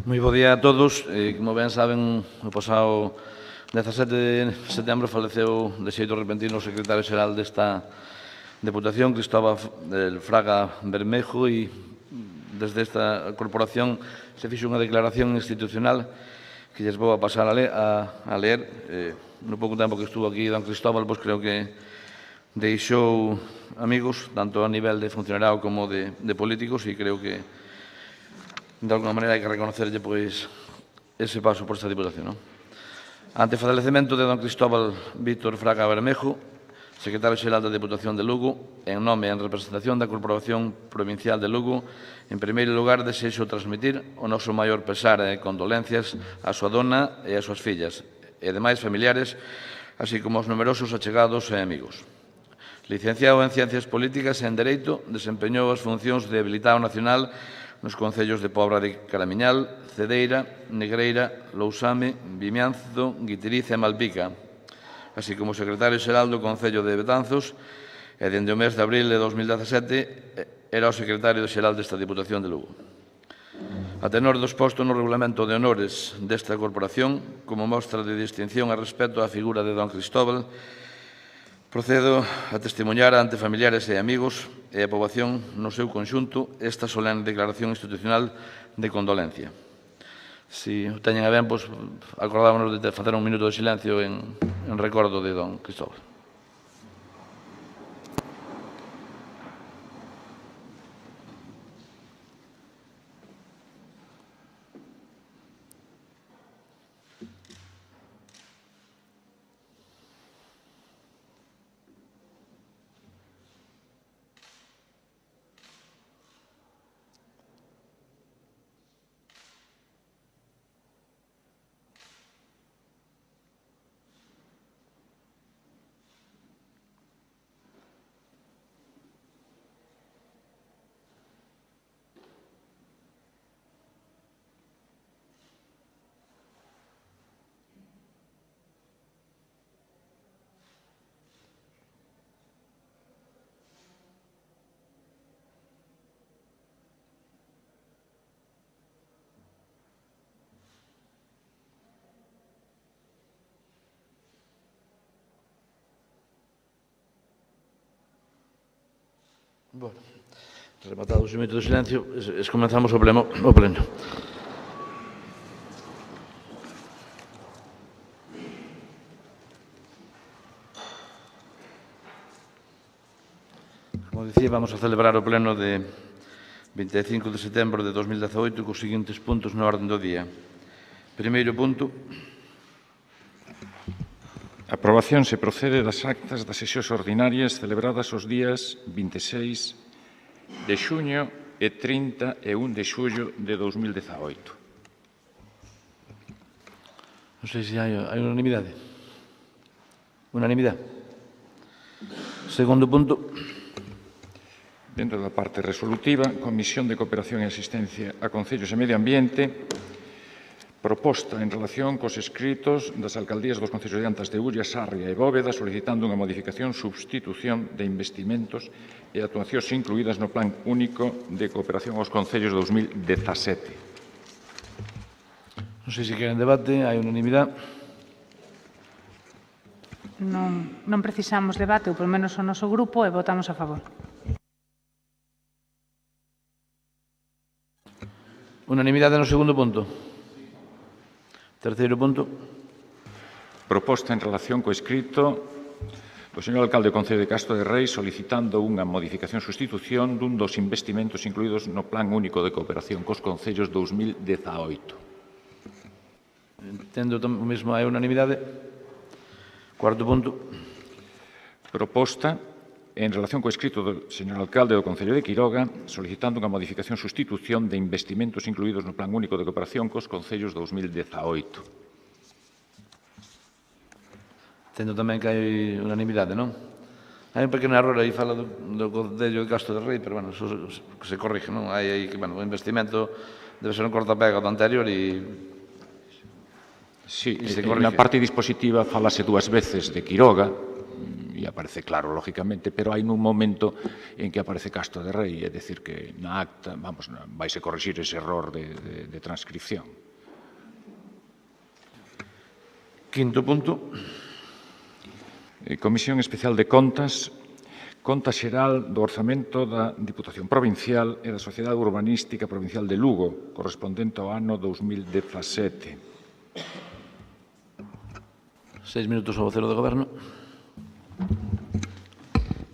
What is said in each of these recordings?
Moi bo día a todos. Como ben saben, o pasado 17 de setembro faleceu de xeito repentino o secretario xeral desta Deputación, Cristóbal Fraga Bermejo, e desde esta corporación se fixo unha declaración institucional que lles vou a pasar a ler. No pouco tempo que estuvo aquí don Cristóbal, pois creo que deixou amigos, tanto a nivel de funcionariado como de políticos, e creo que de alguna maneira hai que reconocerlle pois ese paso por esta Diputación. Ante o falecemento de don Cristóbal Víctor Fraga Bermejo, secretario xeral da Deputación de Lugo, en nome e en representación da Corporación Provincial de Lugo, en primeiro lugar desexo transmitir o noso maior pesar e condolencias á súa dona e ás súas fillas, e demais familiares, así como aos numerosos achegados e amigos. Licenciado en Ciencias Políticas e en Dereito, desempeñou as funcións de habilitado nacional nos concellos de Pobra de Caramiñal, Cedeira, Negreira, Lousame, Vimianzo, Guitiriz e Malpica, así como secretario xeral do Concello de Betanzos, e dende o mes de abril de 2017 era o secretario xeral desta Diputación de Lugo. A tenor do exposto no regulamento de honores desta corporación, como mostra de distinción a respecto á figura de don Cristóbal, procedo a testemunhar ante familiares e amigos e a poboación no seu conxunto esta solene declaración institucional de condolencia. Se o teñen a ben, pois, acordámonos de facer un minuto de silencio en recordo de don Cristóbal. Bueno, rematado os minutos de silencio, comenzamos o pleno. Como dicía, vamos a celebrar o pleno de 25 de setembro de 2018 cos seguintes puntos na orden do día. Primeiro punto. Aprobación se procede das actas das sesións ordinarias celebradas os días 26 de xuño e 30 e 1 de xullo de 2018. Non sei se hai unanimidade. Unanimidade. Segundo punto. Dentro da parte resolutiva, Comisión de Cooperación e Asistencia a Concellos e Medio Ambiente, proposta en relación cos escritos das alcaldías dos concellos de Antas de Ulla, Sarria e Bóveda solicitando unha modificación, substitución de investimentos e actuacións incluídas no Plan Único de Cooperación aos Concellos 2017. Non sei se queren debate, hai unanimidade. Non precisamos debate, ou polo menos o noso grupo, e votamos a favor. Unanimidade no segundo punto. Terceiro punto. Proposta en relación co escrito do señor alcalde do Concello de Castro de Rei solicitando unha modificación sustitución dun dos investimentos incluídos no Plan Único de Cooperación cos Concellos 2018. Entendo o mesmo, hai unanimidade. Cuarto punto. Proposta en relación co escrito do señor alcalde do Concello de Quiroga solicitando unha modificación sustitución de investimentos incluídos no Plan Único de Cooperación cos Concellos 2018. Entendo tamén que hai unanimidade, non? Hai un pequeno error aí, fala do Concello de Castro de Rei, pero, bueno, eso se corrige, non? Hai aí que, bueno, o investimento debe ser un cortapega do anterior e... Sí, na parte dispositiva falase dúas veces de Quiroga, e aparece claro, lógicamente, pero hai nun momento en que aparece Castro de Rei, é dicir, que na acta, vamos, vaise corrixir ese error de transcripción. Quinto punto. Comisión Especial de Contas, Conta Xeral do Orzamento da Diputación Provincial e da Sociedade Urbanística Provincial de Lugo, correspondente ao ano 2017. 6 minutos ao vocero do Goberno.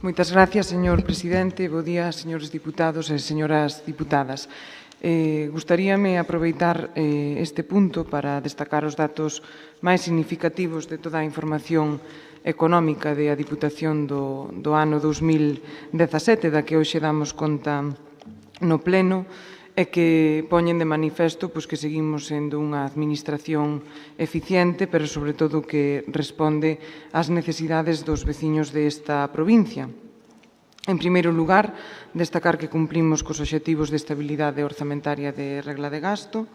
Moitas gracias, señor presidente. Bo día, señores diputados e señoras diputadas. Gustaríame aproveitar este punto para destacar os datos máis significativos de toda a información económica da Diputación do ano 2017, da que hoxe damos conta no Pleno, e que poñen de manifesto que seguimos sendo unha administración eficiente, pero sobre todo que responde ás necesidades dos veciños desta provincia. En primeiro lugar, destacar que cumplimos cos obxectivos de estabilidade orzamentaria de regla de gasto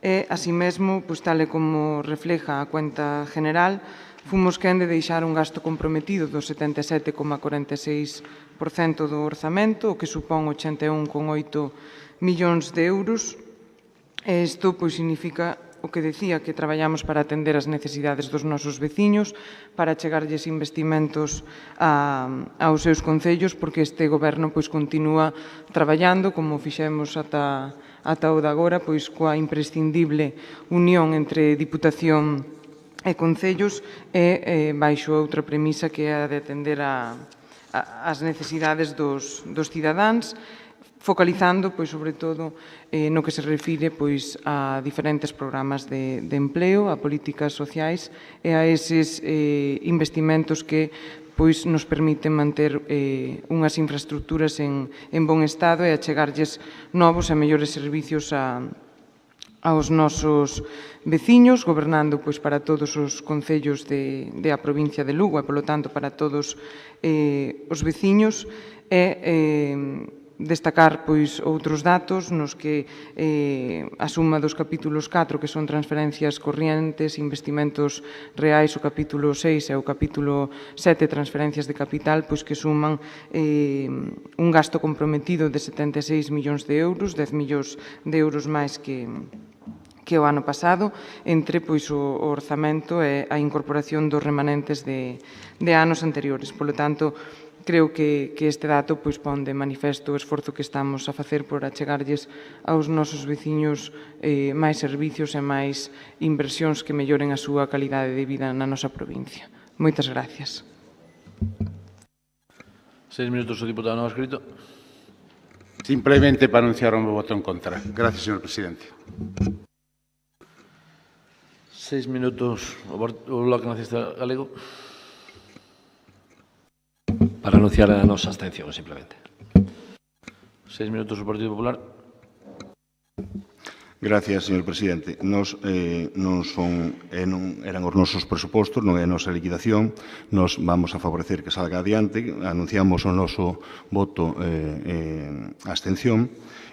e, así mesmo, tal e como refleja a cuenta general, fomos quen de deixar un gasto comprometido do 77,46% do orzamento, o que supón 81,8 millóns de euros. Isto significa o que decía, que traballamos para atender as necesidades dos nosos veciños, para chegarlles investimentos aos seus concellos, porque este goberno continúa traballando, como fixemos ata o de agora, coa imprescindible unión entre Diputación e concellos e baixo outra premisa que é a de atender as necesidades dos cidadáns, focalizando, sobre todo, no que se refire a diferentes programas de empleo, a políticas sociais e a eses investimentos que nos permiten manter unhas infraestructuras en bon estado e achegarlles novos e mellores servicios aos nosos veciños, gobernando para todos os concellos da provincia de Lugo e, polo tanto, para todos os veciños, e destacar outros datos nos que a suma dos capítulos 4, que son transferencias corrientes, investimentos reais, o capítulo 6 e o capítulo 7, transferencias de capital, que suman un gasto comprometido de 76 millóns de euros, 10 millóns de euros máis que o ano pasado, entre o orzamento e a incorporación dos remanentes de anos anteriores. Polo tanto, creo que este dato pon de manifesto o esforzo que estamos a facer por achegarlles aos nosos veciños máis servicios e máis inversións que melloren a súa calidade de vida na nosa provincia. Moitas gracias. 6 minutos o diputado non escrito. Simplemente para anunciar o meu voto en contra. Gracias, señor presidente. 6 minutos o Bloque Nacionalista Galego. Para anunciar a nosa abstención, simplemente. 6 minutos o Partido Popular. Gracias, señor presidente. Non eran os nosos presupostos, non é a nosa liquidación. Nos vamos a favorecer que salga adiante. Anunciamos o noso voto abstención.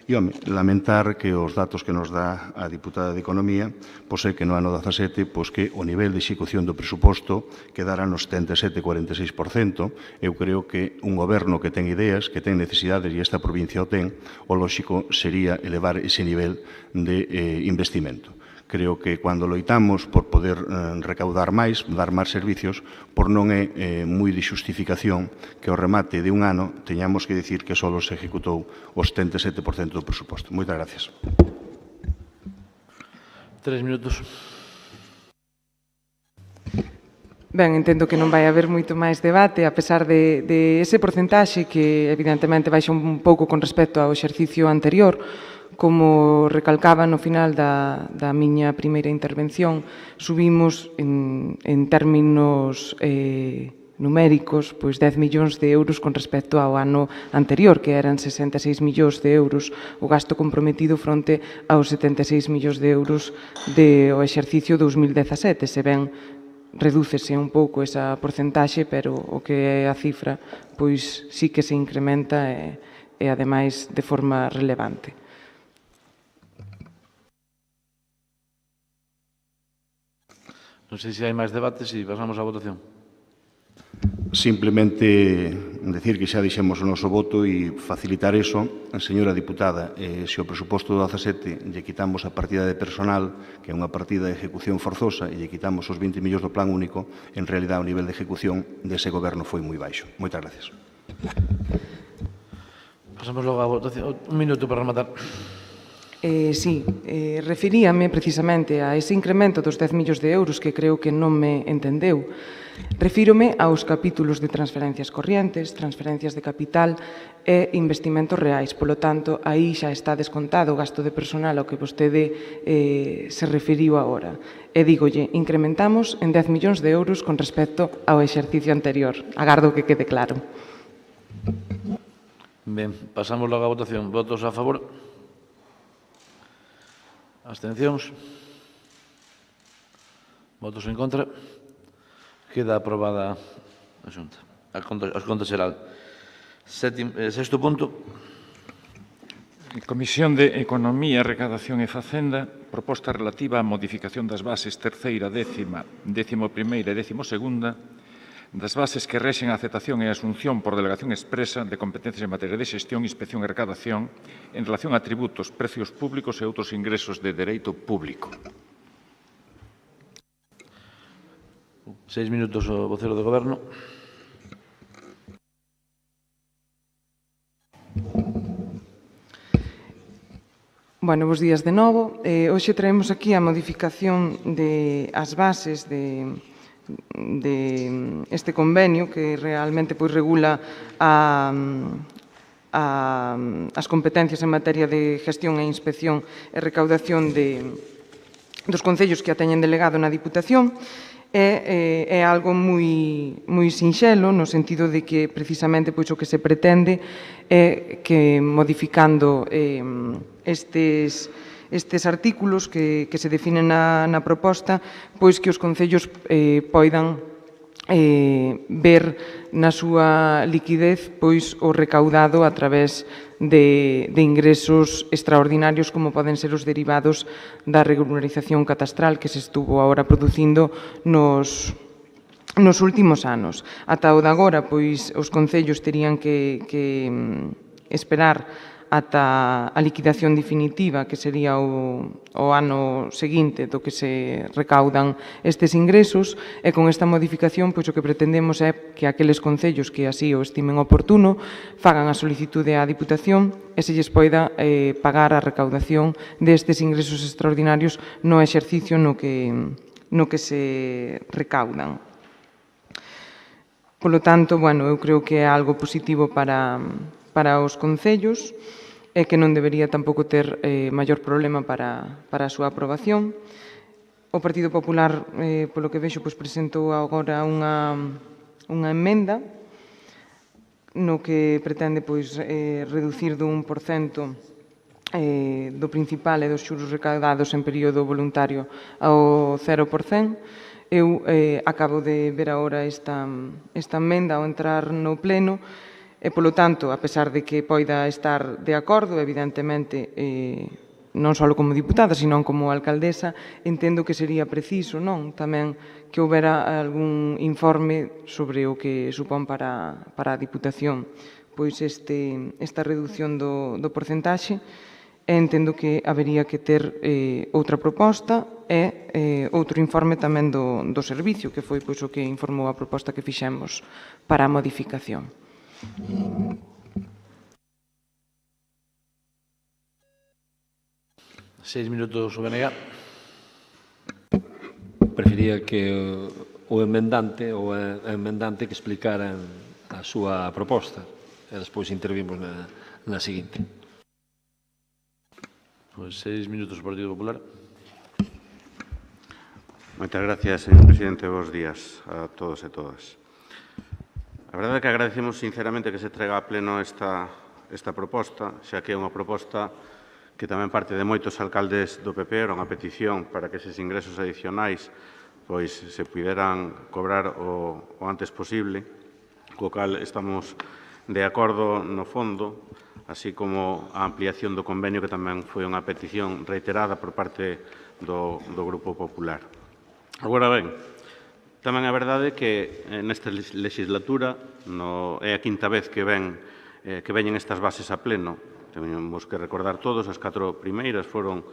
E, lamentar que os datos que nos dá a diputada de Economía, é que no ano 17, que o nivel de execución do presuposto quedara no 77,46%. Eu creo que un goberno que ten ideas, que ten necesidades, e esta provincia o ten, o lóxico sería elevar ese nivel de investimento. Creo que cando loitamos por poder recaudar máis, dar máis servicios, non é moi de xustificación que ao remate de un ano teñamos que dicir que só se ejecutou o 77% do presuposto. Moitas gracias. 3 minutos. Ben, entendo que non vai haber moito máis debate, a pesar de ese porcentaxe que evidentemente baixa un pouco con respecto ao exercicio anterior. Como recalcaba no final da miña primeira intervención, subimos en términos numéricos 10 millóns de euros con respecto ao ano anterior, que eran 66 millóns de euros o gasto comprometido fronte aos 76 millóns de euros do exercicio 2017. Se ben, redúcese un pouco esa porcentaxe, pero o que é a cifra sí que se incrementa e ademais de forma relevante. Non sei se hai máis debates e pasamos á votación. Simplemente decir que xa dixemos o noso voto e facilitar eso. Señora diputada, se o presuposto do 17 lle quitamos a partida de personal, que é unha partida de ejecución forzosa, e lle quitamos os 20 millóns do plan único, en realidad o nivel de ejecución dese goberno foi moi baixo. Moitas gracias. Pasamos logo a votación. Un minuto para rematar. Sí, referíame precisamente a ese incremento dos 10 millóns de euros que creo que non me entendeu. Refírome aos capítulos de transferencias corrientes, transferencias de capital e investimentos reais. Polo tanto, aí xa está descontado o gasto de personal ao que vostede se referiu agora. E dígolle, incrementamos en 10 millóns de euros con respecto ao exercicio anterior. Agardo que quede claro. Ben, pasamos logo a votación. Votos a favor? Abstencións? Votos en contra? Queda aprobada a Xunta. As contas xeral. Sexto punto. Comisión de Economía, Recadación e Facenda, proposta relativa á modificación das bases terceira, décima, 11ª e 12ª, das bases que rexen a aceptación e a asunción por delegación expresa de competencias en materia de xestión, inspección e recadación en relación a tributos, precios públicos e outros ingresos de dereito público. 6 minutos o vocero do Goberno. Bueno, bons días de novo. Hoxe traemos aquí a modificación de as bases de este convenio que realmente regula as competencias en materia de gestión e inspección e recaudación dos concellos que a teñen delegado na Diputación. É algo moi sinxelo no sentido de que precisamente o que se pretende é que modificando estes artículos que se definen na proposta, pois que os concellos poidan ver na súa liquidez pois o recaudado a través de ingresos extraordinarios como poden ser os derivados da regularización catastral que se estuvo agora producindo nos últimos anos. Ata o de agora, pois, os concellos terían que esperar ata a liquidación definitiva, que sería o ano seguinte do que se recaudan estes ingresos, e con esta modificación, pois o que pretendemos é que aqueles concellos que así o estimen oportuno fagan a solicitude á Diputación e se lles poida pagar a recaudación destes ingresos extraordinarios no exercicio no que se recaudan. Polo tanto, eu creo que é algo positivo para os concellos e que non debería tampouco ter maior problema para a súa aprobación. O Partido Popular, polo que vexo, presentou agora unha emenda no que pretende reducir do 1% do principal e dos xuros recaudados en período voluntario ao 0%. Eu acabo de ver agora esta emenda ao entrar no pleno e, polo tanto, a pesar de que poida estar de acordo, evidentemente, non só como diputada, sino como alcaldesa, entendo que sería preciso tamén que houbera algún informe sobre o que supón para a Diputación pois esta reducción do porcentaxe. Entendo que habería que ter outra proposta e outro informe tamén do servicio, que foi o que informou a proposta que fixemos para a modificación. 6 minutos o BNG. Prefería que o emendante ou a emendante que explicaran a súa proposta e despois intervimos na seguinte. Pois 6 minutos o Partido Popular. Moitas gracias, señor presidente. Bos días a todos e todas. A verdade é que agradecemos sinceramente que se trega a pleno esta proposta, xa que é unha proposta que tamén parte de moitos alcaldes do PP, era unha petición para que eses ingresos adicionais pois se puderan cobrar o antes posible, co cal estamos de acordo no fondo, así como a ampliación do convenio, que tamén foi unha petición reiterada por parte do Grupo Popular. Agora ben, Tamén é verdade que nesta legislatura é a quinta vez que veñen estas bases a pleno. Temos que recordar todos, as 4 primeiras foron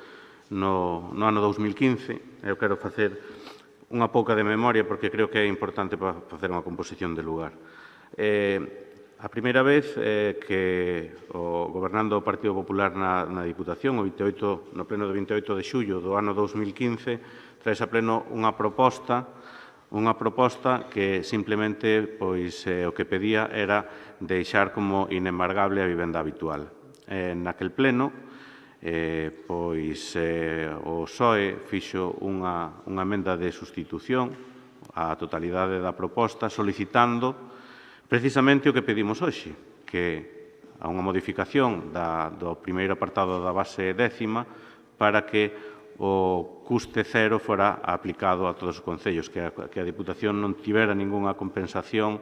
no ano 2015. Eu quero facer unha pouca de memoria porque creo que é importante para facer unha composición de lugar. A primeira vez que gobernando o Partido Popular na Diputación, no pleno do 28 de xullo do ano 2015, traes a pleno unha proposta que simplemente o que pedía era deixar como inembargable a vivenda habitual. Naquel pleno, o PSOE fixo unha emenda de sustitución á totalidade da proposta solicitando precisamente o que pedimos hoxe, que a unha modificación do primeiro apartado da base décima para que o custe cero fora aplicado a todos os concellos, que a Diputación non tivera ningunha compensación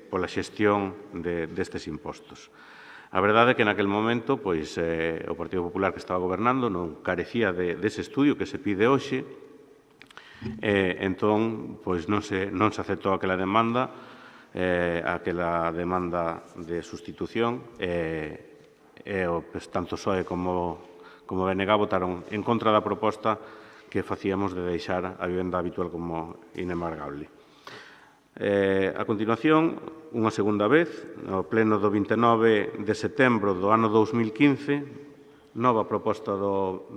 pola xestión destes impostos. A verdade é que naquel momento o Partido Popular que estaba gobernando non carecía dese estudio que se pide hoxe, entón non se aceptou aquela demanda de sustitución tanto PSOE como BNG votaron en contra da proposta que facíamos de deixar a vivenda habitual como inembargable. A continuación, unha segunda vez, no pleno do 29 de setembro do ano 2015, nova proposta do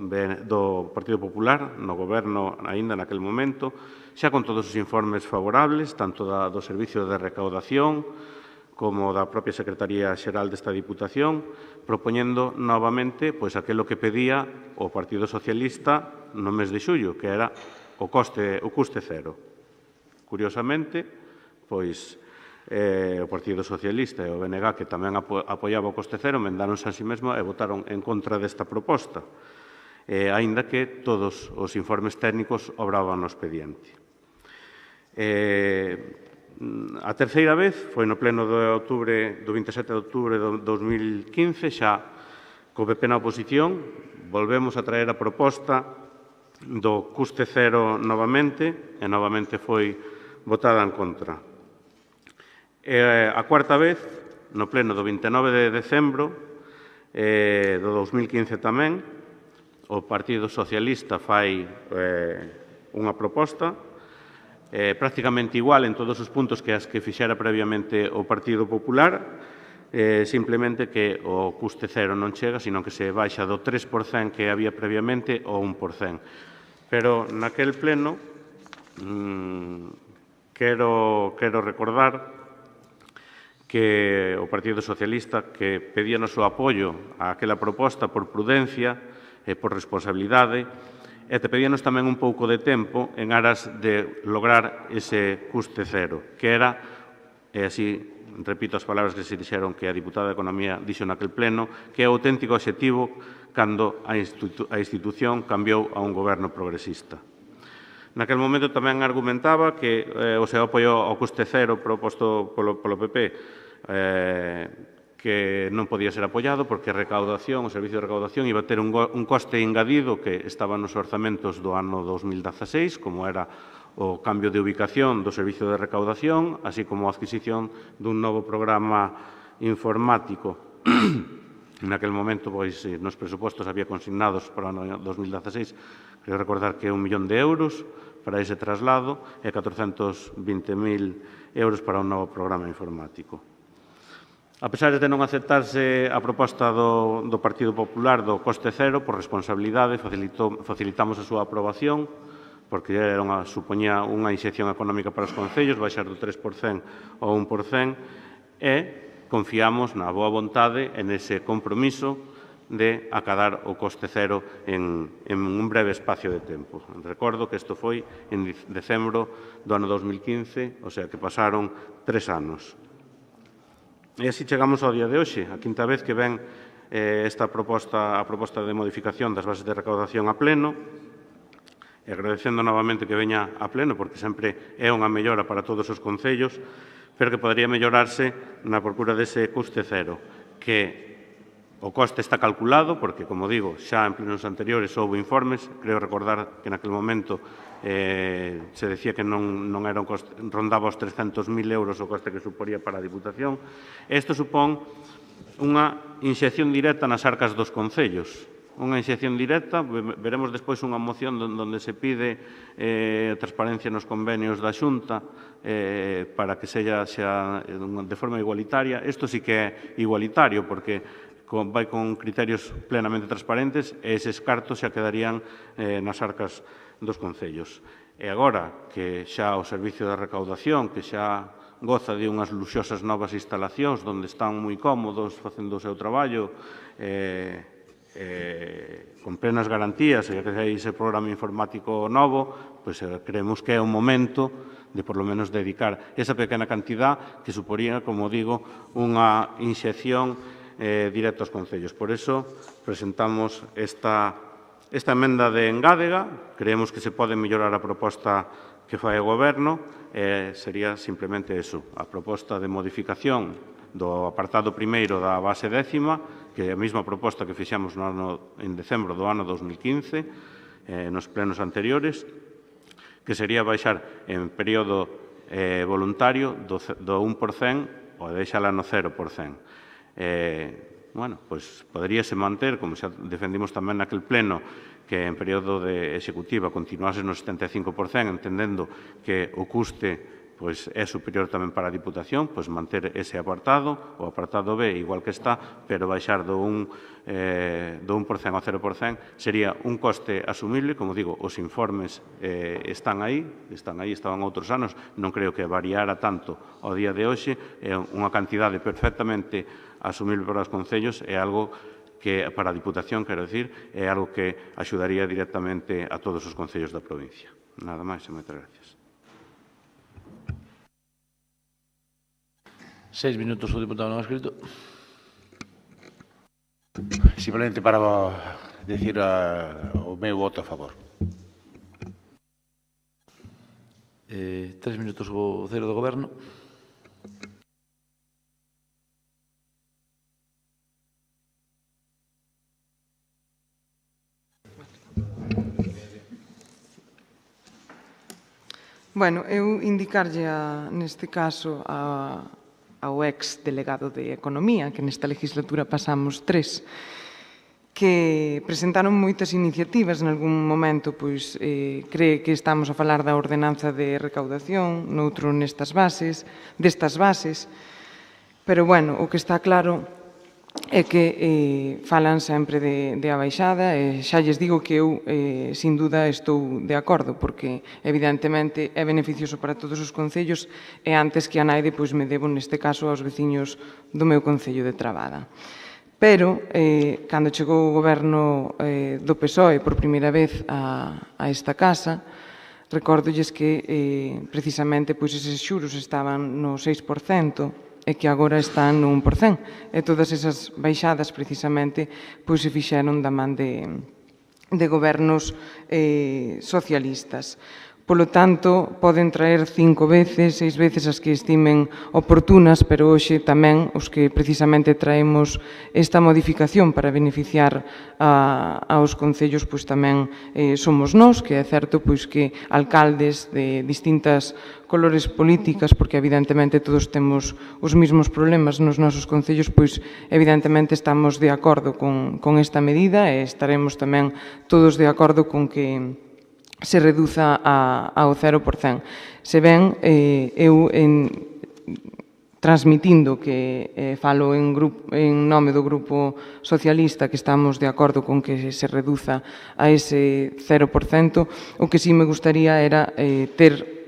Partido Popular, no goberno aínda naquel momento, xa con todos os informes favorables, tanto do Servicio de Recaudación como da propia Secretaría Xeral desta Diputación, propoñendo novamente aquilo que pedía o Partido Socialista no mes de xullo, que era o custe cero. Curiosamente, o Partido Socialista e o BNG, que tamén apoiaba o coste cero, emendáronse a sí mesmo e votaron en contra desta proposta, aínda que todos os informes técnicos obraban no expediente. A terceira vez foi no pleno do 27 de outubro de 2015, xa co PP na oposición, volvemos a traer a proposta do custe cero novamente, e novamente foi votada en contra. A cuarta vez, no pleno do 29 de decembro do 2015 tamén, o Partido Socialista fai unha proposta prácticamente igual en todos os puntos que as que fixera previamente o Partido Popular, simplemente que o custe cero non chega, sino que se baixa do 3% que había previamente ao 1%. Pero naquel pleno quero recordar que o Partido Socialista que pedía o seu apoio a aquela proposta por prudencia e por responsabilidade e te pedíanos tamén un pouco de tempo en aras de lograr ese custe cero, que era, e así repito as palabras que se dixeron que a diputada de Economía dixo naquel pleno, que é o auténtico obxectivo cando a institución cambiou a un goberno progresista. Naquel momento tamén argumentaba que o seu apoio ao custe cero proposto polo PP que non podía ser apoiado porque o Servicio de Recaudación iba a ter un coste engadido que estaba nos orzamentos do ano 2016, como era o cambio de ubicación do Servicio de Recaudación, así como a adquisición dun novo programa informático. Naquel momento, nos presupostos había consignados para o ano 2016, quero recordar que 1 millón de euros para ese traslado e 420.000 euros para un novo programa informático. A pesar de non aceptarse a proposta do Partido Popular do coste cero, por responsabilidade, facilitamos a súa aprobación, porque supoñía unha inxección económica para os concellos, baixar do 3% ao 1%, e confiamos na boa vontade en ese compromiso de acadar o coste cero en un breve espacio de tempo. Recordo que isto foi en decembro do ano 2015, o sea que pasaron 3 anos. E así chegamos ao día de hoxe, a quinta vez que ven a proposta de modificación das bases de recaudación a pleno, e agradecendo novamente que veña a pleno, porque sempre é unha mellora para todos os concellos, pero que podería mellorarse na procura dese custe cero, que O coste está calculado, porque, como digo, xa en plenos anteriores houve informes, creo recordar que naquele momento se decía que non era un coste, rondaba os 300.000 euros o coste que suporía para a Diputación. Isto supón unha inxección directa nas arcas dos concellos. Unha inxección directa, veremos despois unha moción onde se pide transparencia nos convenios da Xunta para que sexa de forma igualitaria. Isto sí que é igualitario, porque vai con criterios plenamente transparentes e eses cartos xa quedarían nas arcas dos concellos. E agora que xa o Servicio de Recaudación, que xa goza de unhas luxosas novas instalacións onde están moi cómodos facendo o seu traballo con plenas garantías e que hai ese programa informático novo, pois creemos que é o momento de, por lo menos, dedicar esa pequena cantidad que suporía, como digo, unha inxección directo aos concellos. Por eso, presentamos esta emenda de engádega. Creemos que se pode mellorar a proposta que fai o Goberno. Sería simplemente eso, a proposta de modificación do apartado primeiro da base décima, que é a mesma proposta que fixamos en decembro do ano 2015, nos plenos anteriores, que sería baixar en período voluntario do 1% ou deixala no 0%. Pois poderíase manter, como xa defendimos tamén naquel pleno, que en período de executiva continuase no 75%, entendendo que o custe pois é superior tamén para a Diputación, pois manter ese apartado, o apartado B igual que está, pero baixar do 1% ao 0% sería un coste asumible. Como digo, os informes estaban outros anos, non creo que variara tanto ao día de hoxe, é unha cantidade perfectamente asumible para os concellos, é algo que para a Diputación, quero dicir, é algo que axudaría directamente a todos os concellos da provincia. Nada máis e moitas gracias. 6 minutos o diputado non escrito. Simplemente para decir o meu voto a favor. 3 minutos o vocero do Goberno. Bueno, eu indicarlle neste caso ao ex-delegado de Economía, que nesta legislatura pasamos 3, que presentaron moitas iniciativas. En algún momento, pois, cree que estamos a falar da ordenanza de recaudación, noutro destas bases, pero, bueno, o que está claro é que falan sempre de a baixada, e xa lles digo que eu, sin duda, estou de acordo, porque, evidentemente, é beneficioso para todos os concellos, e antes que a naide, pois me debo, neste caso, aos veciños do meu concello de Trabada. Pero, cando chegou o goberno do PSOE por primeira vez a esta casa, recórdolles que, precisamente, pois eses xuros estaban no 6%, e que agora están no 1%. E todas esas baixadas, precisamente, pois se fixeron da man de gobernos socialistas. Polo tanto, poden traer 5 veces, 6 veces as que estimen oportunas, pero hoxe tamén os que precisamente traemos esta modificación para beneficiar aos concellos, pois tamén somos nós, que é certo pois que alcaldes de distintas colores políticas, porque evidentemente todos temos os mesmos problemas nos nosos concellos, pois evidentemente estamos de acordo con esta medida e estaremos tamén todos de acordo con que se reduza ao 0%. Se ben, eu transmitindo que falo en nome do Grupo Socialista, que estamos de acordo con que se reduza a ese 0%, o que sí me gustaría era ter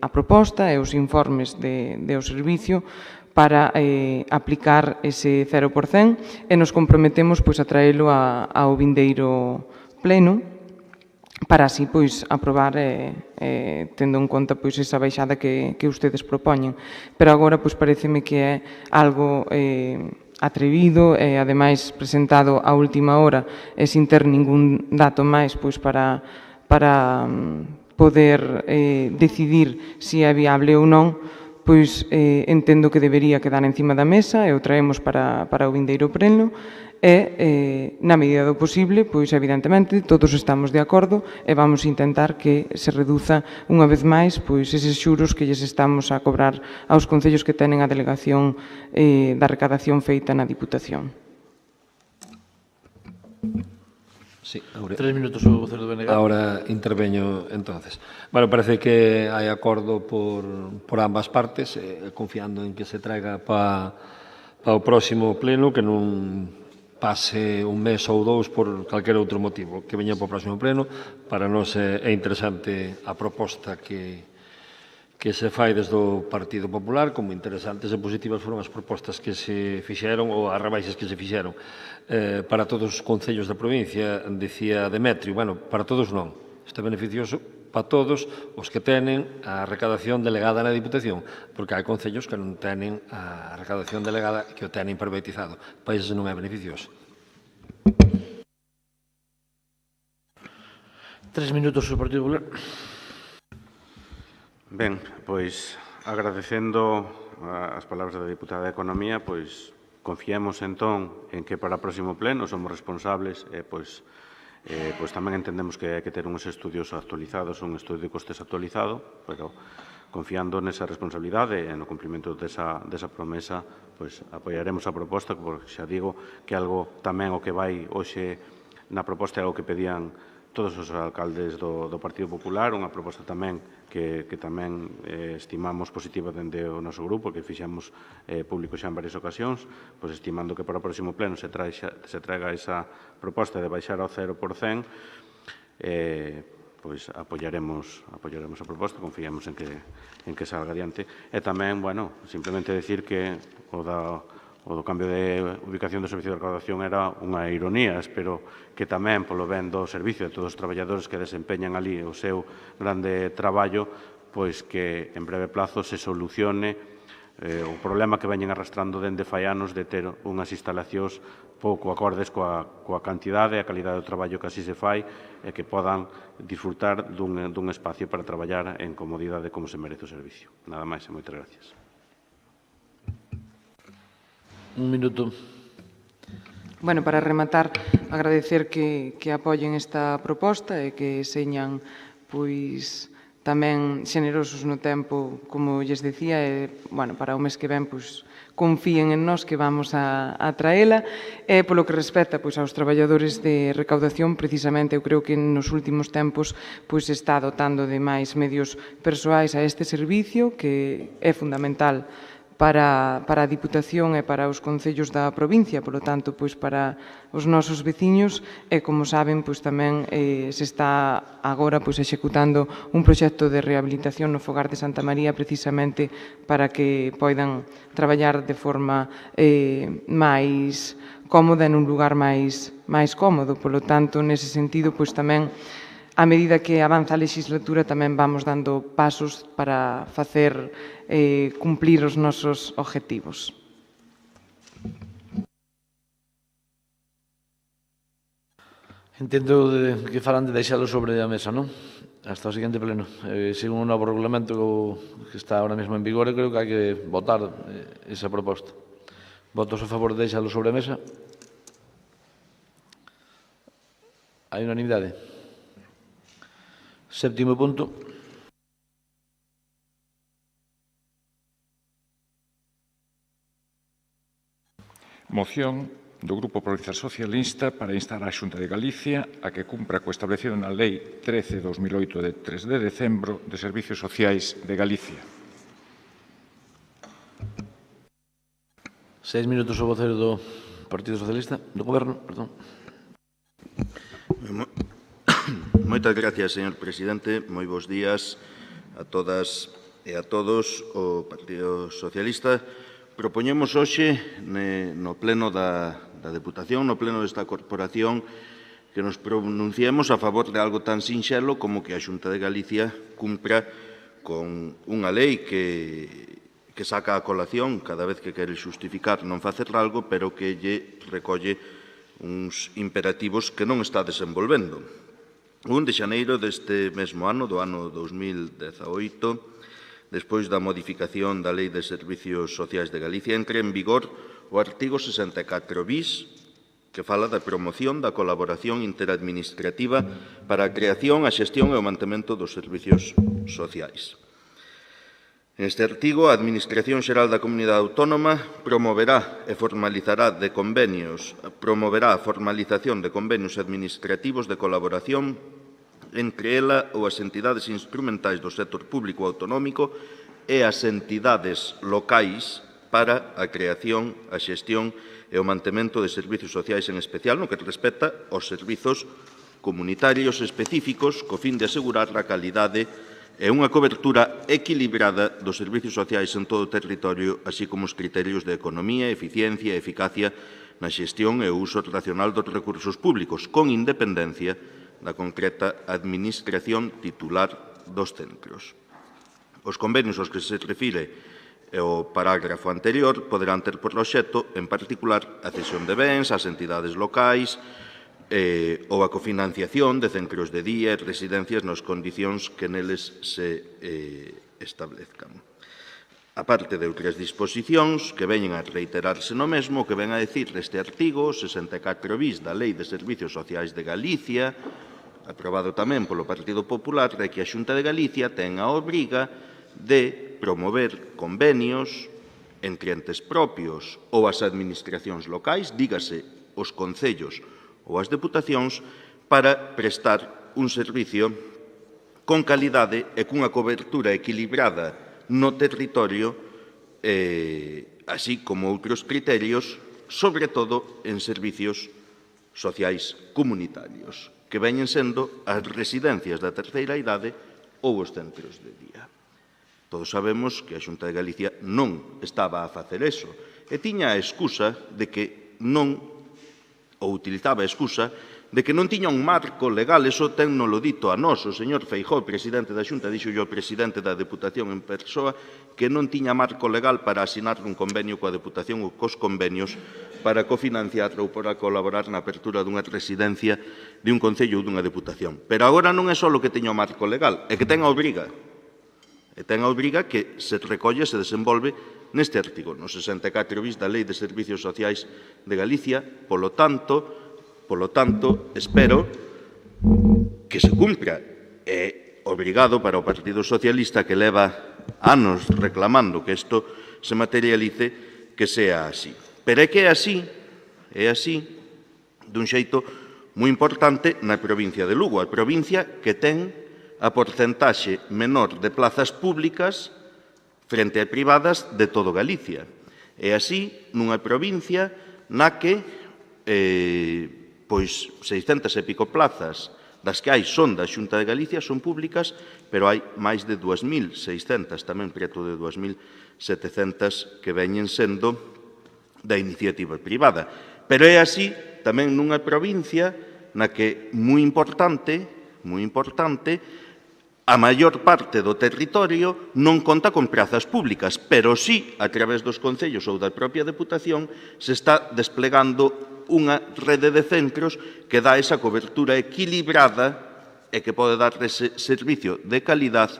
a proposta e os informes do servicio para aplicar ese 0% e nos comprometemos pois, a traelo ao vindeiro pleno para así pois aprobar tendo en conta pois esa baixada que ustedes propoñen. Pero agora pois pareceme que é algo atrevido e ademais presentado á última hora e sin ter ningún dato máis pois para poder decidir se é viable ou non, pois entendo que debería quedar encima da mesa e o traemos para o vindeiro pleno e, na medida do posible, pois evidentemente todos estamos de acordo e vamos intentar que se reduza unha vez máis pois eses xuros que lles estamos a cobrar aos concellos que tenen a delegación da recadación feita na Diputación. Sí, 3 minutos o vocero do BNG. Ahora interveño entonces. Bueno, parece que hai acordo por ambas partes, confiando en que se traiga para o próximo pleno, que non pase un mes ou dous por calquer outro motivo, que veña para o próximo pleno. Para nós é interesante a proposta que se fai desde o Partido Popular, como interesantes e positivas foron as propostas que se fixeron ou as rebaixas que se fixeron para todos os concellos da provincia. Dicía Demetrio, bueno, para todos non, isto é beneficioso para todos os que tenen a recadación delegada na Diputación, porque hai concellos que non tenen a recadación delegada, que o tenen privatizado. Para iso non é beneficioso. 3 minutos o Partido Popular. Ben, pois agradecendo as palabras da diputada de Economía, pois confiemos entón en que para o próximo pleno somos responsables e pois tamén entendemos que hai que ter uns estudios actualizados, un estudio de costes actualizado, pero confiando nesa responsabilidade e no cumprimento desa promesa, pois apoiaremos a proposta, porque xa digo que algo tamén o que vai hoxe na proposta é algo que pedían todos os alcaldes do Partido Popular, unha proposta tamén que tamén estimamos positiva dende o noso grupo, que fixemos público xa en varias ocasións, pois estimando que para o próximo pleno se traiga esa proposta de baixar ao 0%, pois apoiaremos a proposta, confiamos en que salga adiante. E tamén, bueno, simplemente decir que o do cambio de ubicación do Servicio de Recaudación era unha ironía. Espero que tamén, polo ben do servicio de todos os traballadores que desempeñan ali o seu grande traballo, pois que en breve plazo se solucione o problema que veñen arrastrando dende fai anos de ter unhas instalacións pouco acordes coa cantidade e a calidade do traballo que así se fai e que podan disfrutar dun espacio para traballar en comodidade como se merece o servicio. Nada máis e moitas gracias. Un minuto. Bueno, para rematar, agradecer que apoien esta proposta e que señan pois tamén xenerosos no tempo, como lles decía, e, bueno, para o mes que ven, pois, confíen en nós que vamos a traela. E polo que respecta pois aos traballadores de recaudación, precisamente eu creo que nos últimos tempos pois se está dotando de máis medios persoais a este servicio, que é fundamental para a Diputación e para os concellos da provincia, polo tanto, pois para os nosos veciños, e como saben, pois tamén se está agora pois executando un proxecto de rehabilitación no Fogar de Santa María precisamente para que poidan traballar de forma máis cómoda en un lugar máis cómodo. Polo tanto, nese sentido, pois tamén a medida que avanza a legislatura tamén vamos dando pasos para facer cumplir os nosos objetivos. Entendo que falan de deixalo sobre a mesa, non? Hasta o seguinte pleno. Según o novo regulamento que está ahora mesmo en vigor, creo que hai que votar esa proposta. Votos a favor de deixalo sobre a mesa? Hai unanimidade. Séptimo punto. Moción do Grupo Provincial Socialista para instar a Xunta de Galicia a que cumpra co establecido na Lei 13/2008 de 3 de decembro de Servicios Sociais de Galicia. 6 minutos o vocero do Partido Socialista, do Goberno, perdón. Moitas gracias, señor presidente. Moi bons días a todas e a todos. O Partido Socialista propoñemos hoxe no pleno da Deputación, no pleno desta corporación, que nos pronunciemos a favor de algo tan sinxelo como que a Xunta de Galicia cumpra con unha lei que saca a colación cada vez que quere xustificar non facer algo, pero que lle recolle uns imperativos que non está desenvolvendo. O 1 de xaneiro deste mesmo ano, do ano 2018, despois da modificación da Lei de Servicios Sociais de Galicia, entra en vigor o artigo 64 bis, que fala da promoción da colaboración interadministrativa para a creación, a xestión e o mantemento dos servicios sociais. Neste artigo, a Administración Xeral da Comunidade Autónoma promoverá a formalización de convenios administrativos de colaboración entre ela ou as entidades instrumentais do sector público autonómico e as entidades locais para a creación, a xestión e o mantemento de servizos sociais, en especial no que respecta aos servizos comunitarios específicos, co fin de asegurar a calidade e unha cobertura equilibrada dos servizos sociais en todo o territorio, así como os criterios de economía, eficiencia e eficacia na xestión e o uso racional dos recursos públicos, con independencia da concreta administración titular dos centros. Os convenios aos que se refire o parágrafo anterior poderán ter por obxecto, en particular, a cesión de bens ás entidades locais ou a cofinanciación de centros de día e residencias nas condicións que neles se establezcan. A parte de outras disposicións que veñen a reiterarse no mesmo, que ven a decir este artigo 64 bis da Lei de Servizos Sociais de Galicia, aprobado tamén polo Partido Popular, de que a Xunta de Galicia ten a obriga de promover convenios entre entes propios ou as administracións locais, dígase os concellos ou as deputacións, para prestar un servicio con calidade e cunha cobertura equilibrada no territorio, así como outros criterios, sobre todo en servicios sociais comunitarios, que veñen sendo as residencias da terceira idade ou os centros de día. Todos sabemos que a Xunta de Galicia non estaba a facer eso e tiña a excusa de que non, ou utilizaba a excusa de que non tiña un marco legal. Eso tennolo dito a nós. O señor Feijóo, presidente da Xunta, dixo ao presidente da Deputación en persoa que non tiña marco legal para asinar un convenio coa Deputación ou cos convenios para cofinanciar ou para colaborar na apertura dunha residencia de un concello ou dunha deputación. Pero agora non é só o que teña o marco legal, é que ten a obriga. E ten a obriga que se recolle e se desenvolve neste artigo, no 64 bis da Lei de Servizos Sociais de Galicia. Polo tanto, espero que se cumpra. É obrigado para o Partido Socialista, que leva anos reclamando que isto se materialice, que sea así. Pero é que é así dun xeito moi importante na provincia de Lugo, a provincia que ten a porcentaxe menor de plazas públicas frente a privadas de todo Galicia. É así nunha provincia na que 600 e pico plazas das que hai son da Xunta de Galicia, son públicas, pero hai máis de 2.600, tamén preto de 2.700 que veñen sendo da iniciativa privada. Pero é así tamén nunha provincia na que, moi importante, a maior parte do territorio non conta con prazas públicas, pero sí, a través dos concellos ou da propia Deputación, se está desplegando unha rede de centros que dá esa cobertura equilibrada e que pode dar ese servicio de calidad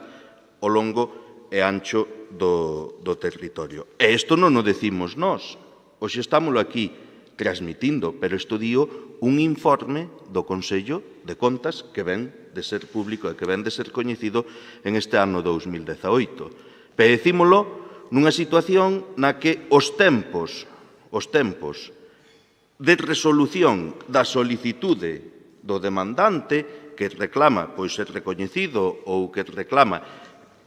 ao longo e ancho do territorio. E isto non o decimos nós, hoxe estámoslo aquí transmitindo, pero isto dio un informe do Consello de Contas que ven de ser público e que ven de ser coñecido en este ano 2018. Pero decímolo nunha situación na que os tempos de resolución da solicitude do demandante que reclama ser recoñecido ou que reclama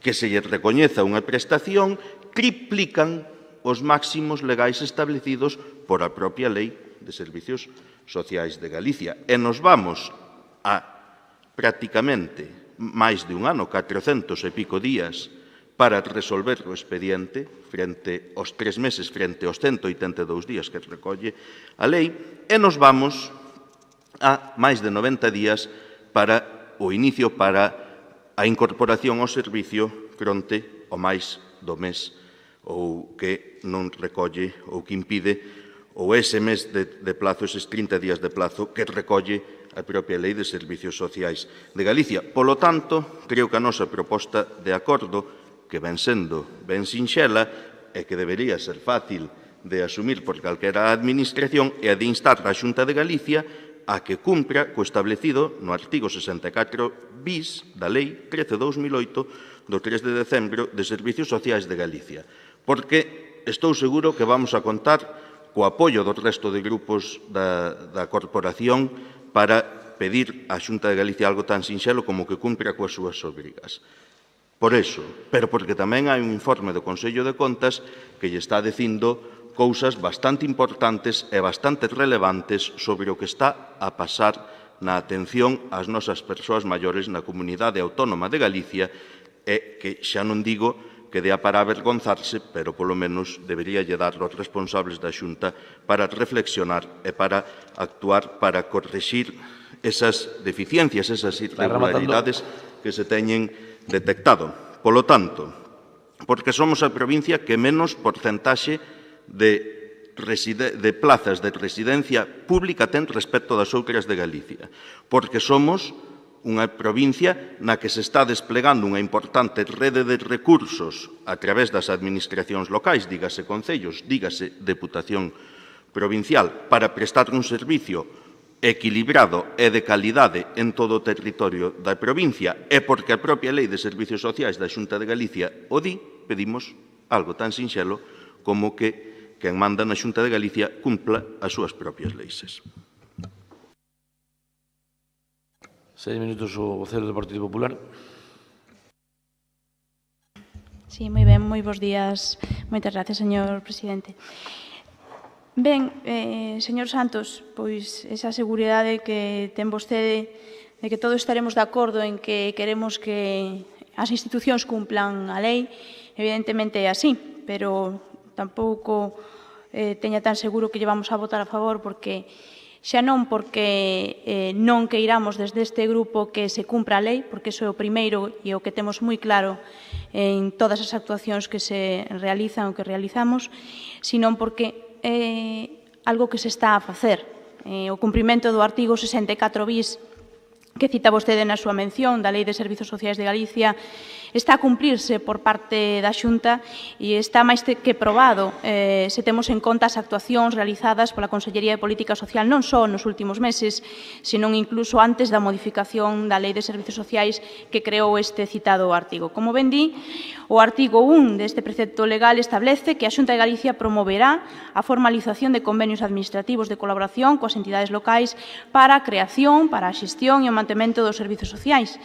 que se lle recoñeza unha prestación triplican os máximos legais establecidos por a propia Lei de Servizos Sociais de Galicia. E nos vamos a prácticamente máis de un ano, 400 e pico días, para resolver o expediente frente aos 3 meses, frente aos 182 días que recolle a lei, e nos vamos a máis de 90 días para o inicio, para a incorporación ao servicio fronte ao máis do mes, ou que non recolle, ou que impide, ou ese mes de plazo, eses 30 días de plazo que recolle a propia Lei de Servizos Sociais de Galicia. Polo tanto, creo que a nosa proposta de acordo, que ven sendo ben sinxela e que debería ser fácil de asumir por calquera administración e a de instar a Xunta de Galicia a que cumpra co establecido no artigo 64 bis da Lei 13/2008 do 3 de decembro de Servicios Sociais de Galicia, porque estou seguro que vamos a contar co apoio do resto de grupos da corporación para pedir á Xunta de Galicia algo tan sinxelo como que cumpra coas súas obrigas. Por eso, pero porque tamén hai un informe do Consello de Contas que lle está dicindo cousas bastante importantes e bastante relevantes sobre o que está a pasar na atención ás nosas persoas maiores na Comunidade Autónoma de Galicia e que xa non digo que dea para avergonzarse, pero polo menos debería lle dar aos responsables da Xunta para reflexionar e para actuar para corrixir esas deficiencias, esas irregularidades que se teñen detectado. Polo tanto, porque somos a provincia que menos porcentaxe de plazas de residencia pública ten respecto das outras de Galicia, porque somos unha provincia na que se está desplegando unha importante rede de recursos a través das administracións locais, dígase concellos, dígase Deputación Provincial, para prestar un servicio equilibrado e de calidade en todo o territorio da provincia, e porque a propia Lei de Servicios Sociais da Xunta de Galicia o di, pedimos algo tan sinxelo como que quen manda na Xunta de Galicia cumpla as súas propias leis. 6 minutos o vocero do Partido Popular. Sí, moi ben, moi bons días. Moitas gracias, señor presidente. Ben, señor Santos, pois esa seguridade que ten vostede de que todos estaremos de acordo en que queremos que as institucións cumplan a lei, evidentemente é así, pero tampouco teña tan seguro que lle vamos a votar a favor, porque xa non porque non queiramos desde este grupo que se cumpra a lei, porque iso é o primeiro e o que temos moi claro en todas as actuacións que se realizan ou que realizamos, sino porque é algo que se está a facer. O cumprimento do artigo 64 bis que cita vostede na súa mención da Lei de Servizos Sociais de Galicia está a cumplirse por parte da Xunta e está máis que probado se temos en conta as actuacións realizadas pola Consellería de Política Social non só nos últimos meses, senón incluso antes da modificación da Lei de Servizos Sociais que creou este citado artigo. Como ben di, o artigo 1 deste precepto legal establece que a Xunta de Galicia promoverá a formalización de convenios administrativos de colaboración coas entidades locais para a creación, para a xestión e o mantemento dos servizos sociais.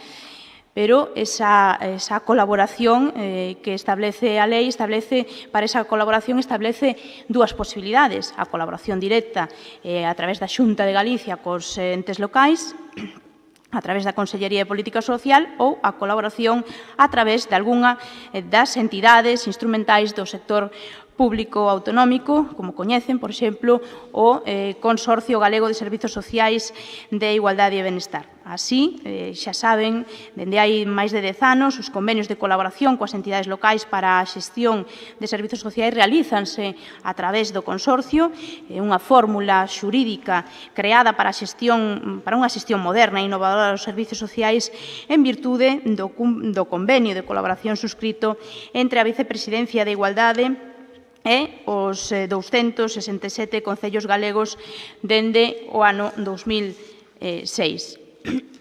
Pero esa colaboración que establece a lei, para esa colaboración establece dúas posibilidades. A colaboración directa a través da Xunta de Galicia cos entes locais, a través da Consellería de Política Social, ou a colaboración a través de algunha das entidades instrumentais do sector público autonómico, como coñecen, por exemplo, o Consorcio Galego de Servizos Sociais de Igualdade e Benestar. Así, xa saben, dende hai máis de 10 anos, os convenios de colaboración coas entidades locais para a xestión de servizos sociais realízanse a través do consorcio, unha fórmula xurídica creada para unha xestión moderna e innovadora dos servizos sociais en virtude do convenio de colaboración suscrito entre a Vicepresidencia de Igualdade e os 267 concellos galegos dende o ano 2006.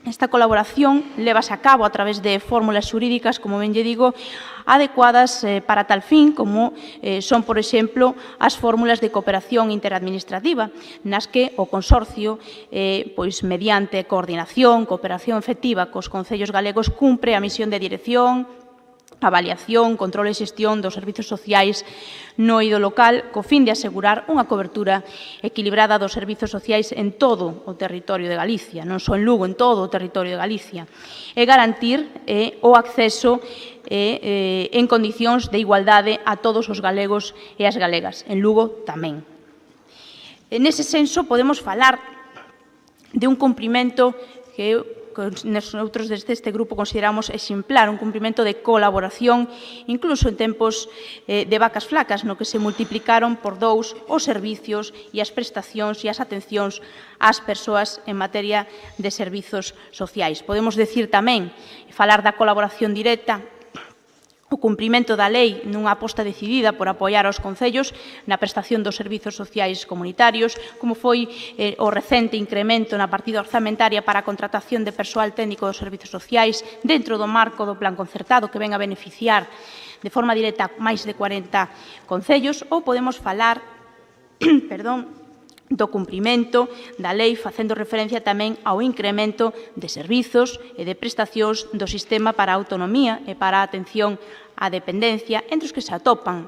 Esta colaboración lévase a cabo a través de fórmulas xurídicas, como ben lle digo, adecuadas para tal fin, como son, por exemplo, as fórmulas de cooperación interadministrativa, nas que o consorcio, mediante coordinación, cooperación efectiva cos concellos galegos, cumpre a misión de dirección, avaliación, control e xestión dos servizos sociais no eido local, co fin de asegurar unha cobertura equilibrada dos servizos sociais en todo o territorio de Galicia, non só en Lugo, en todo o territorio de Galicia, e garantir o acceso en condicións de igualdade a todos os galegos e as galegas, en Lugo tamén. Nese senso, podemos falar de un cumprimento que nosotros desde este grupo consideramos exemplar, un cumprimento de colaboración, incluso en tempos de vacas flacas, no que se multiplicaron por 2 os servicios e as prestacións e as atencións ás persoas en materia de servizos sociais. Podemos decir tamén, falar da colaboración directa o cumprimento da lei nunha aposta decidida por apoiar aos concellos na prestación dos servizos sociais comunitarios, como foi o recente incremento na partida orzamentaria para a contratación de persoal técnico dos servizos sociais dentro do marco do plan concertado que ven a beneficiar de forma directa máis de 40 concellos, ou podemos falar do cumprimento da lei facendo referencia tamén ao incremento de servizos e de prestacións do sistema para a autonomía e para a atención á dependencia, entre os que se atopan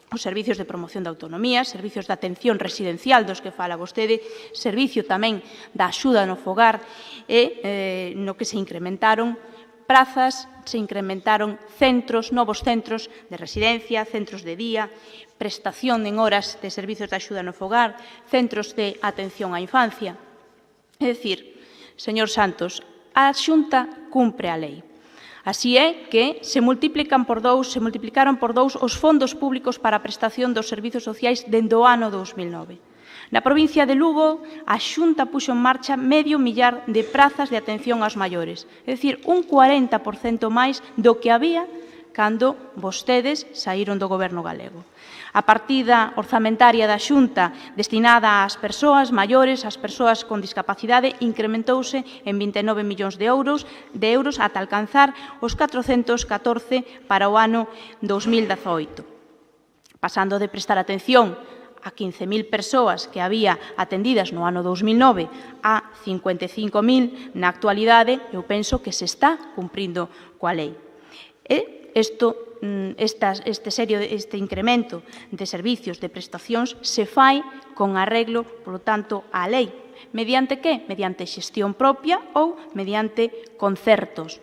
os servizos de promoción da autonomía, servizos de atención residencial dos que fala vostede, servicio tamén da axuda no fogar e no que se incrementaron prazas, se incrementaron centros, novos centros de residencia, centros de día, prestación en horas de servizos de axuda no fogar, centros de atención á infancia. É dicir, señor Santos, a Xunta cumpre a lei. Así é que se multiplicaron por dous os fondos públicos para a prestación dos servizos sociais dende o ano 2009. Na provincia de Lugo, a Xunta puxo en marcha 500.000 de prazas de atención aos maiores, é dicir, un 40% máis do que había cando vostedes saíron do goberno galego. A partida orzamentaria da Xunta destinada ás persoas maiores, ás persoas con discapacidade, incrementouse en 29 millóns de euros ata alcanzar os 414 para o ano 2018. Pasando de prestar atención a 15.000 persoas que había atendidas no ano 2009 a 55.000 na actualidade, eu penso que se está cumprindo coa lei. E este incremento de servicios, de prestacións, se fai con arreglo, polo tanto, á lei. Mediante que? Mediante xestión propia ou mediante concertos.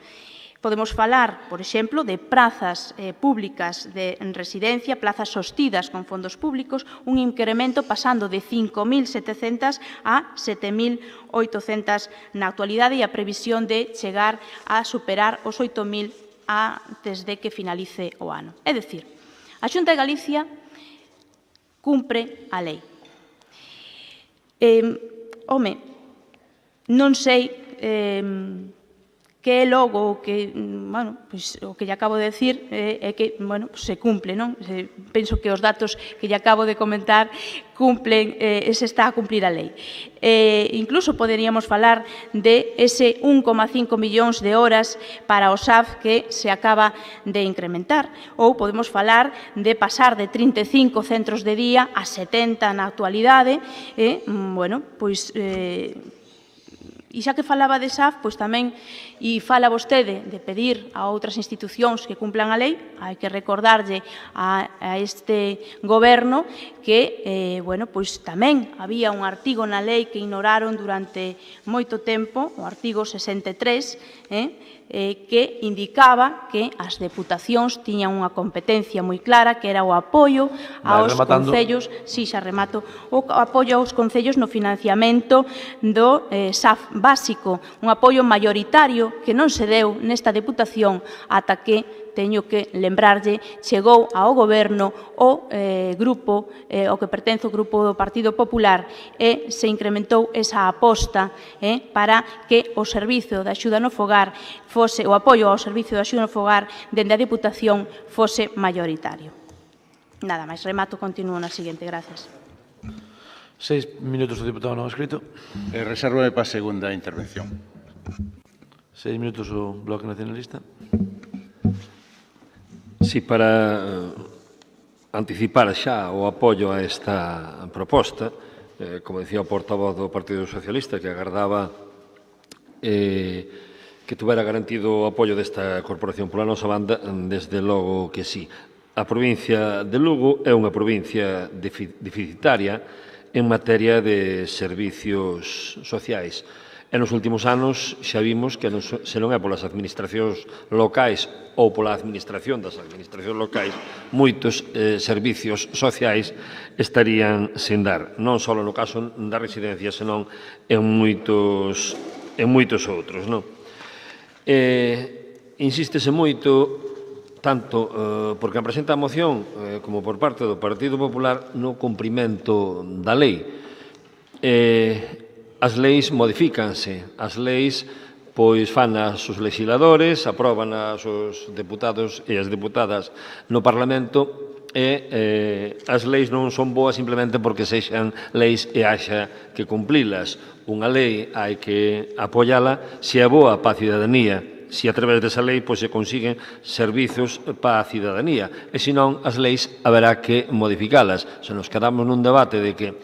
Podemos falar, por exemplo, de prazas públicas de residencia, plazas sostidas con fondos públicos, un incremento pasando de 5.700 a 7.800 na actualidade e a previsión de chegar a superar os 8.000 antes de que finalice o ano. É dicir, a Xunta de Galicia cumpre a lei. Non sei que é logo o que lle acabo de decir é que se cumple, non? Penso que os datos que lle acabo de comentar cumplen, se está a cumplir a lei. Incluso poderíamos falar de ese 1,5 millóns de horas para o SAF que se acaba de incrementar, ou podemos falar de pasar de 35 centros de día a 70 na actualidade, e xa que falaba de SAF, pois tamén, e fala vostede de pedir a outras institucións que cumplan a lei, hai que recordarlle a este goberno que, pois tamén había un artigo na lei que ignoraron durante moito tempo, o artigo 63, que indicaba que as deputacións tiñan unha competencia moi clara, que era o apoio aos concellos, o apoio aos concellos no financiamento do SAF básico, un apoio maioritario que non se deu nesta deputación ata que, teño que lembrarlle, chegou ao goberno o grupo, o que pertence ao grupo do Partido Popular, e se incrementou esa aposta para que o servizo de axuda no fogar fose, o apoio ao servizo de axuda no fogar dende a Deputación fose maioritario. Nada máis, remato, continuo na seguinte, gracias. 6 minutos o diputado non escrito. Resérvame para a segunda intervención. 6 minutos o Bloque Nacionalista. Sí, para anticipar xa o apoio a esta proposta, como decía o portavoz do Partido Socialista, que agardaba que tuvera garantido o apoio desta corporación pola nosa banda, desde logo que sí. A provincia de Lugo é unha provincia deficitaria en materia de servicios sociais. E nos últimos anos xa vimos que se non é polas administracións locais ou pola administración das administracións locais, moitos servicios sociais estarían sen dar, non só no caso da residencia, senón en moitos outros. Insístese moito, tanto por quen presenta a moción como por parte do Partido Popular, no cumprimento da lei. As leis modifícanse, as leis pois fan os legisladores, aproban os deputados e as deputadas no Parlamento e as leis non son boas simplemente porque sexan leis e haxa que cumplilas. Unha lei hai que apoiala se é boa para a cidadanía, se a través desa lei pois, se consiguen servizos para a cidadanía e senón as leis haberá que modificalas. Se nos quedamos nun debate de que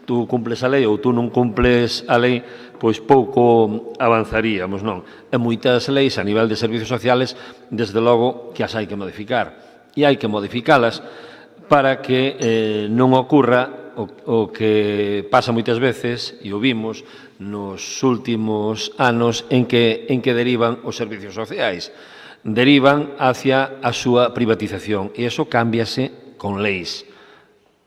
tú cumples a lei ou tú non cumples a lei, pois pouco avanzaríamos, non? E moitas leis a nivel de servizos sociales, desde logo que as hai que modificar. E hai que modificalas para que non ocurra o que pasa moitas veces, e o vimos nos últimos anos, en que derivan os servizos sociais. Derivan hacia a súa privatización, e iso cámbiase con leis.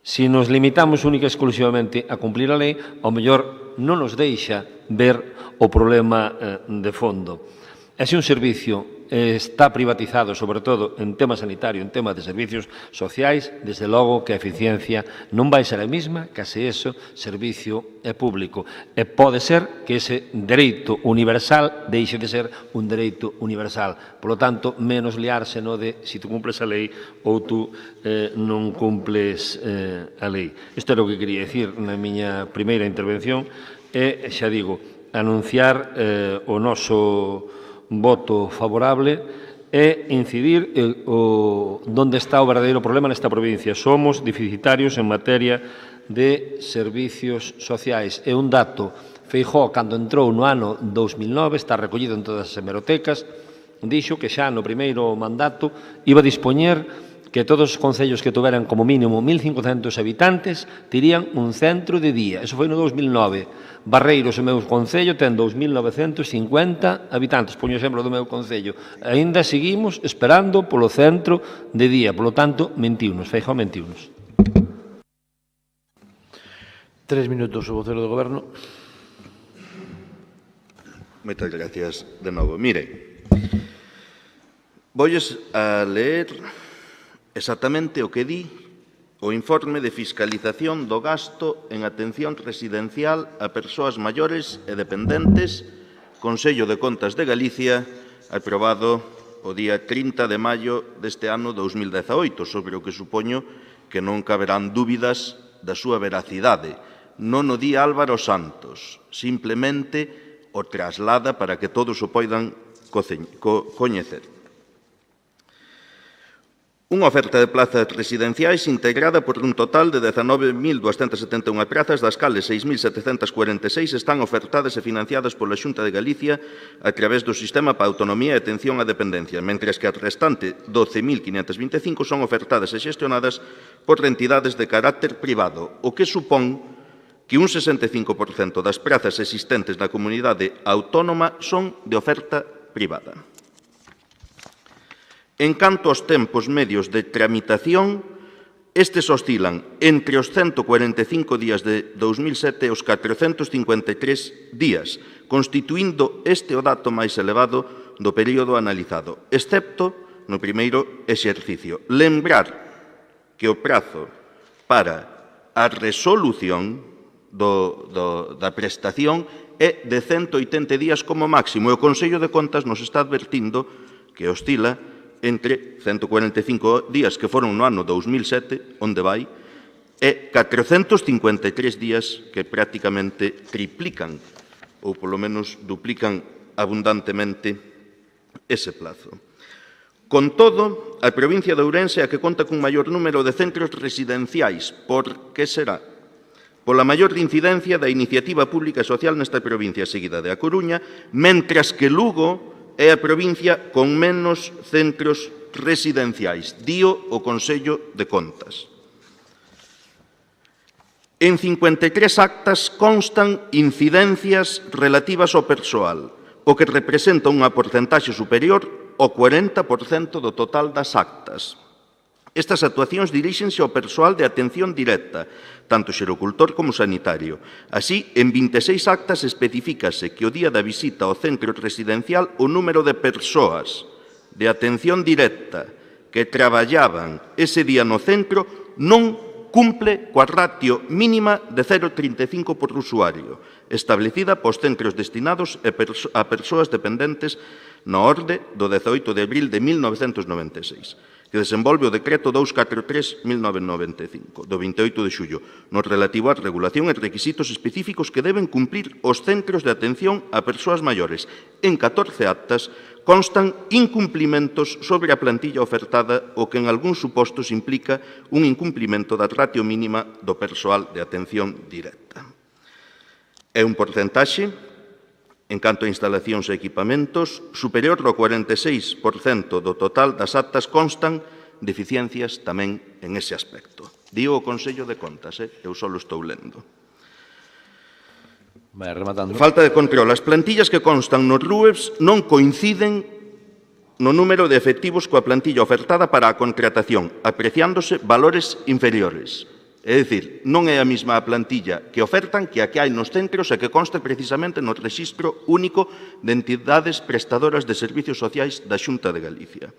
Se nos limitamos única e exclusivamente a cumplir a lei, ao mellor non nos deixa ver o problema de fondo. E se un servicio está privatizado, sobre todo en tema sanitario, en tema de servicios sociais, desde logo que a eficiencia non vai ser a mesma que se ese servicio é público. E pode ser que ese dereito universal deixe de ser un dereito universal. Por lo tanto, menos liarse no de se tú cumples a lei ou tú non cumples a lei. Isto era o que quería dicir na miña primeira intervención e, xa digo, anunciar o noso voto favorable e incidir onde está o verdadeiro problema nesta provincia. Somos deficitarios en materia de servicios sociais. É un dato. Feijóo, cando entrou no ano 2009, está recollido en todas as hemerotecas, dixo que xa no primeiro mandato iba a dispoñer que todos os concellos que tuveran como mínimo 1.500 habitantes terían un centro de día. Eso foi no 2009. Barreiros, o meu concello, ten 2.950 habitantes. Poño exemplo do meu concello. Ainda seguimos esperando polo centro de día. Polo tanto, mentiunos. Feijóo, mentiunos. 3 minutos o vocero do Goberno. Moitas gracias de novo. Mire, voulles a ler exactamente o que di o informe de fiscalización do gasto en atención residencial a persoas maiores e dependentes, Consello de Contas de Galicia, aprobado o día 30 de maio deste ano 2018, sobre o que supoño que non caberán dúbidas da súa veracidade. Non o di Álvaro Santos, simplemente o traslada para que todos o poidan coñecer. Unha oferta de plazas residenciais integrada por un total de 19.271 prazas, das cales 6.746 están ofertadas e financiadas pola Xunta de Galicia a través do Sistema para a Autonomía e Atención á Dependencia, mentres que as restante 12.525 son ofertadas e xestionadas por entidades de carácter privado, o que supón que un 65% das prazas existentes na comunidade autónoma son de oferta privada. En canto aos tempos medios de tramitación, estes oscilan entre os 145 días de 2007 e os 453 días, constituindo este o dato máis elevado do período analizado, excepto no primeiro exercicio. Lembrar que o prazo para a resolución da prestación é de 180 días como máximo, e o Consello de Contas nos está advertindo que oscila entre 145 días que foron no ano 2007, onde vai, e 453 días que prácticamente triplican, ou polo menos duplican abundantemente ese plazo. Con todo, a provincia de Ourense é a que conta cun maior número de centros residenciais. Por que será? Pola maior incidencia da iniciativa pública e social nesta provincia, seguida de A Coruña, mentras que Lugo é a provincia con menos centros residenciais, dío o Consello de Contas. En 53 actas constan incidencias relativas ao persoal, o que representa unha porcentaxe superior ao 40% do total das actas. Estas actuacións diríxense ao persoal de atención directa, tanto xerocultor como sanitario. Así, en 26 actas especifícase que o día da visita ao centro residencial o número de persoas de atención directa que traballaban ese día no centro non cumple coa ratio mínima de 0,35 por usuario, establecida pos centros destinados a persoas dependentes na orde do 18 de abril de 1996, que desenvolve o Decreto 243/1995, do 28 de xullo, no relativo á regulación e requisitos específicos que deben cumplir os centros de atención a persoas maiores. En 14 actas constan incumplimentos sobre a plantilla ofertada, o que en algúns supostos implica un incumplimento da ratio mínima do persoal de atención directa. É un porcentaxe, en canto a instalacións e equipamentos, superior ao 46% do total das actas constan deficiencias tamén en ese aspecto. Dío o Consello de Contas, eu só lo estou lendo. Vai rematando. Falta de control. As plantillas que constan nos RUEFs non coinciden no número de efectivos coa plantilla ofertada para a contratación, apreciándose valores inferiores. É dicir, non é a mesma a plantilla que ofertan que a que hai nos centros e que consta precisamente no Rexistro Único de Entidades Prestadoras de Servicios Sociais da Xunta de Galicia.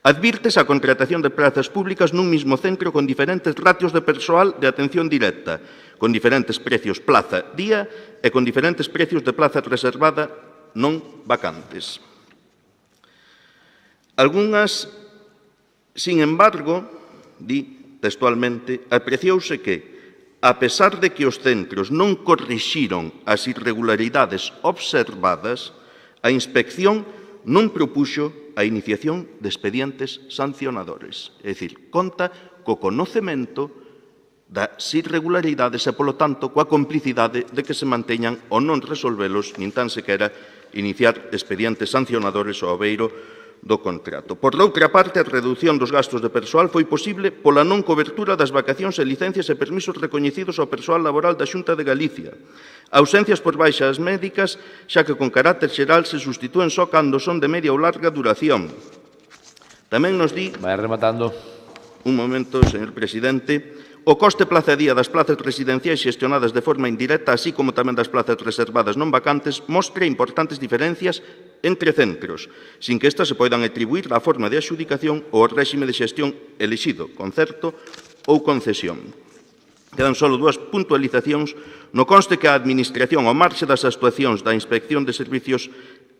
Advírtese a contratación de plazas públicas nun mismo centro con diferentes ratios de persoal de atención directa, con diferentes precios plaza-día e con diferentes precios de plaza reservada non vacantes. Algunhas, sin embargo, di textualmente, apreciouse que, a pesar de que os centros non corrixiron as irregularidades observadas, a inspección non propuxo a iniciación de expedientes sancionadores. É dicir, conta co conocemento das irregularidades e, polo tanto, coa complicidade de que se manteñan ou non resolvelos, nin tan sequera iniciar expedientes sancionadores ao abeiro do contrato. Por outra parte, a reducción dos gastos de persoal foi posible pola non cobertura das vacacións e licencias e permisos recoñecidos ao persoal laboral da Xunta de Galicia. Ausencias por baixas médicas, xa que con carácter xeral se sustitúen só cando son de media ou larga duración. Tamén nos di... Vai rematando. Un momento, señor presidente. O coste plaza-día das plazas residenciais xestionadas de forma indirecta, así como tamén das plazas reservadas non vacantes, mostra importantes diferencias entre centros, sin que estas se poidan atribuir á forma de adxudicación ou ao réxime de xestión elixido, concerto ou concesión. Quedan só dúas puntualizacións. No conste que a Administración, ao marxe das actuacións da Inspección de Servicios,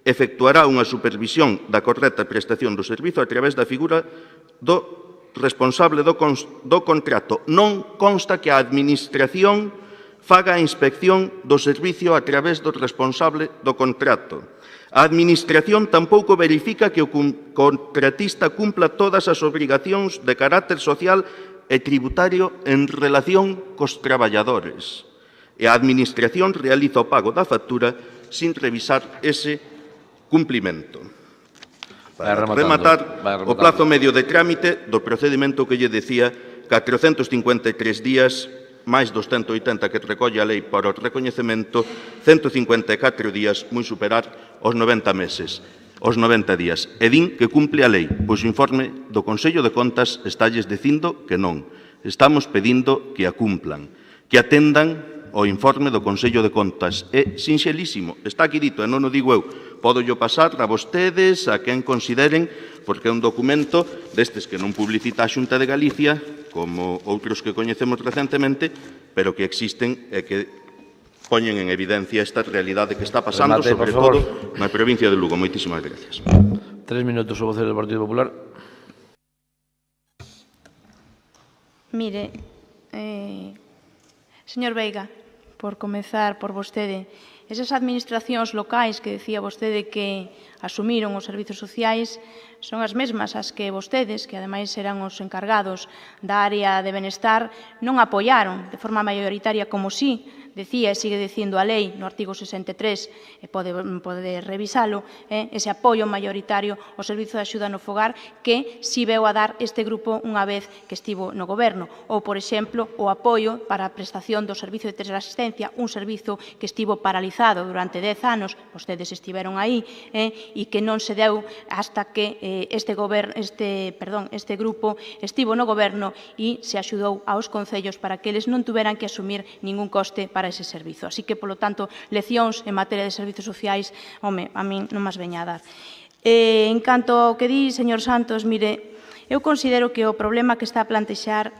efectuará unha supervisión da correcta prestación do servizo a través da figura do responsable do contrato. Non consta que a Administración faga a inspección do servicio a través do responsable do contrato. A Administración tampouco verifica que o contratista cumpla todas as obrigacións de carácter social e tributario en relación cos traballadores. E a Administración realiza o pago da factura sin revisar ese cumplimento. Para rematar, o plazo medio de trámite do procedimento que lle decía, 453 días, máis dos 180 que recolle a lei para o recoñecemento, 154 días, moi superar os 90 meses, os 90 días. E din que cumple a lei, pois o informe do Consello de Contas estalles dicindo que non. Estamos pedindo que a cumplan, que atendan o informe do Consello de Contas. É sinxelísimo, está aquí dito, e non o digo eu. Podo yo pasar a vostedes, a quen consideren, porque é un documento destes que non publicita a Xunta de Galicia, como outros que coñecemos recentemente, pero que existen e que poñen en evidencia esta realidade que está pasando, sobre todo na provincia de Lugo. Moitísimas gracias. 3 minutos o vocero do Partido Popular. Mire, señor Veiga, por comezar por vostede, esas administracións locais que decía vostede que asumiron os servizos sociais son as mesmas as que vostedes, que ademais eran os encargados da área de benestar, non apoiaron de forma mayoritaria como si decía e sigue dicindo a lei no artigo 63, e pode revisalo, ese apoio mayoritario ao servizo de axuda no fogar que si veu a dar este grupo unha vez que estivo no goberno. Ou, por exemplo, o apoio para a prestación do servizo de teleasistencia, un servizo que estivo paralizado durante 10 anos, vostedes estiveron aí, e que non se deu hasta que este grupo estivo no goberno e se axudou aos concellos para que eles non tuveran que asumir ningún coste para ese servizo. Así que, polo tanto, leccións en materia de servizos sociais, home, a min non mas veña a dar. En canto ao que di, señor Santos, mire, eu considero que o problema que está a plantexar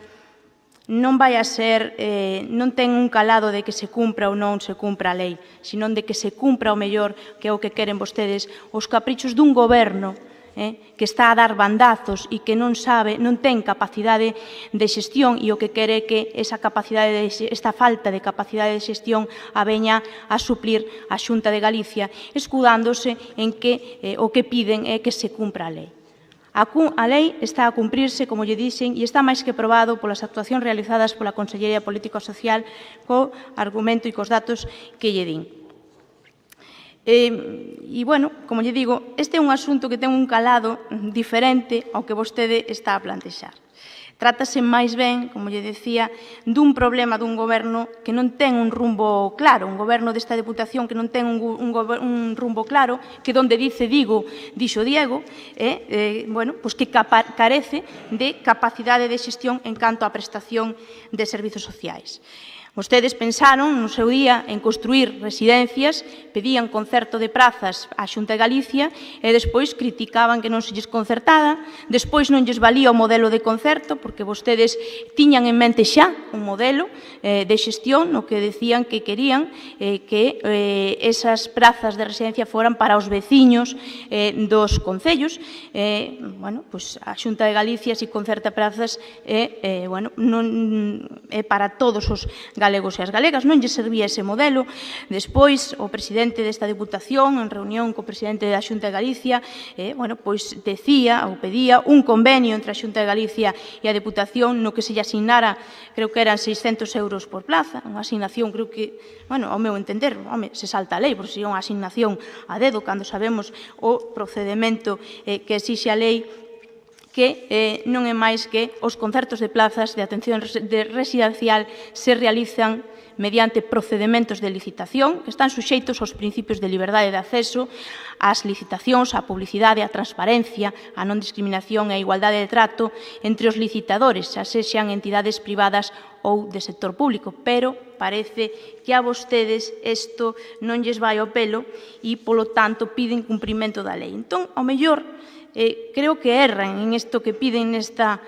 non vai a ser, non ten un calado de que se cumpra ou non se cumpra a lei, senón de que se cumpra o mellor, que é o que queren vostedes, os caprichos dun goberno que está a dar bandazos e que non sabe, non ten capacidade de xestión, e o que quere é que esta falta de capacidade de xestión a veña a suplir a Xunta de Galicia, escudándose en que o que piden é que se cumpra a lei. A lei está a cumprirse, como lle dixen, e está máis que probado polas actuacións realizadas pola Consellería Política Social co argumento e cos datos que lle din. E, bueno, como lle digo, este é un asunto que ten un calado diferente ao que vostede está a plantexar. Trátase máis ben, como lle decía, dun problema dun goberno que non ten un rumbo claro, un goberno desta Deputación que non ten un rumbo claro, que donde dice Digo, dixo Diego, bueno, pois que carece de capacidade de xestión en canto á prestación de servizos sociais. Vostedes pensaron no seu día en construir residencias, pedían concerto de prazas á Xunta de Galicia e despois criticaban que non se lles concertara, despois non lles valía o modelo de concerto porque vostedes tiñan en mente xa un modelo de xestión no que decían que querían que esas prazas de residencia foran para os veciños dos concellos. Bueno, pois a Xunta de Galicia si concerta prazas non é para todos os galegos e as galegas, non lle servía ese modelo. Despois, o presidente desta Deputación, en reunión co presidente da Xunta de Galicia, pois decía ou pedía un convenio entre a Xunta de Galicia e a Deputación no que se lle asignara, creo que eran 600 euros por plaza, unha asignación, creo que, ao meu entender, se salta a lei, porque se é unha asignación a dedo, cando sabemos o procedimento que exixe a lei, que non é máis que os concertos de plazas de atención residencial se realizan mediante procedimentos de licitación que están suxeitos aos principios de liberdade de acceso, ás licitacións, á publicidade, á transparencia, á non discriminación e á igualdade de trato entre os licitadores, xa sexan entidades privadas ou de sector público, pero parece que a vostedes isto non lles vai ao pelo e, polo tanto, piden cumprimento da lei. Entón, ao mellor, creo que erran en isto que piden nesta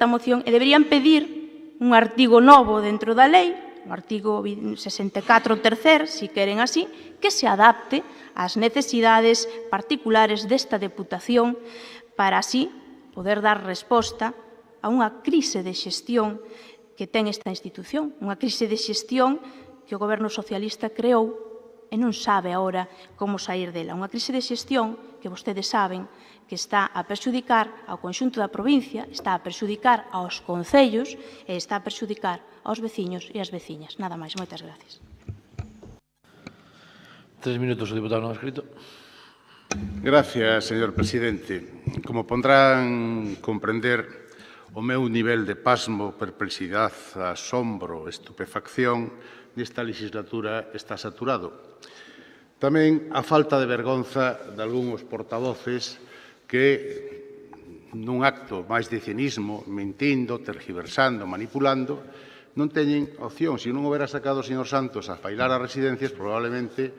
moción e deberían pedir un artigo novo dentro da lei, o artigo 64 tercer, se queren así, que se adapte ás necesidades particulares desta Deputación para así poder dar resposta a unha crise de xestión que ten esta institución, unha crise de xestión que o Goberno socialista creou e non sabe agora como sair dela. Unha crise de xestión que vostedes saben que está a perxudicar ao conxunto da provincia, está a perxudicar aos concellos e está a perxudicar aos veciños e ás veciñas. Nada máis. Moitas gracias. 3 minutos, o diputado non escrito. Gracias, señor presidente. Como podrán comprender, o meu nivel de pasmo, perplexidade, asombro, estupefacción nesta legislatura está saturado. Tamén a falta de vergonza de algúns portavoces que, nun acto máis de cinismo, mentindo, tergiversando, manipulando, non teñen opción. Se non houbera sacado o señor Santos a bailar as residencias, probablemente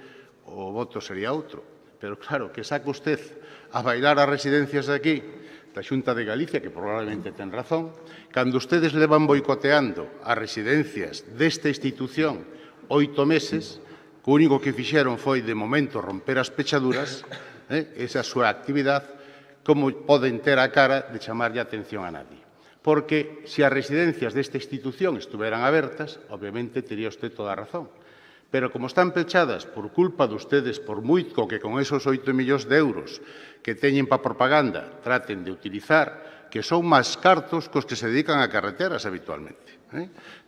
o voto sería outro. Pero claro, que saca usted a bailar as residencias aquí da Xunta de Galicia, que probablemente ten razón, cando ustedes levan boicoteando as residencias desta institución 8 meses, o único que fixeron foi, de momento, romper as pechaduras, esa súa actividade, como poden ter a cara de chamarlle a atención a nadie. Porque se as residencias desta institución estuveran abertas, obviamente tería usted toda a razón. Pero como están pechadas por culpa de ustedes, por moito que con esos 8 millóns de euros que teñen para propaganda traten de utilizar, que son máis cartos cos que se dedican a carreteras habitualmente.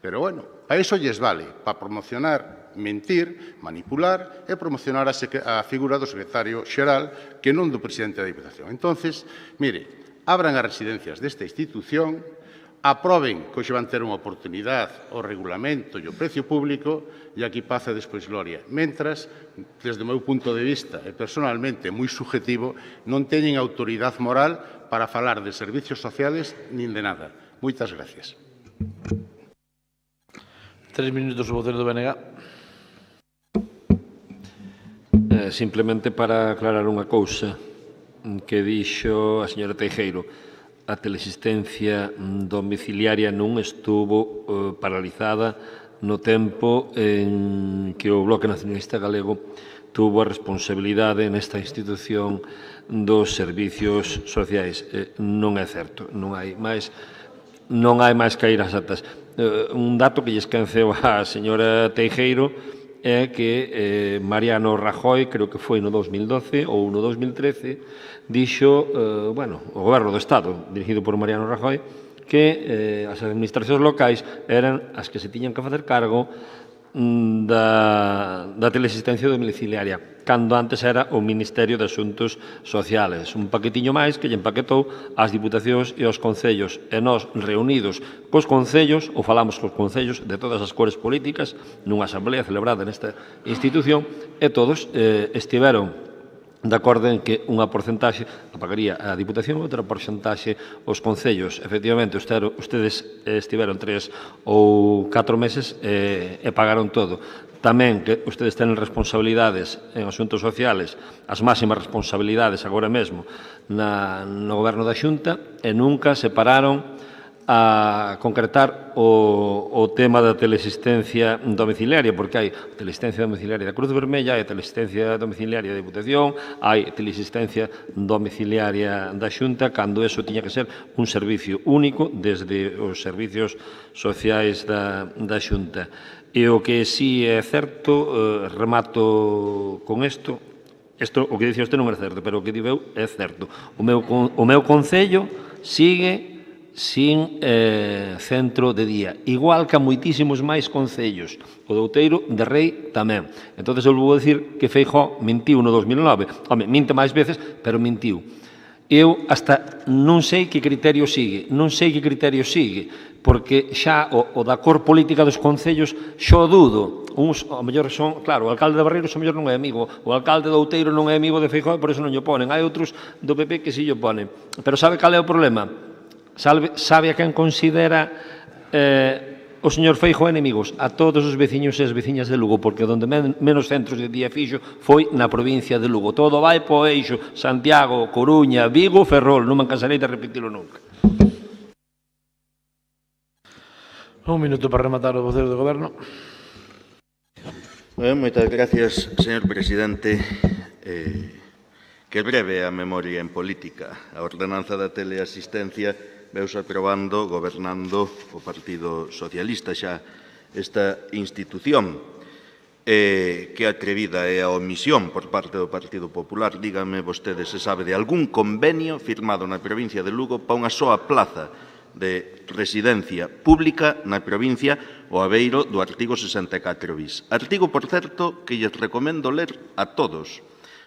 Pero, bueno, para iso lles vale, para promocionar, mentir, manipular e promocionar a figura do secretario xeral que non do presidente da Diputación. Entonces, mire, abran as residencias desta institución, aproben que hoxe van ter unha oportunidade o regulamento e o precio público e aquí paz e despois gloria. Mentras, desde o meu punto de vista e personalmente moi subjetivo, non teñen autoridade moral para falar de servicios sociales nin de nada. Moitas gracias. 3 minutos o vocero do BNG. Simplemente para aclarar unha cousa que dixo a señora Teijeiro. a teleasistencia domiciliaria non estuvo paralizada no tempo en que o Bloque Nacionalista Galego tuvo a responsabilidade nesta institución dos servicios sociais. Non é certo, non hai máis que ir ás atas. Un dato que lle esqueceu a señora Teijeiro é que Mariano Rajoy, creo que foi no 2012 ou no 2013, dixo, o Goberno do Estado, dirigido por Mariano Rajoy, que as administracións locais eran as que se tiñan que facer cargo da teleasistencia domiciliaria, cando antes era o Ministerio de Asuntos Sociales. Un paquetiño máis que lle empaquetou ás diputacións e aos concellos. E nós, reunidos cos concellos, ou falamos cos concellos de todas as cores políticas, nunha asamblea celebrada nesta institución, e todos estiveron de acordo en que unha porcentaxe a pagaría a Diputación e outra porcentaxe os concellos. Efectivamente, ustedes estiveron 3 ou 4 meses e pagaron todo. Tamén que ustedes tenen responsabilidades en asuntos sociales, as máximas responsabilidades agora mesmo no Goberno da Xunta, e nunca se pararon a concretar o tema da teleasistencia domiciliaria, porque hai teleasistencia domiciliaria da Cruz Vermella, hai teleasistencia domiciliaria da Diputación, hai teleasistencia domiciliaria da Xunta, cando eso tiña que ser un servicio único desde os servicios sociais da Xunta. E o que sí é certo, remato con isto, o que dicía usted non é certo, pero o que digo eu é certo. O meu concello sigue sin centro de día, igual que a moitísimos máis concellos. O de Outeiro de Rei tamén. Entón, eu vou dicir que Feijóo mentiu no 2009. Home, minte máis veces, pero mentiu. Eu hasta non sei que criterio sigue, porque xa o da cor política dos concellos xo dudo. Uns, ao mellor, son, claro, o alcalde de Barreiros ao mellor non é amigo, o alcalde de Outeiro non é amigo de Feijóo e por eso non o ponen. Hai outros do PP que si o ponen. Pero sabe cal é o problema? Sabe a quen considera o señor Feijóo enemigos? A todos os veciños e as veciñas de Lugo, porque onde menos centros de día fixo foi na provincia de Lugo. Todo vai po eixo Santiago, Coruña, Vigo, Ferrol. Non me cansarei de repetilo nunca. Un minuto para rematar o voceiro do Goberno. Moitas gracias, señor presidente. Que breve a memoria en política. A ordenanza da teleasistencia veuse aprobando, gobernando o Partido Socialista xa esta institución. Que atrevida é a omisión por parte do Partido Popular. Dígame vostede se sabe de algún convenio firmado na provincia de Lugo para unha soa plaza de residencia pública na provincia o Aveiro do artigo 64 bis. Artigo, por certo, que lles recomendo ler a todos,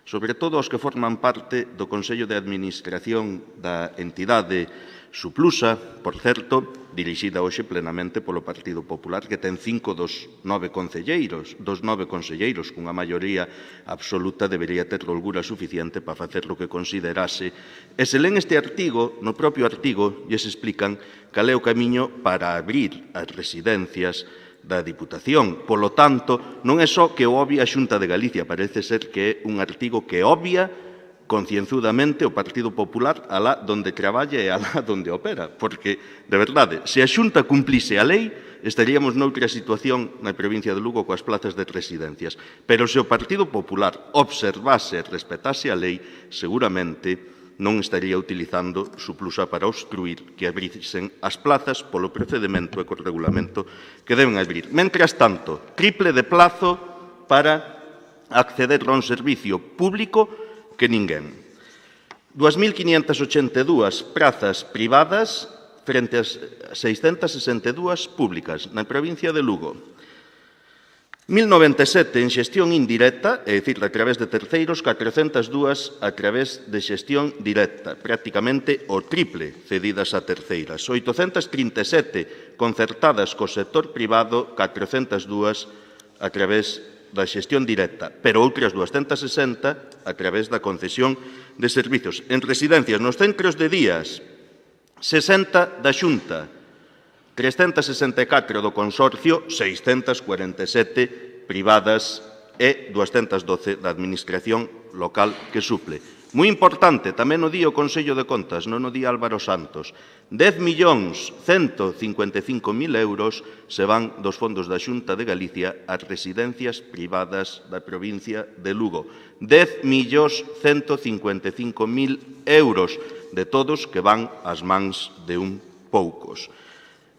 sobre todo aos que forman parte do Consello de Administración da entidade Suplusa, por certo, dirixida hoxe plenamente polo Partido Popular, que ten 5 dos 9 concelleiros, cunha maioría absoluta, debería ter holgura suficiente para facer o que considerase. E se len este artigo, no propio artigo, lles explican cal é o camiño para abrir as residencias da Diputación. Polo tanto, non é só que o obvia a Xunta de Galicia, parece ser que é un artigo que obvia concienzudamente o Partido Popular alá donde traballa e alá donde opera, porque, de verdade, se a Xunta cumplise a lei, estaríamos noutra situación na provincia de Lugo coas plazas de residencias. Pero se o Partido Popular observase e respetase a lei, seguramente non estaría utilizando Suplusa para obstruir que abrisen as plazas polo procedimento e co regulamento que deben abrir. Mentras tanto, triple de plazo para acceder a un servicio público que ninguén. 2.582 prazas privadas frente ás 662 públicas na provincia de Lugo. 1.097 en xestión indirecta, é dicir, a través de terceiros, 402 a través de xestión directa, prácticamente o triple cedidas a terceiras. 837 concertadas co sector privado, 402 a través da xestión directa, pero outras 260 a través da concesión de servizos. En residencias, nos centros de días, 60 da Xunta, 364 do Consorcio, 647 privadas e 212 da Administración local que suple. Moi importante, tamén o di o Consello de Contas, non o di Álvaro Santos, 10.155.000 euros se van dos fondos da Xunta de Galicia ás residencias privadas da provincia de Lugo. 10.155.000 euros de todos que van ás mans de un poucos.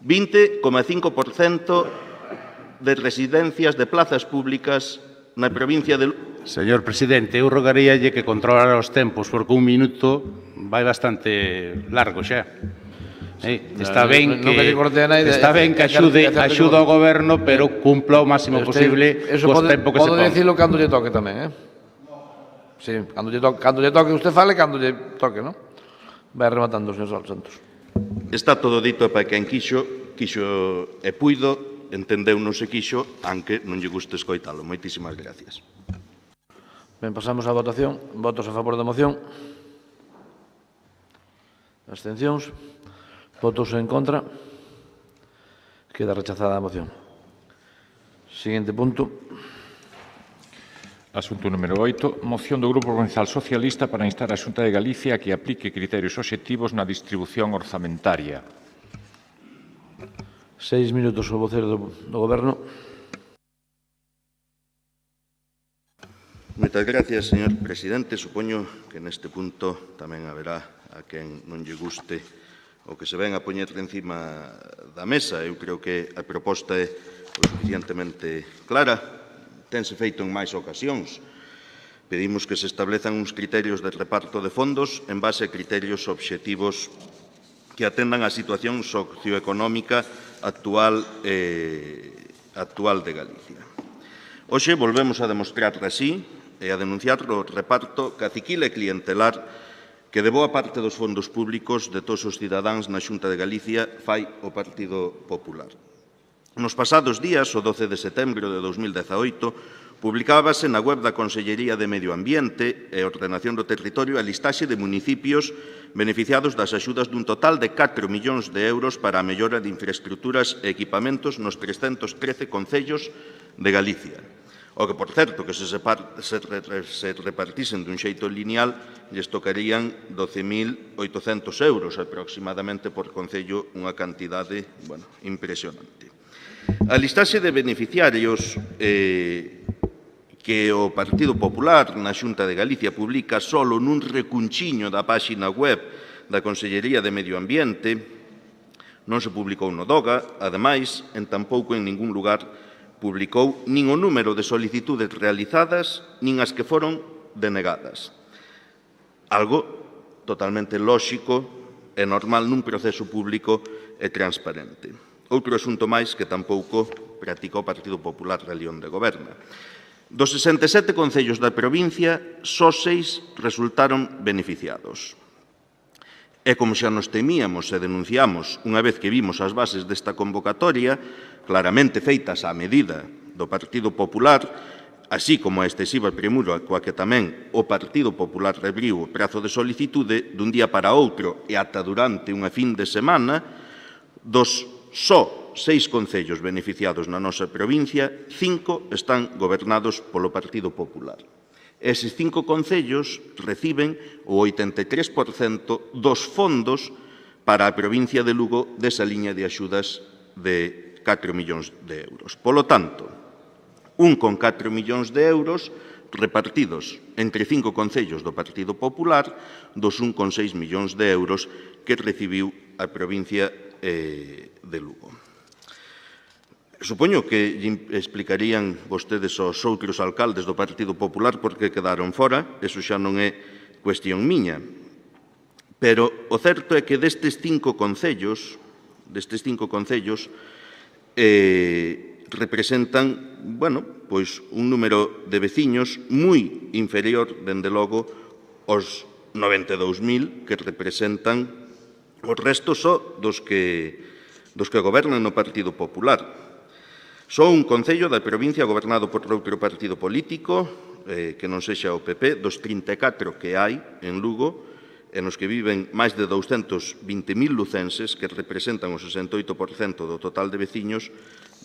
20,5% de residencias de plazas públicas na provincia de Lugo. Señor presidente, eu rogaríalle que controlara os tempos, porque un minuto vai bastante largo xa. Está ben que axude ao goberno, pero cumpla o máximo posible cos tempos que se pon. Pode dicilo cando lle toque tamén, Sí, cando lle toque usted fale, cando lle toque, non? Vai rematando, señor Santos. Está todo dito para quen quixo e puido, entendeu non se quixo, aunque non lle guste escoitalo. Moitísimas gracias. Ben, pasamos á votación. Votos a favor da moción. Abstencións. Votos en contra. Queda rechazada a moción. Seguinte punto. Asunto número 8. Moción do Grupo Provincial Socialista para instar a Xunta de Galicia a que aplique criterios obxectivos na distribución orzamentaria. 6 minutos o vocero do Goberno. Moitas gracias, señor presidente. Supoño que neste punto tamén haberá a quen non lle guste o que se ven a poñer encima da mesa. Eu creo que a proposta é o suficientemente clara. Tense feito en máis ocasións. Pedimos que se establezan uns criterios de reparto de fondos en base a criterios obxectivos que atendan á situación socioeconómica actual de Galicia. Hoxe volvemos a demostrar así e a denunciar o reparto caciquil e clientelar que de boa parte dos fondos públicos de todos os cidadáns na Xunta de Galicia fai o Partido Popular. Nos pasados días, o 12 de setembro de 2018, publicábase na web da Consellería de Medio Ambiente e Ordenación do Territorio a listaxe de municipios beneficiados das axudas dun total de 4 millóns de euros para a mellora de infraestructuras e equipamentos nos 313 concellos de Galicia. O que, por certo, que se repartisen dun xeito lineal, lles tocarían 12.800 euros aproximadamente por concello, unha cantidade impresionante. A listaxe de beneficiarios que o Partido Popular na Xunta de Galicia publica solo nun recunchiño da páxina web da Consellería de Medio Ambiente non se publicou no DOGA, ademais, en tampouco en ningún lugar publicou nin o número de solicitudes realizadas nin as que foron denegadas. Algo totalmente lóxico e normal nun proceso público e transparente. Outro asunto máis que tampouco practicou o Partido Popular da León de Goberna. Dos 67 concellos da provincia, só 6 resultaron beneficiados. E como xa nos temíamos e denunciamos unha vez que vimos as bases desta convocatoria, claramente feitas á medida do Partido Popular, así como a excesiva premura coa que tamén o Partido Popular rebriu o prazo de solicitude dun día para outro e ata durante unha fin de semana, dos só 6 concellos beneficiados na nosa provincia, 5 están gobernados polo Partido Popular. Eses 5 concellos reciben o 83% dos fondos para a provincia de Lugo desa liña de axudas de 4 millóns de euros. Polo tanto, 1,4 millóns de euros repartidos entre 5 concellos do Partido Popular dos 1,6 millóns de euros que recibiu a provincia de Lugo. Supoño que explicarían vostedes aos outros alcaldes do Partido Popular por que quedaron fora, eso xa non é cuestión miña. Pero o certo é que destes 5 concellos, representan, un número de veciños moi inferior, dende logo, aos 92.000 que representan os restos só dos que gobernan no Partido Popular. Só un concello da provincia gobernado por outro partido político, que non sexa o PP, dos 34 que hai en Lugo, e nos que viven máis de 220.000 lucenses, que representan o 68% do total de veciños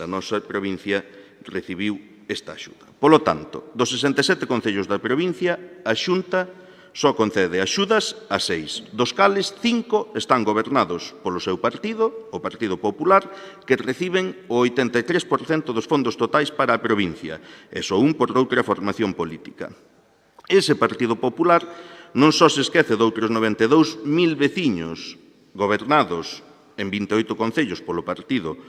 da nosa provincia, recibiu esta axuda. Polo tanto, dos 67 concellos da provincia, a Xunta só concede axudas a 6, dos cales 5 están gobernados polo seu partido, o Partido Popular, que reciben o 83% dos fondos totais para a provincia, e só un por outra formación política. Ese Partido Popular non só se esquece de outros 92.000 veciños gobernados en 28 concellos polo Partido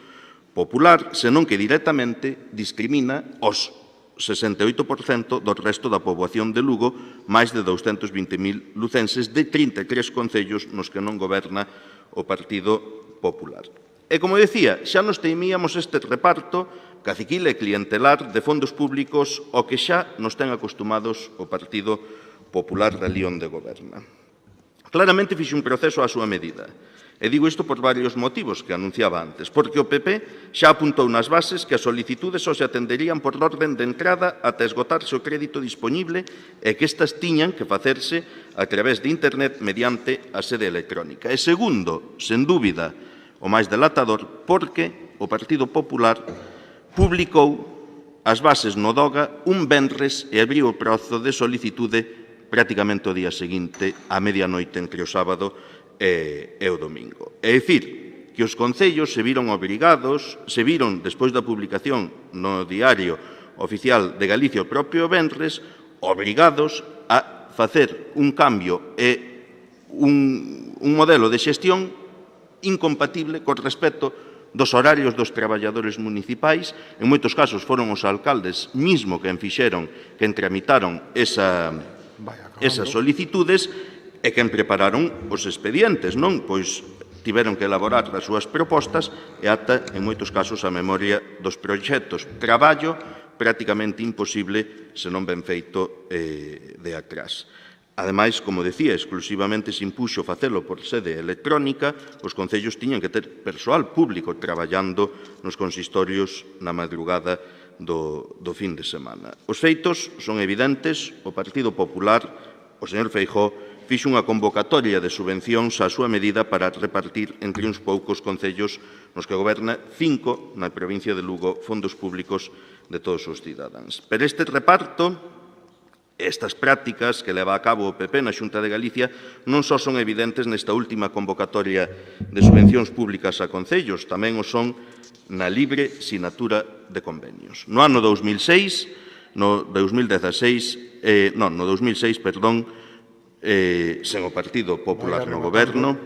Popular, senón que directamente discrimina os 68% do resto da poboación de Lugo, máis de 220.000 lucenses de 33 concellos nos que non goberna o Partido Popular. E, como decía, xa nos temíamos este reparto caciquil e clientelar de fondos públicos ao que xa nos ten acostumados o Partido Popular da Lión de goberna. Claramente fixe un proceso á súa medida. E digo isto por varios motivos que anunciaba antes, porque o PP xa apuntou nas bases que as solicitudes só se atenderían por orden de entrada ata esgotarse o crédito disponible e que estas tiñan que facerse a través de internet mediante a sede electrónica. E segundo, sen dúbida, o máis delatador, porque o Partido Popular publicou as bases no DOGA un venres e abriu o prazo de solicitude prácticamente o día seguinte, a medianoite entre o sábado e o domingo. É dicir, que os concellos se viron, despois da publicación no Diario Oficial de Galicia o propio venres, obrigados a facer un cambio e un modelo de xestión incompatible con respecto dos horarios dos traballadores municipais. En moitos casos foron os alcaldes mismo quen fixeron, quen tramitaron esas solicitudes e quen prepararon os expedientes, non? Pois tiveron que elaborar as súas propostas e ata, en moitos casos, a memoria dos proxectos. Traballo prácticamente imposible se non ben feito de atrás. Ademais, como decía, exclusivamente se impuxo facelo por sede electrónica, os concellos tiñan que ter persoal público traballando nos consistorios na madrugada do fin de semana. Os feitos son evidentes. O Partido Popular, o señor Feijóo, fixo unha convocatoria de subvencións á súa medida para repartir entre uns poucos concellos nos que goberna 5 na provincia de Lugo fondos públicos de todos os cidadáns. Pero este reparto, estas prácticas que leva a cabo o PP na Xunta de Galicia non só son evidentes nesta última convocatoria de subvencións públicas a concellos, tamén o son na libre sinatura de convenios. No ano 2006, sen o Partido Popular no goberno,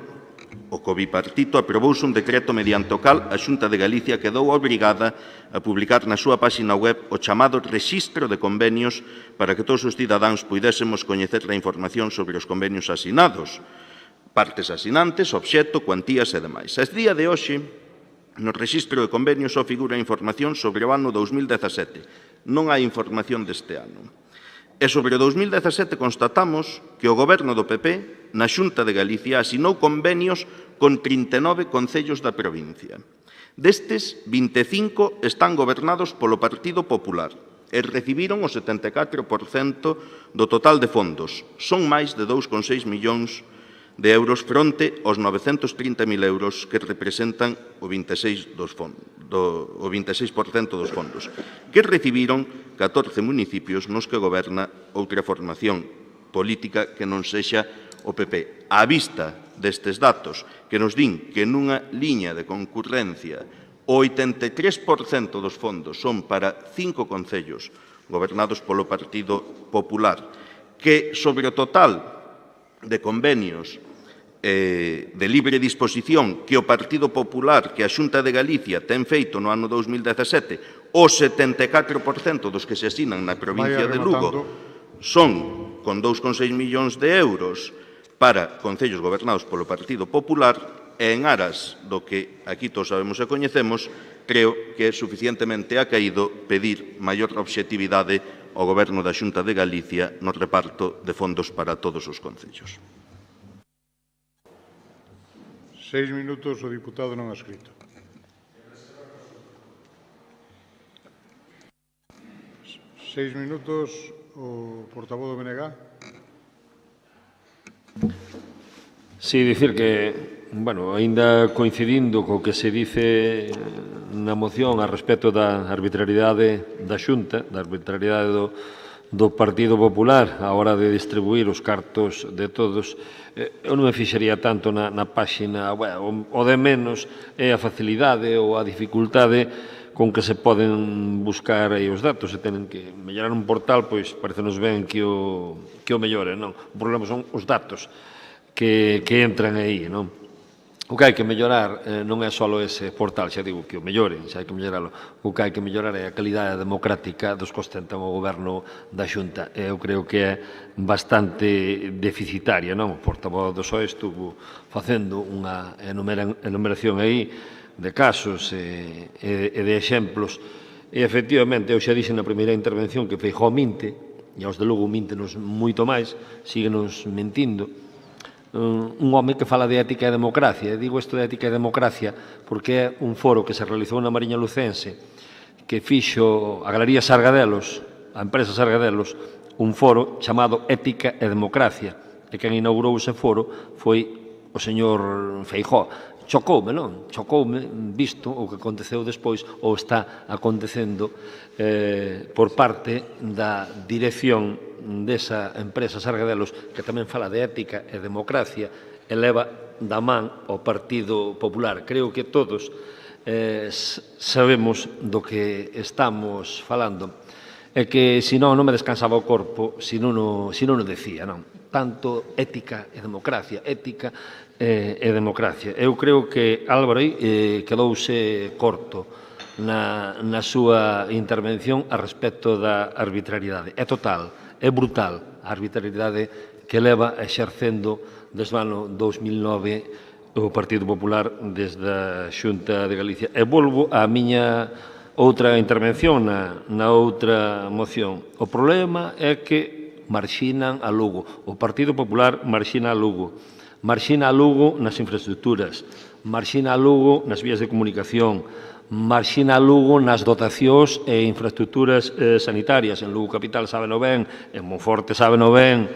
o co-bipartito aprobouse un decreto mediante o cal a Xunta de Galicia quedou obrigada a publicar na súa páxina web o chamado Rexistro de Convenios para que todos os cidadáns puidésemos coñecer a información sobre os convenios asinados, partes asinantes, obxecto, cuantías e demais. A día de hoxe, no Rexistro de Convenios só figura información sobre o ano 2017. Non hai información deste ano. E sobre o 2017 constatamos que o goberno do PP na Xunta de Galicia asinou convenios con 39 concellos da provincia. Destes, 25 están gobernados polo Partido Popular e recibiron o 74% do total de fondos. Son máis de 2,6 millóns de euros fronte aos 930.000 euros que representan o 26% dos fondos, que recibiron 14 municipios nos que goberna outra formación política que non sexa o PP. Á vista destes datos que nos din que nunha liña de concurrencia o 83% dos fondos son para 5 concellos gobernados polo Partido Popular, que sobre o total de convenios de libre disposición que o Partido Popular, que a Xunta de Galicia ten feito no ano 2017, o 74% dos que se asinan na provincia de Lugo son con 2,6 millóns de euros para concellos gobernados polo Partido Popular, e en aras do que aquí todos sabemos e coñecemos, creo que é suficientemente acaído pedir maior obxectividade ao Goberno da Xunta de Galicia no reparto de fondos para todos os concellos. 6 minutos o diputado non adscrito. Seis minutos o portavoz do BNG. Sí, dicir que, bueno, aínda coincidindo co que se dice na moción a respecto da arbitrariedade da Xunta, da arbitrariedade do Partido Popular a hora de distribuir os cartos de todos, eu non me fixaría tanto na páxina web. O de menos é a facilidade ou a dificultade con que se poden buscar aí os datos. Se tenen que mellorar un portal, pois parecenos ben que o mellore, non? O problema son os datos que entran aí, non? O que hai que mellorar non é só ese portal, xa digo que o melloren, xa hai que melloralo. O que hai que mellorar é a calidade democrática dos que ostentan o goberno da Xunta. Eu creo que é bastante deficitaria, non? O portavoz do PSOE estuvo facendo unha enumeración aí de casos e de exemplos. E, efectivamente, eu xa dixen na primeira intervención que Feijóo minte, e aos de Lugo míntenos moito máis, síguenos mentindo. Un home que fala de ética e democracia. E digo isto de ética e democracia porque é un foro que se realizou na Mariña Lucense que fixo a Galería Sargadelos, a empresa Sargadelos, un foro chamado Ética e Democracia. E quen inaugurou ese foro foi o señor Feijóo. Chocoume, non? Chocoume visto o que aconteceu despois ou está acontecendo por parte da dirección desa empresa Sargadelos, que tamén fala de ética e democracia, e leva da man ao Partido Popular. Creo que todos sabemos do que estamos falando, e que, se non me descansaba o corpo, se non o decía, non? Tanto ética e democracia, ética e democracia. Eu creo que Álvaro quedouse corto na súa intervención a respecto da arbitrariedade. É total, é brutal a arbitrariedade que leva exercendo desde o ano 2009 o Partido Popular desde a Xunta de Galicia. E volvo á miña outra intervención na outra moción. O problema é que marxinan a Lugo. O Partido Popular marxina a Lugo. Marxina a Lugo nas infraestructuras, marxina a Lugo nas vías de comunicación, marxina a Lugo nas dotacións e infraestructuras sanitarias. En Lugo Capital sábeno ben, en Monforte sábeno ben,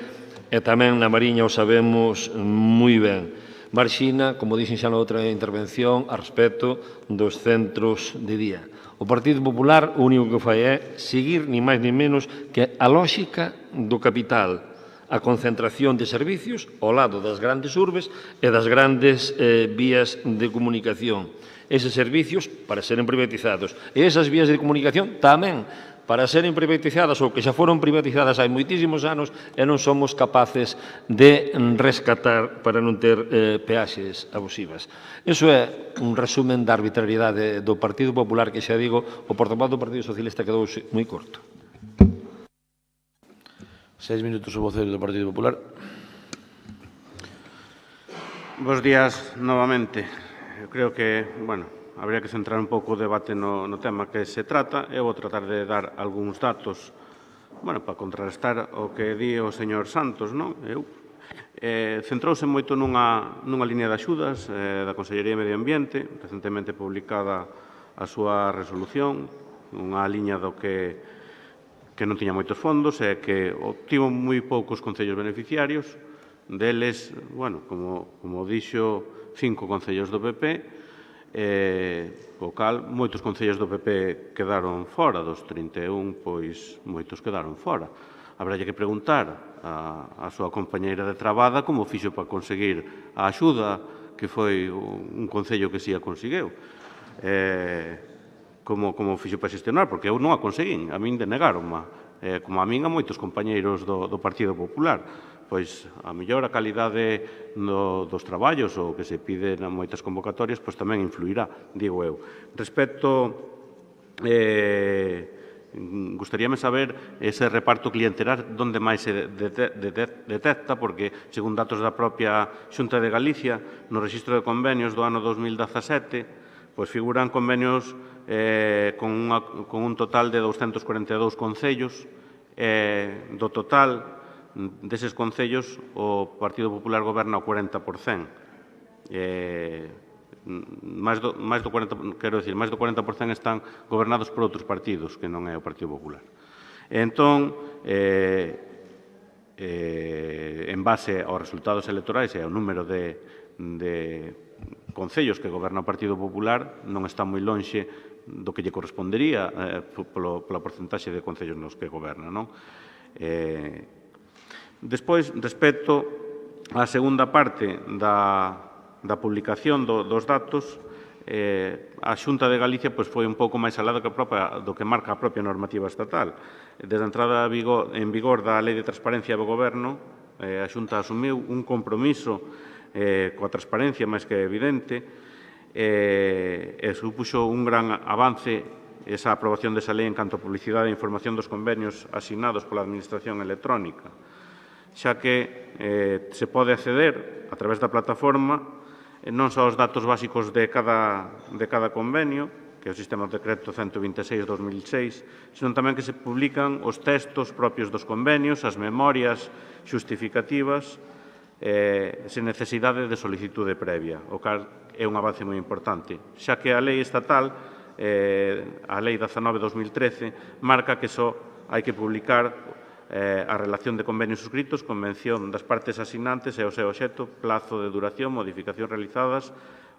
e tamén na Mariña o sabemos moi ben. Marxina, como dixen xa na outra intervención, a respecto dos centros de día. O Partido Popular o único que fai é seguir, ni máis ni menos, que a lógica do capital, a concentración de servicios ao lado das grandes urbes e das grandes vías de comunicación. Eses servicios para seren privatizados. E esas vías de comunicación tamén para seren privatizadas ou que xa foron privatizadas hai moitísimos anos e non somos capaces de rescatar para non ter peaxes abusivas. Iso é un resumen da arbitrariedade do Partido Popular que, xa digo, o portavoz do Partido Socialista quedouse moi corto. 6 minutos o vocero do Partido Popular. Bos días novamente. Eu creo que, habría que centrar un pouco o debate no tema que se trata. Eu vou tratar de dar algúns datos, para contrarrestar o que di o señor Santos, non? Centrouse moito nunha línea de axudas da Consellería de Medio Ambiente, recentemente publicada a súa resolución, unha liña do que non tiña moitos fondos e que obtivo moi poucos concellos beneficiarios, deles, como dixo, 5 concellos do PP, co cal moitos concellos do PP quedaron fora, dos 31, pois moitos quedaron fora. Habralle que preguntar a súa compañeira de trabada como fixo para conseguir a axuda, que foi un concello que si a conseguiu. Como fixo para xestionar, porque eu non a conseguín, a min denegaronma, como a min a moitos compañeiros do Partido Popular. Pois, a mellor a calidade dos traballos ou que se pide en moitas convocatorias, pois tamén influirá, digo eu. Respecto, gustaríame saber ese reparto clientelar onde máis se detecta, porque, según datos da propia Xunta de Galicia, no registro de convenios do ano 2017, pois figuran convenios con un total de 242 concellos. Do total deses concellos, o Partido Popular goberna o 40%. Máis do 40% están gobernados por outros partidos, que non é o Partido Popular. Entón, en base aos resultados electorais e ao número de concellos que goberna o Partido Popular, non está moi lonxe do que lle correspondería pola porcentaxe de concellos nos que goberna, non? Despois, respecto á segunda parte da publicación dos datos, a Xunta de Galicia foi un pouco máis alá do que marca a propia normativa estatal. Desde a entrada en vigor da Lei de Transparencia do Goberno, a Xunta asumiu un compromiso coa transparencia máis que evidente e supuxo un gran avance esa aprobación desa lei en canto a publicidade e información dos convenios asignados pola Administración electrónica, xa que se pode acceder a través da plataforma non só os datos básicos de cada convenio, que é o Sistema de Decreto 126/2006, senón tamén que se publican os textos propios dos convenios, as memorias xustificativas, sen necesidade de solicitude previa, o cal é un avance moi importante, xa que a lei estatal, a Lei 19/2013, marca que só hai que publicar a relación de convenios suscritos, convención das partes asignantes e o seu obxecto, plazo de duración, modificacións realizadas,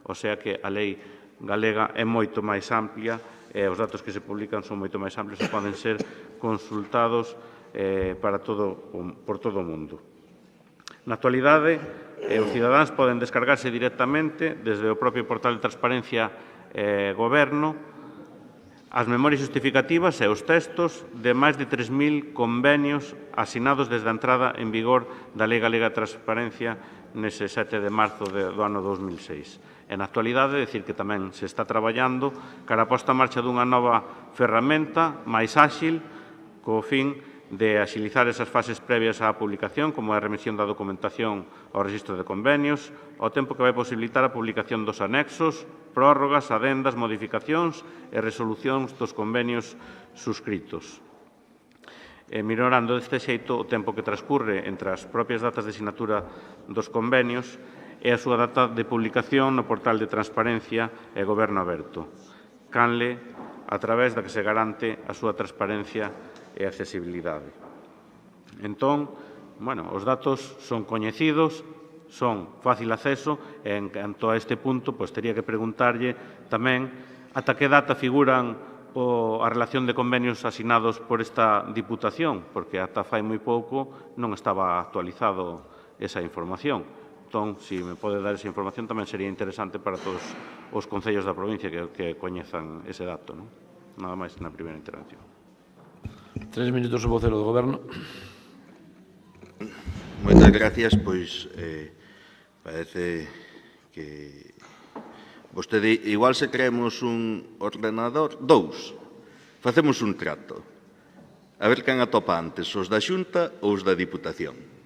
o sea que a lei galega é moito máis amplia e os datos que se publican son moito máis amplios e poden ser consultados por todo o mundo. Na actualidade, os cidadáns poden descargarse directamente desde o propio portal de transparencia Goberno as memorias justificativas e os textos de máis de 3.000 convenios asignados desde a entrada en vigor da Lei Galega de Transparencia nese 7 de marzo do ano 2006. E na actualidade, decir que tamén se está traballando cara a posta en marcha dunha nova ferramenta máis áxil co fin de axilizar esas fases previas á publicación, como a remisión da documentación ao registro de convenios, ao tempo que vai posibilitar a publicación dos anexos, prórrogas, adendas, modificacións e resolucións dos convenios suscritos. Minorando deste xeito o tempo que transcurre entre as propias datas de sinatura dos convenios e a súa data de publicación no portal de transparencia e Goberno Aberto, canle a través da que se garante a súa transparencia e accesibilidade. Entón, os datos son coñecidos, son fácil acceso e, en canto a este punto, tería que preguntarlle tamén ata que data figuran a relación de convenios asignados por esta Diputación, porque ata fai moi pouco non estaba actualizado esa información. Entón, se me pode dar esa información, tamén sería interesante para todos os concellos da provincia que coñezan ese dato. Nada máis na primeira intervención. 3 minutos o vocero do Goberno. Moitas gracias, pois parece que vostede, igual se creemos un ordenador, facemos un trato, a ver quen atopa antes, os da Xunta ou os da Diputación.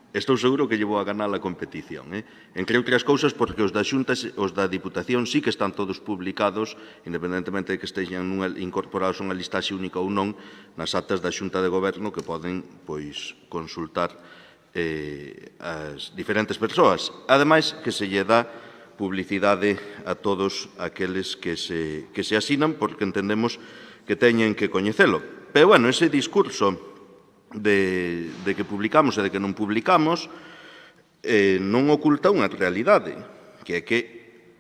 Estou seguro que lle vou a ganar a competición, entre outras cousas porque os da Xunta e os da Diputación sí que están todos publicados, independentemente de que esteñan incorporados a unha listaxe única ou non, nas actas da Xunta de Goberno que poden consultar as diferentes persoas. Ademais, que se lle dá publicidade a todos aqueles que se asinan porque entendemos que teñen que coñecelo. Pero, ese discurso de que publicamos e de que non publicamos non oculta unha realidade, que é que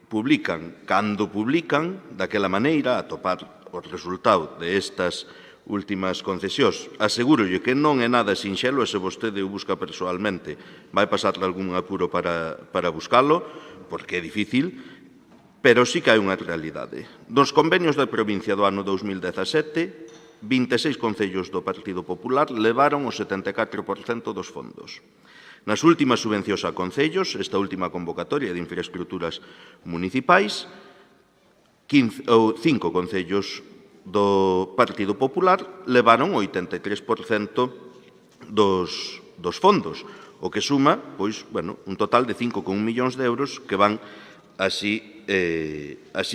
publican cando publican daquela maneira a topar o resultado destas últimas concesións. Asegúrolle que non é nada sinxelo e se vostede o busca persoalmente vai pasarle algún apuro para buscalo, porque é difícil, pero sí que hai unha realidade. Dos convenios da provincia do ano 2017, 26 concellos do Partido Popular levaron o 74% dos fondos. Nas últimas subvencións a concellos, esta última convocatoria de infraestructuras municipais, 5 concellos do Partido Popular levaron o 83% dos fondos, o que suma un total de 5,1 millóns de euros que van así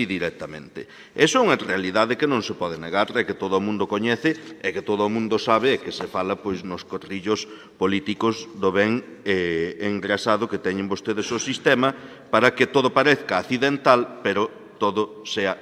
directamente. Eso é unha realidade que non se pode negar, e que todo o mundo coñece, e que todo o mundo sabe, e que se fala nos corrillos políticos do ben engrasado que teñen vostedes o sistema para que todo parezca accidental, pero todo sea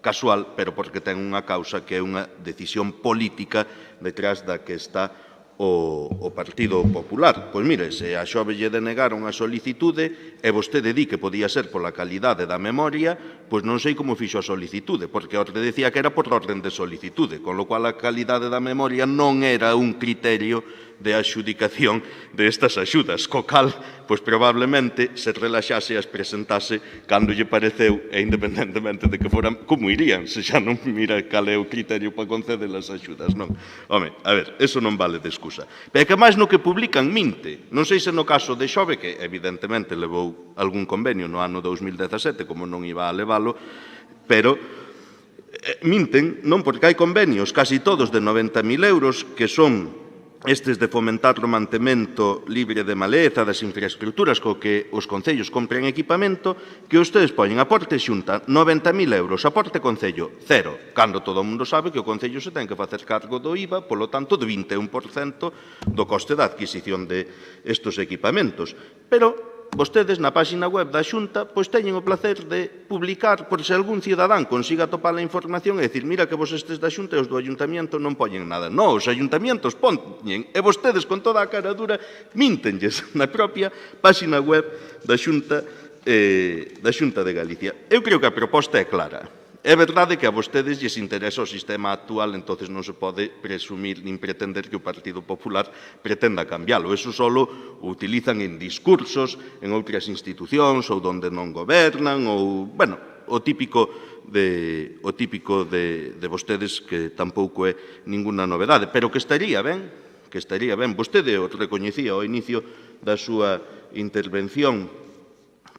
casual, pero porque ten unha causa que é unha decisión política detrás da que está o Partido Popular. Pois mire, se a xove lle denegaron a solicitude e vostede di que podía ser pola calidade da memoria, pois non sei como fixo a solicitude, porque a orde decía que era por orden de solicitude, con lo cual a calidade da memoria non era un criterio de adxudicación destas axudas, co cal, pois probablemente se relaxase e as presentase cando lle pareceu e independentemente de que foran, como irían, se xa non mira cal é o criterio para conceder as axudas, non? Home, a ver, eso non vale de excusa. Pero que máis no que publican minte, non sei se no caso de Xove, que evidentemente levou algún convenio no ano 2017, como non iba a levalo, pero minten, non, porque hai convenios, casi todos de 90.000 euros, que son estes de fomentar o mantemento libre de maleza das infraestructuras co que os concellos compren equipamento, que ustedes poñen aporte xunta 90.000 euros, aporte concello cero, cando todo o mundo sabe que o concello se ten que facer cargo do IVA, polo tanto, de 21% do coste da adquisición de estes equipamentos. Pero vostedes na páxina web da Xunta pois teñen o placer de publicar por se algún cidadán consiga topar a información e dicir mira que vos estes da Xunta e os do Ayuntamento non poñen nada. Non, os Ayuntamientos poñen e vostedes con toda a cara dura míntenlles na propia páxina web da Xunta de Galicia. Eu creo que a proposta é clara. É verdade que a vostedes lles interesa o sistema actual, entonces non se pode presumir nin pretender que o Partido Popular pretenda cambialo. Eso solo o utilizan en discursos, en outras institucións, ou donde non gobernan, ou, bueno, o típico de vostedes, que tampouco é ninguna novedade, pero que estaría ben, Vostede o recoñecía ao inicio da súa intervención,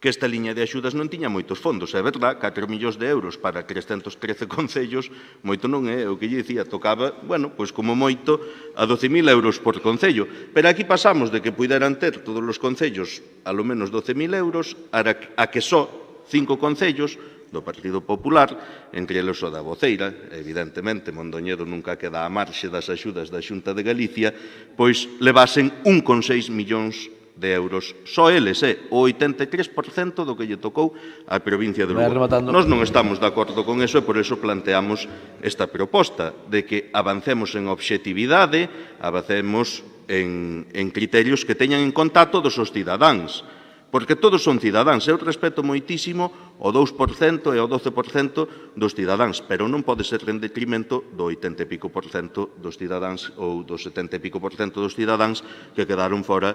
que esta liña de axudas non tiña moitos fondos. É verdad, 4 millóns de euros para 313 concellos, moito non é, o que lle dicía, tocaba, bueno, pois como moito, a 12.000 euros por concello. Pero aquí pasamos de que puderan ter todos os concellos a lo menos 12.000 euros a que só 5 concellos do Partido Popular, entre eles o da Voceira, evidentemente, Mondoñedo nunca queda á marxe das axudas da Xunta de Galicia, pois levasen 1,6 millóns de euros. Só eles, o 83% do que lle tocou á provincia de Lugo. Nós non estamos de acordo con eso e por eso planteamos esta proposta de que avancemos en objetividade, avancemos en criterios que teñan en conta a todos os cidadáns, porque todos son cidadáns. Eu respeto moitísimo o 2% e o 12% dos cidadáns, pero non pode ser en detrimento do 80 e pico por cento dos cidadáns ou do 70 e pico por cento dos cidadáns que quedaron fora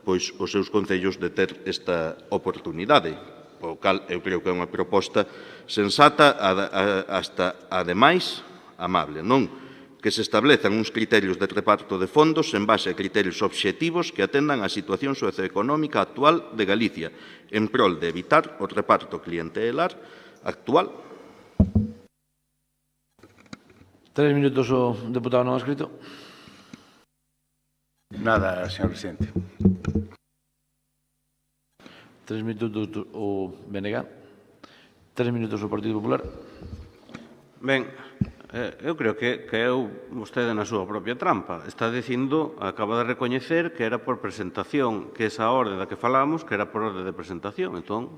pois os seus concellos de ter esta oportunidade. O cal eu creo que é unha proposta sensata, hasta ademais amable, non? Que se establezan uns criterios de reparto de fondos en base a criterios obxectivos que atendan a situación socioeconómica actual de Galicia, en prol de evitar o reparto clientelar actual. 3 minutos o deputado non escrito. Nada, señor presidente. 3 minutos o BNG. 3 minutos o Partido Popular. Ben, eu creo que caeu vostede na súa propia trampa. Está dicindo, acaba de recoñecer que era por presentación, que esa orde da que falamos, que era por orde de presentación. Entón,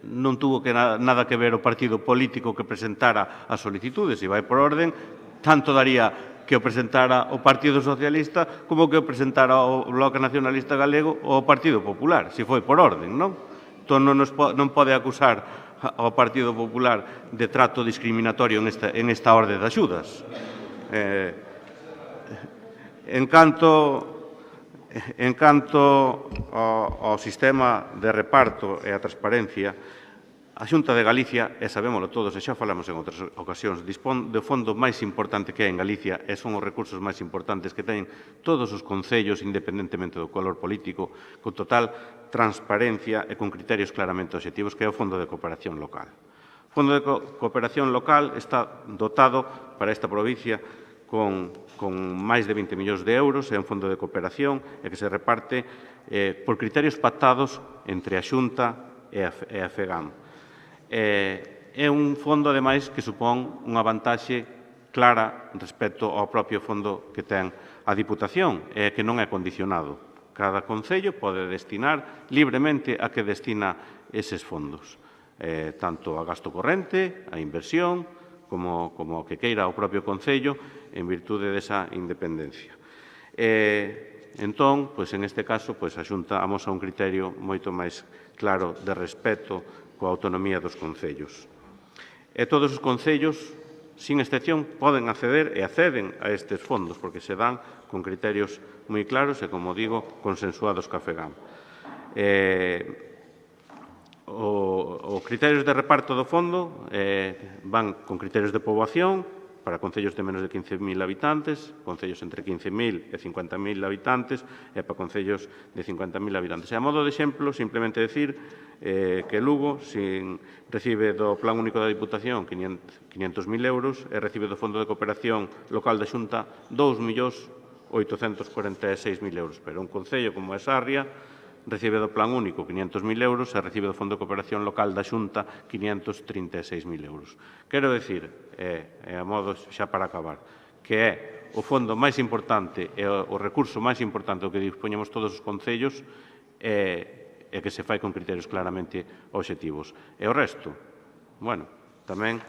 non tuvo nada que ver o partido político que presentara a solicitude. Se vai por orden, tanto daría que o presentara o Partido Socialista como que o presentara o Bloque Nacionalista Galego ou o Partido Popular, se foi por orden, non? Entón non pode acusar ao Partido Popular de trato discriminatorio en esta orde de axudas. En canto ao sistema de reparto e a transparencia, a Xunta de Galicia, e sabémolo todos, e xa falamos en outras ocasións, dispón do fondo máis importante que hai en Galicia e son os recursos máis importantes que teñen todos os concellos, independentemente do color político, con total transparencia e con criterios claramente obxectivos, que é o Fondo de Cooperación Local. O Fondo de Cooperación Local está dotado para esta provincia con máis de 20 millóns de euros, é un fondo de cooperación e que se reparte por criterios pactados entre a Xunta e a FEGAM. É un fondo, ademais, que supón unha vantaxe clara respecto ao propio fondo que ten a Diputación, e que non é condicionado. Cada concello pode destinar libremente a que destina eses fondos, tanto a gasto corrente, a inversión, como que queira o propio concello, en virtude desa independencia. Entón, en este caso, a Xunta amosa un criterio moito máis claro de respeto coa autonomía dos concellos. E todos os concellos, sin excepción, poden acceder e acceden a estes fondos, porque se dan con criterios moi claros e, como digo, consensuados ca FEGAM. Os criterios de reparto do fondo van con criterios de poboación para concellos de menos de 15.000 habitantes, concellos entre 15.000 e 50.000 habitantes e para concellos de 50.000 habitantes. E a modo de exemplo, simplemente decir que Lugo recibe do Plan Único da Diputación 500.000 euros e recibe do Fondo de Cooperación Local da Xunta 2.846.000 euros. Pero un concello como é Sarria recibe do Plan Único 500.000 euros e recibe do Fondo de Cooperación Local da Xunta 536.000 euros. Quero decir, a modo xa para acabar, que é o fondo máis importante e o recurso máis importante do que dispoñemos todos os concellos e que se fai con criterios claramente obxectivos. E o resto, bueno, tamén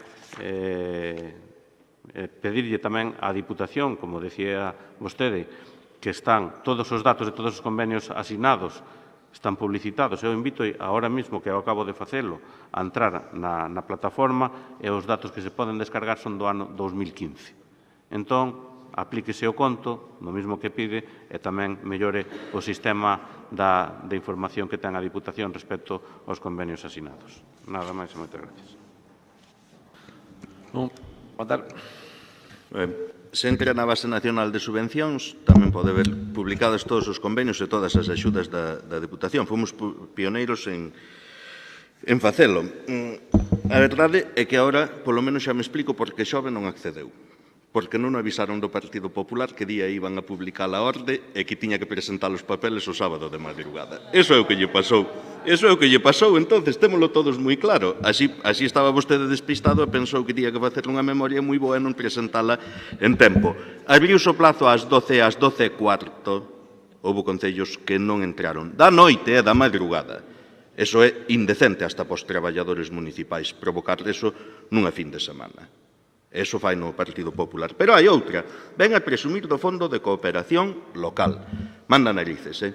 pedirlle tamén á Diputación, como decía vostede, que están todos os datos de todos os convenios asignados están publicitados. Eu invito agora mesmo, que eu acabo de facelo, a entrar na plataforma e os datos que se poden descargar son do ano 2015. Entón, aplíquese o conto, no mesmo que pide, e tamén mellore o sistema de información que ten a Diputación respecto aos convenios asignados. Nada máis e moitas gracias. Se entra na base nacional de subvencións, tamén pode ver publicados todos os convenios e todas as axudas da Deputación. Fomos pioneiros en facelo. A verdade é que agora, polo menos, xa me explico por que Xove non accedeu. Porque non avisaron do Partido Popular que día iban a publicar a orde e que tiña que presentar os papeles o sábado de madrugada. Eso é o que lle pasou. Eso é o que lle pasou, entonces, témolo todos moi claro. Así estaba vostede despistado e pensou que tiña que facer unha memoria moi boa e non presentala en tempo. Abriuse o plazo ás 12 e cuarto. Houve concellos que non entraron. Da noite e da madrugada. Eso é indecente hasta pos traballadores municipais, provocar eso nunha fin de semana. Eso fai no Partido Popular. Pero hai outra. Ven a presumir do Fondo de Cooperación Local. Manda narices,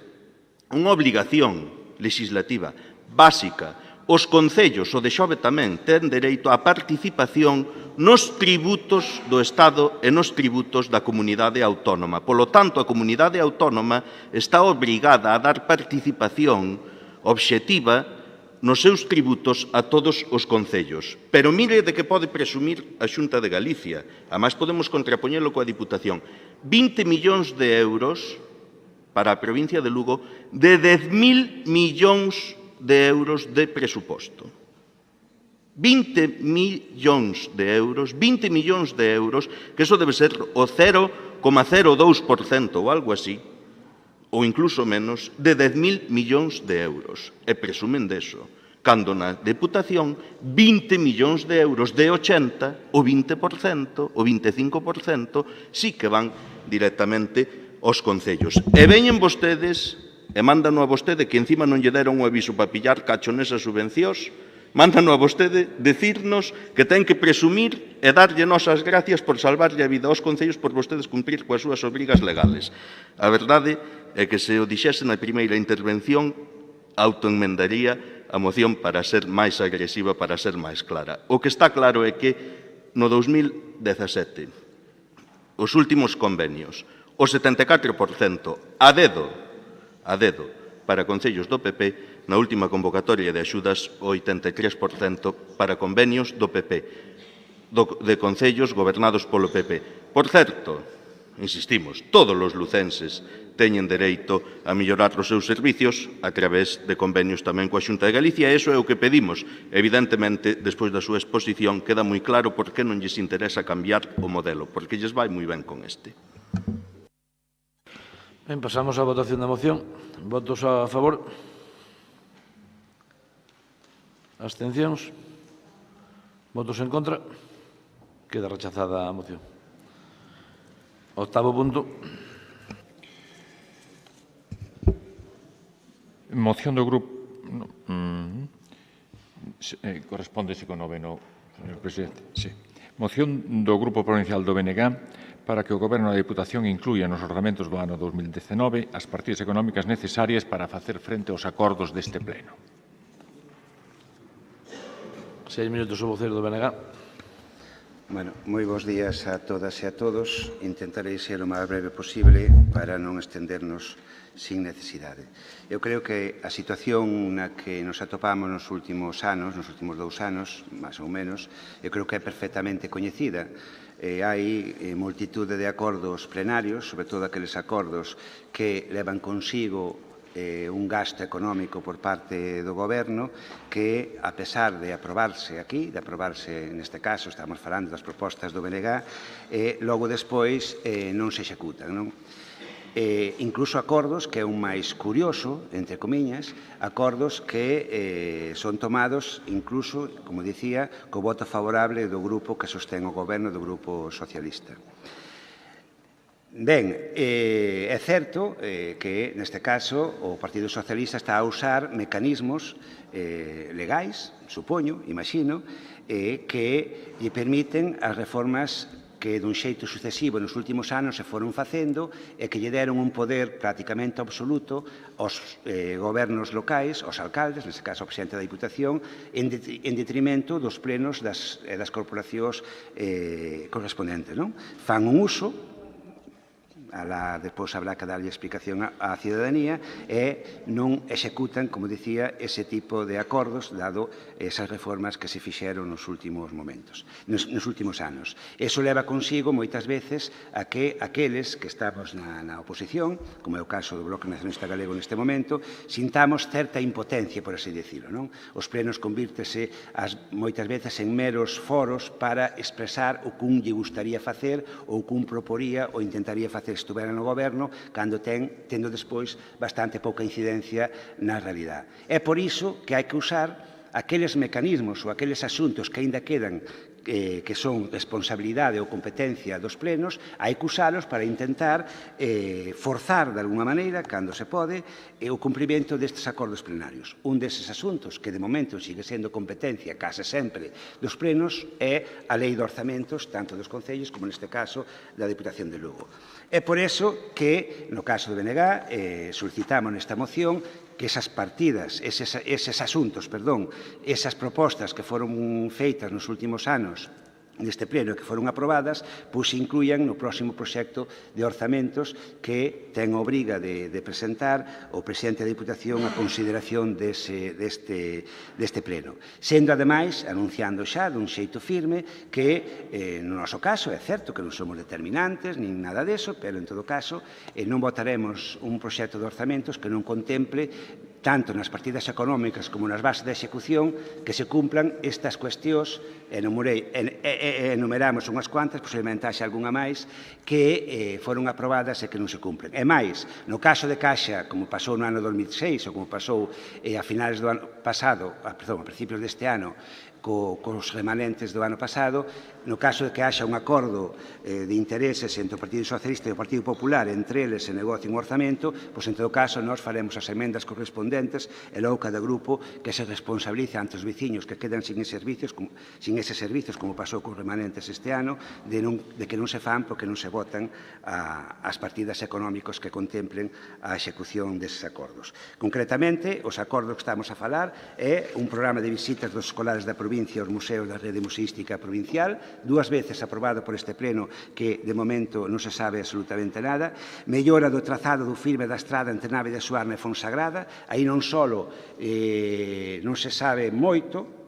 Unha obligación legislativa básica. Os concellos, o de Xove tamén, ten dereito á participación nos tributos do Estado e nos tributos da comunidade autónoma. Polo tanto, a comunidade autónoma está obrigada a dar participación obxectiva nos seus tributos a todos os concellos. Pero mire de que pode presumir a Xunta de Galicia. Ademais, podemos contrapoñelo coa Diputación. 20 millóns de euros para a provincia de Lugo de 10.000 millóns de euros de presuposto. 20 millóns de euros, que eso debe ser o 0,02% ou algo así, ou incluso menos, de 10.000 millóns de euros. E presumen deso. Cando na Deputación, 20 millóns de euros de 80, o 20%, o 25%, sí que van directamente aos concellos. E veñen vostedes, e mándano a vostede, que encima non lle deron o aviso para pillar cacho nesas subvencións, mándano a vostede decirnos que ten que presumir e darlle nosas gracias por salvarlle a vida aos concellos por vostedes cumprir coas súas obrigas legales. A verdade é que se o dixese na primeira intervención, autoenmendaría a moción para ser máis agresiva, para ser máis clara. O que está claro é que no 2017, os últimos convenios, o 74% a dedo, para concellos do PP, na última convocatoria de axudas, o 83% para convenios do PP, de concellos gobernados polo PP. Por certo, insistimos, todos os lucenses teñen dereito a mellorar os seus servicios a través de convenios tamén coa Xunta de Galicia, e iso é o que pedimos. Evidentemente, despois da súa exposición, queda moi claro por que non lles interesa cambiar o modelo, porque lles vai moi ben con este. Ben, pasamos á votación da moción. Votos a favor? Abstencións? Votos en contra? Queda rechazada a moción. Octavo punto. Moción do grupo... Correspóndese co noveno, señor presidente. Sí. Moción do Grupo Provincial do BNG para que o Goberno da Diputación incluya nos orzamentos do ano 2019 as partidas económicas necesarias para facer frente aos acordos deste pleno. 6 minutos o voceiro do BNG. Bueno, moi bons días a todas e a todos. Intentarei ser o máis breve posible para non estendernos sin necesidade. Eu creo que a situación na que nos atopamos nos últimos anos, nos últimos 2 anos, máis ou menos, eu creo que é perfectamente coñecida. Hai multitude de acordos plenarios, sobre todo aqueles acordos que levan consigo un gasto económico por parte do Goberno que, a pesar de aprobarse aquí, de aprobarse neste caso, estamos falando das propostas do BNG, logo despois non se executan, non? Incluso acordos, que é un máis curioso, entre comiñas, acordos que son tomados, incluso, como dicía, co voto favorable do grupo que sostén o Goberno, do Grupo Socialista. Ben, é certo que, neste caso, o Partido Socialista está a usar mecanismos legais, supoño, imagino, que lle permiten as reformas que dun xeito sucesivo nos últimos anos se foron facendo e que lle deron un poder prácticamente absoluto aos gobernos locais, aos alcaldes, neste caso ao presidente da Diputación, en detrimento dos plenos das corporacións correspondentes. Fan un uso, depois habrá que darlle explicación á cidadanía, e non executan, como dicía, ese tipo de acordos, dado esas reformas que se fixeron nos últimos momentos, nos últimos anos. Eso leva consigo, moitas veces, a que aqueles que estamos na oposición, como é o caso do Bloque Nacionalista Galego neste momento, sintamos certa impotencia, por así dicilo. Os plenos convírtese moitas veces en meros foros para expresar o que un lle gustaría facer ou que un proporía ou intentaría facer estuvera no Goberno, cando tendo despois bastante pouca incidencia na realidade. É por iso que hai que usar aqueles mecanismos ou aqueles asuntos que aínda quedan que son responsabilidade ou competencia dos plenos, hai que usalos para intentar forzar de alguna maneira, cando se pode, o cumprimento destes acordos plenarios. Un deses asuntos que de momento sigue sendo competencia case sempre dos plenos é a lei de orzamentos, tanto dos concellos como neste caso da Diputación de Lugo. É por iso que, no caso do BNG, solicitamos nesta moción que esas partidas, eses asuntos, esas propostas que foron feitas nos últimos anos neste pleno que foron aprobadas, pois se incluían no próximo proxecto de orzamentos que ten a obriga de presentar o presidente da Diputación a consideración deste pleno. Sendo, ademais, anunciando xa dun xeito firme que, no noso caso, é certo que non somos determinantes, nin nada deso, pero, en todo caso, non votaremos un proxecto de orzamentos que non contemple tanto nas partidas económicas como nas bases de execución, que se cumplan estas cuestións, enumeramos unhas cuantas, posiblemente haxa algunha máis, que foron aprobadas e que non se cumplen. E máis, no caso de Caixa, como pasou no ano 2006, ou como pasou a finales do ano pasado, a principios deste ano, cos remanentes do ano pasado, no caso de que haxa un acordo de intereses entre o Partido Socialista e o Partido Popular, entre eles se negocien un orzamento, pois en todo caso nós faremos as emendas correspondentes e logo cada grupo que se responsabilice ante os veciños que quedan sin eses servizos, como pasou cos remanentes este ano, de que non se fan porque non se votan as partidas económicas que contemplen a execución deses acordos. Concretamente, os acordos que estamos a falar é un programa de visitas dos escolares da provincia aos museos da rede museística provincial, 2 veces aprobado por este pleno que de momento non se sabe absolutamente nada, mellora do trazado do firme da estrada entre Nave de Suarna e Fonsagrada, aí non só non se sabe moito,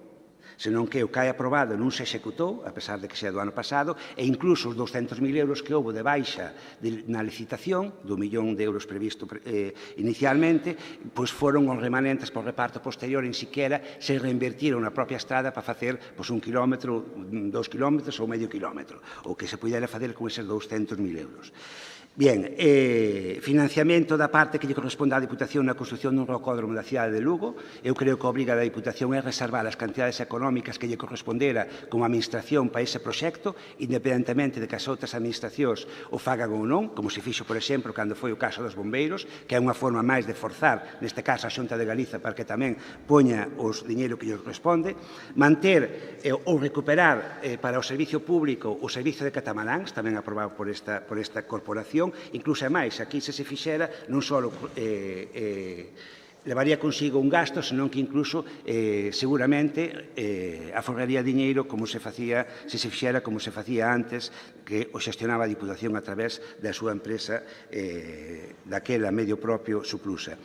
senón que o que hai aprobado non se executou, a pesar de que sea do ano pasado, e incluso os 200.000 euros que houve de baixa na licitación, do 1 millón de euros previsto inicialmente, pois foron os remanentes por reparto posterior, en siquiera se reinvertiron na propia estrada para facer 1 quilómetro, 2 quilómetros ou medio quilómetro, o que se pudera facer con eses 200.000 euros. Bien, financiamento da parte que lle corresponde á Diputación na construción dun rocódromo da cidade de Lugo. Eu creo que a obriga da Diputación é reservar as cantidades económicas que lle correspondera como administración para ese proxecto, independentemente de que as outras administracións o fagan ou non, como se fixo, por exemplo, cando foi o caso dos bombeiros, que é unha forma máis de forzar, neste caso, a Xunta de Galiza para que tamén poña os diñeiro que lle corresponde, manter ou recuperar para o servicio público o servicio de catamaráns, tamén aprobado por esta corporación. Incluso é máis, aquí se fixera non só levaría consigo un gasto, senón que incluso seguramente aforraría diñeiro como se facía, se fixera como se facía antes, que o xestionaba a Diputación a través da súa empresa daquela medio propio Suplusa.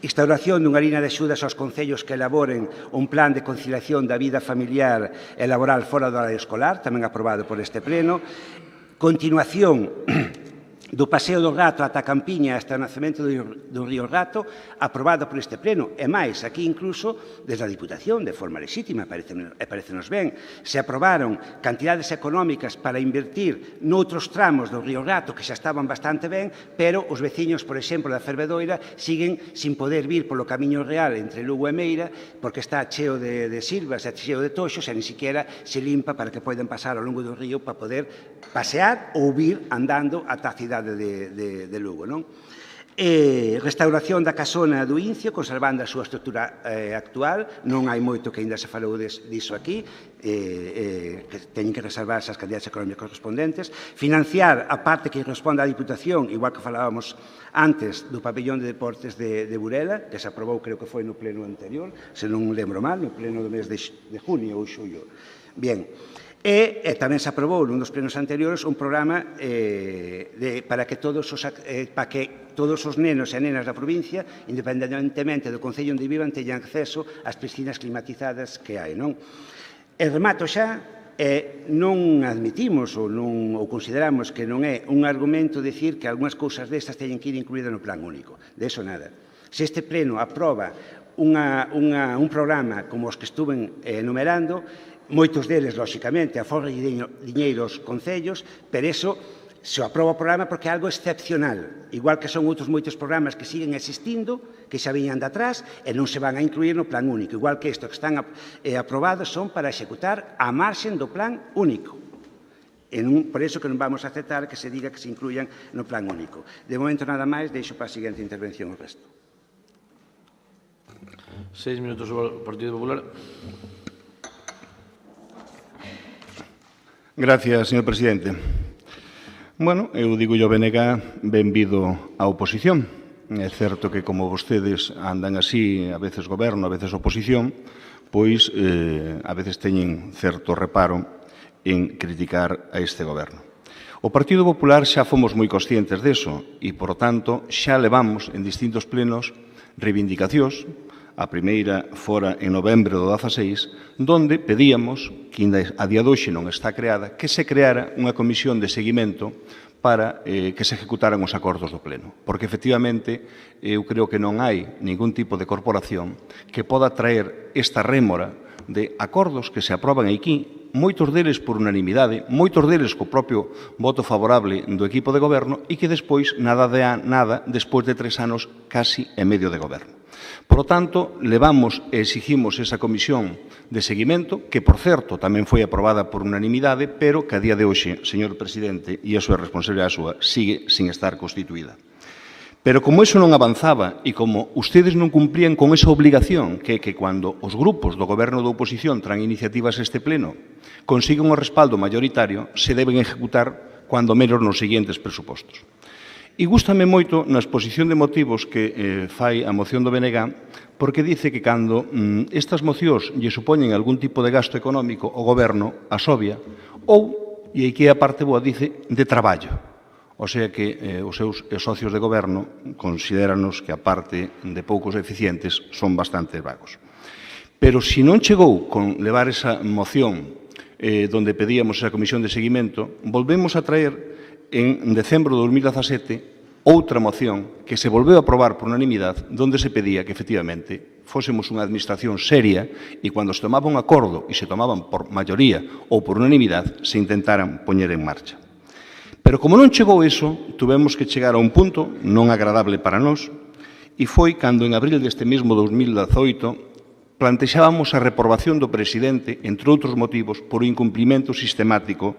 Instauración dunha línea de axudas aos concellos que elaboren un plan de conciliación da vida familiar e laboral fora do horario escolar, tamén aprobado por este pleno. Continuación do Paseo do Rato ata a Campiña hasta o nacemento do Río Rato, aprobado por este pleno. E máis, aquí incluso, desde a Diputación, de forma legítima, parecenos ben, se aprobaron cantidades económicas para invertir noutros tramos do Río Rato que xa estaban bastante ben, pero os veciños, por exemplo, da Fervedoira, siguen sin poder vir polo camiño real entre Lugo e Meira, porque está cheo de silvas e cheo de toxos, e ni siquiera se limpa para que poden pasar ao longo do río para poder pasear ou vir andando ata a cidade de Lugo, non? Restauración da casona do Incio, conservando a súa estrutura actual. Non hai moito que ainda se falou diso aquí, que teñen que reservar as cantidades económicas correspondentes. Financiar a parte que corresponde á Diputación, igual que falábamos antes do pabellón de deportes de Burela, que se aprobou, creo que foi no pleno anterior, se non lembro mal, no pleno do mes de junio ou xullo. Bien. E tamén se aprobou nun dos plenos anteriores un programa para que todos os nenos e nenas da provincia, independentemente do concello onde vivan, teñan acceso ás piscinas climatizadas que hai, non? E remato xa, non admitimos ou consideramos que non é un argumento dicir que algunhas cousas destas teñen que ir incluídas no plan único. De eso nada. Se este pleno aproba un programa como os que estuven enumerando, moitos deles, lóxicamente, aforra diñeiro aos concellos, pero iso se aproba o programa porque é algo excepcional, igual que son outros moitos programas que siguen existindo, que xa viñan de atrás e non se van a incluir no plan único, igual que isto que están aprobados son para executar a marxen do plan único. Por iso que non vamos a aceptar que se diga que se incluyan no plan único. De momento nada máis, deixo para a seguinte intervención o resto. 6 minutos o Partido Popular. Gracias, señor presidente. Bueno, eu digo yo BNG, benvido á oposición. É certo que como vostedes andan así, a veces goberno, a veces oposición, pois a veces teñen certo reparo en criticar a este goberno. O Partido Popular xa fomos moi conscientes deso e, por tanto, xa levamos en distintos plenos reivindicacións. A primeira fora en novembro do 16, donde pedíamos, que ainda a día de hoxe non está creada, que se creara unha comisión de seguimento para que se ejecutaran os acordos do Pleno. Porque, efectivamente, eu creo que non hai ningún tipo de corporación que poda traer esta rémora de acordos que se aproban aquí, moitos deles por unanimidade, moitos deles co propio voto favorable do equipo de goberno e que despois nada despois de 3 anos casi e medio de goberno. Por lo tanto, levamos e exigimos esa comisión de seguimento, que, por certo, tamén foi aprobada por unanimidade, pero que a día de hoxe, señor presidente, e a súa responsabilidade súa, sigue sin estar constituída. Pero como eso non avanzaba e como ustedes non cumplían con esa obligación, que cando os grupos do goberno da oposición traen iniciativas a este pleno consiguen o respaldo mayoritario, se deben ejecutar cuando menos nos seguintes presupostos. E gústame moito na exposición de motivos que fai a moción do BNG, porque dice que cando estas mocións lle supoñen algún tipo de gasto económico o goberno as obvia, ou, e aquí a parte boa, dice, de traballo. O sea que os seus socios de goberno considéranos que a parte de poucos eficientes son bastante vagos. Pero se non chegou con levar esa moción donde pedíamos esa comisión de seguimento, volvemos a traer en decembro de 2017 outra moción que se volveu a aprobar por unanimidade donde se pedía que, efectivamente, fósemos unha administración seria e cando se tomaba un acordo e se tomaban por maioría ou por unanimidade se intentaran poñer en marcha. Pero como non chegou iso, tuvemos que chegar a un punto non agradable para nós, e foi cando en abril deste mesmo 2018 plantexábamos a reprobación do presidente, entre outros motivos, por incumprimento sistemático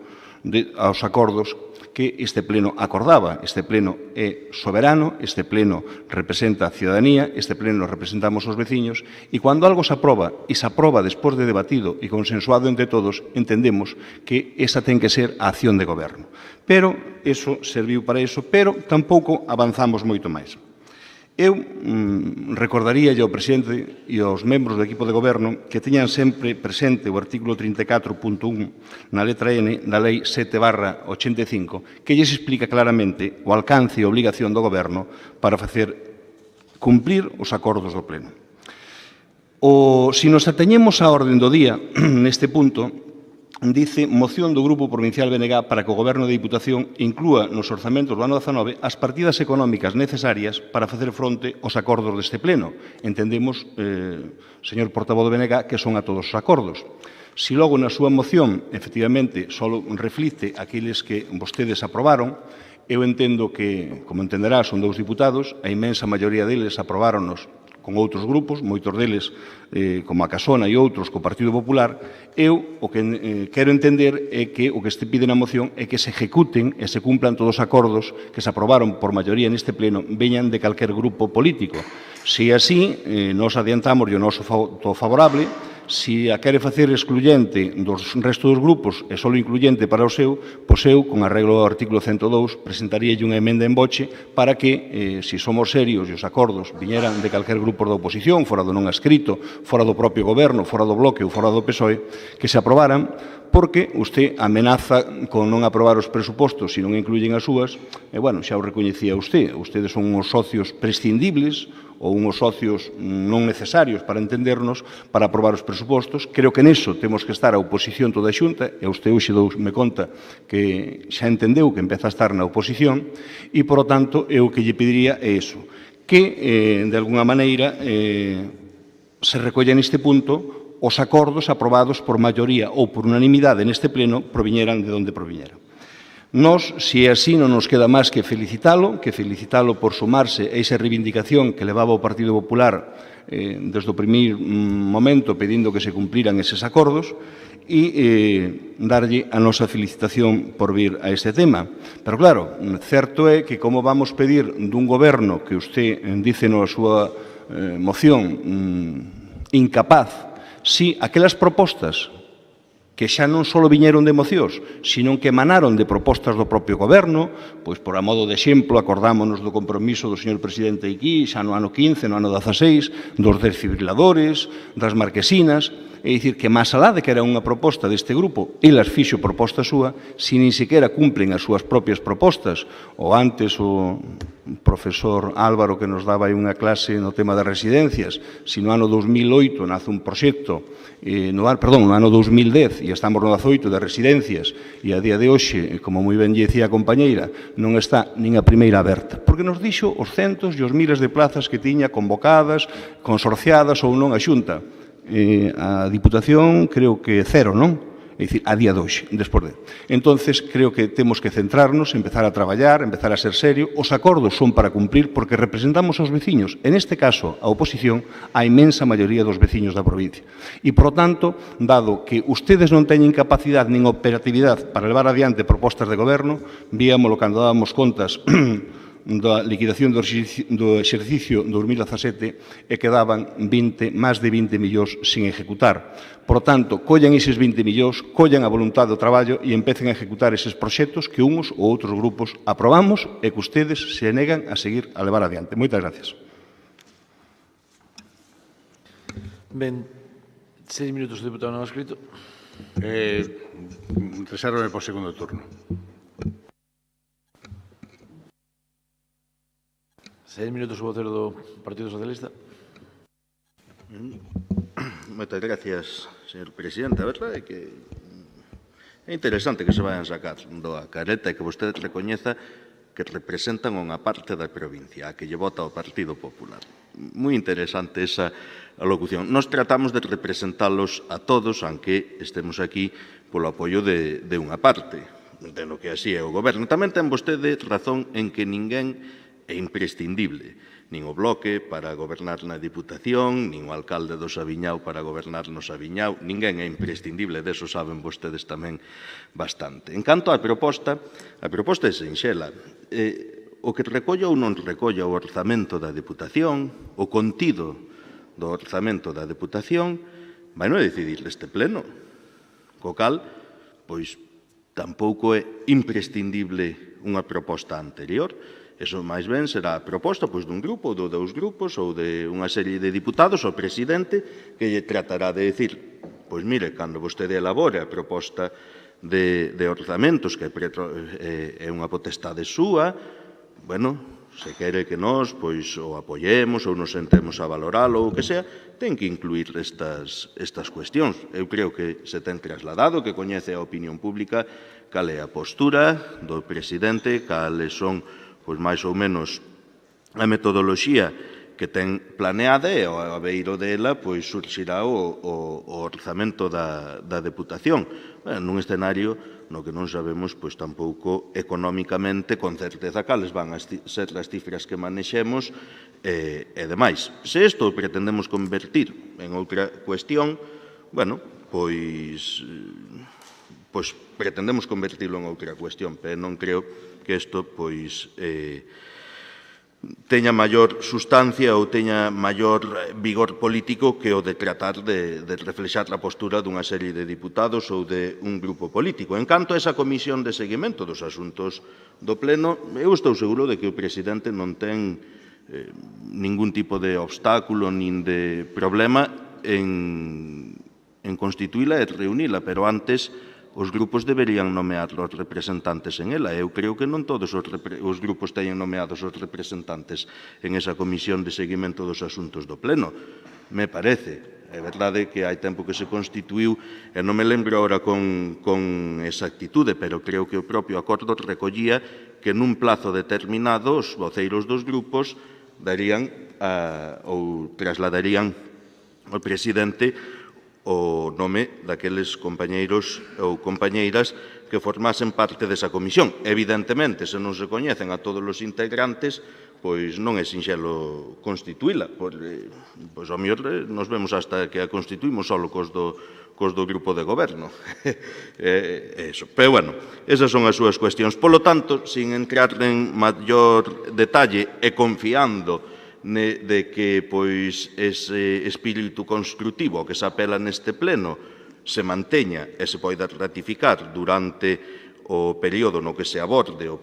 aos acordos que este pleno acordaba. Este pleno é soberano, este pleno representa a ciudadanía, este pleno representamos os veciños, e cando algo se aproba, e se aproba despois de debatido e consensuado entre todos, entendemos que esa ten que ser a acción de goberno. Pero eso serviu para iso, pero tampouco avanzamos moito máis. Eu recordaría ao presidente e aos membros do equipo de goberno que teñan sempre presente o artículo 34.1 na letra N da Lei 7/85, que lles explica claramente o alcance e a obligación do goberno para facer cumprir os acordos do pleno. Se nos ateñemos á orden do día, neste punto, dice moción do Grupo Provincial BNG para que o Goberno da Diputación inclúa nos orzamentos do ano 19 as partidas económicas necesarias para facer fronte aos acordos deste pleno. Entendemos, señor portavoz do BNG, que son a todos os acordos. Si logo na súa moción, efectivamente, só reflicte aqueles que vostedes aprobaron, eu entendo que, como entenderá, son 2 diputados, a inmensa maioría deles aprobáronos con outros grupos, moitos deles, como a Casona e outros, co Partido Popular. Eu o que quero entender é que o que este pide na moción é que se ejecuten e se cumplan todos os acordos que se aprobaron por maioría neste pleno, veñan de calquer grupo político. Se así, nos adiantamos o noso voto favorable. Se a quere facer excluyente dos resto dos grupos e só incluyente para o seu, pois eu, con arreglo ao artículo 102, presentaríalle unha emenda en boche para que, se somos serios e os acordos viñeran de calquer grupo da oposición, fora do non escrito, fora do propio goberno, fora do bloque ou fora do PSOE, que se aprobaran, porque usted amenaza con non aprobar os presupostos se non incluyen as súas, e, bueno, xa o recoñecía usted. Ustedes son uns socios prescindibles ou uns socios non necesarios para entendernos para aprobar os presupostos. Creo que neso temos que estar a oposición toda a Xunta, e usted hoxe me conta que xa entendeu que empeza a estar na oposición, e, por lo tanto, eu que lle pediría é iso, que, de alguna maneira, se recolla neste punto os acordos aprobados por maioría ou por unanimidade neste pleno proviñeran de onde proviñeran. Nos, se é así, non nos queda máis que felicitalo por sumarse a esa reivindicación que levaba o Partido Popular desde o primeiro momento pedindo que se cumpriran eses acordos, e darlle a nosa felicitación por vir a este tema. Pero claro, certo é que como vamos pedir dun goberno que usted dice na súa moción incapaz, si aquelas propostas que xa non só viñeron de mocións, sino que emanaron de propostas do propio goberno, pois, por a modo de exemplo, acordámonos do compromiso do señor presidente aquí, xa no ano 15, no ano 16, dos desfibriladores, das marquesinas. É dicir, que máis alá de que era unha proposta deste grupo, elas fixo proposta súa, se nin sequera cumplen as súas propias propostas, ou antes o profesor Álvaro que nos daba aí unha clase no tema das residencias, se no ano 2008 nace un proxecto, no ano 2010, e estamos no 18 de residencias, e a día de hoxe, como moi ben dicía a compañeira, non está nin a primeira aberta, porque nos dixo os centos e os miles de plazas que tiña convocadas, consorciadas ou non a Xunta. A Diputación creo que 0, non? É dicir, a día de hoxe, despois de. Entonces, creo que temos que centrarnos, empezar a traballar, empezar a ser serio. Os acordos son para cumprir porque representamos aos veciños, en este caso, a oposición, a inmensa maioría dos veciños da provincia. E, por tanto, dado que ustedes non teñen capacidade nin operatividade para levar adiante propostas de goberno, víamolo cando dábamos contas da liquidación do exercicio 2017 e quedaban máis de 20 millóns sin ejecutar. Por tanto, collan eses 20 millóns, collan a voluntade do traballo e empecen a ejecutar eses proxectos que uns ou outros grupos aprobamos e que ustedes se negan a seguir a levar adiante. Moitas gracias. Ben, 6 minutos, diputado non escrito. Resérvame por segundo turno. 6 minutos o vocero do Partido Socialista. Moitas gracias, señor presidente. A verdade é que é interesante que se vayan sacar da careta e que vostede recoñeza que representan unha parte da provincia, a que lle vota o Partido Popular. Moi interesante esa alocución. Nos tratamos de representalos a todos, aunque estemos aquí polo apoio de unha parte. entendo que así é o Goberno. Tamén ten vostede razón en que ninguén é imprescindible, nin o Bloque para gobernar na Diputación, nin o alcalde do Saviñao para gobernar no Saviñao, ninguén é imprescindible, deso saben vostedes tamén bastante. En canto á proposta, a proposta é sinxela. O que recolla ou non recolla o orzamento da Deputación, o contido do orzamento da Deputación, vai non decidir este pleno, co cal, pois, tampouco é imprescindible unha proposta anterior. Eso máis ben será a proposta dun grupo, ou de dous grupos, ou de unha serie de diputados, o presidente, que lle tratará de decir, pois mire, cando vostede elabore a proposta de orzamentos, que é unha potestade súa, bueno, se quere que nós o apoyemos ou nos sentemos a valoralo ou o que sea, ten que incluir estas cuestións. Eu creo que se ten trasladado, que coñece a opinión pública, cal é a postura do presidente, cales son pois máis ou menos a metodoloxía que ten planeada e ao beiro dela pois surxirá o orzamento da Deputación. Nun escenario no que non sabemos pois tampouco económicamente con certeza cales van a ser as cifras que manexemos e demais. Se isto pretendemos convertir en outra cuestión, bueno, pois pretendemos convertirlo en outra cuestión, pero non creo que isto pois teña maior sustancia ou teña maior vigor político que o de tratar de reflexar a postura dunha serie de diputados ou de un grupo político. En canto a esa comisión de seguimento dos asuntos do Pleno, eu estou seguro de que o presidente non ten ningún tipo de obstáculo nin de problema en constituíla e reunila, pero antes os grupos deberían nomear os representantes en ela. Eu creo que non todos os grupos teñen nomeados os representantes en esa comisión de seguimento dos asuntos do Pleno. Me parece. É verdade que hai tempo que se constituiu e non me lembro agora con exactitude, pero creo que o propio acordo recollía que nun plazo determinado os voceiros dos grupos darían ou trasladarían ao presidente o nome daqueles compañeiros ou compañeiras que formasen parte desa comisión. Evidentemente, se non se coñecen a todos os integrantes, pois non é sinxelo constituíla. Pois ao mellor nos vemos hasta que a constituímos só cos do grupo de goberno. Pero, bueno, esas son as súas cuestións. Polo tanto, sin entrar en maior detalle e confiando de que pois ese espírito construtivo que se apela neste pleno se manteña e se poida ratificar durante o período no que se aborde o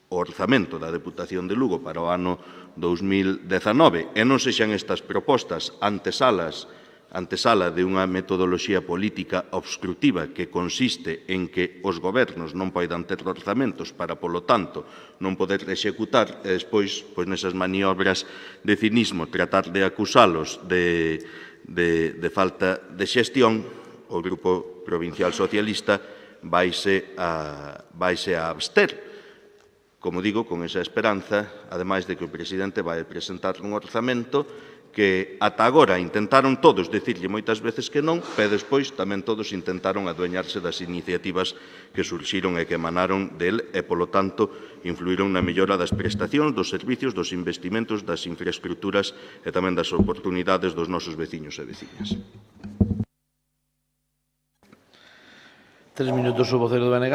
orzamento da Deputación de Lugo para o ano 2019 e non sexan estas propostas antesala de unha metodoloxía política obstrutiva que consiste en que os gobernos non poidan ter orzamentos para, polo tanto, non poder executar e despois, pois nesas maniobras de cinismo, tratar de acusalos de falta de xestión, o Grupo Provincial Socialista vaise a abster. Como digo, con esa esperanza, ademais de que o presidente vai presentar un orzamento que ata agora intentaron todos dicirlle moitas veces que non, pero despois tamén todos intentaron adueñarse das iniciativas que surxiron e que emanaron del e, polo tanto, influíron na mellora das prestacións, dos servicios, dos investimentos, das infraestructuras e tamén das oportunidades dos nosos veciños e veciñas. 3 minutos o voceiro do BNG.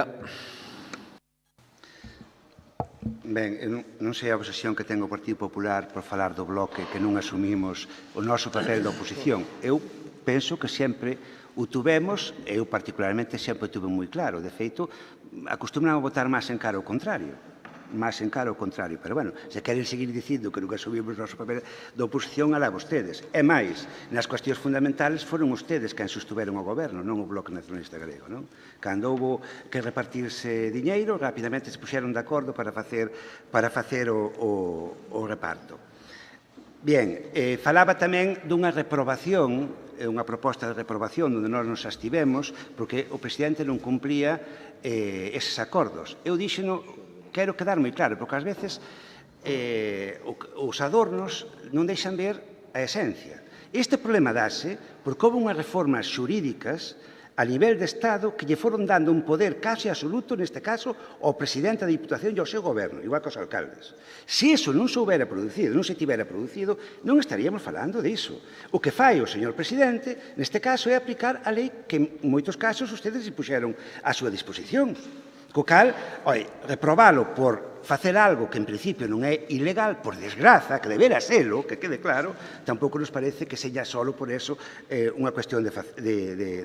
Ben, non sei a obsesión que ten o Partido Popular por falar do Bloque que non asumimos o noso papel da oposición. Eu penso que sempre o tuvemos, eu particularmente sempre o tuve moi claro. De feito, acostumamos a votar máis en cara ao contrario. Pero, bueno, se queren seguir dicindo que non asumimos o noso papel da oposición, alá vostedes. E máis, nas cuestións fundamentales foron ustedes quen sostuveron o goberno, non o Bloque Nacionalista Galego, non? Cando houbo que repartirse diñeiro, rapidamente se puxeron de acordo para facer o reparto. Bien, falaba tamén dunha reprobación, unha proposta de reprobación onde nós nos abstivemos porque o presidente non cumpría eses acordos. Eu dixeno, quero quedar moi claro, porque ás veces os adornos non deixan ver a esencia. Este problema dáse porque houve unhas reformas xurídicas a nivel de Estado que lle foron dando un poder case absoluto, neste caso, ao presidente da Diputación e ao seu goberno, igual que aos alcaldes. Se iso non se houbera producido, non se tivera producido, non estaríamos falando diso. O que fai o señor presidente, neste caso, é aplicar a lei que en moitos casos ustedes puxeron á súa disposición. Co cal, reprobalo por facer algo que en principio non é ilegal, por desgraza, que debera selo, que quede claro, tampouco nos parece que sella solo por eso unha cuestión de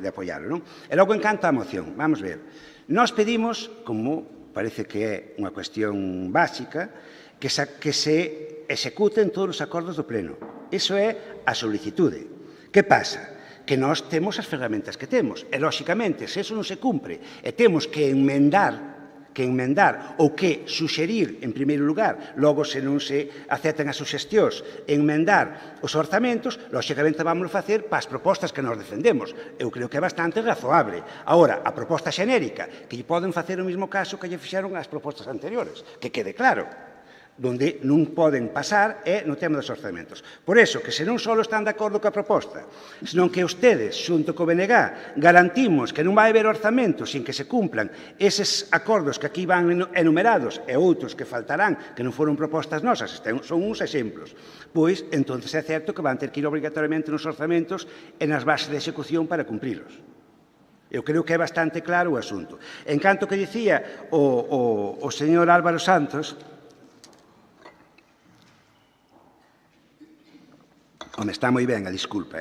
apoiarlo. Non? E logo, en canto á moción, vamos ver, nós pedimos, como parece que é unha cuestión básica, que se executen todos os acordos do Pleno. Iso é a solicitude. Que pasa? Que nós temos as ferramentas que temos. E, lóxicamente, se eso non se cumpre e temos que enmendar ou que suxerir, en primeiro lugar, logo se non se aceptan as suxestións, enmendar os orzamentos, lóxicamente vamos facer para as propostas que nos defendemos. Eu creo que é bastante razoable. Agora, a proposta xenérica, que lle poden facer o mesmo caso que lle fixeron as propostas anteriores, que quede claro. Donde non poden pasar é no tema dos orzamentos. Por eso, que se non só están de acordo coa proposta, senón que ustedes, xunto co BNG, garantimos que non vai haber orzamentos sin que se cumplan eses acordos que aquí van enumerados e outros que faltarán, que non foron propostas nosas, son uns exemplos, pois, entonces é certo que van ter que ir obrigatoriamente nos orzamentos e nas bases de execución para cumprilos. Eu creo que é bastante claro o asunto. En canto que dicía o señor Álvaro Santos, home, está moi ben a disculpa,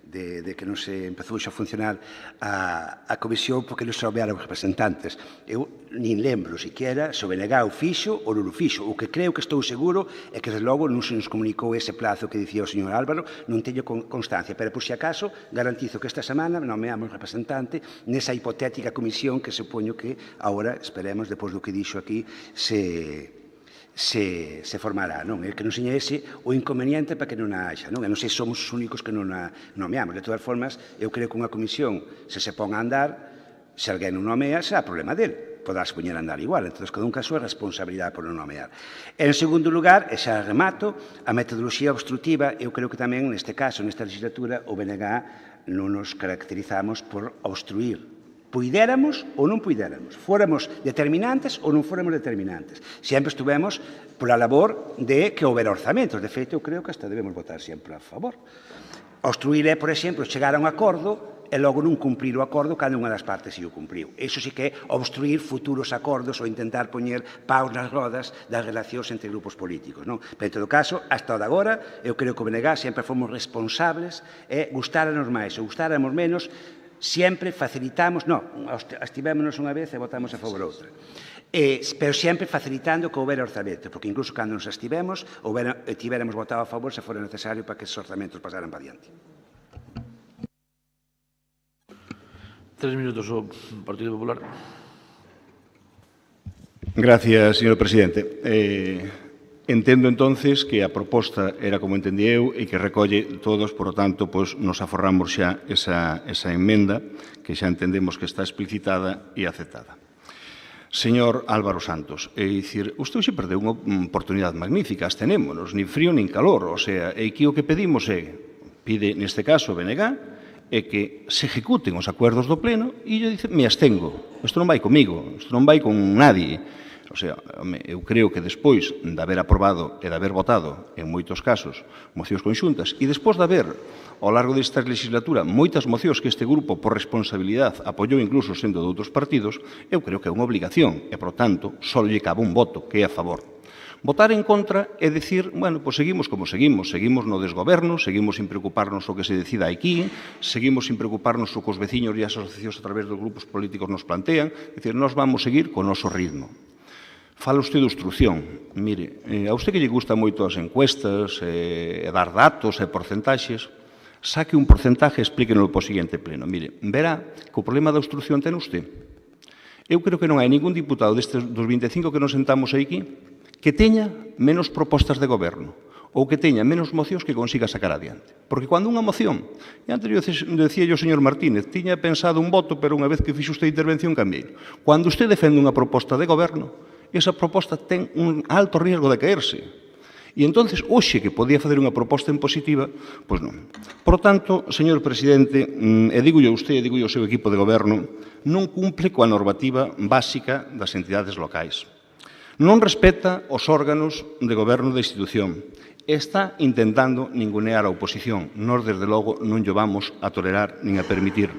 de que non se empezou xa a funcionar a comisión porque non se obviaron representantes. Eu nin lembro siquiera se o BNG o fixo ou non o fixo. O que creo que estou seguro é que, desde logo, non se nos comunicou ese plazo que dicía o señor Álvaro, non teño constancia, pero, por si acaso, garantizo que esta semana nomeamos representante nesa hipotética comisión que supoño que, agora, esperemos, depois do que dixo aquí, se formará, non? É que non seña ese o inconveniente para que non a haxa, non? E non sei se somos os únicos que non a nomeamos. De todas formas, eu creo que unha comisión, se pon a andar, se alguén non nomea, será problema del. Poderse poñer a andar igual. Entón, cada un caso é responsabilidade por non nomear. En segundo lugar, e xa remato, a metodoloxía obstrutiva, eu creo que tamén, neste caso, nesta legislatura, o BNG non nos caracterizamos por obstruir. Puidéramos ou non puidéramos, fóramos determinantes ou non fóramos determinantes. Sempre estuvemos pola labor de que houbera orzamentos. De feito, eu creo que hasta debemos votar sempre a favor. Obstruir é, por exemplo, chegar a un acordo e logo non cumprir o acordo cando unha das partes se o cumpriu. Iso sí que é obstruir futuros acordos ou intentar poñer paus nas rodas das relacións entre grupos políticos. Non? Pero, en todo caso, hasta o de agora, eu creo que o BNG sempre fomos responsables e gustáranos máis ou gustáramos menos, sempre facilitamos, estivémonos unha vez e votamos a favor outra, pero sempre facilitando que houbera orzamento, porque incluso cando nos estivemos, tivéramos votado a favor se fora necesario para que esos orzamentos pasaran para diante. 3 minutos o Partido Popular. Gracias, señor presidente. Entendo, entonces, que a proposta era como entendí eu e que recolle todos, por lo tanto, nos aforramos xa esa enmenda que xa entendemos que está explicitada e aceptada. Señor Álvaro Santos, é dicir, usted xe perdeu unha oportunidade magnífica, as tenémonos, nin frío nin calor, o sea, e que o que pedimos pide, neste caso, o BNG, é que se ejecuten os acuerdos do Pleno e yo dice, me abstengo, isto non vai comigo, isto non vai con nadie. O sea, eu creo que despois de haber aprobado e de haber votado, en moitos casos, mocións conxuntas, e despois de haber, ao largo desta legislatura, moitas mocións que este grupo, por responsabilidade, apoiou incluso sendo de outros partidos, eu creo que é unha obligación, e, por tanto, só lle cabe un voto, que é a favor. Votar en contra é dicir, bueno, pois seguimos como seguimos no desgoberno, seguimos sin preocuparnos o que se decida aquí, seguimos sin preocuparnos o que os veciños e as asociacións a través dos grupos políticos nos plantean, é dicir, nós vamos seguir co noso ritmo. Fala usted de obstrucción. Mire, a usted que lle gusta moito as encuestas, dar datos e porcentaxes, saque un porcentaje e explíquenlo para o seguinte pleno. Mire, verá que o problema da obstrucción ten usted. Eu creo que non hai ningún diputado dos 25 que nos sentamos aquí que teña menos propostas de goberno ou que teña menos mocións que consiga sacar adiante. Porque cando unha moción, e antes decía yo o señor Martínez, tiña pensado un voto, pero unha vez que fixo usted a intervención cambiei. Cando usted defende unha proposta de goberno, esa proposta ten un alto riesgo de caerse. E entonces, hoxe que podía facer unha proposta impositiva, pois non. Por tanto, señor presidente, e digo a usted, e digo ao seu equipo de goberno, non cumple coa normativa básica das entidades locais. Non respeta os órganos de goberno da institución. Está intentando ningunear a oposición. Nós, desde logo, non lle vamos a tolerar nin a permitir.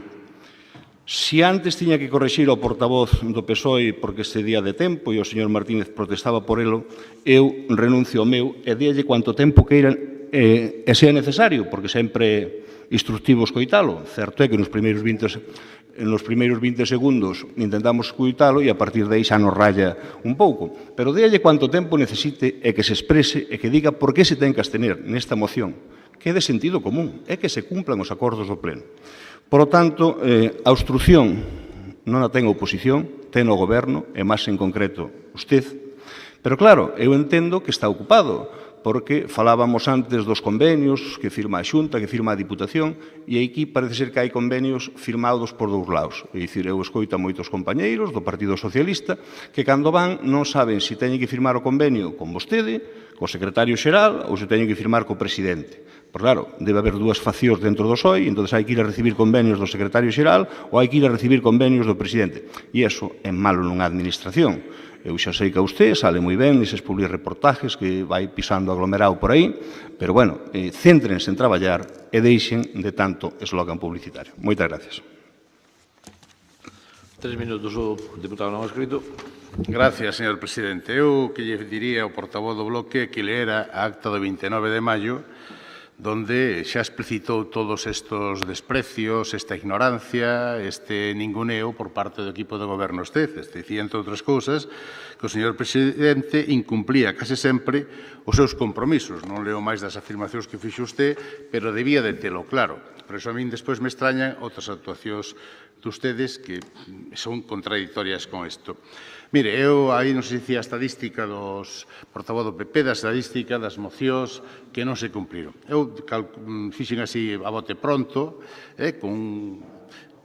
Se antes tiña que corrixir o portavoz do PSOE porque excedía de tempo e o señor Martínez protestaba por elo, eu renuncio ao meu e délle cuanto tempo queiran e sea necesario, porque sempre instructivo escoitalo. Certo é que nos primeiros 20 segundos intentamos escoitalo e a partir de aí xa nos raya un pouco. Pero délle cuanto tempo necesite e que se exprese e que diga por que se ten que abstener nesta moción, que é de sentido común, é que se cumplan os acordos do Pleno. Por lo tanto, a obstrucción non a ten a oposición, ten o Goberno, e máis en concreto usted. Pero claro, eu entendo que está ocupado, porque falábamos antes dos convenios que firma a Xunta, que firma a Diputación, e aquí parece ser que hai convenios firmados por dous lados. É dicir, eu escoito a moitos compañeiros do Partido Socialista que cando van non saben se teñen que firmar o convenio con vostede, co secretario xeral, ou se teñen que firmar co presidente. Pois claro, debe haber dúas faccións dentro do PSOE, entón hai que ir a recibir convenios do secretario xeral ou hai que ir a recibir convenios do presidente. E iso é malo nunha administración. Eu xa sei que a usted sale moi ben neses publireportajes que vai pisando aglomerado por aí, pero, bueno, céntrense en traballar e deixen de tanto eslogan publicitario. Moitas gracias. 3 minutos o deputado non escrito. Gracias, señor presidente. Eu que lle diría ao portavoz do bloque que lera a acta do 29 de maio, donde xa explicitou todos estes desprecios, esta ignorancia, este ninguneo por parte do equipo de goberno usted. Dicía, entre outras cousas, que o señor presidente incumplía case sempre os seus compromisos. Non leo máis das afirmacións que fixo usted, pero debía de telo claro. Por iso a min despois me extrañan outras actuacións de ustedes que son contradictorias con isto. Mire, eu aí non se dicía a estadística dos portavoz do PP, da estadística das mocións que non se cumpriron. Eu fixen así a bote pronto, con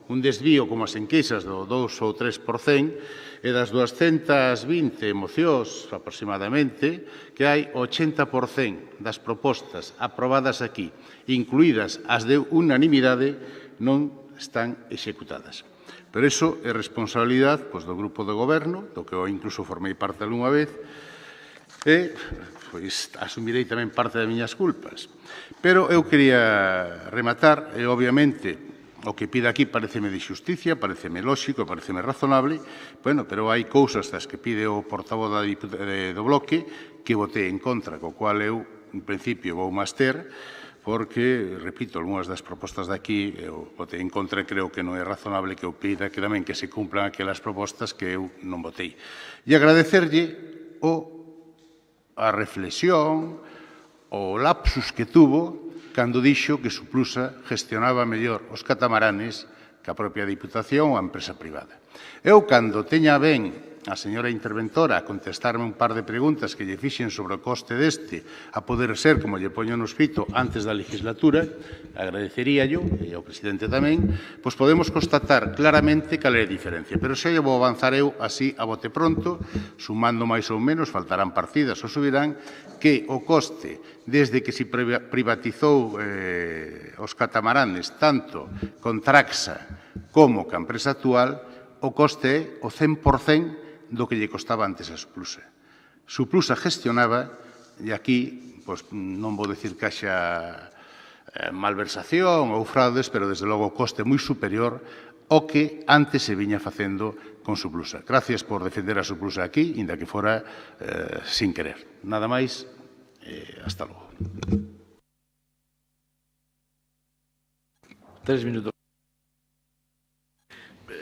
un desvío como as enquisas do 2 ou 3%, e das 220 mocións aproximadamente, que hai 80% das propostas aprobadas aquí, incluídas as de unanimidade, non están executadas. Pero iso é responsabilidade do grupo de goberno, do que eu incluso formei parte algunha vez, e asumirei tamén parte das miñas culpas. Pero eu quería rematar, e obviamente o que pide aquí pareceme de xusticia, pareceme lóxico, pareceme razonable, pero hai cousas das que pide o portavoz do bloque que votei en contra, co cual eu, en principio, vou máis ter, porque, repito, algunhas das propostas de aquí eu votei en contra e creo que non é razonable que eu pida que tamén que se cumplan aquelas propostas que eu non votei. E agradecerlle a reflexión, o lapsus que tuvo cando dixo que Suplusa gestionaba mellor os catamaranes que a propia Diputación ou a empresa privada. Eu, cando teña ben a señora interventora a contestarme un par de preguntas que lle fixen sobre o coste deste, a poder ser, como lle poño no escrito, antes da legislatura, agradeceríallo, e ao presidente tamén, pois podemos constatar claramente cal é a diferencia. Pero xa lle vou avanzar eu así a bote pronto, sumando máis ou menos, faltarán partidas ou subirán, que o coste, desde que se privatizou os catamaranes, tanto con Traxa como ca empresa actual, o coste é o 100% do que lle costaba antes a Suplusa. Suplusa gestionaba, e aquí non vou dicir que haxa malversación ou fraudes, pero desde logo o coste moi superior ao que antes se viña facendo con Suplusa. Gracias por defender a Suplusa aquí, inda que fora sin querer. Nada máis, hasta logo. 3 minutos.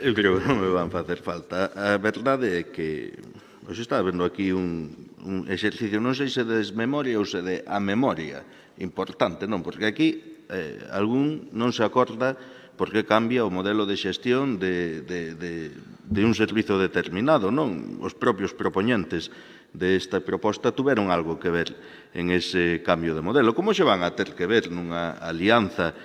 Eu creo que non me van facer falta. A verdade é que hoxe está vendo aquí un exercicio, non sei se de desmemoria ou se de a memoria, importante, non? Porque aquí algún non se acorda porque cambia o modelo de xestión de un servizo determinado, non? Os propios propoñentes desta proposta tuveron algo que ver en ese cambio de modelo. Como se van a ter que ver nunha alianza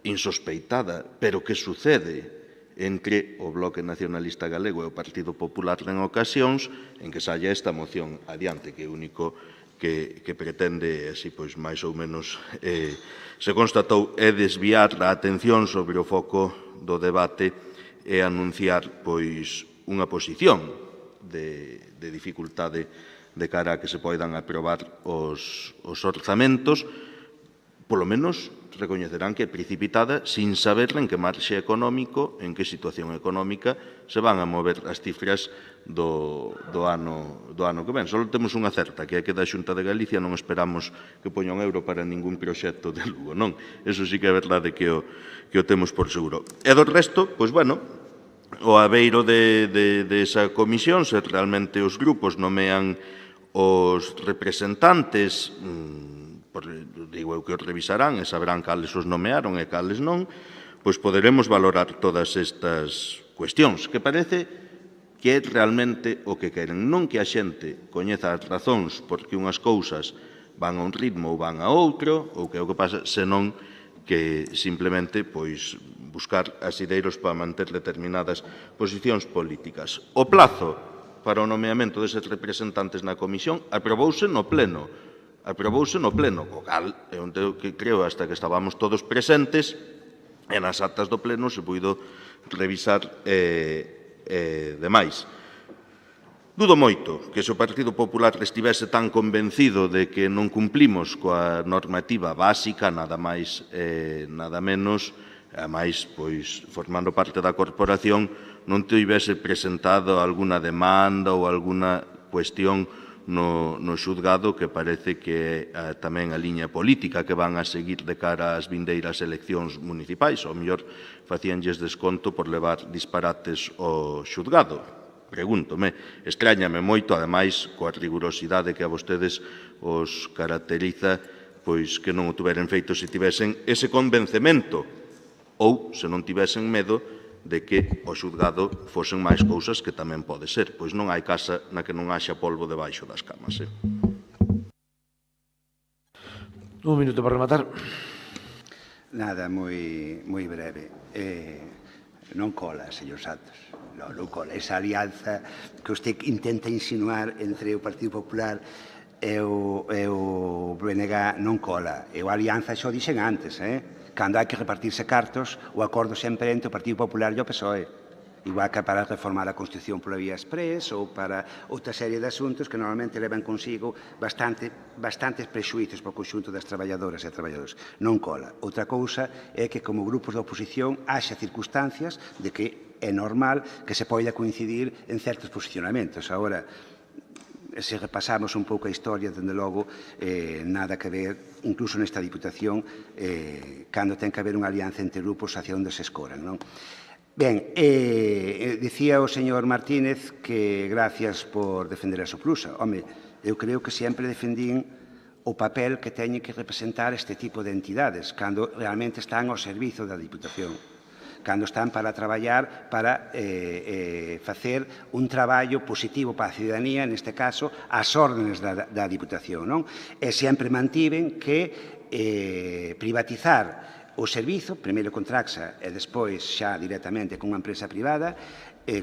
insospeitada, pero que sucede entre o Bloque Nacionalista Galego e o Partido Popular en ocasións en que saia esta moción adiante, que é o único que pretende, así pois máis ou menos se constatou, é desviar a atención sobre o foco do debate e anunciar pois unha posición de dificultade de cara a que se poidan aprobar os orzamentos, polo menos recoñecerán que é precipitada sin saber en que marxe económico, en que situación económica se van a mover as cifras do ano que ven. Só temos unha certa, que é que da Xunta de Galicia non esperamos que poña un euro para ningún proxecto de Lugo, non? Eso sí que é verdade que o temos por seguro. E do resto, pois, bueno, o abeiro desa comisión, se realmente os grupos nomean os representantes, digo eu que os revisarán e saberán cales os nomearon e cales non, pois poderemos valorar todas estas cuestións, que parece que é realmente o que queren. Non que a xente coñeza as razóns porque unhas cousas van a un ritmo ou van a outro, ou que é o que pasa, senón que simplemente pois buscar asideiros para manter determinadas posicións políticas. O plazo para o nomeamento deses representantes na comisión aprobouse no pleno, co cal, é onde que creo hasta que estábamos todos presentes, e nas actas do pleno se puido revisar demais. Dudo moito que se o Partido Popular estivese tan convencido de que non cumplimos coa normativa básica, nada máis nada menos, a máis, pois, formando parte da corporación, non tivese presentado alguna demanda ou alguna cuestión no xulgado que parece que é tamén a liña política que van a seguir de cara ás vindeiras eleccións municipais. Ao mellor facíanlles desconto por levar disparates ao xulgado. Pregúntome, extrañame moito, ademais, coa rigurosidade que a vostedes os caracteriza, pois que non o tuveren feito se tivesen ese convencemento ou se non tivesen medo de que o xulgado fosen máis cousas que tamén pode ser, pois non hai casa na que non haxa polvo debaixo das camas. Un minuto para rematar. Nada, moi breve. Non cola, señor Santos. Non cola. Esa alianza que usted intenta insinuar entre o Partido Popular e o BNG non cola. E a alianza xo dixen antes, cando hai que repartirse cartos, o acordo sempre entre o Partido Popular e o PSOE. Igual que para reformar a Constitución pola vía express ou para outra serie de asuntos que normalmente levan consigo bastantes prexuízos para o conxunto das traballadoras e traballadores. Non cola. Outra cousa é que como grupos de oposición haxa circunstancias de que é normal que se poida coincidir en certos posicionamentos. Agora, se repasamos un pouco a historia, dende logo, nada que ver, incluso nesta Diputación, cando ten que haber unha alianza entre grupos hacia onde se escoran, non? Ben, dicía o señor Martínez que gracias por defender a Soplusa. Home, eu creo que sempre defendín o papel que teñen que representar este tipo de entidades, cando realmente están ao servizo da Diputación, cando están para traballar, para facer un traballo positivo para a ciudadanía, neste caso, ás órdenes da Diputación, non? E sempre mantiven que privatizar o servizo, primeiro con Traxa e despois xa directamente con unha empresa privada,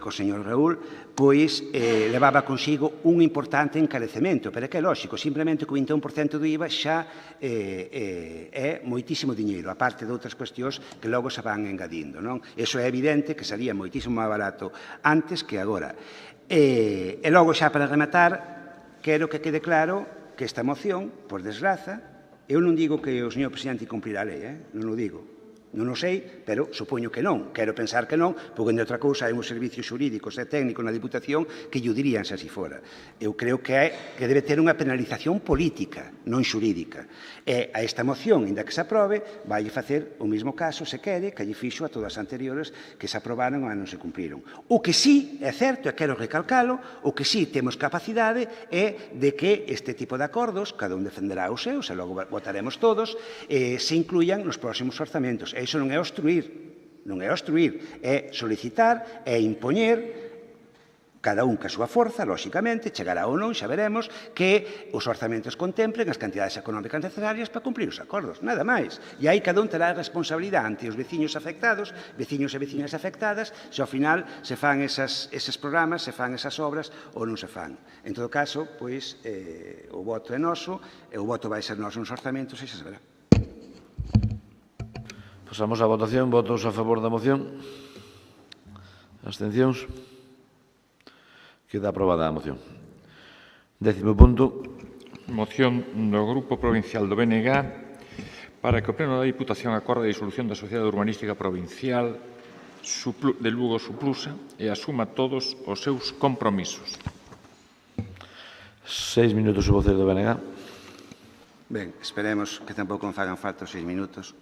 co señor Raúl, pois levaba consigo un importante encarecemento, pero é que é lógico, simplemente co 21% do IVA xa é moitísimo diñeiro, a parte de outras cuestións que logo se van engadindo, non? Iso é evidente que sería moitísimo máis barato antes que agora. E logo xa para rematar, quero que quede claro que esta moción, por desgraza, eu non digo que o señor presidente cumprirá a lei, non o digo. Non o sei, pero supoño que non. Quero pensar que non, porque de outra cousa hai uns servicios xurídicos e técnicos na Diputación que lle dirían se así fora. Eu creo que debe ter unha penalización política, non xurídica. E a esta moción, inda que se aprobe, vai facer o mesmo caso, se quere, que lle fixo a todas as anteriores que se aprobaron e non se cumpriron. O que sí é certo, e quero recalcalo, o que sí temos capacidade é de que este tipo de acordos, cada un defenderá os seus, e logo votaremos todos, se incluyan nos próximos orzamentos. E iso non é obstruir, é solicitar e impoñer cada un ca súa forza, lóxicamente, chegará ou non, xa veremos, que os orzamentos contemplen as cantidades económicas necesarias para cumplir os acordos, nada máis. E aí cada un terá a responsabilidade ante os veciños afectados, veciños e veciñas afectadas, se ao final se fan eses programas, se fan esas obras ou non se fan. En todo caso, pois, o voto é noso, e o voto vai ser noso nos orzamentos, e xa se verá. Pasamos á votación. Votos a favor da moción? Abstencións? Queda aprobada a moción. 10º punto. Moción do Grupo Provincial do BNG para que o Pleno da Diputación acorde a disolución da Sociedade Urbanística Provincial de Lugo Suplusa e asuma todos os seus compromisos. 6 minutos o voceiro do BNG. Ben, esperemos que tampouco non fagan falta os 6 minutos.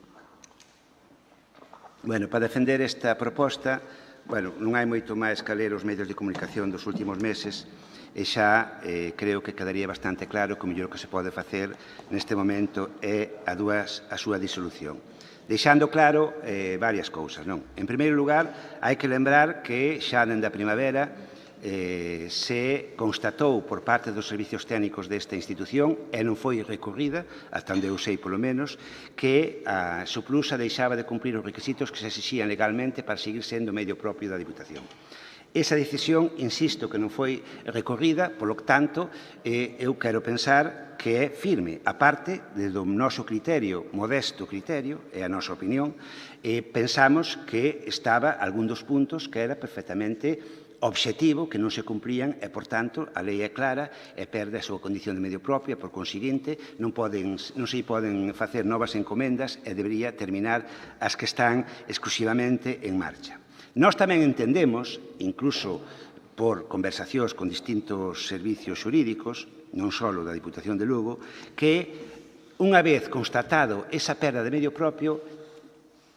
Bueno, para defender esta proposta, non hai moito máis que ler os medios de comunicación dos últimos meses e xa creo que quedaría bastante claro que o mellor que se pode facer neste momento é a súa disolución. Deixando claro varias cousas, non? En primeiro lugar, hai que lembrar que xa dende a primavera se constatou por parte dos servicios técnicos desta institución, e non foi recorrida, hasta onde eu sei polo menos, que a Suplusa deixaba de cumprir os requisitos que se exixían legalmente para seguir sendo medio propio da Diputación. Esa decisión, insisto, que non foi recorrida, polo tanto, eu quero pensar que é firme, aparte do noso criterio, modesto criterio, é a nosa opinión, pensamos que estaba algún dos puntos que era perfectamente obxectivo, que non se cumprían e, por tanto, a lei é clara e perde a súa condición de medio propio e, por conseguinte, non se poden facer novas encomendas e debería terminar as que están exclusivamente en marcha. Nós tamén entendemos, incluso por conversacións con distintos servicios xurídicos, non só da Diputación de Lugo, que, unha vez constatado esa perda de medio propio,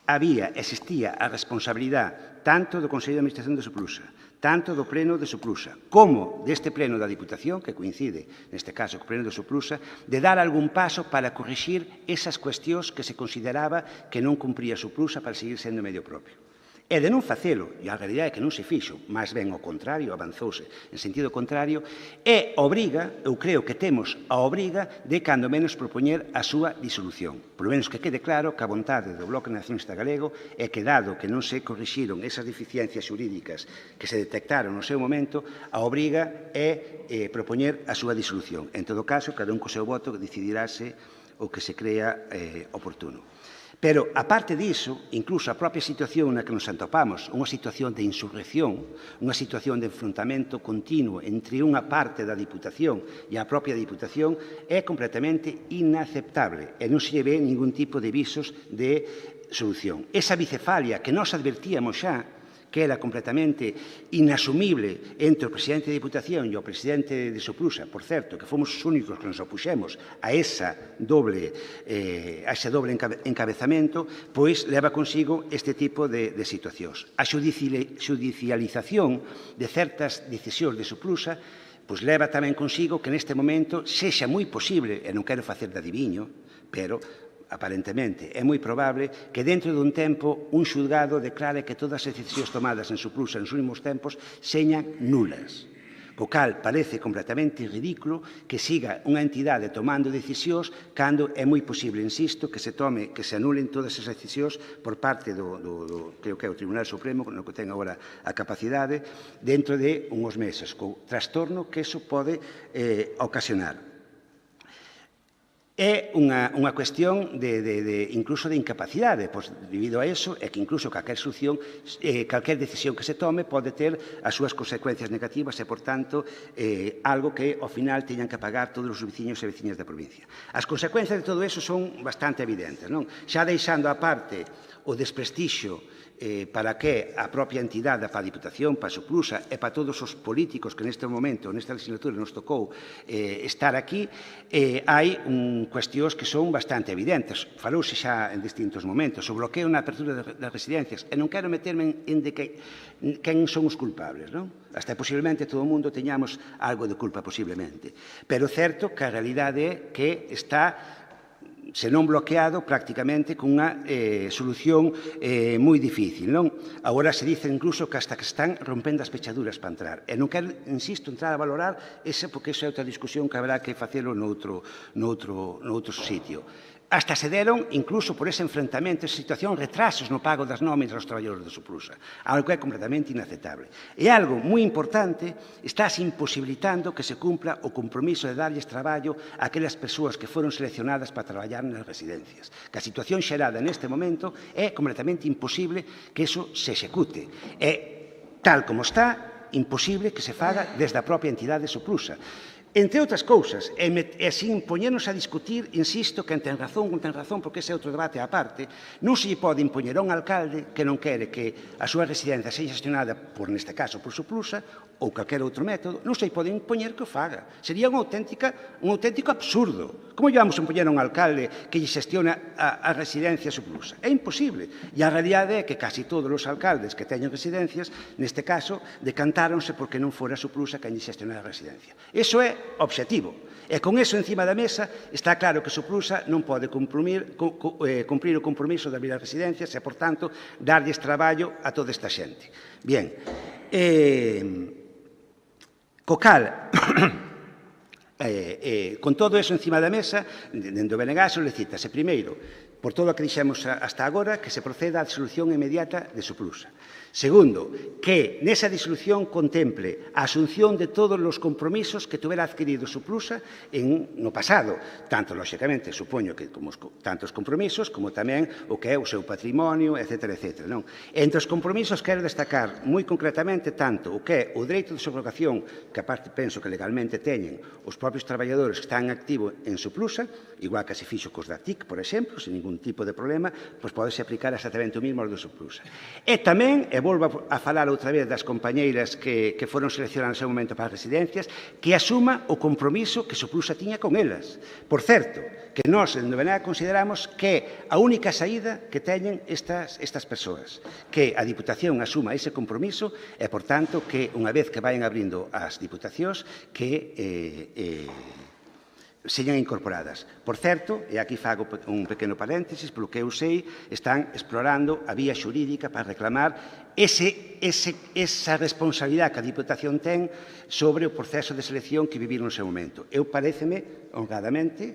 existía a responsabilidade tanto do Consello de Administración de Suplusa, tanto do Pleno de Suplusa, como deste Pleno da Diputación, que coincide, neste caso, co Pleno de Suplusa, de dar algún paso para corrixir esas cuestións que se consideraba que non cumpría Suplusa para seguir sendo medio propio. E de non facelo, e a realidade é que non se fixo, máis ben ao contrario, avanzouse en sentido contrario, e obriga, eu creo que temos a obriga de, cando menos, propoñer a súa disolución. Por lo menos que quede claro que a vontade do Bloque Nacionalista Galego é que, dado que non se corrixiron esas deficiencias xurídicas que se detectaron no seu momento, a obriga é propoñer a súa disolución. En todo caso, cada un co seu voto decidirase o que se crea oportuno. Pero, aparte diso, incluso a propia situación na que nos atopamos, unha situación de insurrección, unha situación de enfrontamento continuo entre unha parte da Diputación e a propia Diputación, é completamente inaceptable e non se lle ve ningún tipo de visos de solución. Esa bicefalia que nós advertíamos xa, que era completamente inasumible entre o presidente da Diputación e o presidente de Suplusa, por certo, que fomos os únicos que nos opuxemos a ese doble encabezamento, pois leva consigo este tipo de situacións. A xudicialización de certas decisións de Suplusa pois leva tamén consigo que neste momento sexa moi posible, e non quero facer de adiviño, pero aparentemente é moi probable que dentro dun tempo un xulgado declare que todas as decisións tomadas en Suplusa nos últimos tempos señan nulas. Co cal parece completamente ridículo que siga unha entidade tomando decisións cando é moi posible, insisto, que se anulen todas as decisións por parte do creo que é o Tribunal Supremo, no que ten agora a capacidade, dentro de uns meses, co trastorno que iso pode ocasionar. É unha cuestión incluso de incapacidade, pois debido a eso é que incluso calquer decisión que se tome pode ter as súas consecuencias negativas e, por tanto, algo que ao final teñan que pagar todos os veciños e veciñas da provincia. As consecuencias de todo eso son bastante evidentes, non? Xa deixando a parte o desprestixio para que a propia entidade, para a Diputación, para a Suplusa e para todos os políticos que neste momento, nesta legislatura, nos tocou estar aquí, hai cuestións que son bastante evidentes. Falouse xa en distintos momentos. O bloqueo na apertura das residencias. E non quero meterme en quen son os culpables, non? Hasta posiblemente todo o mundo teñamos algo de culpa, posiblemente. Pero certo que a realidade é que está senón bloqueado prácticamente cunha solución moi difícil, non? Agora se dice incluso que hasta que están rompendo as pechaduras para entrar. E non quero, insisto, entrar a valorar ese, porque esa é outra discusión que habrá que facelo noutro sitio. Hasta se deron, incluso por ese enfrentamento, esa situación, retrasos no pago das nóminas aos traballadores de Suplusa, algo que é completamente inaceptable. E algo moi importante, estás imposibilitando que se cumpla o compromiso de darlles traballo a aquelas persoas que foron seleccionadas para traballar nas residencias. Que a situación xerada neste momento é completamente imposible que eso se execute. É, tal como está, imposible que se faga desde a propia entidade Suplusa. Entre outras cousas, e sin poñernos a discutir, insisto, que ten razón ou non ten razón, porque ese é outro debate á parte, non se lle pode impoñer a un alcalde que non quere que a súa residencia sexa gestionada, por neste caso, por Suplusa, ou calquer outro método, non se lle pode impoñer que o faga. Sería un auténtico absurdo. Como lle vamos a impoñer a un alcalde que lle xestiona a residencia Suplusa? É imposible. E a realidade é que casi todos os alcaldes que teñen residencias, neste caso, decantáronse porque non fora Suplusa quen lle xestionara a residencia. Iso é obxectivo. E con eso encima da mesa está claro que Suplusa non pode cumprir o compromiso de abrir as residencias e, por tanto, darlles traballo a toda esta xente. Bien, co cal, con todo eso encima da mesa, dentro do BNG solicítase, primeiro, por todo o que dixemos hasta agora, que se proceda á disolución inmediata de Suplusa. Segundo, que nesa disolución contemple a asunción de todos os compromisos que tuvera adquirido Suplusa no pasado, tanto, lóxicamente, supoño que como tantos compromisos, como tamén o que é o seu patrimonio, etc. Entre os compromisos quero destacar moi concretamente tanto o que é o dereito de subrogación, que aparte penso que legalmente teñen os propios traballadores que están activos en Suplusa, igual que se fixo cos da TIC, por exemplo, sin ningún tipo de problema, pois podese aplicar exactamente o mesmo aos de Suplusa. E tamén, volvo a falar outra vez das compañeiras que foron seleccionadas en seu momento para as residencias, que asuma o compromiso que Suplusa tiña con elas. Por certo, que nós, en Novenea, consideramos que a única saída que teñen estas persoas, que a Diputación asuma ese compromiso e, por tanto, que unha vez que vayan abrindo as Diputacións, que señan incorporadas. Por certo, e aquí fago un pequeno paréntesis, polo que eu sei, están explorando a vía xurídica para reclamar esa responsabilidade que a Diputación ten sobre o proceso de selección que viviron no seu momento. Eu paréceme, honradamente,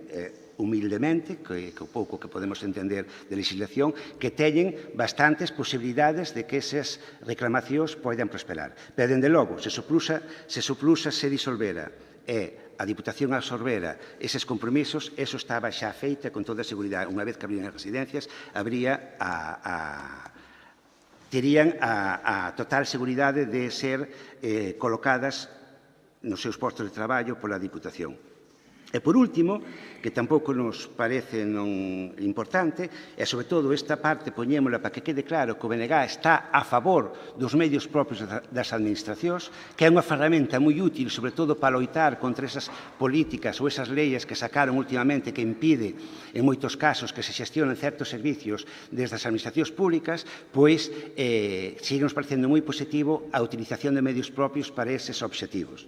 humildemente, que o pouco que podemos entender de legislación, que teñen bastantes posibilidades de que esas reclamacións poidan prosperar. Pero, dende logo, se Suplusa se disolvera e a Diputación absorbera eses compromisos, eso estaba xa feita con toda a seguridade. Unha vez que abriran as residencias, terían a total seguridade de ser colocadas nos seus postos de traballo pola Diputación. E, por último, que tampouco nos parece non importante, e, sobre todo, esta parte poñémola para que quede claro que o BNG está a favor dos medios propios das administracións, que é unha ferramenta moi útil, sobre todo, para loitar contra esas políticas ou esas leis que sacaron últimamente que impide, en moitos casos, que se xestionen certos servicios desde as administracións públicas, pois sigue nos parecendo moi positivo a utilización de medios propios para eses obxectivos.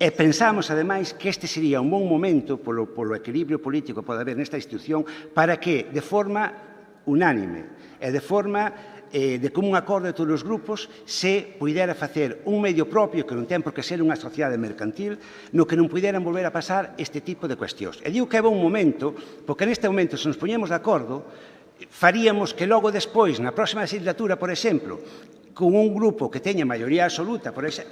E pensamos, ademais, que este sería un bon momento, polo equilibrio político que pode haber nesta institución, para que, de forma unánime e de forma de común acordo de todos os grupos, se puidera facer un medio propio, que non ten por que ser unha sociedade mercantil, no que non puideran volver a pasar este tipo de cuestións. E digo que é bon momento, porque neste momento, se nos poñemos de acordo, faríamos que logo despois, na próxima legislatura, por exemplo, con un grupo que teña maioría absoluta neste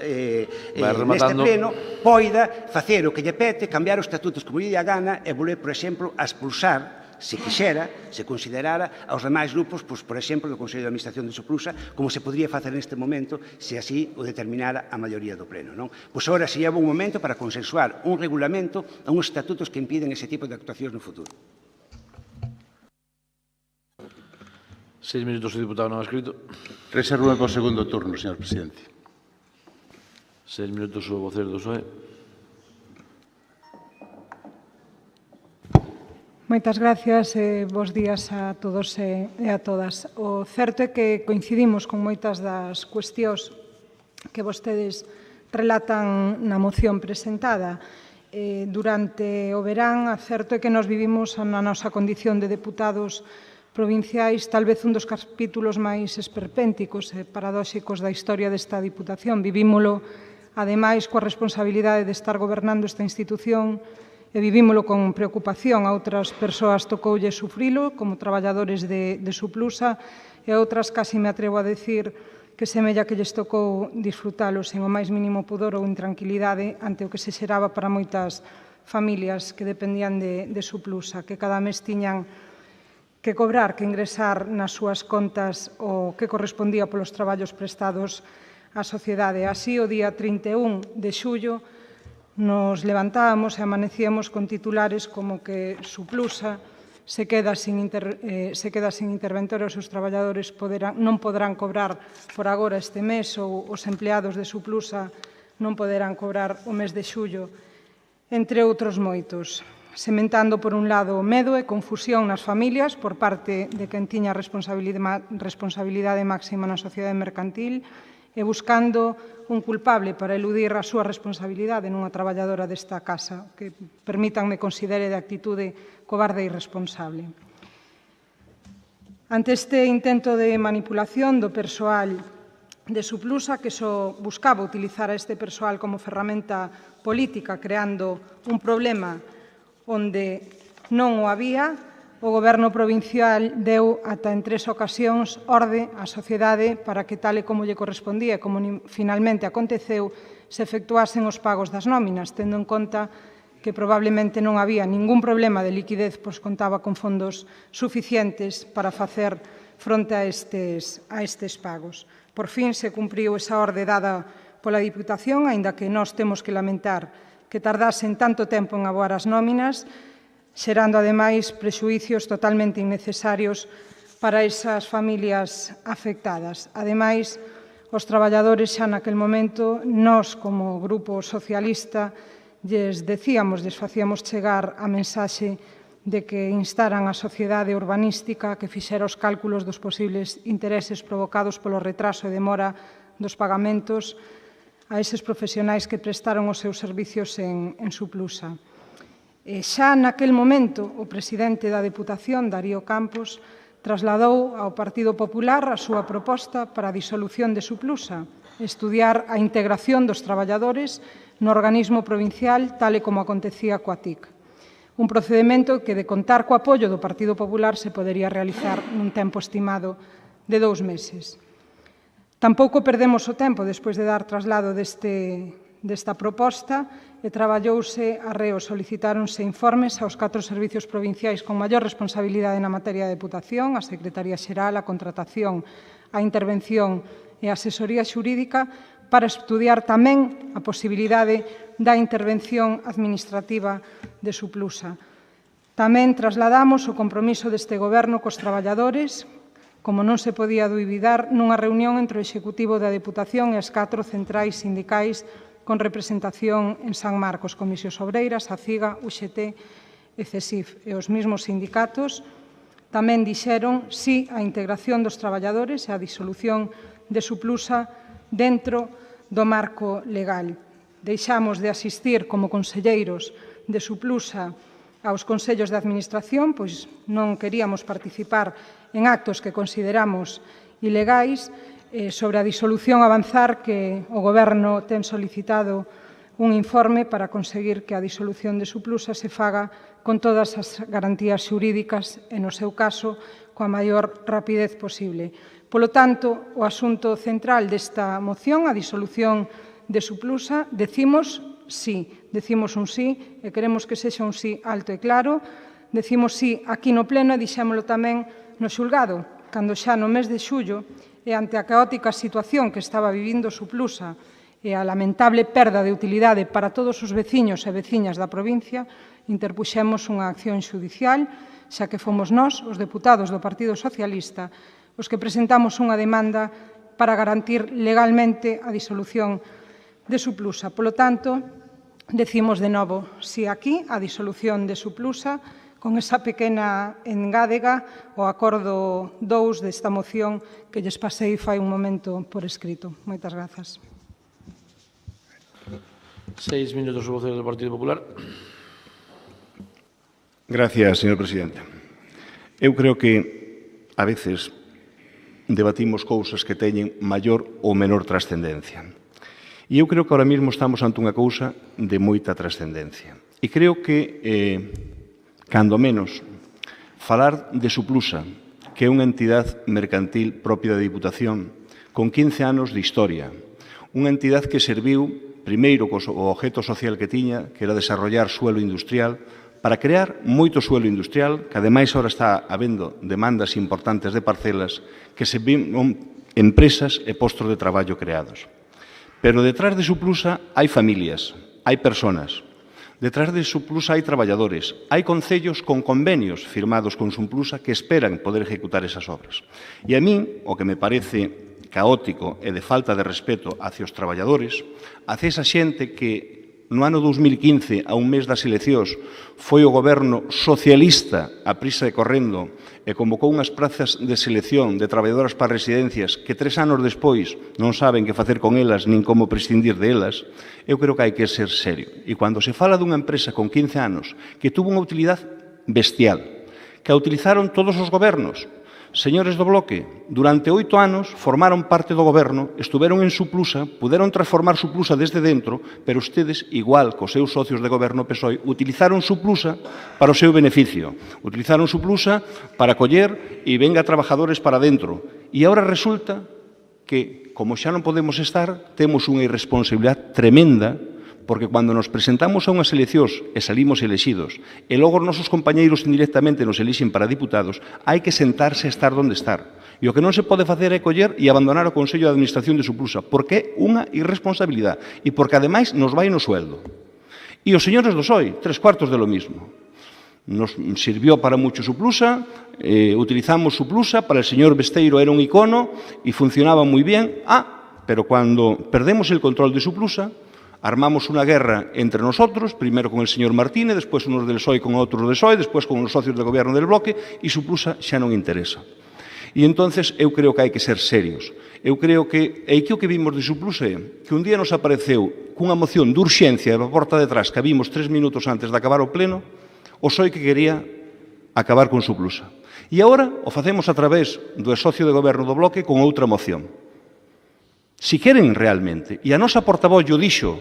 pleno, poida facer o que lle pete, cambiar os estatutos como lle dá gana e volver, por exemplo, a expulsar, se quixera, se considerara, aos demais grupos, por exemplo, do Consello de Administración de Suplusa, como se podría facer neste momento se así o determinara a maioría do pleno. Pois agora sería bon momento para consensuar un regulamento a uns estatutos que impiden ese tipo de actuacións no futuro. 6 minutos, o diputado non escrito. Reservo para o segundo turno, señor presidente. 6 minutos, o vocero do PSOE. Moitas gracias e bos días a todos e a todas. O certo é que coincidimos con moitas das cuestións que vostedes relatan na moción presentada Durante o verán, certo é que nos vivimos na nosa condición de deputados provinciais tal vez un dos capítulos máis esperpénticos e paradóxicos da historia desta Diputación. Vivímolo, ademais, coa responsabilidade de estar gobernando esta institución e vivímolo con preocupación. A outras persoas tocoulle sufrilo, como traballadores de Suplusa, e a outras casi me atrevo a decir que semella que lles tocou disfrutalo sen o máis mínimo pudor ou intranquilidade ante o que se xeraba para moitas familias que dependían de Suplusa, que cada mes tiñan que cobrar, que ingresar nas súas contas o que correspondía polos traballos prestados á sociedade. Así, o día 31 de xullo, nos levantábamos e amanecíamos con titulares como que Suplusa se queda sin interventor e os seus traballadores non poderán cobrar por agora este mes, ou os empleados de Suplusa non poderán cobrar o mes de xullo, entre outros moitos. Sementando, por un lado, medo e confusión nas familias por parte de quen tiña responsabilidade máxima na sociedade mercantil e buscando un culpable para eludir a súa responsabilidade nunha traballadora desta casa, que, permítanme, considere de actitude cobarde e irresponsable. Ante este intento de manipulación do persoal de Suplusa, que só buscaba utilizar a este persoal como ferramenta política, creando un problema onde non o había, o Goberno provincial deu ata en 3 ocasións orde á sociedade para que, tal e como lle correspondía e como finalmente aconteceu, se efectuasen os pagos das nóminas, tendo en conta que probablemente non había ningún problema de liquidez, pois contaba con fondos suficientes para facer fronte a estes pagos. Por fin se cumpriu esa orde dada pola Diputación, aínda que nós temos que lamentar que tardasen tanto tempo en aboar as nóminas, xerando, ademais, prexuicios totalmente innecesarios para esas familias afectadas. Ademais, os traballadores xa naquel momento, nós, como Grupo Socialista, lles facíamos chegar a mensaxe de que instaran a sociedade urbanística que fixera os cálculos dos posibles intereses provocados polo retraso e demora dos pagamentos a eses profesionais que prestaron os seus servicios en Suplusa. Xa naquel momento, o presidente da Deputación, Darío Campos, trasladou ao Partido Popular a súa proposta para a disolución de Suplusa, estudiar a integración dos traballadores no organismo provincial, tal e como acontecía coa TIC. Un procedimento que, de contar co apoio do Partido Popular, se podería realizar nun tempo estimado de 2 meses. Tampouco perdemos o tempo despois de dar traslado desta proposta e traballouse arreo, solicitáronse informes aos 4 servicios provinciais con maior responsabilidade na materia de Deputación, a Secretaría Xeral, a Contratación, a Intervención e a Asesoría Xurídica, para estudiar tamén a posibilidade da intervención administrativa de Suplusa. Tamén trasladamos o compromiso deste Goberno cos traballadores, como non se podía dubidar, nunha reunión entre o Executivo da Deputación e as 4 centrais sindicais con representación en San Marcos, Comisións Obreiras, a CIGA, UGT e CESIF. E os mesmos sindicatos tamén dixeron sí á integración dos traballadores e á disolución de Suplusa dentro do marco legal. Deixamos de asistir como conselleiros de Suplusa aos consellos de administración, pois non queríamos participar en actos que consideramos ilegais. Sobre a disolución, avanzar que o Goberno ten solicitado un informe para conseguir que a disolución de Suplusa se faga con todas as garantías xurídicas e, no seu caso, coa maior rapidez posible. Polo tanto, o asunto central desta moción, a disolución de Suplusa, decimos un sí e queremos que sexa un sí alto e claro. Decimos sí aquí no Pleno e dixémolo tamén no xulgado, cando xa no mes de xullo e ante a caótica situación que estaba vivindo Suplusa e a lamentable perda de utilidade para todos os veciños e veciñas da provincia, interpuxemos unha acción xudicial, xa que fomos nós, os deputados do Partido Socialista, os que presentamos unha demanda para garantir legalmente a disolución de Suplusa. Polo tanto, decimos de novo si aquí a disolución de Suplusa, con esa pequena engádega o acordo 2 desta moción que lles pasei fai un momento por escrito. Moitas grazas. 6 minutos o vocero do Partido Popular. Gracias, señor presidente. Eu creo que a veces debatimos cousas que teñen maior ou menor trascendencia. E eu creo que ahora mesmo estamos ante unha cousa de moita trascendencia. E creo que, cando menos, falar de Suplusa, que é unha entidade mercantil propia da Diputación, con 15 anos de historia, unha entidade que serviu, primeiro, co objeto social que tiña, que era desarrollar suelo industrial, para crear moito suelo industrial, que ademais agora está habendo demandas importantes de parcelas, que se ven empresas e postos de traballo creados. Pero detrás de Suplusa hai familias, hai persoas. Detrás de Suplusa hai traballadores, hai concellos con convenios firmados con Suplusa que esperan poder ejecutar esas obras. E a min, o que me parece caótico e de falta de respeto hacia os traballadores, hacia esa xente que no ano 2015, a un mes das eleccións, foi o goberno socialista a prisa e correndo e convocou unhas prazas de selección de traballadoras para residencias que 3 anos despois non saben que facer con elas nin como prescindir de elas, eu creo que hai que ser serio. E cando se fala dunha empresa con 15 anos que tuvo unha utilidade bestial, que a utilizaron todos os gobernos, señores do Bloque, durante 8 anos formaron parte do goberno, estuveron en Suplusa, puderon transformar Suplusa desde dentro, pero ustedes, igual cos seus socios de goberno PSOE, utilizaron Suplusa para o seu beneficio. Utilizaron Suplusa para coller e venga trabajadores para dentro. E agora resulta que, como xa non podemos estar, temos unha irresponsabilidade tremenda, porque cando nos presentamos a unhas eleccións e salimos elexidos e logo os nosos compañeiros indirectamente nos elixen para diputados, hai que sentarse a estar onde estar. E o que non se pode facer é coller e abandonar o Consello de Administración de Suplusa, porque é unha irresponsabilidade e porque ademais nos vai no sueldo. E os señores do PSOE, 3/4 de lo mismo. Nos sirvió para mucho Suplusa, utilizamos Suplusa, para el señor Besteiro era un icono y funcionaba muy bien. Pero cuando perdemos el control de Suplusa, armamos unha guerra entre nosotros, primeiro con el señor Martínez, despois unos del PSOE con outros del PSOE, despois con os socios de goberno del Bloque, e Suplusa xa non interesa. E entonces eu creo que hai que ser serios. Eu creo que o que vimos de Suplusa é que un día nos apareceu cunha moción de urxencia da porta detrás que vimos 3 minutos antes de acabar o pleno, o PSOE que quería acabar con Suplusa. E agora o facemos a través do socio de goberno do Bloque con outra moción. Si queren realmente, e a nosa portavoz yo dixo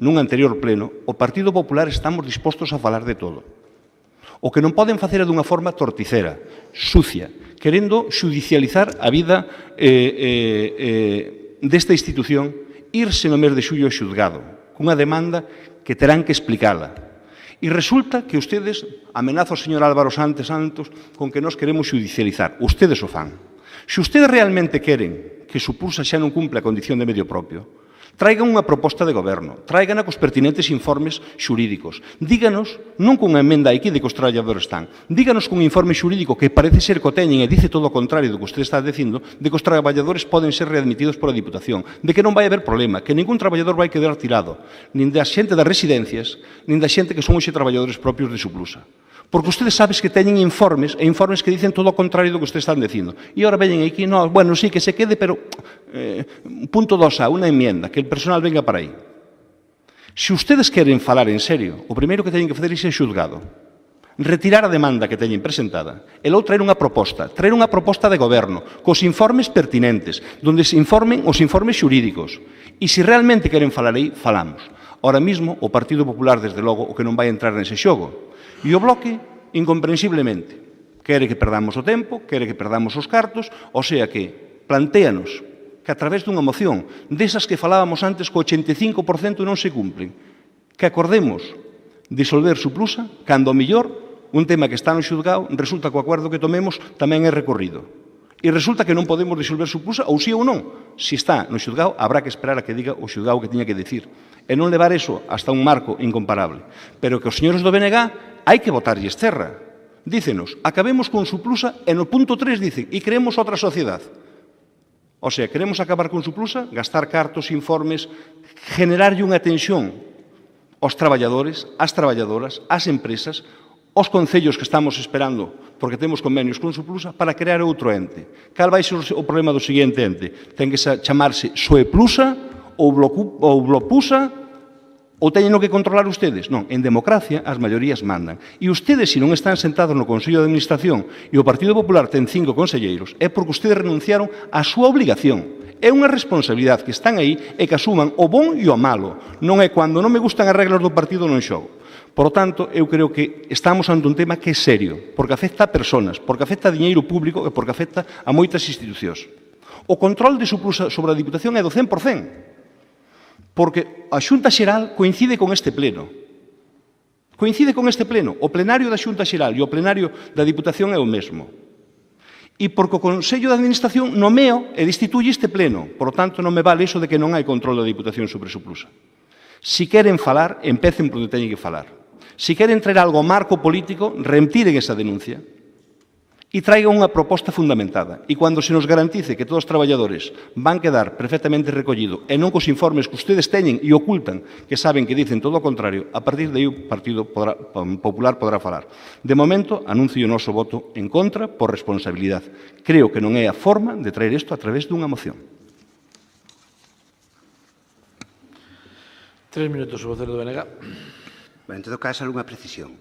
nun anterior pleno, o Partido Popular estamos dispostos a falar de todo. O que non poden facer é dunha forma torticera, sucia, querendo xudicializar a vida desta institución, irse no mes de xullo xuzgado, cunha demanda que terán que explicala. E resulta que ustedes amenazan ao señor Álvaro Santos con que nos queremos xudicializar. Ustedes o fan. Se ustedes realmente queren que Suplusa xa non cumple a condición de medio propio, traigan unha proposta de goberno, traigana cos pertinentes informes xurídicos. Díganos, non cunha emenda aquí de que os traballadores están, díganos cun informe xurídico que parece ser que o teñen e dice todo o contrario do que usted está dicindo, de que os traballadores poden ser readmitidos pola Diputación, de que non vai haber problema, que ningún traballador vai quedar tirado, nin da xente das residencias, nin da xente que son hoxe traballadores propios de Suplusa. Porque ustedes sabes que teñen informes que dicen todo o contrario do que ustedes están dicindo. E agora veñen aquí, no, bueno, sí, que se quede, pero punto 2A, unha enmienda, que el personal venga para aí. Se ustedes queren falar en serio, o primeiro que teñen que facer é ser xuzgado. Retirar a demanda que teñen presentada e logo traer unha proposta de goberno, cos informes pertinentes, donde se informen os informes xurídicos. E se realmente queren falar aí, falamos. Ahora mismo, o Partido Popular, desde logo, o que non vai entrar nese xogo. E o Bloque, incomprensiblemente, quere que perdamos o tempo, quere que perdamos os cartos, o sea que plantéanos que a través dunha moción desas que falábamos antes que o 85% non se cumplen, que acordemos disolver Suplusa, cando o mellor un tema que está no xuzgado resulta que o acordo que tomemos tamén é recorrido. E resulta que non podemos disolver Suplusa, ou sí ou non. Se está no xuzgado, habrá que esperar a que diga o xuzgado que tiña que dicir. E non levar eso hasta un marco incomparable. Pero que os señores do BNG hai que botarlles terra. Dícenos, acabemos con Suplusa e no punto 3 dicen, e creemos outra sociedade. O sea, queremos acabar con Suplusa, gastar cartos, informes, generarlle unha tensión aos traballadores, ás traballadoras, ás empresas, aos concellos que estamos esperando, porque temos convenios con Suplusa, para crear outro ente. Cal vai ser o problema do seguinte ente? Ten que chamarse Soeplusa ou Blopusa Ou teñen que controlar ustedes? Non, en democracia as maiorías mandan. E ustedes, se non están sentados no Consello de Administración e o Partido Popular ten 5 conselleiros, é porque ustedes renunciaron á súa obligación. É unha responsabilidade que están aí e que asuman o bon e o malo. Non é cando non me gustan as reglas do partido non xogo. Por tanto, eu creo que estamos ante un tema que é serio, porque afecta a persoas, porque afecta a diñeiro público e porque afecta a moitas institucións. O control de Suplusa sobre a Diputación é do 100%. Porque a Xunta Xeral coincide con este pleno. Coincide con este pleno. O plenario da Xunta Xeral e o plenario da Diputación é o mesmo. E porque o Consello de Administración nomea e destituye este pleno. Por tanto, non me vale iso de que non hai control da Diputación sobre Suplusa. Si queren falar, empecen por onde teñen que falar. Si queren traer algo ao marco político, retiren esa denuncia. E traigan unha proposta fundamentada. E cando se nos garantice que todos os traballadores van quedar perfectamente recollidos e non cos informes que ustedes teñen e ocultan, que saben que dicen todo o contrario, a partir de aí o Partido Popular podrá falar. De momento, anuncio o noso voto en contra por responsabilidade. Creo que non é a forma de traer isto a través dunha moción. 3 minutos, o vocero do BNG. En todo caso, algunha precisión.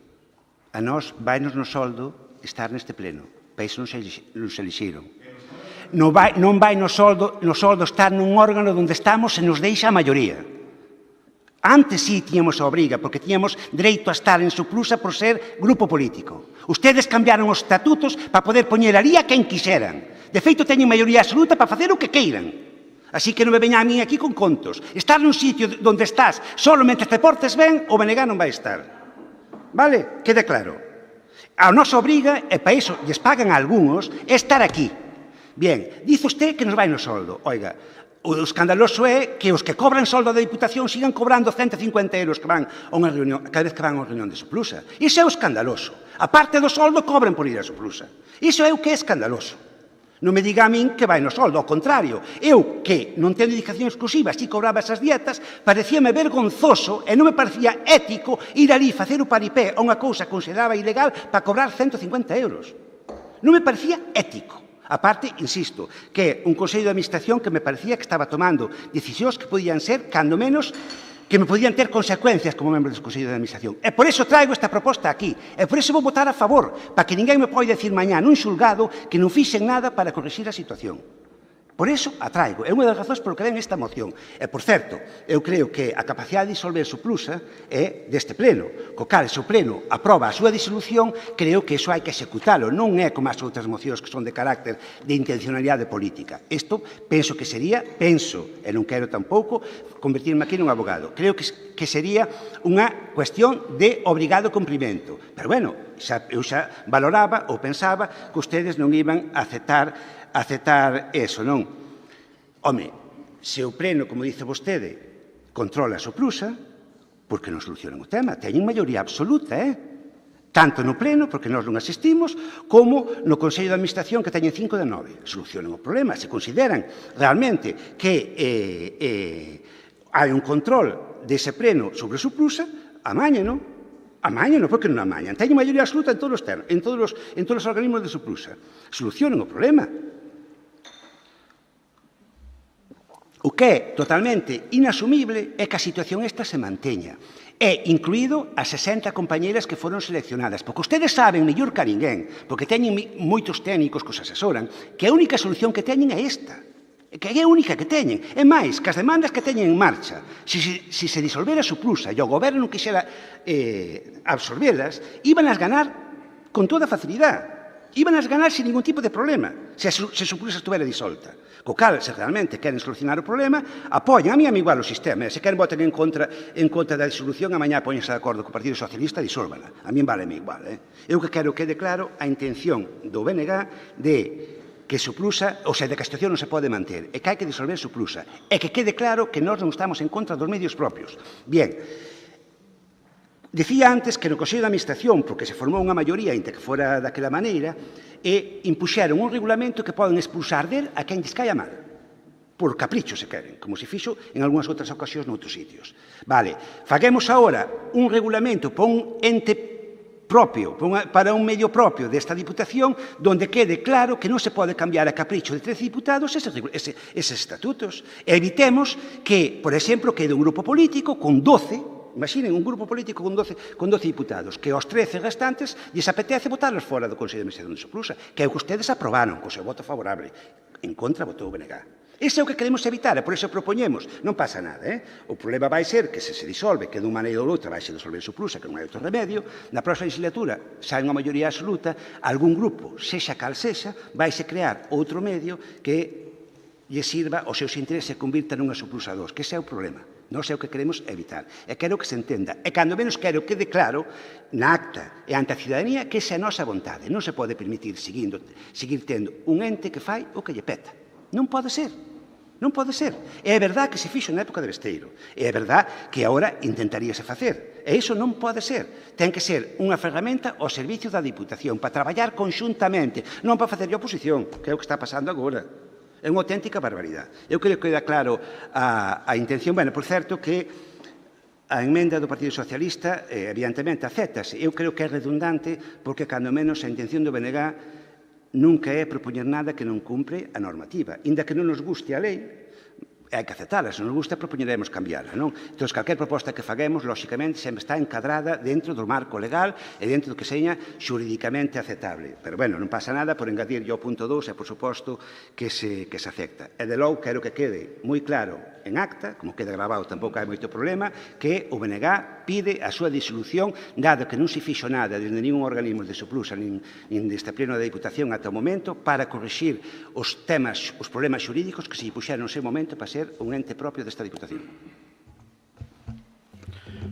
A nós, vainos no soldo estar neste pleno. Para iso nos elixiron. Non vai no soldo estar nun órgano onde estamos e nos deixa a maioría. Antes sí tíamos a obriga, porque tíamos dereito a estar en Suplusa por ser grupo político. Ustedes cambiaron os estatutos para poder poñer ali a quen quixeran. De feito, teñen maioría absoluta para facer o que queiran. Así que non me veña a mí aquí con contos. Estar nun sitio onde estás solo mentre te portes ben, o BNG non vai estar. Vale? Quede claro. A nosa obriga, e para iso lles pagan a algúns, é estar aquí. Bien, dice usted que nos vai no soldo. Oiga, o escandaloso é que os que cobran soldo da Diputación sigan cobrando 150 euros que van a unha reunión, cada vez que van a unha reunión de Suplusa. Iso é o escandaloso. A parte do soldo, cobran por ir a Suplusa. Iso é o que é escandaloso. Non me diga a min que vai no soldo, ao contrario. Eu, que non tenho dedicación exclusiva, si cobraba esas dietas, parecíame vergonzoso e non me parecía ético ir ali facer o paripé a unha cousa considerada ilegal para cobrar 150 euros. Non me parecía ético. A parte, insisto, que é un Consello de Administración que me parecía que estaba tomando decisións que podían ser, cando menos, que me podían ter consecuencias como membro do Consello de Administración. E por iso traigo esta proposta aquí. E por iso vou votar a favor, para que ninguén me pode decir mañá nun xulgado que non fixen nada para corrixir a situación. Por iso a traigo. É unha das razóns polo que ven esta moción. E, por certo, eu creo que a capacidade de disolver Suplusa é deste pleno. Co cal, se o pleno aproba a súa disolución, creo que iso hai que executalo. Non é como as outras mocións que son de carácter de intencionalidade política. Isto penso que sería, e non quero tampouco convertirme aquí nun abogado, creo que sería unha cuestión de obrigado cumprimento. Pero, bueno, eu xa valoraba ou pensaba que ustedes non iban a aceptar eso, non? Home, se o pleno, como dice vostede, controla a Suplusa, por que non solucionan o tema? Teñen maioría absoluta, tanto no pleno, porque nós non asistimos, como no Consello de Administración, que teñen 5 de 9. Solucionan o problema. Se consideran realmente que hai un control dese pleno sobre a Suplusa, amañan, non? Amañan, porque non amañan. Teñen maioría absoluta en todos os organismos de Suplusa. Solucionan o problema. O que é totalmente inasumible é que a situación esta se manteña. É incluído as 60 compañeras que foron seleccionadas. Porque ustedes saben, mellor que a ninguén, porque teñen moitos técnicos que os asesoran, que a única solución que teñen é esta. Que é a única que teñen. É máis, que as demandas que teñen en marcha, se se disolvera a Suplusa e o goberno non quixera absorbelas, iban a ganar con toda facilidade. Iban a ganar sin ningún tipo de problema se a Suplusa estuvera disolta. Co cal, se realmente queren solucionar o problema, apoyan, a mí igual o sistema. Se queren voten en contra da disolución, a mañá poñense de acordo co Partido Socialista e disólvala. A mí vale igual. Eu que quero que quede claro a intención do BNG de que Suplusa, ou sea, de que a situación non se pode manter, e que hai que disolver Suplusa, e que quede claro que nós non estamos en contra dos medios propios. Bien, dicía antes que no Consello de Administración, porque se formou unha maioría entre que fora daquela maneira, e impuxeron un regulamento que poden expulsar del a quen lles caia mal. Por capricho, se queren, como se fixo en algunhas outras ocasións noutros sitios. Vale, faguemos agora un regulamento para un ente propio, para un medio propio desta Diputación, donde quede claro que non se pode cambiar a capricho de 13 diputados eses estatutos. E evitemos que, por exemplo, quede un grupo político con 12 Imaginen un grupo político con 12 diputados que aos 13 restantes lles apetece votarlos fora do Consello de Administración de Soplusa, que é o que ustedes aprobaron co seu voto favorable. En contra votou o BNG. Ese é o que queremos evitar, e por iso propoñemos. Non pasa nada, O problema vai ser que se disolve, que dunha maneira ou outra vai se disolver o Soplusa, que non hai outro remedio, na próxima legislatura, xa hai unha maioría absoluta, algún grupo, sexa cal sexa, vai se crear outro medio que lle sirva aos seus intereses e convirta nunha Soplusa 2, que ese é o problema. Non é o que queremos evitar. E quero que se entenda. E cando menos quero que quede claro na acta e ante a cidadanía que esa é a nosa vontade. Non se pode permitir seguir tendo un ente que fai o que lle peta. Non pode ser. Non pode ser. É verdad que se fixo na época de Besteiro. É verdad que agora intentaríase facer. E iso non pode ser. Ten que ser unha ferramenta ao servicio da Diputación para traballar conxuntamente, non para facerlle oposición, que é o que está pasando agora. É unha auténtica barbaridade. Eu creo que queda claro a intención. Bueno, por certo, que a emenda do Partido Socialista, evidentemente, acéptase. Eu creo que é redundante porque, cando menos, a intención do BNG nunca é propoñer nada que non cumpre a normativa. Inda que non nos guste a lei, hai que aceptala. Se non nos gusta, propoñeremos cambiarla, non? Entón, calquer proposta que faguemos, lóxicamente, sempre está encadrada dentro do marco legal e dentro do que seña xurídicamente aceptable. Pero, bueno, non pasa nada por engadir ao punto 2 e, por suposto, que se acepta. E, de logo, quero que quede moi claro en acta, como queda grabado, tampouco hai moito problema, que o BNG pide a súa disolución, dado que non se fixo nada desde ningún organismo de Soplusa, nin deste pleno da Diputación ata o momento, para corrixir os problemas xurídicos que se lle puxeron no seu momento para ser un ente propio desta Diputación.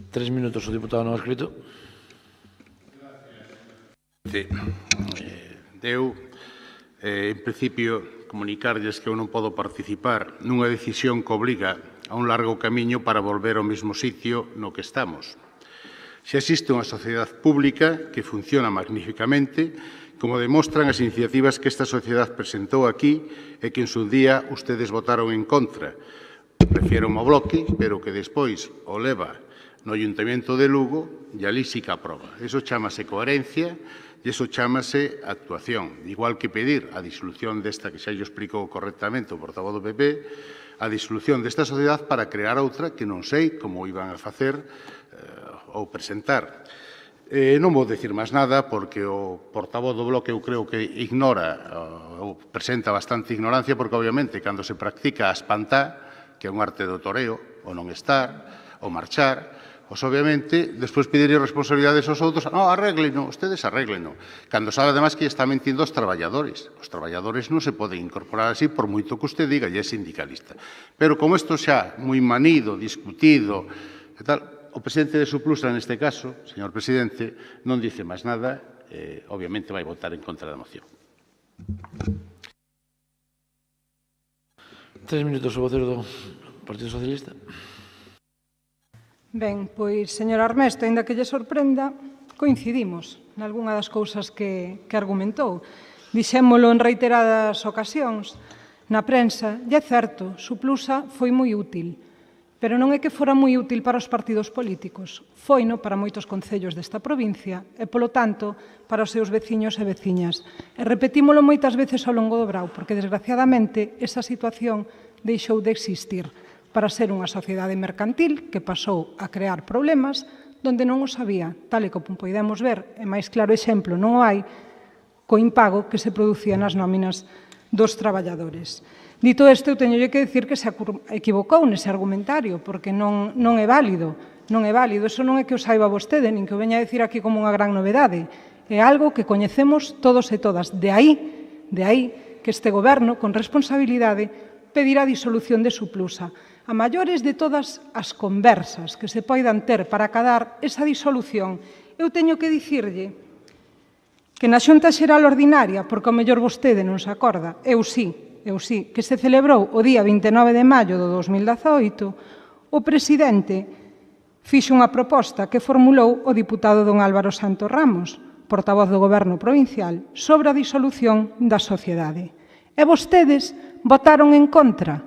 3 minutos o diputado non escrito. En principio, comunicarlles que eu non podo participar nunha decisión que obriga a un largo camiño para volver ao mesmo sitio no que estamos. Xa existe unha sociedade pública que funciona magníficamente, como demostran as iniciativas que esta sociedade presentou aquí e que en su día ustedes votaron en contra. Refiero ao bloque, pero que despois o leva no Ayuntamiento de Lugo e ali sí que aproba. Eso chámase coherencia e iso chámase actuación. Igual que pedir a disolución desta, que xa lle explicou correctamente o portavoz do PP, a disolución desta sociedade para crear outra que non sei como iban a facer ou presentar. Non vou dicir máis nada porque o portavoz do bloque eu creo que ignora ou presenta bastante ignorancia porque obviamente cando se practica a espantá, que é un arte do toreo, o non estar, o marchar, pois obviamente, despois pedirle responsabilidades aos outros, non, arrégleno, ustedes arrégleno. Cando sabe, además, que está mentindo aos traballadores. Os traballadores non se poden incorporar así, por moito que usted diga, e é sindicalista. Pero como isto xa moi manido, discutido, e tal, o presidente de Soplusa, neste caso, señor presidente, non dice máis nada, obviamente vai votar en contra da moción. 3 minutos o vocero do Partido Socialista. Ben, pois, señor Armesto, aínda que lle sorprenda, coincidimos nalgunha das cousas que argumentou. Dixémolo en reiteradas ocasións na prensa, e é certo, Soplusa foi moi útil, pero non é que fora moi útil para os partidos políticos, foino para moitos concellos desta provincia e, polo tanto, para os seus veciños e veciñas. E repetímolo moitas veces ao longo do Brao, porque, desgraciadamente, esa situación deixou de existir para ser unha sociedade mercantil que pasou a crear problemas donde non os había, tal e como podemos ver, e máis claro exemplo non o hai, co impago que se producía nas nóminas dos traballadores. Dito isto, eu teñolle que dicir que se equivocou nese argumentario, porque non é válido. Non é válido. Eso non é que o saiba vostede, nin que o veña a dicir aquí como unha gran novedade. É algo que coñecemos todos e todas. De aí que este goberno, con responsabilidade, pedirá a disolución de Soplusa. A maiores de todas as conversas que se poidan ter para acadar esa disolución, eu teño que dicirlle que na Xunta Xeral Ordinaria, porque ao mellor vostede non se acorda, eu sí, que se celebrou o día 29 de maio do 2018, o presidente fixo unha proposta que formulou o diputado don Álvaro Santos Ramos, portavoz do Goberno provincial, sobre a disolución da sociedade. E vostedes votaron en contra.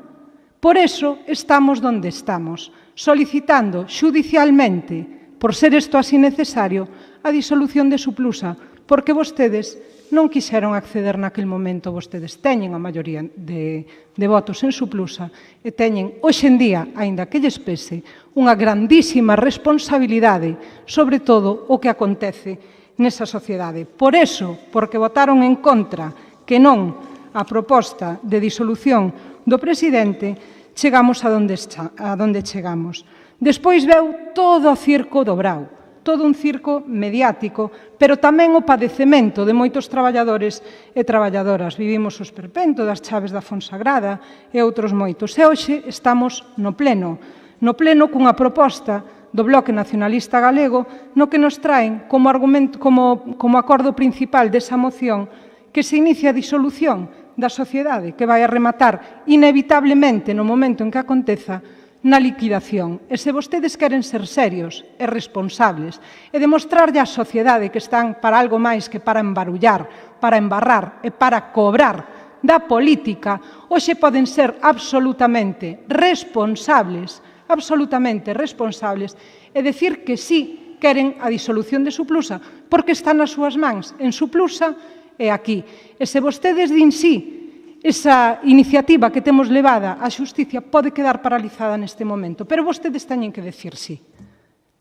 Por eso estamos donde estamos, solicitando xudicialmente, por ser isto así necesario, a disolución de Soplusa, porque vostedes non quixeron acceder naquele momento. Vostedes teñen a maioría de votos en Suplusa e teñen, hoxe en día, aínda que lles pese, unha grandísima responsabilidade sobre todo o que acontece nesa sociedade. Por eso, porque votaron en contra que non a proposta de disolución do presidente, chegamos a donde chegamos. Despois veu todo o circo do Brao, todo un circo mediático, pero tamén o padecemento de moitos traballadores e traballadoras. Vivimos o esperpento das chaves da Fonsagrada e outros moitos. E hoxe estamos no pleno cunha proposta do Bloque Nacionalista Galego no que nos traen como acordo principal desa moción que se inicia a disolución da sociedade que vai a rematar inevitablemente no momento en que aconteça na liquidación. E se vostedes queren ser serios e responsables e demostrarlle á sociedade que están para algo máis que para embarullar, para embarrar e para cobrar da política, hoxe poden ser absolutamente responsables e decir que sí queren a disolución de Suplusa porque está nas súas mans, en Suplusa e aquí. E se vostedes din sí, esa iniciativa que temos levada á xusticia pode quedar paralizada neste momento, pero vostedes teñen que decir sí.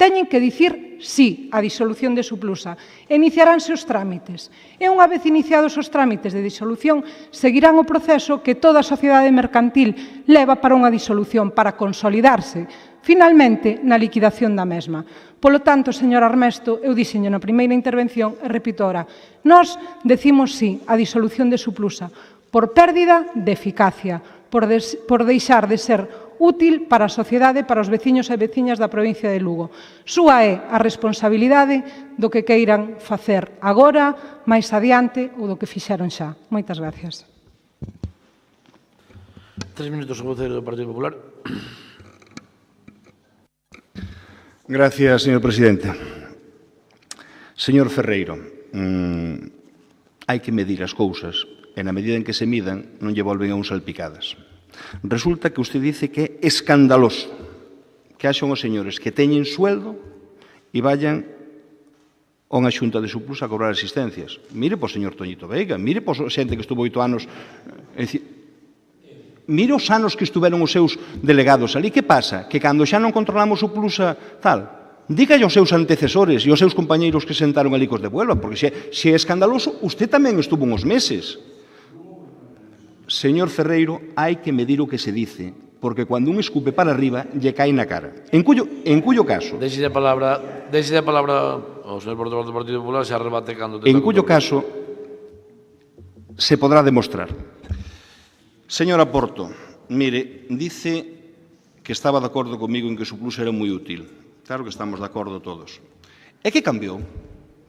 Teñen que dicir sí á disolución de Suplusa. Iniciaránse os trámites. E unha vez iniciados os trámites de disolución, seguirán o proceso que toda a sociedade mercantil leva para unha disolución, para consolidarse, finalmente, na liquidación da mesma. Polo tanto, señor Armesto, eu dixenlle na primeira intervención e repito ora, nós decimos sí á disolución de Suplusa, por pérdida de eficacia, por deixar de ser útil para a sociedade, para os veciños e veciñas da provincia de Lugo. Súa é a responsabilidade do que queiran facer agora, máis adiante ou do que fixeron xa. Moitas gracias. 3 minutos, o voceiro do Partido Popular. Gracias, señor presidente. Señor Ferreiro, hai que medir as cousas e na medida en que se midan non lle volven a un salpicadas. Resulta que usted dice que é escandaloso que haxa unhos señores que teñen sueldo e vayan a unha xunta de Suplusa a cobrar asistencias. Mire po señor Toñito Veiga, mire po xente que estuvo 8 anos, mire os anos que estuveron os seus delegados ali. Que pasa? Que cando xa non controlamos Suplusa tal, dígalle aos seus antecesores e aos seus compañeiros que sentaron ali cos de Buelva, porque se é escandaloso, usted tamén estuvo uns meses. Señor Ferreiro, hai que medir o que se dice, porque cando un escupe para arriba, lle cae na cara. En cuyo caso... Deixe a palabra ao señor portavoz do Partido Popular, se arrebate cando... En cuyo caso, se podrá demostrar. Señora Porto, mire, dice que estaba de acordo comigo en que Suplusa era moi útil. Claro que estamos de acordo todos. E que cambiou?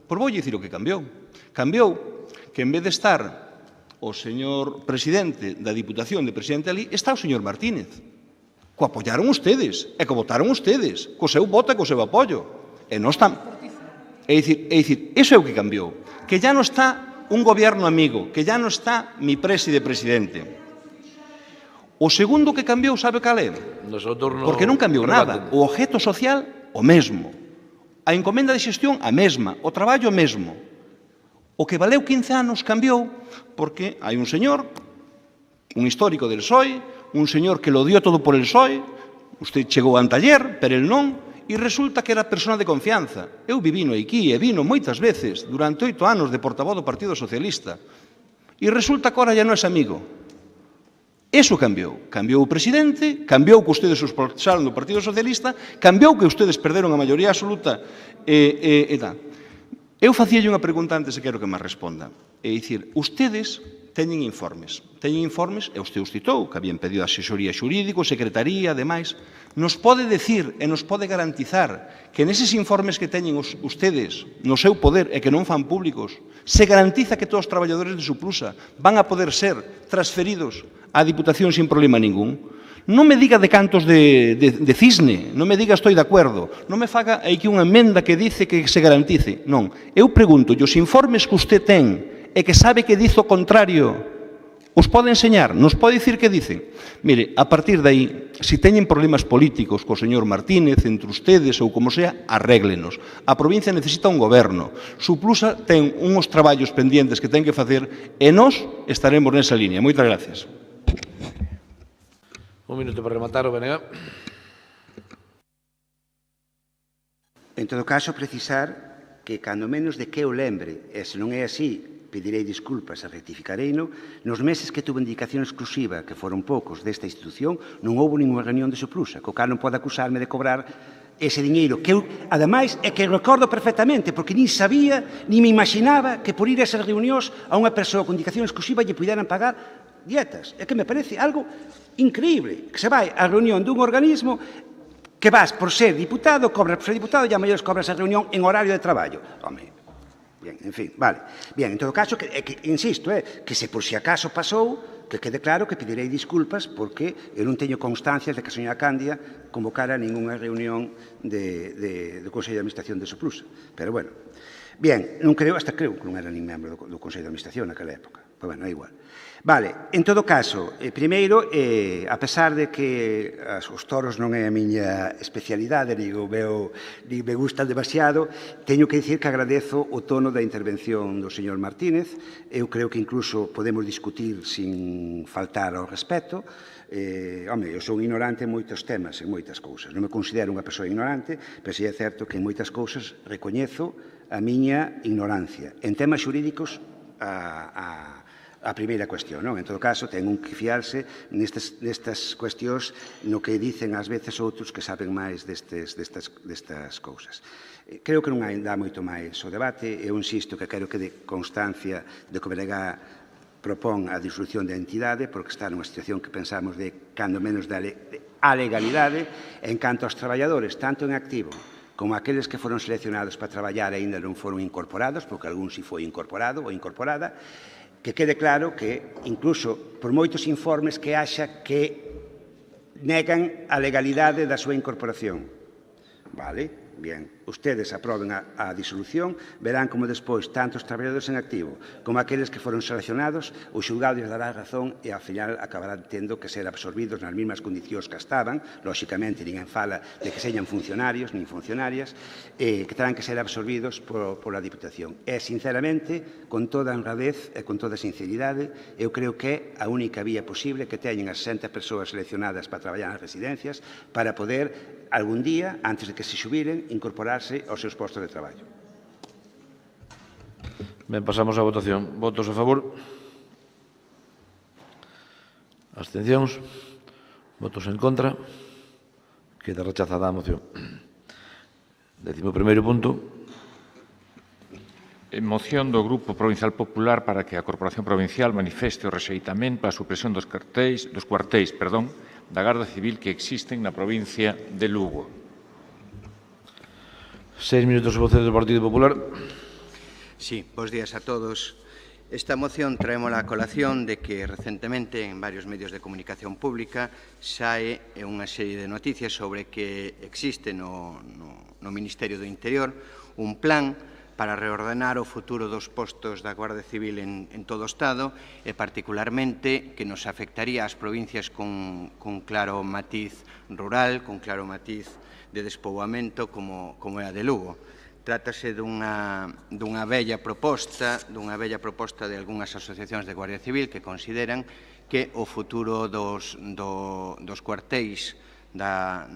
Pois vou dicir o que cambiou. Cambiou que en vez de estar o señor presidente da Diputación de Presidente ali, está o señor Martínez. Co apoyaron ustedes, e co votaron ustedes, co seu voto e co seu apoio. E non están... É dicir, iso é o que cambiou. Que ya non está un gobierno amigo, que ya non está mi presidente. O segundo que cambiou, sabe cal é? Porque non cambiou nada. O objeto social, o mesmo. A encomenda de xestión, a mesma. O traballo, o mesmo. O que valeu 15 anos cambiou porque hai un señor, un histórico del PSOE, un señor que lo dio todo por el PSOE, usted chegou ante ayer, pero el non, e resulta que era persona de confianza. Eu vivino aquí e vino moitas veces, durante 8 anos de portavoz do Partido Socialista, e resulta que ahora ya non é amigo. Eso cambiou. Cambiou o presidente, cambiou que ustedes os expulsaron do Partido Socialista, cambiou que ustedes perderon a maioría absoluta e tal. Eu facíalle unha pregunta antes e quero que me responda. É dicir, ustedes teñen informes, e usted os citou, que habían pedido asesoría xurídico, secretaría, demais. Nos pode decir e nos pode garantizar que neses informes que teñen ustedes no seu poder e que non fan públicos, se garantiza que todos os traballadores de Suplusa van a poder ser transferidos á Diputación sin problema ningún? Non me diga de cantos de cisne, non me diga estoy de acordo, non me faga aquí unha emenda que dice que se garantice. Non, eu pregunto, os informes que usted ten e que sabe que dice o contrario, Os pode enseñar, nos pode dicir que dicen. Mire, a partir de aí, se teñen problemas políticos co señor Martínez, entre ustedes ou como sea, arréglenos. A provincia necesita un goberno. Suplusa ten uns traballos pendientes que ten que facer e nós estaremos nesa línea. Moitas gracias. Un minuto para rematar o BNG. En todo caso, precisar que, cando menos de que eu lembre, e se non é así, pedirei disculpas e rectificareino, nos meses que tuve indicación exclusiva, que foron poucos desta institución, non houve ninguna reunión de Suplusa, co cal non pode acusarme de cobrar ese diñeiro, que eu, ademais, é que recordo perfectamente, porque nin sabía, nin me imaginaba que por ir a esas reunións a unha persoa con indicación exclusiva lle puderan pagar dietas. É que me parece algo increíble, que se vai á reunión dun organismo que vas por ser diputado, cobras por ser diputado e a maiores cobras a reunión en horario de traballo. Home, bien, en fin, vale. Bien, en todo caso, insisto, que se por si acaso pasou, que quede claro que pedirei disculpas porque eu non teño constancias de que a señora Cándia convocara ningunha reunión do Consello de Administración de Suplusa. Pero, bueno, bien, non creo, hasta creo que non era nin membro do Consello de Administración naquela época. Pero, bueno, é igual. Vale, en todo caso, primeiro, a pesar de que os toros non é a miña especialidade, ni me gustan demasiado, teño que dicir que agradezo o tono da intervención do señor Martínez. Eu creo que incluso podemos discutir sin faltar ao respeto. Home, eu son ignorante en moitos temas, en moitas cousas. Non me considero unha persoa ignorante, pero si é certo que en moitas cousas recoñezo a miña ignorancia. En temas xurídicos, a primeira cuestión, non? En todo caso, ten que fiarse nestas cuestións no que dicen ás veces outros que saben máis destas cousas. Creo que non dá moito máis o debate. Eu insisto que quero que de constancia de que o BNG propón a disolución da entidade porque está nunha situación que pensamos de cando menos de alegalidade en canto aos traballadores, tanto en activo como aqueles que foron seleccionados para traballar e ainda non foron incorporados, porque algún si foi incorporado ou incorporada, que quede claro que, incluso por moitos informes que haxa que negan a legalidade da súa incorporación. Vale? Bien, ustedes aproben a disolución, verán como despois tanto os traballadores en activo como aqueles que foron seleccionados, o xulgado lles dará razón e, ao final, acabarán tendo que ser absorbidos nas mesmas condicións que estaban, lóxicamente, ninguén fala de que señan funcionarios nin funcionarias, que terán que ser absorbidos pola Diputación. E, sinceramente, con toda a honradez e con toda a sinceridade, eu creo que é a única vía posible que teñen as 60 persoas seleccionadas para traballar nas residencias para poder, algún día, antes de que se xubilen, incorporarse aos seus postos de traballo. Ben, pasamos á votación. Votos a favor? Abstencións? Votos en contra? Queda rechazada a moción. 11º punto. Moción do Grupo Provincial Popular para que a Corporación Provincial manifeste o rexeitamento á supresión dos cuartéis da Garda Civil que existen na provincia de Lugo. 6 minutos o voceiro do Partido Popular. Sí, bos días a todos. Esta moción traemos a colación de que recentemente en varios medios de comunicación pública sae unha serie de noticias sobre que existe no Ministerio do Interior un plan para reordenar o futuro dos postos da Guardia Civil en todo o Estado e particularmente que nos afectaría ás provincias con claro matiz rural, con claro matiz de despoboamento como é a de Lugo. Trátase dunha bella proposta de algunhas asociacións de Guardia Civil que consideran que o futuro dos cuartéis da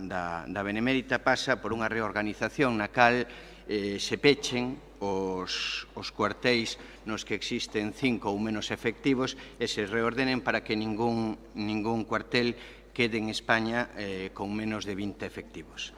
Benemérita pasa por unha reorganización na cal se pechen os cuartéis nos que existen 5 ou menos efectivos e se reordenen para que ningún cuartel quede en España con menos de 20 efectivos.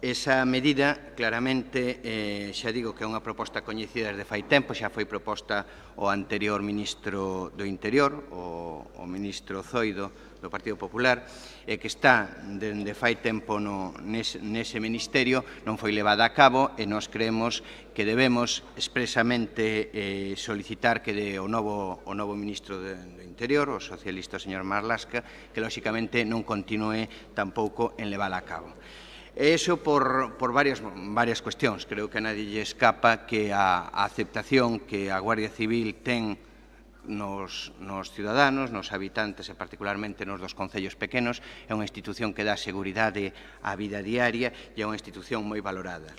Esa medida, claramente, xa digo que é unha proposta coñecida desde fai tempo, xa foi proposta o anterior ministro do Interior, o ministro Zoido, do Partido Popular, e que está dende fai tempo nese ministerio, non foi levada a cabo e nós creemos que debemos expresamente solicitar que o novo ministro do Interior, o socialista o señor Marlasca, que lóxicamente non continue tampouco en levala a cabo. E iso por varias cuestións. Creo que a nadie lle escapa que a aceptación que a Guardia Civil ten nos ciudadanos, nos habitantes e particularmente nos dos concellos pequenos. É unha institución que dá seguridade á vida diaria e é unha institución moi valorada.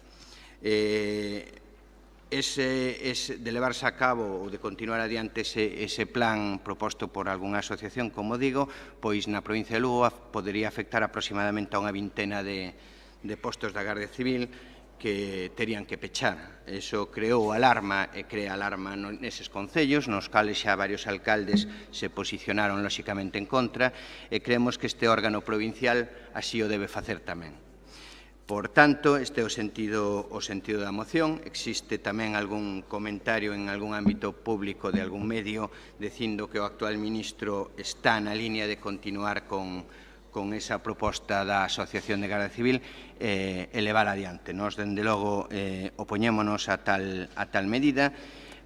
De levarse a cabo ou de continuar adiante ese plan proposto por algunha asociación, como digo, pois na provincia de Lugo podería afectar aproximadamente a unha vintena de postos da Garda Civil que terían que pechar. Iso creou alarma e crea alarma neses concellos, nos cales xa varios alcaldes se posicionaron lóxicamente en contra, e creemos que este órgano provincial así o debe facer tamén. Por tanto, este é o sentido da moción. Existe tamén algún comentario en algún ámbito público de algún medio dicindo que o actual ministro está na línea de continuar con esa proposta da Asociación de Garda Civil e levar adiante. Nos, dende logo, opoñémonos a tal medida,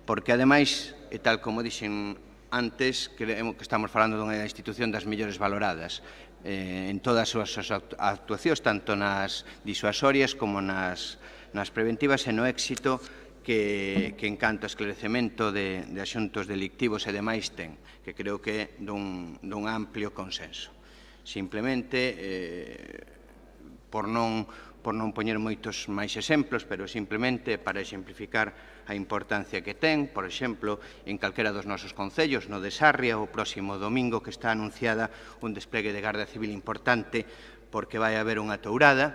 porque, ademais, e tal como dixen antes, creemos que estamos falando dunha institución das mellores valoradas en todas as súas actuacións, tanto nas disuasorias como nas preventivas, e no éxito que en canto a esclarecemento de asuntos delictivos e demais ten, que creo que é dun amplio consenso. Simplemente, por non poñer moitos máis exemplos, pero simplemente para exemplificar a importancia que ten, por exemplo, en calquera dos nosos concellos, no de Sarria, o próximo domingo que está anunciada un desplegue de Garda Civil importante porque vai haber unha tourada,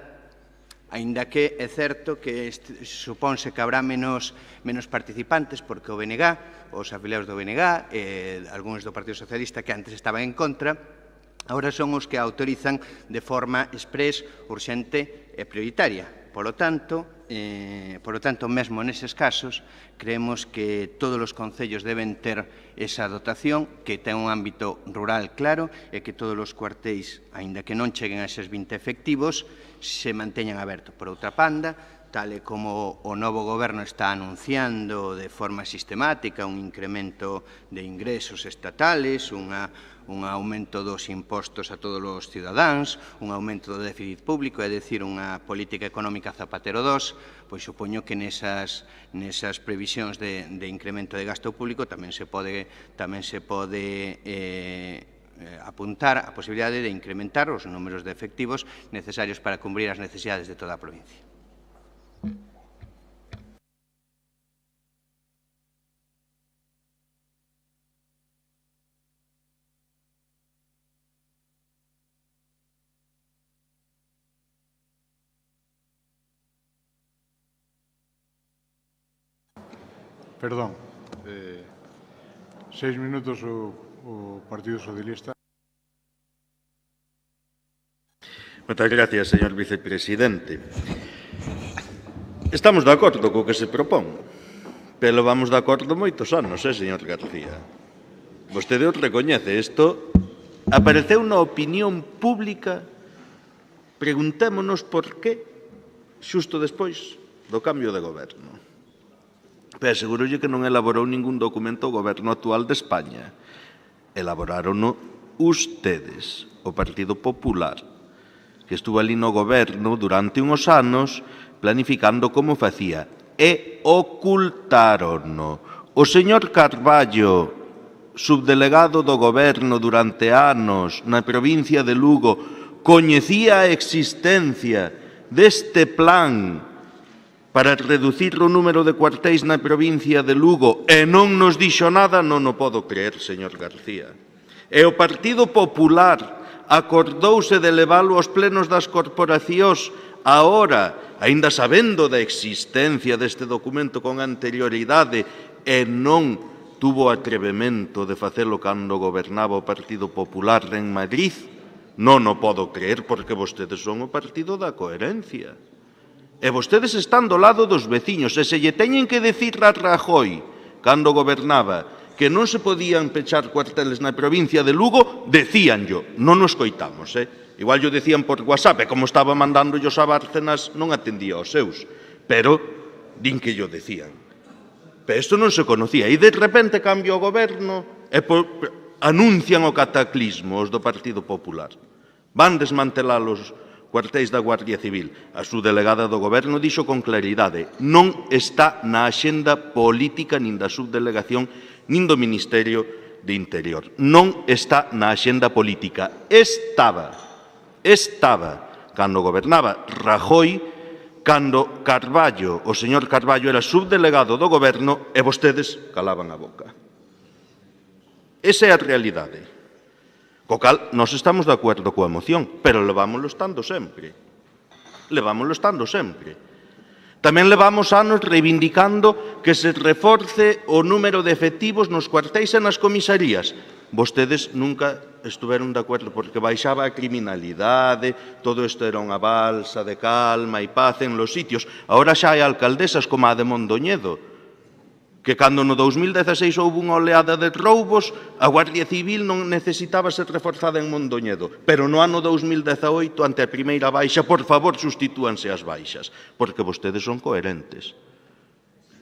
aínda que é certo que supónse que habrá menos participantes porque o BNG, os afiliados do BNG e algúns do Partido Socialista que antes estaban en contra, agora son os que autorizan de forma exprés, urxente e prioritaria. Polo tanto, mesmo neses casos, creemos que todos os concellos deben ter esa dotación, que ten un ámbito rural claro e que todos os cuartéis, aínda que non cheguen a eses 20 efectivos, se manteñan abertos. Por outra banda, tal e como o novo goberno está anunciando de forma sistemática un incremento de ingresos estatales, un aumento dos impostos a todos os cidadáns, un aumento do déficit público, é dicir, unha política económica Zapatero 2, pois supoño que nesas previsións de incremento de gasto público tamén se pode apuntar a posibilidade de incrementar os números de efectivos necesarios para cumprir as necesidades de toda a provincia. Perdón, 6 minutos o Partido Socialista. Moitas gracias, señor vicepresidente. Estamos de acordo co que se propón, pero vamos de acordo moitos anos, señor García? Vostede o recoñece, isto apareceu na opinión pública, preguntémonos por qué, xusto despois do cambio de goberno. Pero asegurolle que non elaborou ningún documento o goberno actual de España. Elaborárono ustedes, o Partido Popular, que estuvo ali no goberno durante uns anos planificando como facía, e ocultárono. O señor Carballo, subdelegado do goberno durante anos na provincia de Lugo, coñecía a existencia deste plan para reducir o número de cuartéis na provincia de Lugo e non nos dixo nada, non o podo creer, señor García. E o Partido Popular acordouse de levalo aos plenos das corporacións agora, aínda sabendo da existencia deste documento con anterioridade, e non tuvo atrevemento de facelo cando gobernaba o Partido Popular en Madrid. Non o podo creer porque vostedes son o partido da coherencia. E vostedes están do lado dos veciños, e se lle teñen que decir a Rajoy, cando gobernaba, que non se podían pechar cuarteles na provincia de Lugo, decíanllo, non nos coitamos, Igual yo decían por WhatsApp, e como estaba mandando os a Bárcenas, non atendía aos seus, pero din que yo decían. Pero isto non se conocía, e de repente cambia o goberno e anuncian o cataclismo os do Partido Popular. Van desmantelar os cuartéis da Guardia Civil. A subdelegada do goberno dixo con claridade, non está na axenda política nin da subdelegación nin do Ministerio de Interior. Non está na axenda política. Estaba, cando gobernaba Rajoy, cando Carballo, o señor Carballo era subdelegado do goberno e vostedes calaban a boca. Esa é a realidade. Co cal, nós estamos de acordo coa moción, pero levámoslo estando sempre. Tamén levamos anos reivindicando que se reforce o número de efectivos nos cuartéis e nas comisarías. Vostedes nunca estuveron de acordo porque baixaba a criminalidade, todo isto era unha balsa de calma e paz en los sitios. Ahora xa hai alcaldesas como a de Mondoñedo, que cando no 2016 houve unha oleada de roubos, a Guardia Civil non necesitaba ser reforzada en Mondoñedo. Pero no ano 2018, ante a primeira baixa, por favor, sustitúanse as baixas, porque vostedes son coherentes.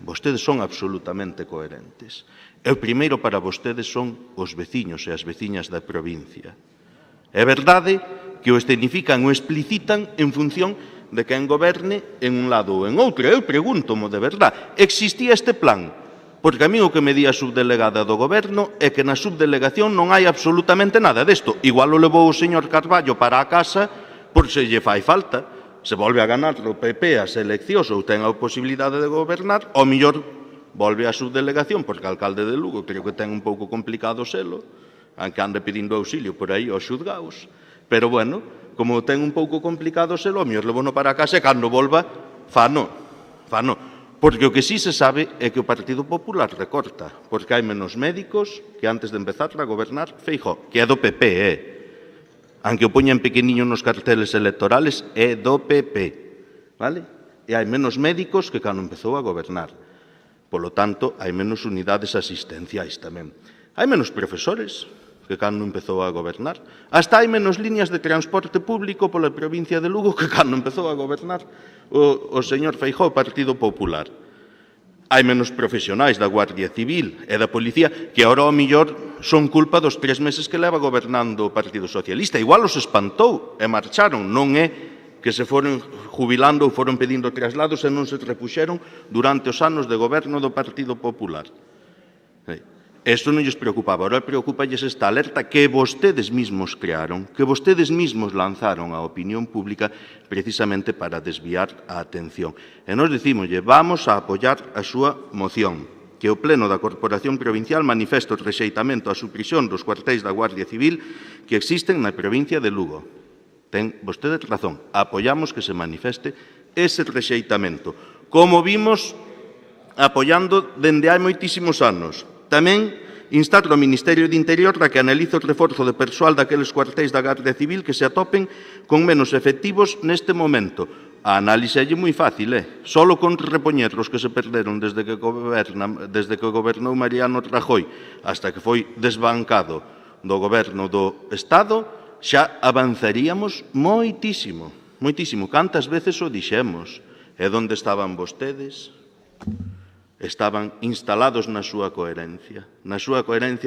Vostedes son absolutamente coherentes. E o primeiro para vostedes son os veciños e as veciñas da provincia. É verdade que o escenifican ou explicitan en función de quen goberne en un lado ou en outro. Eu pregúntomo de verdade, existía este plan? Porque a mí o que me di a subdelegada do goberno é que na subdelegación non hai absolutamente nada desto. Igual o levou o señor Carballo para a casa por se lle fai falta. Se volve a ganar o PP as eleccións ou ten a posibilidade de gobernar, ao millor volve a subdelegación, porque o alcalde de Lugo creo que ten un pouco complicado selo, aunque ande pedindo auxilio por aí aos xudgaos. Pero, bueno, como ten un pouco complicado selo, ao mellor levono para a casa e cando volva, fano. Porque o que sí se sabe é que o Partido Popular recorta, porque hai menos médicos que antes de empezar a gobernar Feijóo, que é do PP, Aunque o poñan pequeniño nos carteles electorales, é do PP, vale? E hai menos médicos que cando empezou a gobernar. Polo tanto, hai menos unidades asistenciais tamén. Hai menos profesores que cando empezou a gobernar. Hasta hai menos líneas de transporte público pola provincia de Lugo que cando empezou a gobernar o señor Feijóo, Partido Popular. Hai menos profesionais da Guardia Civil e da Policía que ahora ao millor son culpa dos 3 meses que leva gobernando o Partido Socialista. Igual os espantou e marcharon. Non é que se foron jubilando ou foron pedindo traslados e non se repuxeron durante os anos de goberno do Partido Popular. Isto non lles preocupaba. Ahora preocupalles esta alerta que vostedes mismos crearon, que vostedes mismos lanzaron á opinión pública precisamente para desviar a atención. E nos dicímoslle, vamos a apoiar a súa moción, que o Pleno da Corporación Provincial manifesta o rexeitamento á supresión dos cuartéis da Guardia Civil que existen na provincia de Lugo. Ten vostede razón, apoiamos que se manifeste ese rexeitamento. Como vimos, apoiando dende hai moitísimos anos. Tamén instar ao Ministerio de Interior a que analice o reforzo de persoal daqueles cuartéis da Garda Civil que se atopen con menos efectivos neste momento. A análise é moi fácil, Solo con repoñer os que se perderon desde que gobernou Mariano Rajoy hasta que foi desbancado do goberno do Estado, xa avanzaríamos moitísimo. Cantas veces o dixemos? E onde estaban vostedes? Estaban instalados na súa coherencia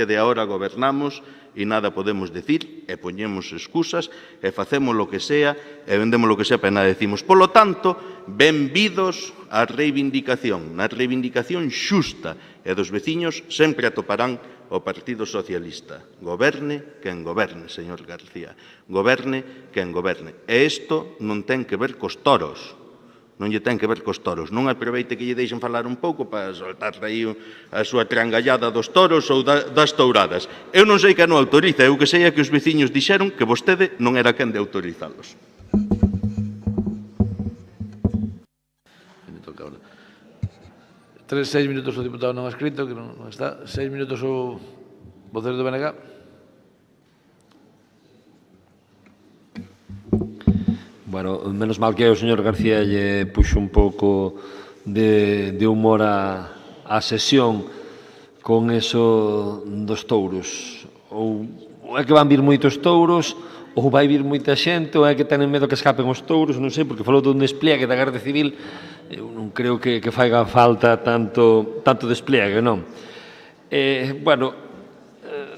de ahora gobernamos e nada podemos decir, e poñemos excusas, e facemos lo que sea, e vendemos lo que sea, pero nada decimos. Polo tanto, benvidos á reivindicación, na reivindicación xusta, e dos veciños sempre atoparán o Partido Socialista. Goberne quen goberne, señor García, goberne quen goberne. E isto non ten que ver cos toros, non lle ten que ver cos toros. Non aproveite que lle deixen falar un pouco para soltar aí a súa trangallada dos toros ou das touradas. Eu non sei que non autoriza, eu que sei é que os veciños dixeron que vostede non era quen de autorizalos. 6 minutos o diputado non escrito, que non está. 6 minutos o vocero do BNG. Bueno, menos mal que o señor García lle puxo un pouco de humor á sesión con eso dos touros. Ou é que van vir moitos touros, ou vai vir moita xente, ou é que tenen medo que escapen os touros, non sei, porque falou dun despliegue da Garda Civil, eu non creo que faiga falta tanto despliegue, non? Bueno,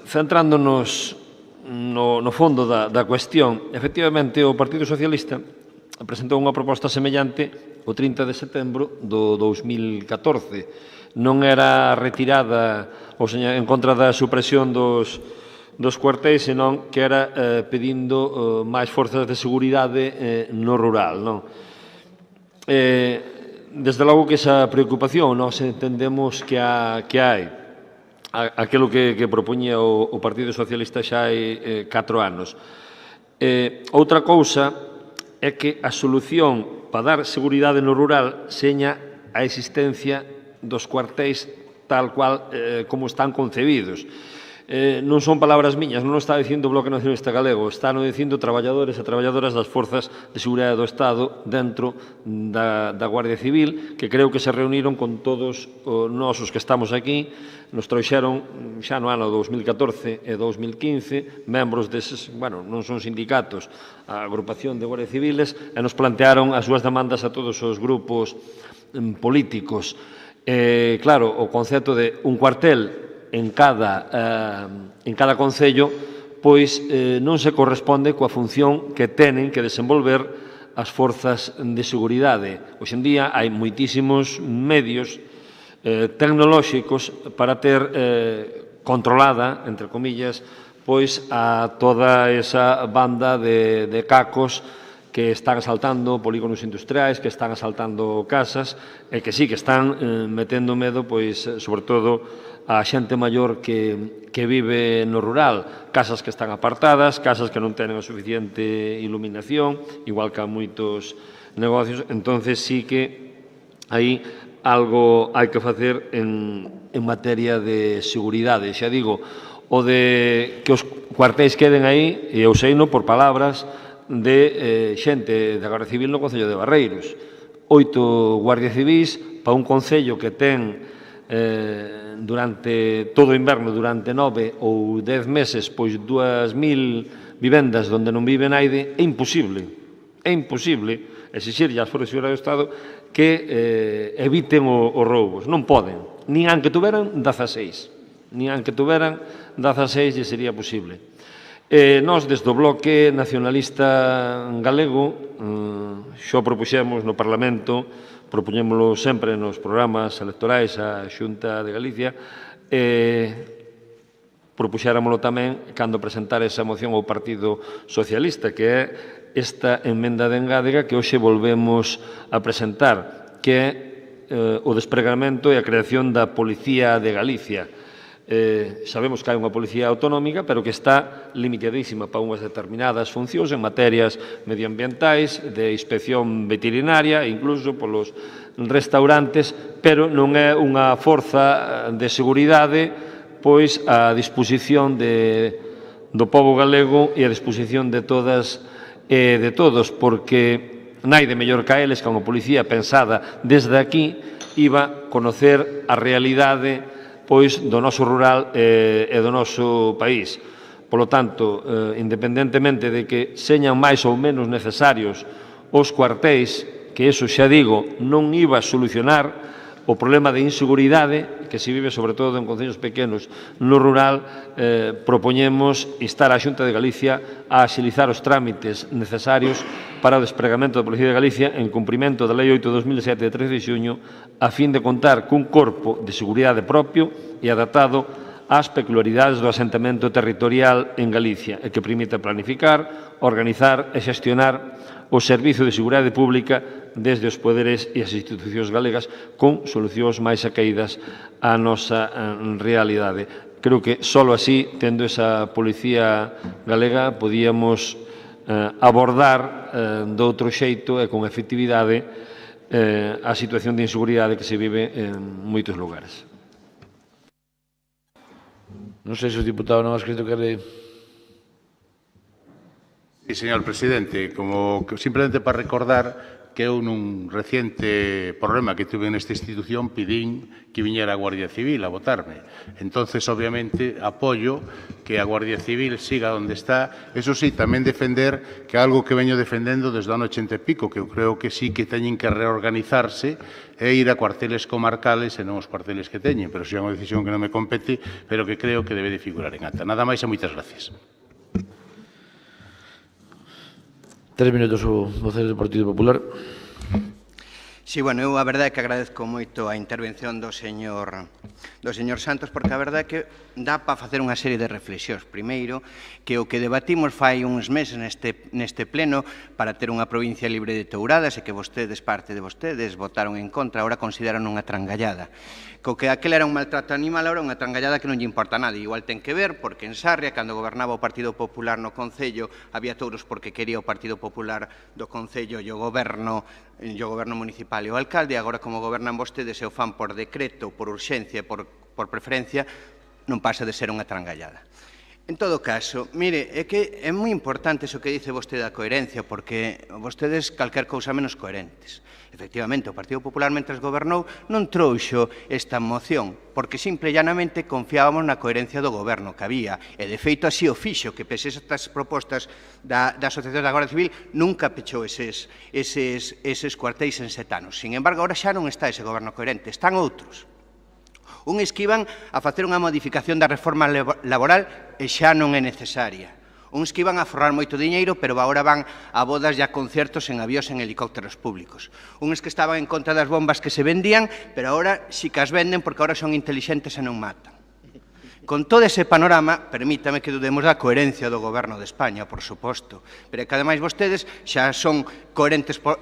centrándonos no fondo da cuestión, efectivamente o Partido Socialista presentou unha proposta semellante o 30 de setembro do 2014 non era retirada en contra da supresión dos cuartéis, senón que era pedindo máis forzas de seguridade no rural. Desde logo que esa preocupación nós entendemos que hai. Aquilo que propoñía o Partido Socialista xa hai 4 anos. Outra cousa é que a solución para dar seguridade no rural seña a existencia dos cuartéis tal cual como están concebidos. Non son palabras miñas, non o está dicindo o Bloque Nacionalista Galego, están dicindo traballadores e traballadoras das forzas de seguridade do Estado dentro da Guardia Civil, que creo que se reuniron con todos nós os que estamos aquí, nos trouxeron xa no ano 2014 e 2015 membros deses, non son sindicatos, a agrupación de Guardia Civiles, e nos plantearon as súas demandas a todos os grupos políticos. Claro, o concepto de un cuartel en cada concello, pois non se corresponde coa función que tenen que desenvolver as forzas de seguridade. Hoxe en día hai moitísimos medios tecnolóxicos para ter controlada, entre comillas, pois a toda esa banda de cacos que están asaltando polígonos industriais, que están asaltando casas, e que sí, que están metendo medo, pois, sobre todo, a xente maior que vive no rural, casas que están apartadas, casas que non tenen a suficiente iluminación, igual que a moitos negocios. Entonces sí que aí algo hai que facer en materia de seguridade. Xa digo, o de que os cuartéis queden aí, e eu seino por palabras de xente da Guardia Civil no Concello de Barreiros. 8 guardias civís para un concello que ten durante todo o inverno, durante 9 ou 10 meses, pois 2.000 vivendas onde non vive naide. É imposible exixirlle ás forzas de seguridade do Estado que eviten os roubos. Non poden, nin aunque tuveran 16, lle sería posible. Nós, desde o Bloque Nacionalista Galego, xo propuxemos no Parlamento, propoñémolo sempre nos programas electorais a Xunta de Galicia, propuxéramolo tamén cando presentara esa moción ao Partido Socialista, que é esta emenda de engádega que hoxe volvemos a presentar, que é o despregamento e a creación da Policía de Galicia. Sabemos que hai unha policía autonómica, pero que está limitadísima para unhas determinadas funcións en materias medioambientais, de inspección veterinaria, incluso polos restaurantes, pero non é unha forza de seguridade pois a disposición do pobo galego e a disposición de todas e de todos, porque naide mellor que eles, que unha policía pensada desde aquí iba a conocer a realidade pois do noso rural e do noso país. Polo tanto, independentemente de que señan máis ou menos necesarios os cuartéis, que eso xa digo, non iba a solucionar o problema de inseguridade que se vive sobre todo en concellos pequenos no rural, propoñemos instar a Xunta de Galicia a axilizar os trámites necesarios para o despregamento da Policía de Galicia en cumprimento da Lei 8/2007 de 13 de xuño, a fin de contar cun corpo de seguridade propio e adaptado ás peculiaridades do asentamento territorial en Galicia e que permita planificar, organizar e xestionar o Servizo de Seguridade Pública desde os poderes e as institucións galegas con solucións máis acaídas á nosa realidade. Creo que só así, tendo esa policía galega, podíamos abordar de outro xeito e con efectividade a situación de inseguridade que se vive en moitos lugares. Non sei se o diputado non ha escrito que Sí, señor presidente, simplemente para recordar que eu nun reciente problema que tuve nesta institución pedín que viñera a Guardia Civil a votarme. Entonces, obviamente, apoio que a Guardia Civil siga onde está. Eso sí, tamén defender que algo que veño defendendo desde o ano 80 e pico, que eu creo que sí que teñen que reorganizarse e ir a cuarteles comarcales e non os cuarteles que teñen, pero xa é unha decisión que non me compete, pero que creo que debe de figurar en acta. Nada máis e moitas gracias. 3 minutos o voceiro do Partido Popular. Sí, Sí, bueno, eu a verdade é que agradezco moito a intervención do señor Santos, porque a verdade é que dá para facer unha serie de reflexións. Primeiro, que o que debatimos fai uns meses neste pleno para ter unha provincia libre de touradas e que vostedes, parte de vostedes, votaron en contra, agora consideran unha trangallada. Co que aquel era un maltrato animal, agora unha trangallada que non lle importa a nadie. Igual ten que ver, porque en Sarria, cando gobernaba o Partido Popular no Concello, había touros porque quería o Partido Popular do Concello e o goberno municipal e o alcalde, e agora como gobernan vostedes e o fan por decreto, por urxencia e por preferencia, non pasa de ser unha trangallada. En todo caso, mire, é que é moi importante iso que dice vostede da coherencia, porque vostedes calquer cousa menos coherentes. Efectivamente, o Partido Popular, mentres gobernou, non trouxo esta moción, porque simple e llanamente confiábamos na coherencia do goberno que había, e de feito así o fixo, que pese a estas propostas da Asociación da Guardia Civil, nunca pechou eses cuartéis en 7 anos. Sin embargo, agora xa non está ese goberno coherente, están outros. Uns que iban a facer unha modificación da reforma laboral e xa non é necesaria. Uns que iban a forrar moito diñeiro, pero agora van a bodas e a concertos en avións en helicópteros públicos. Uns que estaban en contra das bombas que se vendían, pero agora sí que as venden porque agora son intelixentes e non matan. Con todo ese panorama, permítame que dudemos da coherencia do goberno de España, por suposto, pero que ademais vostedes xa son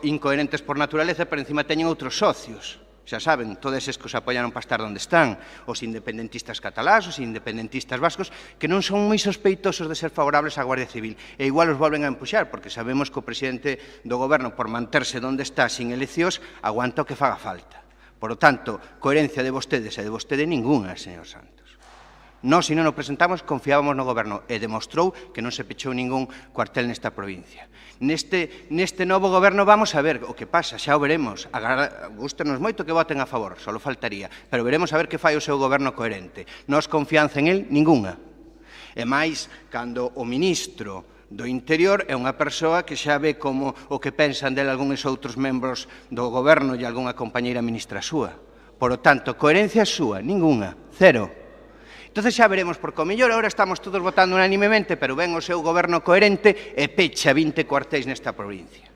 incoherentes por naturaleza, pero encima teñen outros socios. Xa saben, todos eses que os apoiaron para estar onde están, os independentistas catalás, os independentistas vascos, que non son moi sospeitosos de ser favorables á Guardia Civil. E igual os volven a empuxar, porque sabemos que o presidente do goberno, por manterse onde está sin eleccións, aguanta o que faga falta. Por lo tanto, coherencia de vostedes e de vostede ninguna, señor Santos. Nós, se non o presentamos, confiábamos no goberno e demostrou que non se pechou ningún cuartel nesta provincia. Neste novo goberno vamos a ver o que pasa, xa o veremos. Gústenos moito que voten a favor, só faltaría, pero veremos a ver que fai o seu goberno coherente. Nós confianza en el, ninguna. E máis, cando o ministro do Interior é unha persoa que xa ve como o que pensan dele algúns outros membros do goberno e algunha compañeira ministra súa. Por lo tanto, coherencia súa, ninguna, cero. Entón xa veremos, porque o mellor agora estamos todos votando unanimemente, pero ven o seu goberno coherente e pecha 20 cuartéis nesta provincia.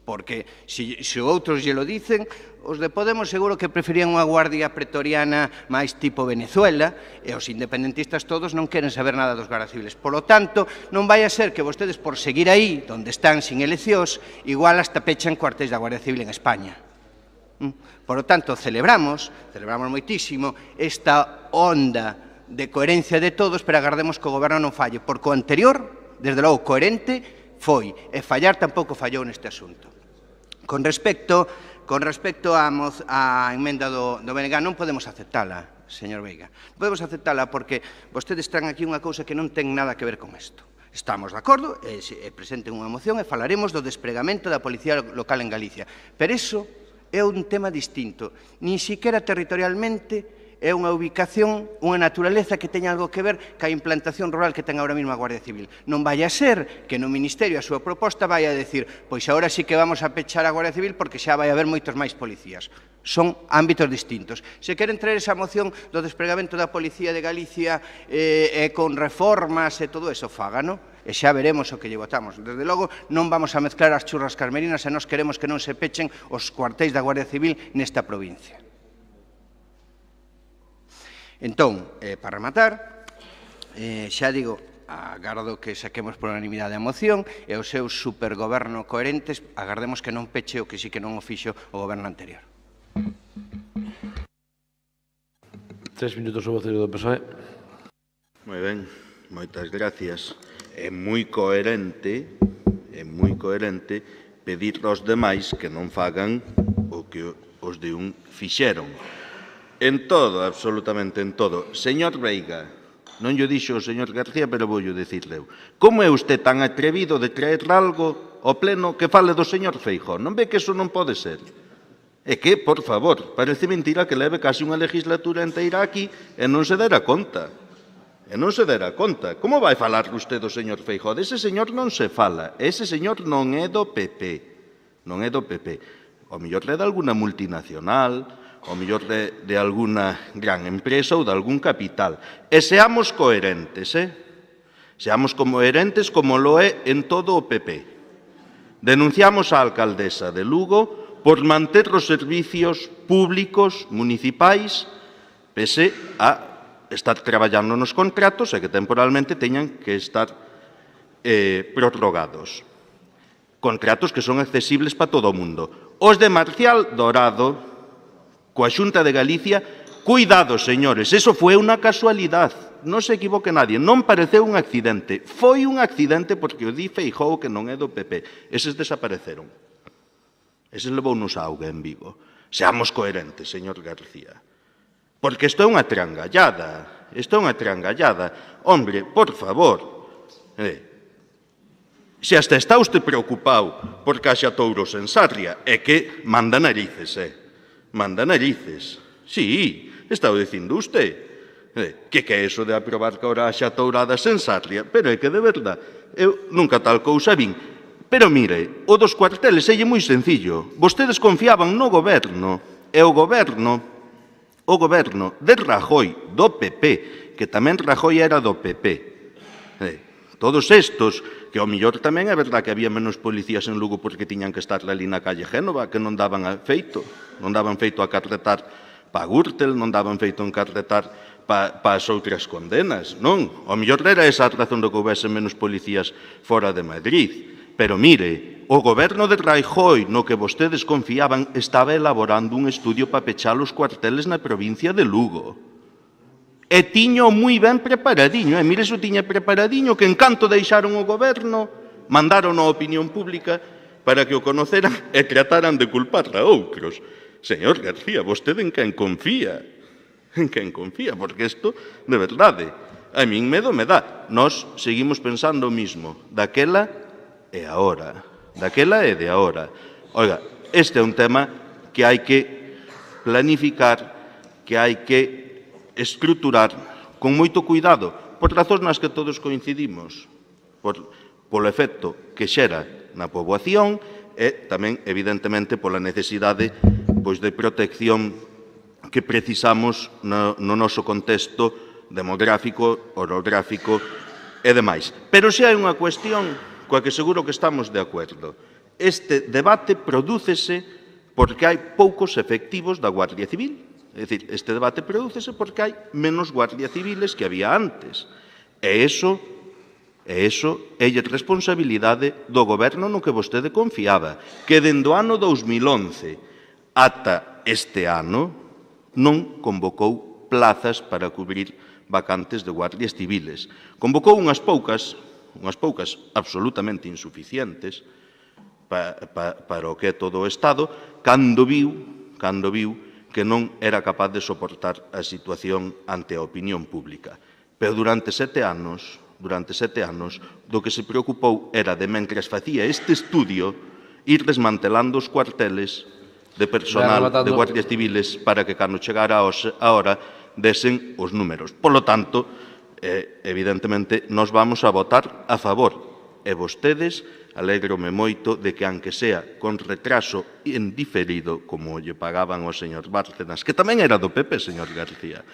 Porque se outros lle lo dicen, os de Podemos seguro que preferían unha guardia pretoriana máis tipo Venezuela, e os independentistas todos non queren saber nada dos guardias civiles. Por lo tanto, non vai a ser que vostedes, por seguir aí, onde están sin eleccións, igual hasta pechan cuartéis da Guardia Civil en España. Por lo tanto, celebramos moitísimo esta onda de coherencia de todos, pero agardemos que o goberno non falle, porque o anterior, desde logo, coherente foi, e fallar tampouco fallou neste asunto. Con respecto á emenda do BNG, non podemos aceptala, señor Veiga. Non podemos aceptala porque vostedes traen aquí unha cousa que non ten nada que ver con isto. Estamos de acordo, e presenten unha moción e falaremos do despregamento da Policía Local en Galicia. Pero iso é un tema distinto. Nin siquiera territorialmente é unha ubicación, unha naturaleza que teña algo que ver ca implantación rural que ten ahora mesmo a Guardia Civil. Non vai a ser que no Ministerio a súa proposta vai a decir pois agora sí que vamos a pechar a Guardia Civil porque xa vai haber moitos máis policías. Son ámbitos distintos. Se queren traer esa moción do despregamento da Policía de Galicia con reformas e todo eso, fágano. E xa veremos o que lle votamos. Desde logo, non vamos a mezclar as churras carmerinas e nós queremos que non se pechen os cuartéis da Guardia Civil nesta provincia. Entón, para rematar, xa digo, agardo que saquemos por unanimidade a moción e o seu supergoberno coherentes, agardemos que non peche o que sí que non o fixo o goberno anterior. 3 minutos o voceiro do PSOE. Moi ben, moitas gracias. É moi coherente pedir aos demais que non fagan o que os de un fixeron. En todo, absolutamente en todo. Señor Veiga, non llo dixo o señor García, pero vou dicirle eu. Como é usted tan atrevido de traer algo ao pleno que fale do señor Feijóo? Non ve que eso non pode ser? É que, por favor, parece mentira que leve casi unha legislatura inteira aquí e non se dera conta. Como vai falar usted do señor Feijóo? Ese señor non se fala. Ese señor non é do PP. Non é do PP. O mellor é de alguna multinacional, o mellor de alguna gran empresa ou de algún capital. E seamos coherentes, Seamos coherentes como lo é en todo o PP. Denunciamos a alcaldesa de Lugo por manter os servicios públicos municipais pese a estar traballando nos contratos e que temporalmente teñan que estar prorrogados. Contratos que son accesibles para todo o mundo. Os de Marcial Dorado, coa Xunta de Galicia, cuidado, señores, eso foi unha casualidade. Non se equivoque nadie, non pareceu un accidente. Foi un accidente porque o di Feijóo que non é do PP. Eses desapareceron. Eses levounos a auga en Vigo. Seamos coherentes, señor García. Porque isto é unha trangallada. Isto é unha trangallada. Hombre, por favor. Se hasta está usted preocupado porque haxa touros en Sarria, é que manda narices, Manda narices. Sí, está o dicindo usted. Que é eso de aprobar que ahora haxa touradas en Sarria? Pero é que, de verdade, eu nunca tal cousa vin. Pero mire, o dos cuarteles é moi sencillo. Vostedes confiaban no goberno, e o goberno de Rajoy, do PP, que tamén Rajoy era do PP. Todos estos, que ao millor tamén é verdade que había menos policías en Lugo porque tiñan que estar ali na calle Génova, que non daban feito a carretar para Gürtel, non daban feito a carretar para as outras condenas, non? Ao mellor era esa a razón de que houvese menos policías fora de Madrid. Pero mire, o goberno de Rajoy, no que vostedes confiaban, estaba elaborando un estudio para pechar os cuarteles na provincia de Lugo. E tiño moi ben preparadiño, mire se o tiña preparadiño, que en canto deixaron o goberno, mandaron a opinión pública para que o conoceran e trataran de culpar a outros. Señor García, vostede en quen confía? En quen confía? Porque isto, de verdade, a min medo me dá. Nós seguimos pensando o mismo, daquela e agora. Daquela e de agora. Oiga, este é un tema que hai que planificar, que hai que estruturar con moito cuidado, por razóns nas que todos coincidimos, polo efecto que xera na poboación e tamén, evidentemente, pola necesidade de protección que precisamos no noso contexto demográfico, orográfico e demais. Pero se hai unha cuestión coa que seguro que estamos de acordo. Este debate prodúcese porque hai poucos efectivos da Guardia Civil. É dicir, este debate prodúcese porque hai menos Guardia Civiles que había antes. E iso é responsabilidade do goberno no que vostede confiaba, que dende o ano 2011 ata este ano non convocou plazas para cubrir vacantes de guardias civiles. Convocou unhas poucas absolutamente insuficientes para o que é todo o Estado, cando viu que non era capaz de soportar a situación ante a opinión pública. Pero durante 7 anos, do que se preocupou era de, mentres facía este estudio, ir desmantelando os cuarteles de personal de guardias civiles para que, cando chegara a hora, desen os números. Por lo tanto, evidentemente, nos vamos a votar a favor. E vostedes, alégrome moito de que, aunque sea con retraso en diferido, como lle pagaban ao señor Bárcenas, que tamén era do PP, señor García,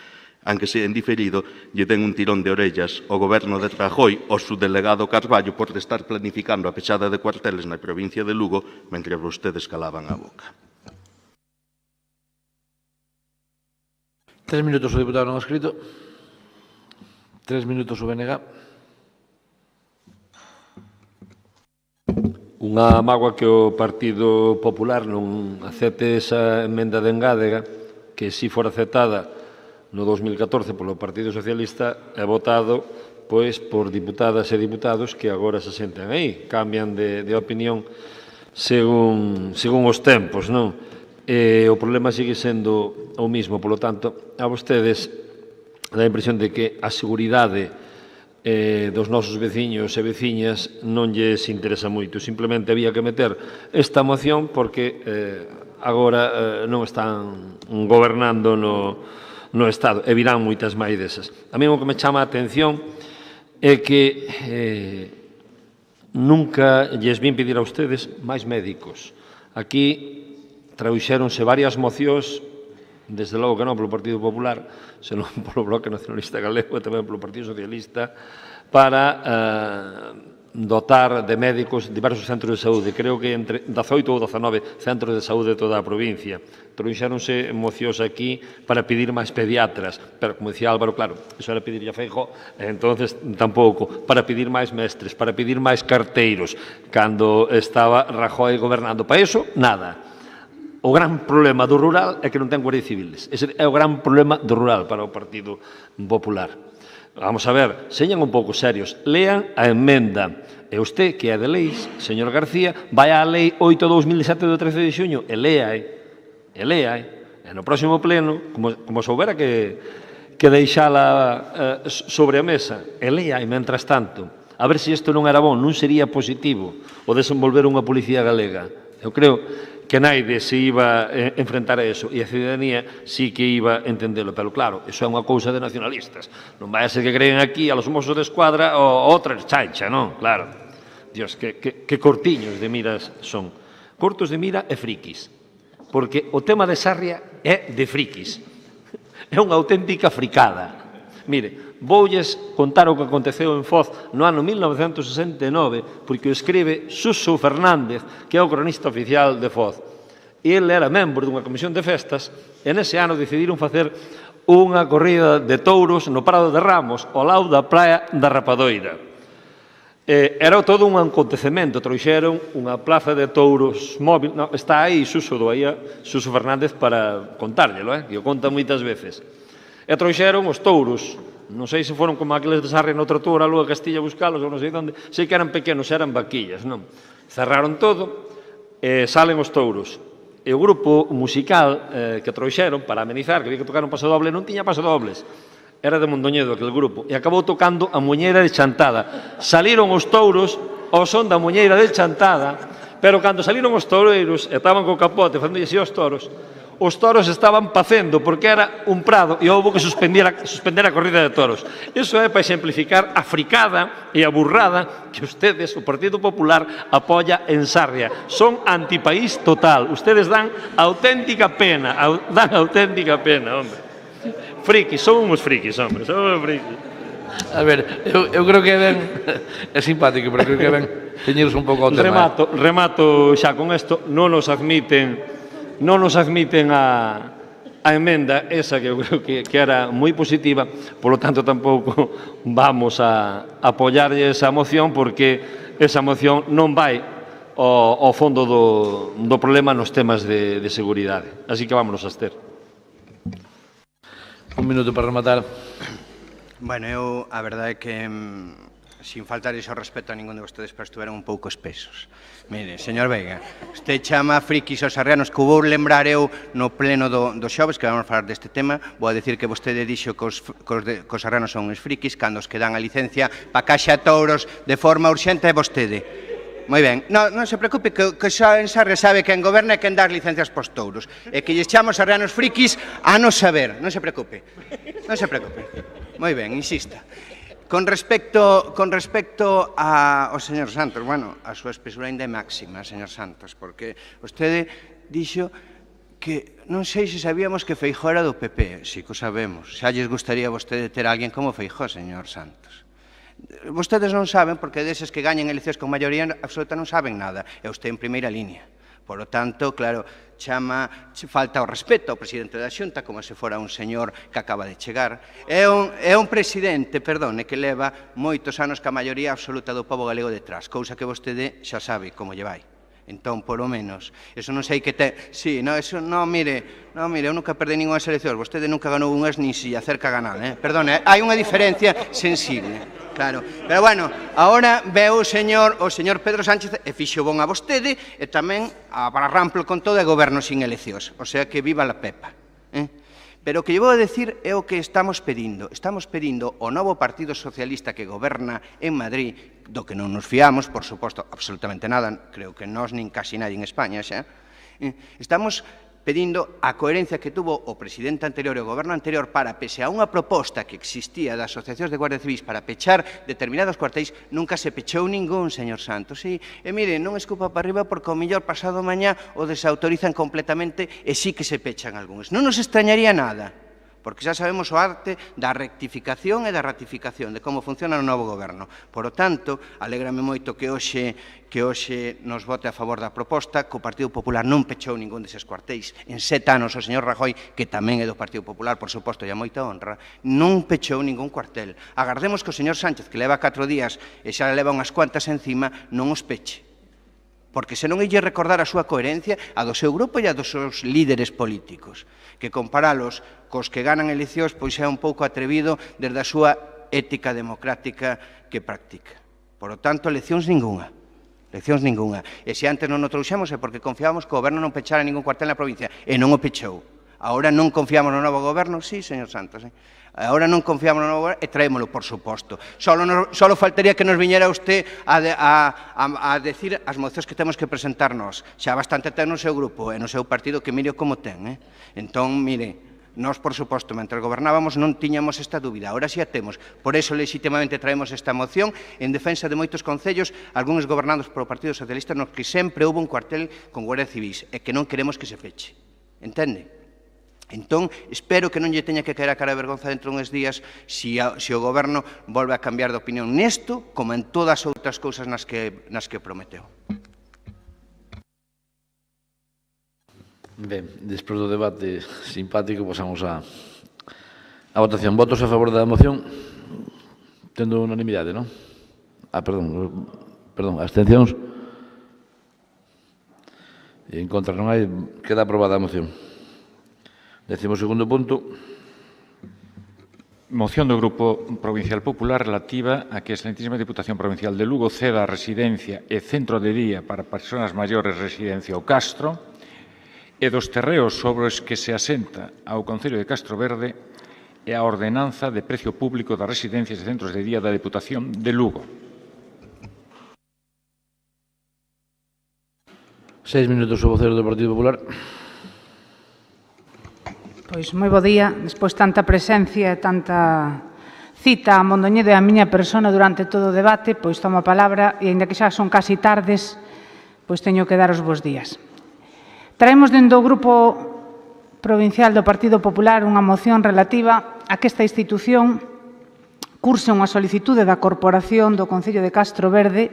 aunque sea en diferido, lle den un tirón de orellas ao goberno de Rajoy, ao su delegado Carballo, por estar planificando a pechada de cuarteles na provincia de Lugo, mentre vostedes calaban a boca. 3 minutos o diputado non escrito. 3 minutos o BNG. Unha mágoa que o Partido Popular non acepte esa emenda de engádega que si fora aceptada no 2014 polo Partido Socialista e votado por diputadas e diputados que agora se senten aí, cambian de opinión según os tempos, non? O problema sigue sendo o mismo, polo tanto, a vostedes dá a impresión de que a seguridade dos nosos veciños e veciñas non lles interesa moito. Simplemente había que meter esta moción porque agora non están gobernando no Estado e virán moitas máis desas. A mí o que me chama a atención é que nunca lles vin pedir a ustedes máis médicos. Aquí traduxéronse varias mocións, desde logo que non polo Partido Popular, senón polo Bloque Nacionalista Galego e tamén polo Partido Socialista, para dotar de médicos diversos centros de saúde, creo que entre 18 ou 19 centros de saúde de toda a provincia. Trouxéronse mocións aquí para pedir máis pediatras, pero, como dicía Álvaro, claro, iso era pedirlle a Feijóo, entonces tampouco, para pedir máis mestres, para pedir máis carteiros, cando estaba Rajoy gobernando. Para iso, nada. O gran problema do rural é que non ten guardias civiles. Ese é o gran problema do rural para o Partido Popular. Vamos a ver, señan un pouco serios, lean a emenda. E usted, que é de leis, señor García, vai á lei 8/2007 do 13 de xuño e lea, e no próximo pleno, como soubera que deixala sobre a mesa, e lea, e mentras tanto, a ver se isto non era bon, non sería positivo o desenvolver unha policía galega. Eu creo que naide se iba a enfrentar a eso e a ciudadanía sí que iba a entendelo, pero claro, iso é unha cousa de nacionalistas. Non vai a ser que creen aquí a los mozos de escuadra ou outra chancha, non? Claro. Dios, que cortiños de miras son. Cortos de mira e frikis. Porque o tema de Sarria é de frikis. É unha auténtica fricada. Mire, voulles contar o que aconteceu en Foz no ano 1969, porque o escribe Suso Fernández, que é o cronista oficial de Foz. E ele era membro dunha comisión de festas, e nese ano decidiron facer unha corrida de touros no Prado de Ramos, ao lado da praia da Rapadoira. Era todo un acontecemento, trouxeron unha plaza de touros móvil, está aí Suso Fernández para contárllelo, que o conta moitas veces. E trouxeron os touros, non sei se foron como aqueles de Sarria no Trotor, a Lúa Castilla a buscalos, ou non sei onde, sei que eran pequenos, eran vaquillas, non? Cerraron todo, e salen os touros. E o grupo musical que trouxeron para amenizar, que vi que tocaron paso doble, non tiña paso dobles, era de Mondoñedo aquel grupo, e acabou tocando a Muñeira de Chantada. Saliron os touros ao son da Muñeira de Chantada, pero cando saliron os toureiros e estaban co capote facendo así os toros estaban pacendo porque era un prado e houve que suspender a corrida de toros. Iso é para exemplificar a fricada e a burrada que ustedes, o Partido Popular, apoia en Sarria. Son antipaís total. Ustedes dan auténtica pena, hombre. Frikis, son uns frikis, hombre, son uns frikis. A ver, eu creo que é ben, é simpático, pero creo que é ben teñeros un pouco ao tema. Remato xa con isto, non nos admiten a emenda esa que eu creo que era moi positiva, polo tanto tampouco vamos a apoiarlle esa moción porque esa moción non vai ao fondo do problema nos temas de seguridade. Así que vámonos a abster. Un minuto para rematar. Bueno, eu a verdade é que sin faltar iso respeto a ningún de vostedes, pero estuveron un pouco espesos. Mire, señor Veiga, usted chama frikis aos sarrianos, que vou lembrar eu no pleno do xoves, que vamos a falar deste tema, vou a decir que vostede dixo que os sarrianos son uns frikis, cando os que dan a licencia pa caixa touros de forma urxente é vostede. Moi ben, non se preocupe, que xa en Sarria sabe quen goberna e quen dar licencias pos touros, e que lles chamos sarrianos frikis a non saber, non se preocupe. Moi ben, insista. Con respecto ao señor Santos, bueno, a súa espesura ainda é máxima, señor Santos, porque vostede dixo que non sei se sabíamos que Feijóo era do PP. Si que o sabemos. Xa lles gustaría a vostede ter alguén como Feijóo, señor Santos. Vostedes non saben, porque deses que gañen eleccións con maioría absoluta non saben nada. E usted en primeira línea. Por lo tanto, claro, falta o respeto ao presidente da Xunta como se fora un señor que acaba de chegar. É un presidente, perdone, que leva moitos anos ca maioría absoluta do pobo galego detrás, cousa que vostede xa sabe como lle vai. Entón, polo menos, eso non sei que te... Sí, mire, eu nunca perdei ninguna selección, vostede nunca ganou unhas nin se acerca a ganar, perdone, hai unha diferencia sensible. Claro, pero bueno, agora veu o señor Pedro Sánchez e fixo bon a vostede e tamén a Barramplo con todo e goberno sin eleccións, o sea que viva la Pepa. Pero o que lle vou a decir é o que estamos pedindo. Estamos pedindo ao novo Partido Socialista que goberna en Madrid, do que non nos fiamos, por suposto, absolutamente nada, creo que nós nin casi nadie en España xa, estamos pedindo a coherencia que tuvo o presidente anterior e o goberno anterior para, pese a unha proposta que existía das asociacións de Guardia Civís para pechar determinados cuartéis, nunca se pechou ningún, señor Santos. E mire, non escupa para arriba porque ao mellor pasado mañá o desautorizan completamente e sí que se pechan algúns. Non nos extrañaría nada, porque xa sabemos o arte da rectificación e da ratificación, de como funciona o novo goberno. Por o tanto, alégrame moito que hoxe nos vote a favor da proposta, que o Partido Popular non pechou ningún deses cuartéis. En 7 anos o señor Rajoy, que tamén é do Partido Popular, por suposto, e a moita honra, non pechou ningún cuartel. Agardemos que o señor Sánchez, que leva 4 días e xa leva unhas cuantas encima, non os peche. Porque senón lle recordar a súa coherencia, a do seu grupo e a dos seus líderes políticos, que comparalos cos que ganan eleccións pois é un pouco atrevido desde a súa ética democrática que practica. Por lo tanto, leccións ningunha. Leccións ningunha. E se antes non o trouxemos é porque confiábamos que o goberno non pechara ningún cuartel na provincia, e non o pechou. Agora non confiamos no novo goberno? Sí, señor Santos. Agora non confiamos no novo goberno e traémolo, por suposto. Solo faltaría que nos viñera usted a decir as mocións que temos que presentarnos. Xa bastante ten no seu grupo e no seu partido, que mire como ten. Entón, mire, nós, por suposto, mentre gobernábamos non tiñamos esta dúbida, agora xa temos. Por eso, legítimamente, traemos esta moción en defensa de moitos concellos, algúns gobernados polo Partido Socialista, nos que sempre houve un cuartel con Guardia Civil e que non queremos que se peche. Entende? Entón, espero que non lle teña que caer a cara de vergonza dentro de uns días se o goberno volve a cambiar de opinión nesto, como en todas as outras cousas nas que prometeu. Ben, despois do debate simpático, pasamos a votación. Votos a favor da moción, tendo unanimidade, non? Perdón, abstencións. En contra non hai, queda aprobada a moción. 12º punto. Moción do Grupo Provincial Popular relativa a que a Excelentísima Diputación Provincial de Lugo ceda a residencia e centro de día para persoas maiores residencia o Castro e dos terreos sobre os que se asenta ao Concello de Castro Verde e a ordenanza de precio público das residencias e centros de día da Diputación de Lugo. 6 minutos o vocero do Partido Popular. Pois moi bo día, despois tanta presencia e tanta cita a Mondoñedo e a miña persona durante todo o debate, pois tomo a palabra e, aínda que xa son casi tardes, pois teño que dar os bons días. Traemos dentro do Grupo Provincial do Partido Popular unha moción relativa a que esta institución curse unha solicitude da Corporación do Concello de Castro Verde.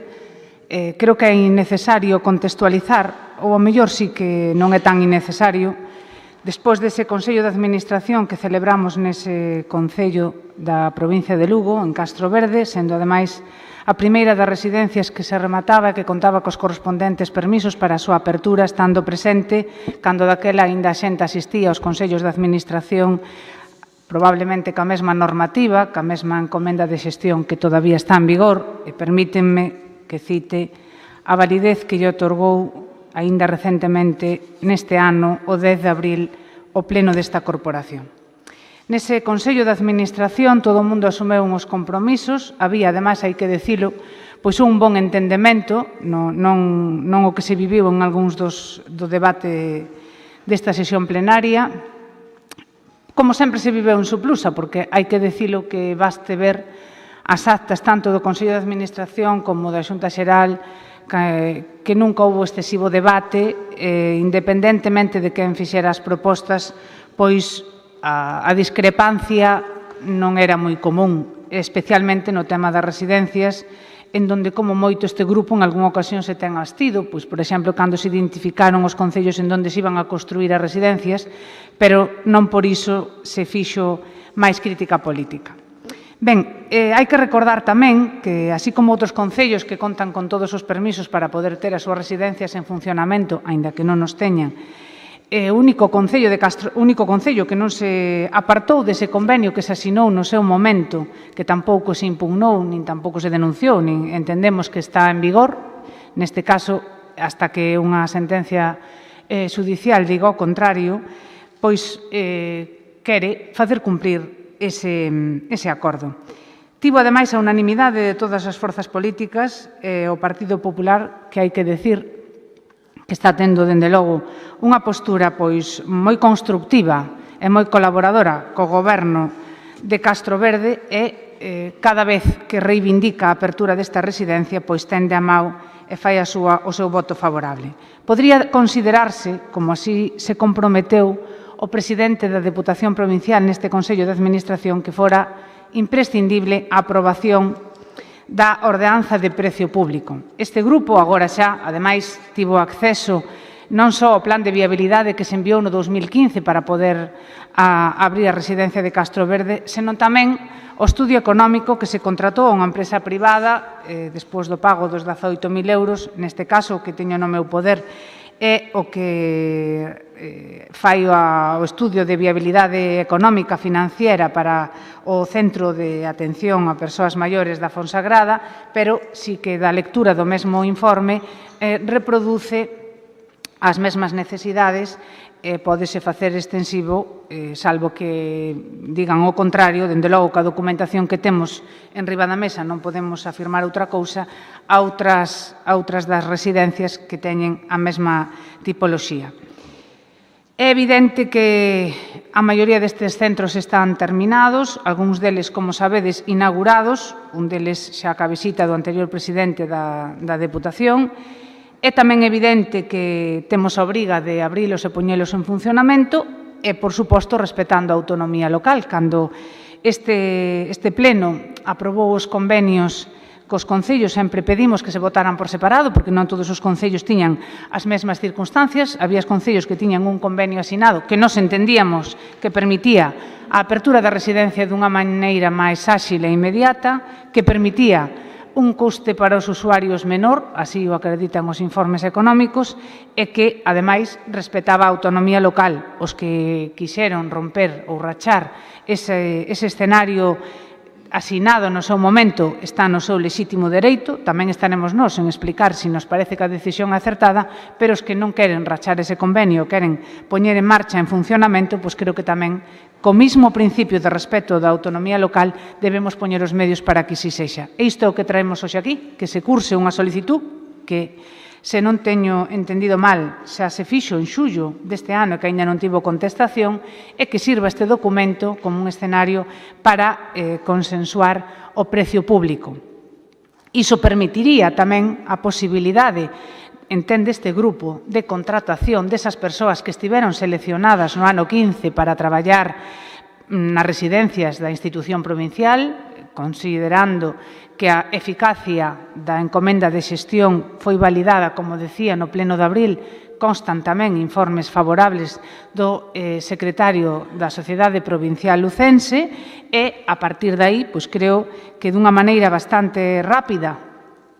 Creo que é innecesario contextualizar, ou ao mellor sí que non é tan innecesario. Despois dese Consello de Administración que celebramos nese Concello da provincia de Lugo, en Castro Verde, sendo ademais a primeira das residencias que se remataba e que contaba cos correspondentes permisos para a súa apertura, estando presente cando daquela aínda a xente asistía aos Consellos de Administración, probablemente ca mesma normativa, ca mesma encomenda de xestión que todavía está en vigor, e permítenme que cite a validez que lle otorgou aínda recentemente neste ano, o 10 de abril, o pleno desta corporación. Nese Consello de Administración todo o mundo asumeu uns compromisos, había, ademais, hai que dicilo, pois un bon entendemento, non o que se viviu en algúns do debate desta sesión plenaria, como sempre se viveu en Suplusa, porque hai que dicilo que baste ver as actas tanto do Consello de Administración como da Xunta Xeral, que nunca houve excesivo debate, independentemente de quen fixera as propostas, pois a discrepancia non era moi común, especialmente no tema das residencias, en donde, como moito, este grupo en algunha ocasión se ten abstido, pois, por exemplo, cando se identificaron os concellos en donde se iban a construir as residencias, pero non por iso se fixo máis crítica política. Ben, hai que recordar tamén que, así como outros concellos que contan con todos os permisos para poder ter as súas residencias en funcionamento, aínda que non os teñan, o único concello que non se apartou dese convenio que se asinou no seu momento, que tampouco se impugnou, nin tampouco se denunciou, nin entendemos que está en vigor, neste caso, hasta que unha sentencia xudicial diga o contrario, pois quere facer cumprir ese acordo. Tivo, ademais, a unanimidade de todas as forzas políticas, o Partido Popular, que hai que decir que está tendo, dende logo, unha postura pois moi constructiva e moi colaboradora co Goberno de Castro Verde e cada vez que reivindica a apertura desta residencia, pois tende a mao e fai o seu voto favorable. Podría considerarse, como así se comprometeu, o presidente da Deputación Provincial neste Consello de Administración que fora imprescindible a aprobación da ordenanza de precio público. Este grupo agora xa, ademais, tivo acceso non só ao plan de viabilidade que se enviou no 2015 para poder abrir a residencia de Castroverde, senón tamén o estudio económico que se contratou a unha empresa privada despois do pago dos 18.000 euros, neste caso, o que teño no meu poder, é o que fai o estudio de viabilidade económica financiera para o Centro de Atención a Persoas Maiores da Fonsagrada, pero si que da lectura do mesmo informe reproduce as mesmas necesidades, pódese facer extensivo, salvo que digan o contrario, dende logo que a documentación que temos en riba da mesa non podemos afirmar outra cousa, a outras das residencias que teñen a mesma tipoloxía. É evidente que a maioría destes centros están terminados, algúns deles, como sabedes, inaugurados, un deles xa a visita do anterior presidente da Deputación. É tamén evidente que temos a obriga de abrilos e poñelos en funcionamento e, por suposto, respetando a autonomía local. Cando este pleno aprobou os convenios cos concellos, sempre pedimos que se votaran por separado, porque non todos os concellos tiñan as mesmas circunstancias. Había concellos que tiñan un convenio asinado que nos entendíamos que permitía a apertura da residencia dunha maneira máis áxil e inmediata, que permitía un custe para os usuarios menor, así o acreditan os informes económicos, e que, ademais, respetaba a autonomía local. Os que quixeron romper ou rachar ese escenario asinado no seu momento está no seu lexítimo dereito, tamén estaremos nós en explicar se nos parece que a decisión é acertada, pero os que non queren rachar ese convenio, queren poñer en marcha en funcionamento, pois creo que tamén, co mismo principio de respeto da autonomía local, debemos poñer os medios para que si sexa. E isto é o que traemos hoxe aquí, que se curse unha solicitud que, se non teño entendido mal, xa se fixo en xullo deste ano e que ainda non tivo contestación, e que sirva este documento como un escenario para consensuar o precio público. Iso permitiría tamén a posibilidade, entende este grupo, de contratación desas persoas que estiveron seleccionadas no ano 15 para traballar nas residencias da institución provincial, considerando que a eficacia da encomenda de xestión foi validada, como decía, no pleno de abril, constan tamén informes favorables do secretario da Sociedade Provincial Lucense e, a partir de aí, pois creo que dunha maneira bastante rápida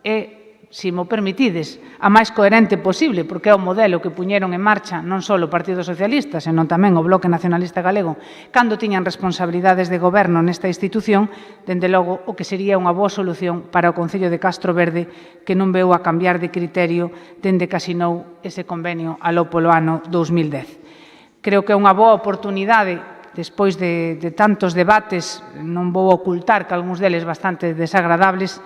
e, se mo permitides, a máis coherente posible, porque é o modelo que puñeron en marcha non só o Partido Socialista, senón tamén o Bloque Nacionalista Galego, cando tiñan responsabilidades de goberno nesta institución, dende logo o que sería unha boa solución para o Concello de Castroverde, que non veu a cambiar de criterio dende que asinou ese convenio aló polo ano 2010. Creo que é unha boa oportunidade, despois de tantos debates, non vou ocultar que algúns deles bastante desagradables,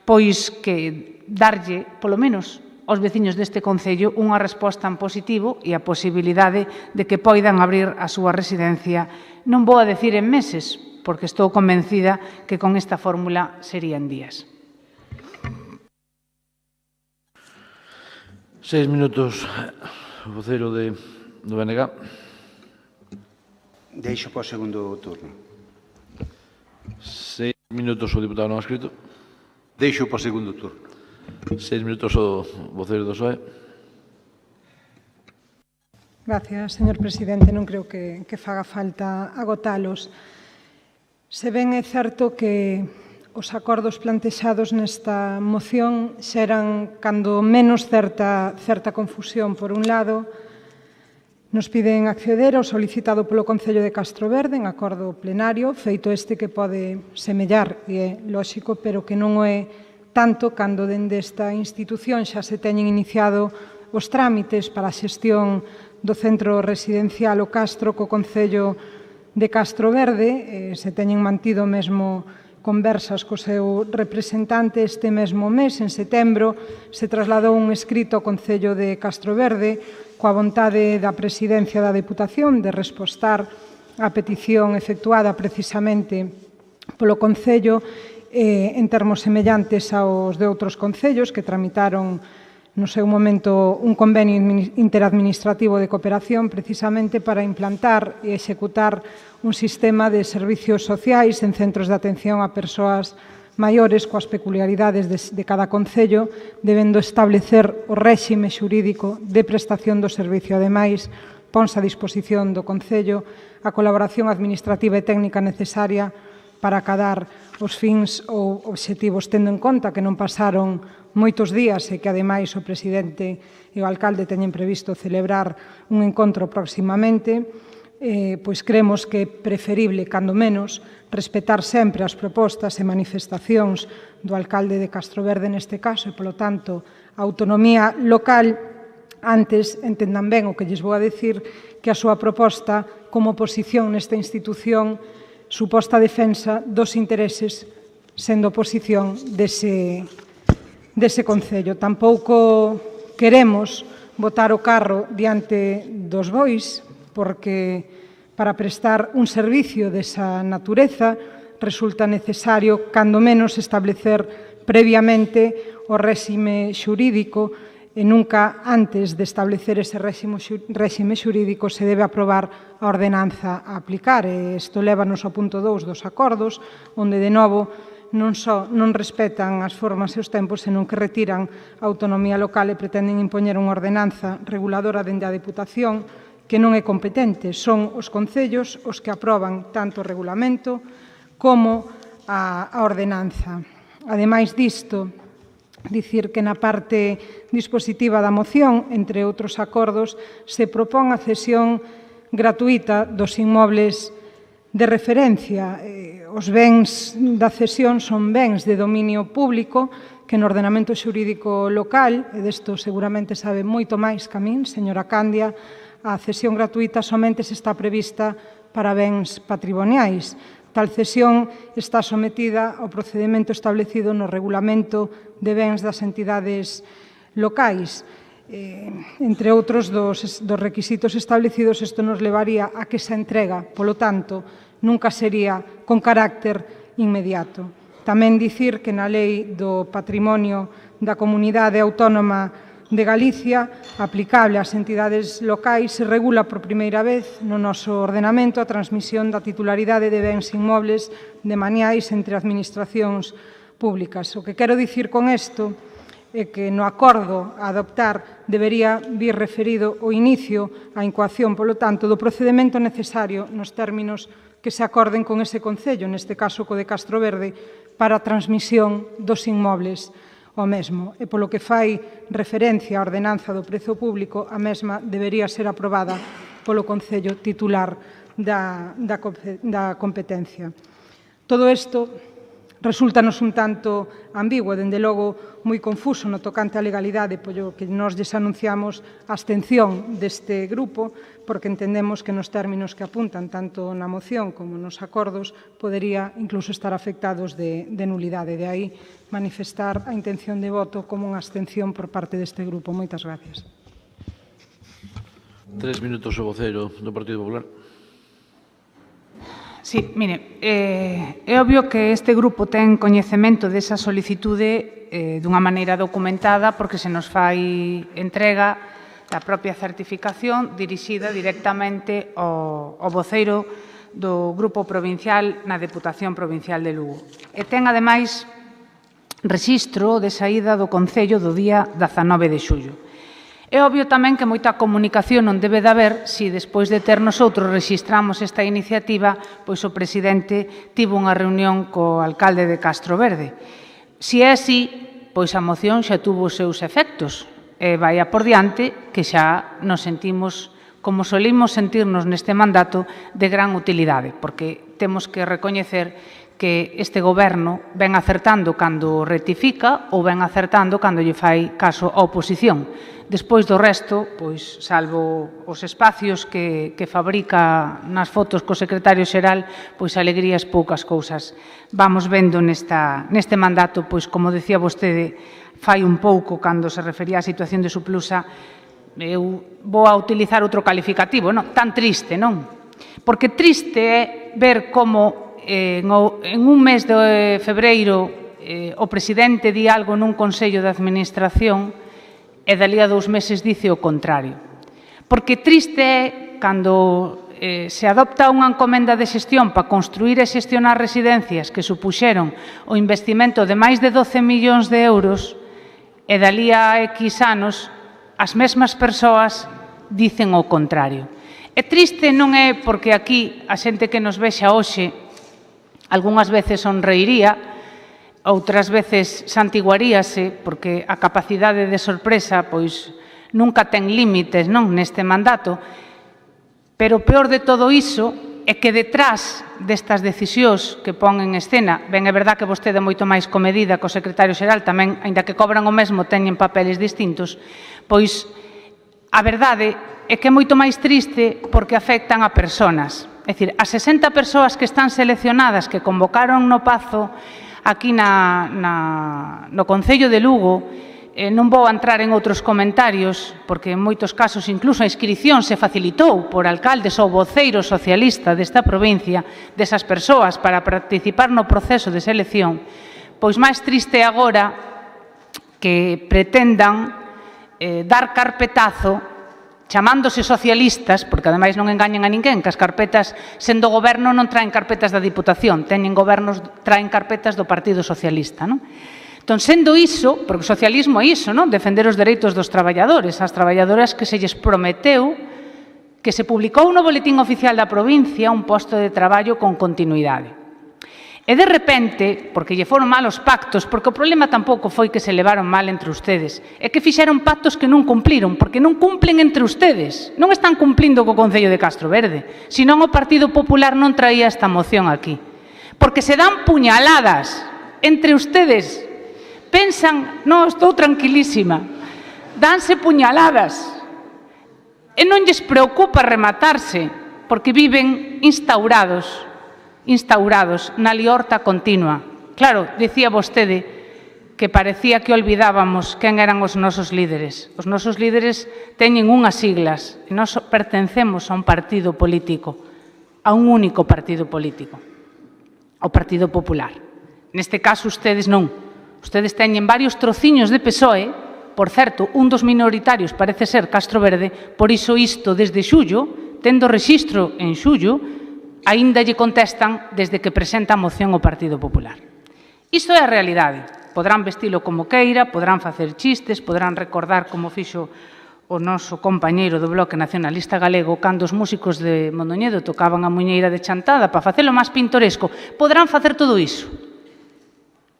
pois que darlle, polo menos, aos veciños deste Concello unha resposta en positivo e a posibilidade de que poidan abrir a súa residencia, non vou a decir en meses, porque estou convencida que con esta fórmula serían días. 6 minutos, o voceiro do BNG. Deixo para o segundo turno. 6 minutos o diputado non escrito. Deixo para o segundo turno. 6 minutos o voceiro do PSOE. Gracias, señor presidente. Non creo que faga falta agotalos. Se ben é certo que os acordos plantexados nesta moción xeran cando menos certa confusión. Por un lado, nos piden acceder ao solicitado polo Concello de Castroverde en acordo plenario, feito este que pode semellar, e é lóxico, pero que non o é tanto cando dende esta institución xa se teñen iniciado os trámites para a xestión do centro residencial O Castro co Concello de Castroverde. Se teñen mantido mesmo conversas co seu representante. Este mesmo mes, en setembro, se trasladou un escrito ao Concello de Castroverde coa vontade da Presidencia da Deputación de respostar á petición efectuada precisamente polo Concello en termos semellantes aos de outros concellos que tramitaron no seu momento un convenio interadministrativo de cooperación precisamente para implantar e executar un sistema de servicios sociais en centros de atención a persoas maiores coas peculiaridades de cada concello, debendo establecer o réxime xurídico de prestación do servicio. Ademais, ponse a disposición do Concello a colaboración administrativa e técnica necesaria para acadar os fins ou obxectivos, tendo en conta que non pasaron moitos días e que, ademais, o presidente e o alcalde teñen previsto celebrar un encontro próximamente, pois creemos que é preferible, cando menos, respetar sempre as propostas e manifestacións do alcalde de Castroverde neste caso e, polo tanto, a autonomía local. Antes, entendan ben o que lles vou a decir, que a súa proposta como oposición nesta institución suposta defensa dos intereses sendo oposición dese Concello. Tampouco queremos botar o carro diante dos bois, porque para prestar un servicio desa natureza resulta necesario, cando menos, establecer previamente o réxime xurídico e nunca antes de establecer ese réxime xurídico se debe aprobar a ordenanza a aplicar. E isto lévanos ao punto 2 dos acordos, onde, de novo, non só non respetan as formas e os tempos, senón que retiran a autonomía local e pretenden impoñer unha ordenanza reguladora dende a Deputación que non é competente. Son os concellos os que aproban tanto o regulamento como a ordenanza. Ademais disto, dicir que na parte dispositiva da moción, entre outros acordos, se propón a cesión gratuíta dos inmobles de referencia. Os bens da cesión son bens de dominio público que no ordenamento xurídico local, e desto seguramente sabe moito máis que a min, señora Candia, a cesión gratuíta somente se está prevista para bens patrimoniais. Tal cesión está sometida ao procedimento establecido no regulamento de bens das entidades locais. Entre outros dos requisitos establecidos, isto nos levaría a que esa entrega, polo tanto, nunca sería con carácter inmediato. Tamén dicir que na Lei do Patrimonio da Comunidade Autónoma de Galicia, aplicable ás entidades locais, se regula por primeira vez no noso ordenamento a transmisión da titularidade de bens inmobles de maniais entre administracións públicas. O que quero dicir con isto é que no acordo a adoptar debería vir referido o inicio, a incoación, polo tanto, do procedemento necesario nos términos que se acorden con ese concello, neste caso co de Castroverde, para a transmisión dos inmobles ao mesmo. E polo que fai referencia á ordenanza do prezo público, a mesma debería ser aprobada polo Concello titular da competencia. Todo isto resúltanos un tanto ambiguo, dende logo moi confuso no tocante á legalidade, polo que nós lles anunciamos a abstención deste grupo, porque entendemos que nos términos que apuntan tanto na moción como nos acordos podería incluso estar afectados de nulidade. De aí manifestar a intención de voto como unha abstención por parte deste grupo. Moitas gracias. 3 minutos o voceiro do Partido Popular. Sí, mire, é obvio que este grupo ten coñecemento desa solicitude dunha maneira documentada porque se nos fai entrega da propia certificación dirixida directamente ao voceiro do Grupo Provincial na Deputación Provincial de Lugo. E ten, ademais, rexistro de saída do Concello do día 19 de xullo. É obvio tamén que moita comunicación non debe de haber se despois de ter nosotros rexistramos esta iniciativa, pois o presidente tivo unha reunión co alcalde de Castroverde. Se é así, pois a moción xa tuvo os seus efectos e vai a por diante que xa nos sentimos, como solimos sentirnos neste mandato, de gran utilidade, porque temos que recoñecer que este goberno ven acertando cando rectifica ou ven acertando cando lle fai caso á oposición. Despois do resto, pois, salvo os espacios que fabrica nas fotos co secretario xeral, pois alegrías poucas cousas. Vamos vendo neste mandato, pois, como decía vostede, fai un pouco cando se refería á situación de Suplusa, eu vou a utilizar outro calificativo, non? Tan triste, non? Porque triste é ver como en un mes de febreiro o presidente di algo nun Consello de Administración e dali a 2 meses dice o contrario. Porque triste é cando se adopta unha encomenda de xestión para construir e xestionar residencias que supuxeron o investimento de máis de 12 millóns de euros e dali a X anos as mesmas persoas dicen o contrario. E triste non é porque aquí a xente que nos vexa hoxe algunhas veces sonreiría, outras veces santiguaríase, porque a capacidade de sorpresa pois nunca ten límites, non, neste mandato. Pero o peor de todo iso é que detrás destas decisións que pon en escena, ben é verdad que vostede é moito máis comedida que o secretario xeral, tamén, aínda que cobran o mesmo, teñen papeles distintos, pois a verdade é que é moito máis triste porque afectan a persoas. É dicir, as 60 persoas que están seleccionadas, que convocaron no Pazo aquí no Concello de Lugo, non vou entrar en outros comentarios, porque en moitos casos incluso a inscripción se facilitou por alcaldes ou voceiro socialista desta provincia, desas persoas, para participar no proceso de selección, pois máis triste agora que pretendan dar carpetazo chamándose socialistas, porque ademais non engañen a ninguén, que as carpetas, sendo goberno, non traen carpetas da Diputación, teñen gobernos, traen carpetas do Partido Socialista, non? Entón, sendo iso, porque o socialismo é iso, non? Defender os dereitos dos traballadores, as traballadoras que se lles prometeu, que se publicou no Boletín Oficial da provincia un posto de traballo con continuidade. E de repente, porque lle foron mal os pactos, porque o problema tampouco foi que se levaron mal entre ustedes, é que fixeron pactos que non cumpliron, porque non cumplen entre ustedes, non están cumplindo co Concello de Castro Verde, senón o Partido Popular non traía esta moción aquí. Porque se dan puñaladas entre ustedes, pensan, non, estou tranquilísima, danse puñaladas, e non lles preocupa rematarse, porque viven instaurados na liorta continua. Claro, dicía vostede que parecía que olvidábamos quen eran os nosos líderes. Os nosos líderes teñen unhas siglas e nós pertencemos a un partido político, a un único partido político, ao Partido Popular. Neste caso, ustedes non. Ustedes teñen varios trociños de PSOE, por certo, un dos minoritarios parece ser Castro Verde, por iso isto desde xullo, tendo rexistro en xullo, aínda lle contestan desde que presenta a moción o Partido Popular. Isto é a realidade. Podrán vestilo como queira, podrán facer chistes, podrán recordar como fixo o noso compañeiro do Bloque Nacionalista Galego cando os músicos de Mondoñedo tocaban a muñeira de Chantada para facelo máis pintoresco. Podrán facer todo iso.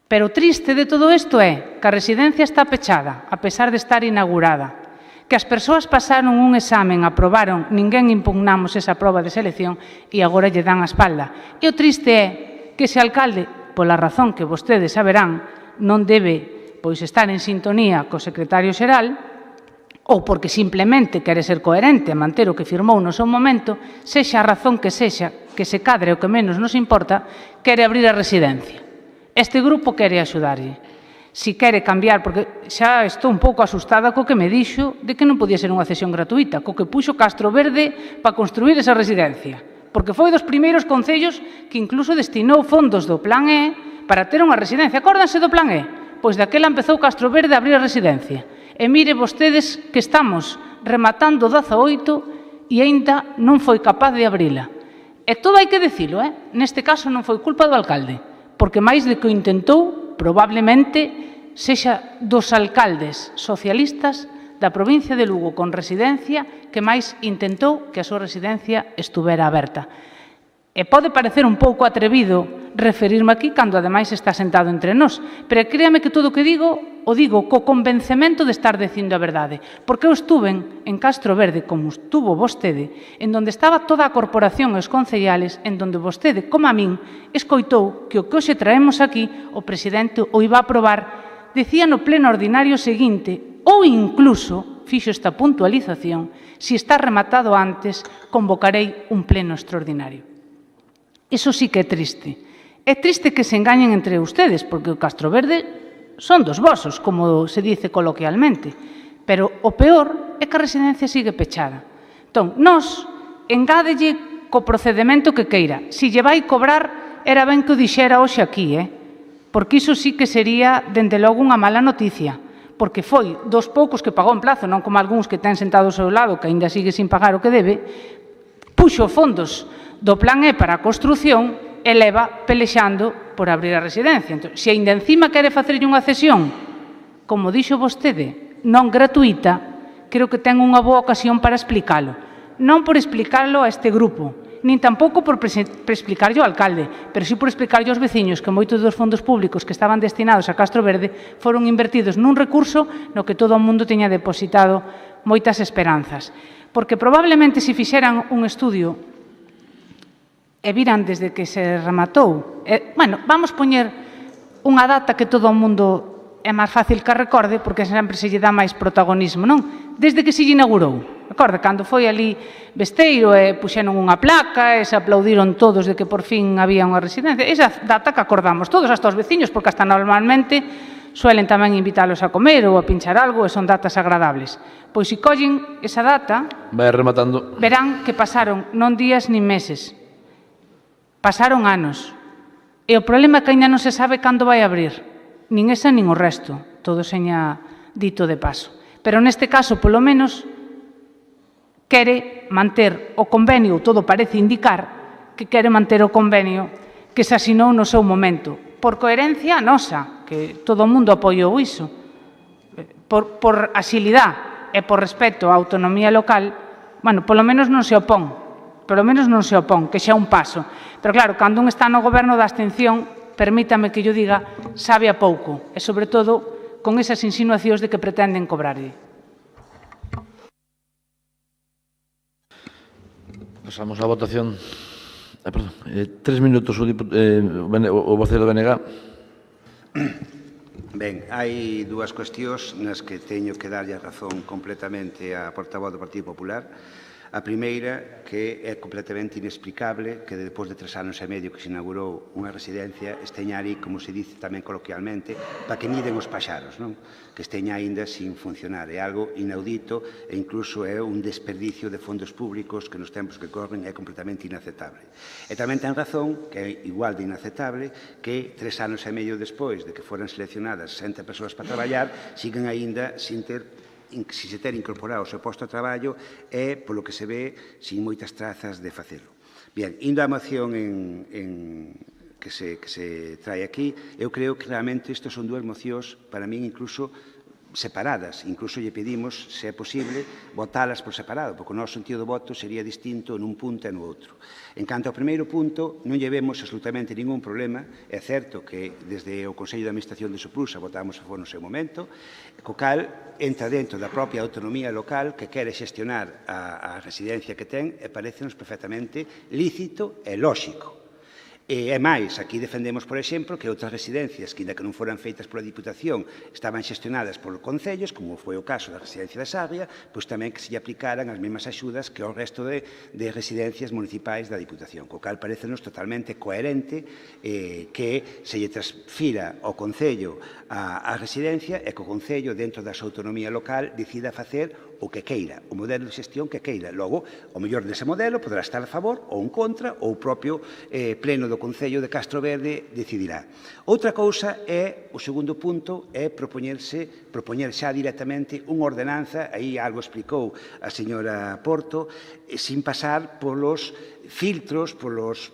Pero o triste de todo isto é que a residencia está pechada, a pesar de estar inaugurada, que as persoas pasaron un examen, aprobaron, ninguén impugnamos esa proba de selección e agora lle dan a espalda. E o triste é que ese alcalde, pola razón que vostedes saberán, non debe pois estar en sintonía co secretario xeral, ou porque simplemente quere ser coherente e manter o que firmou no seu momento, sexa a razón que sexa, que se cadre o que menos nos importa, quere abrir a residencia. Este grupo quere axudarlle. Si quere cambiar, porque xa estou un pouco asustada co que me dixo de que non podía ser unha cesión gratuita, co que puxo Castro Verde para construir esa residencia, porque foi dos primeiros concellos que incluso destinou fondos do Plan E para ter unha residencia. Acórdanse do Plan E? Pois daquela empezou Castro Verde a abrir a residencia. E mire vostedes que estamos rematando 18 e aínda non foi capaz de abrila. E todo hai que dicilo, neste caso non foi culpa do alcalde, porque máis de que o intentou, probablemente sexa dos alcaldes socialistas da provincia de Lugo con residencia que máis intentou que a súa residencia estuvera aberta. E pode parecer un pouco atrevido referirme aquí cando ademais está sentado entre nós, pero créame que todo o que digo, o digo co convencemento de estar dicindo a verdade, porque eu estuve en Castro Verde, como estuvo vostede, en donde estaba toda a corporación e os concellales, en donde vostede, como a min, escoitou que o que hoxe traemos aquí, o presidente o iba a aprobar, decía no pleno ordinario seguinte, ou incluso, fixo esta puntualización, si está rematado antes, convocarei un pleno extraordinario. Iso sí que é triste. É triste que se engañen entre ustedes, porque o Castro Verde son dos vosos, como se dice coloquialmente. Pero o peor é que a residencia sigue pechada. Entón, nós, engádelle co procedimento que queira. Si lle vai cobrar, era ben que o dixera hoxe aquí, porque iso sí que sería, dende logo, unha mala noticia. porque foi dos poucos que pagou en plazo, non como algúns que ten sentado ao seu lado, que aínda sigue sin pagar o que debe, puxo fondos do plan E para a construción e leva pelexando por abrir a residencia. Entón, se aínda encima quere facerlle unha cesión, como dixo vostede, non gratuita, creo que ten unha boa ocasión para explicalo. Non por explicarlo a este grupo, nin tampouco por explicarlo ao alcalde, pero sí por explicarlo aos veciños que moitos dos fondos públicos que estaban destinados a Castro Verde foron invertidos nun recurso no que todo o mundo teña depositado moitas esperanzas. Porque probablemente se fixeran un estudio e viran desde que se rematou, vamos poñer unha data que todo o mundo é máis fácil que recorde porque sempre se lle dá máis protagonismo, non? Desde que se lle inaugurou. Recorda, cando foi ali Besteiro e puxeron unha placa e se aplaudiron todos de que por fin había unha residencia. Esa data que acordamos todos, hasta os veciños, porque hasta normalmente suelen tamén invitálos a comer ou a pinchar algo e son datas agradables. Pois se collen esa data, vai rematando, verán que pasaron non días nin meses, pasaron anos. E o problema é que ainda non se sabe cando vai abrir, nin esa nin o resto, todo seña dito de paso. Pero neste caso, polo menos, quere manter o convenio, todo parece indicar que quere manter o convenio que se asinou no seu momento, por coherencia nosa, que todo o mundo apoiou iso, por axilidade e por respecto á autonomía local, polo menos non se opón, que xa é un paso. Pero claro, cando un está no goberno da abstención, permítame que yo diga, sabe a pouco, e sobre todo con esas insinuacións de que pretenden cobrarlle. Pasamos á votación. 3 minutos o voceiro do BNG. Ben, hai dúas cuestións nas que teño que darlle a razón completamente á portavoz do Partido Popular. A primeira, que é completamente inexplicable que despois de 3 anos e medio que se inaugurou unha residencia esteña ali, como se dice tamén coloquialmente, para que niden os paxaros, non? Que esteña aínda sin funcionar. É algo inaudito e incluso é un desperdicio de fondos públicos que nos tempos que corren é completamente inaceptable. E tamén ten razón, que é igual de inaceptable, que 3 anos e medio despois de que foran seleccionadas 60 persoas para traballar, siguen aínda sin se ter incorporado ao seu posto de traballo e, polo que se ve, sin moitas trazas de facelo. Bien, indo á moción que se trae aquí, eu creo que realmente isto son dúas mocións, para min, incluso separadas. Incluso lle pedimos, se é posible, votalas por separado, porque o noso sentido de voto sería distinto nun punto e no outro. En canto ao primeiro punto, non lle vemos absolutamente ningún problema. É certo que desde o Consello de Administración de Soplusa votamos a favor no seu momento, co cal entra dentro da propia autonomía local que quere xestionar a residencia que ten e parecenos perfectamente lícito e lóxico. E máis, aquí defendemos, por exemplo, que outras residencias que, ainda que non foran feitas pola Diputación, estaban xestionadas por concellos, como foi o caso da residencia da Sarria, pois tamén que se lle aplicaran as mesmas axudas que ao resto de residencias municipais da Diputación, co cal parecenos totalmente coherente que se lle transfira ao Concello a residencia e que o Concello, dentro da súa autonomía local, decida facer o que queira, o modelo de xestión que queira. Logo, o mellor dese modelo poderá estar a favor ou en contra, ou o propio pleno do Concello de Castro Verde decidirá. Outra cousa é, o segundo punto, é propoñer xa directamente unha ordenanza, aí algo explicou a señora Porto, sin pasar polos filtros, polos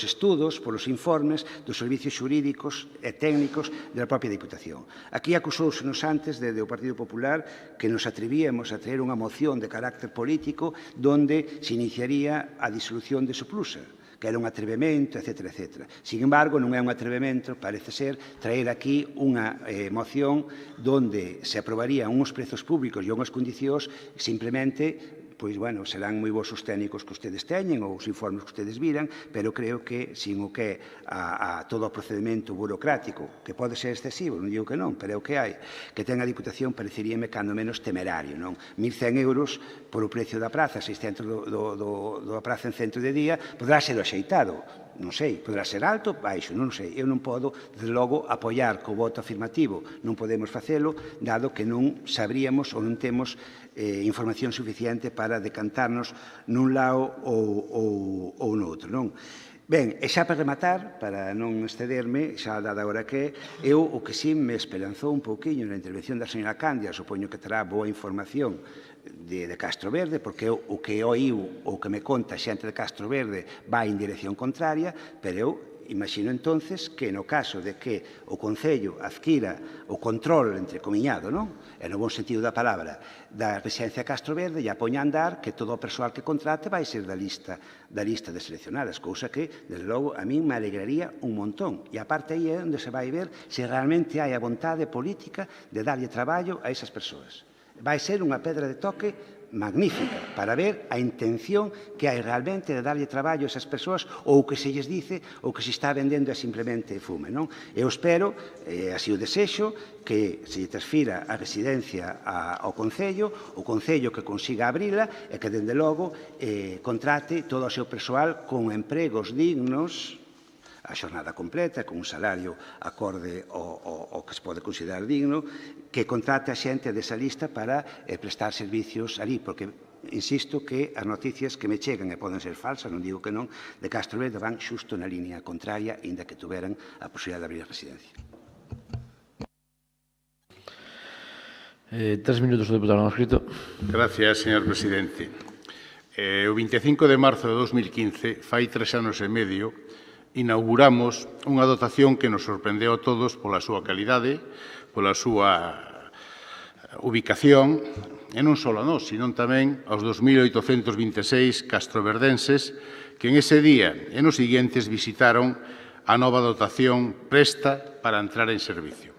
estudos, polos informes dos servicios xurídicos e técnicos da propia Diputación. Aquí acusousenos antes, desde o Partido Popular, que nos atrevíamos a traer unha moción de carácter político donde se iniciaría a disolución de Soplusa, que era un atrevemento, etc. etc. Sin embargo, non é un atrevemento, parece ser, traer aquí unha moción donde se aprobarían uns prezos públicos e unhas condicións simplemente, pois, bueno, serán moi vos os técnicos que ustedes teñen ou os informes que ustedes viran, pero creo que, sin o que a todo o procedimento burocrático, que pode ser excesivo, non digo que non, pero é o que hai, que ten a Diputación, pareceríame cando menos temerario, non? 1.100 euros por o precio da praza, 600 da praza en centro de día, podrá ser axeitado, non sei, poderá ser alto, baixo, non sei. Eu non podo, desde logo, apoiar co voto afirmativo. Non podemos facelo, dado que non sabríamos ou non temos información suficiente para decantarnos nun lado ou noutro, non? Ben, e xa para rematar, para non excederme, xa dada a hora que eu o que sí me esperanzou un pouquiño na intervención da señora Candia, supoño que terá boa información de Castro Verde, porque o que oíu ou que me conta xente de Castro Verde vai en dirección contraria, pero eu imagino entonces que no caso de que o Concello adquira o control, entre comiñado, non? E no bon sentido da palabra, da residencia Castro Verde e a poña a andar que todo o persoal que contrate vai ser da lista de seleccionadas, cousa que, desde logo, a min me alegraría un montón. E aparte aí é onde se vai ver se realmente hai a vontade política de darlle traballo a esas persoas. Vai ser unha pedra de toque magnífica para ver a intención que hai realmente de darlle traballo a esas persoas ou que se lles dice ou que se está vendendo é simplemente fume, non? Eu espero, así o desexo, que se lle transfira a residencia ao Concello, o Concello que consiga abrila e que, dende logo, contrate todo o seu persoal con empregos dignos, a xornada completa, con un salario acorde ao que se pode considerar digno, que contrate a xente desa lista para prestar servicios ali, porque insisto que as noticias que me chegan e poden ser falsas, non digo que non, de Castro Verde van xusto na línea contraria, inda que tuveran a posibilidade de abrir a residencia. 3 minutos o deputado non escrito. Gracias, señor presidente. O 25 de marzo de 2015, fai 3 anos e medio, inauguramos unha dotación que nos sorprendeu a todos pola súa calidade, pola súa ubicación, e non só a nós, sino tamén aos 2.826 castroverdenses que en ese día e nos seguintes visitaron a nova dotación presta para entrar en servicio.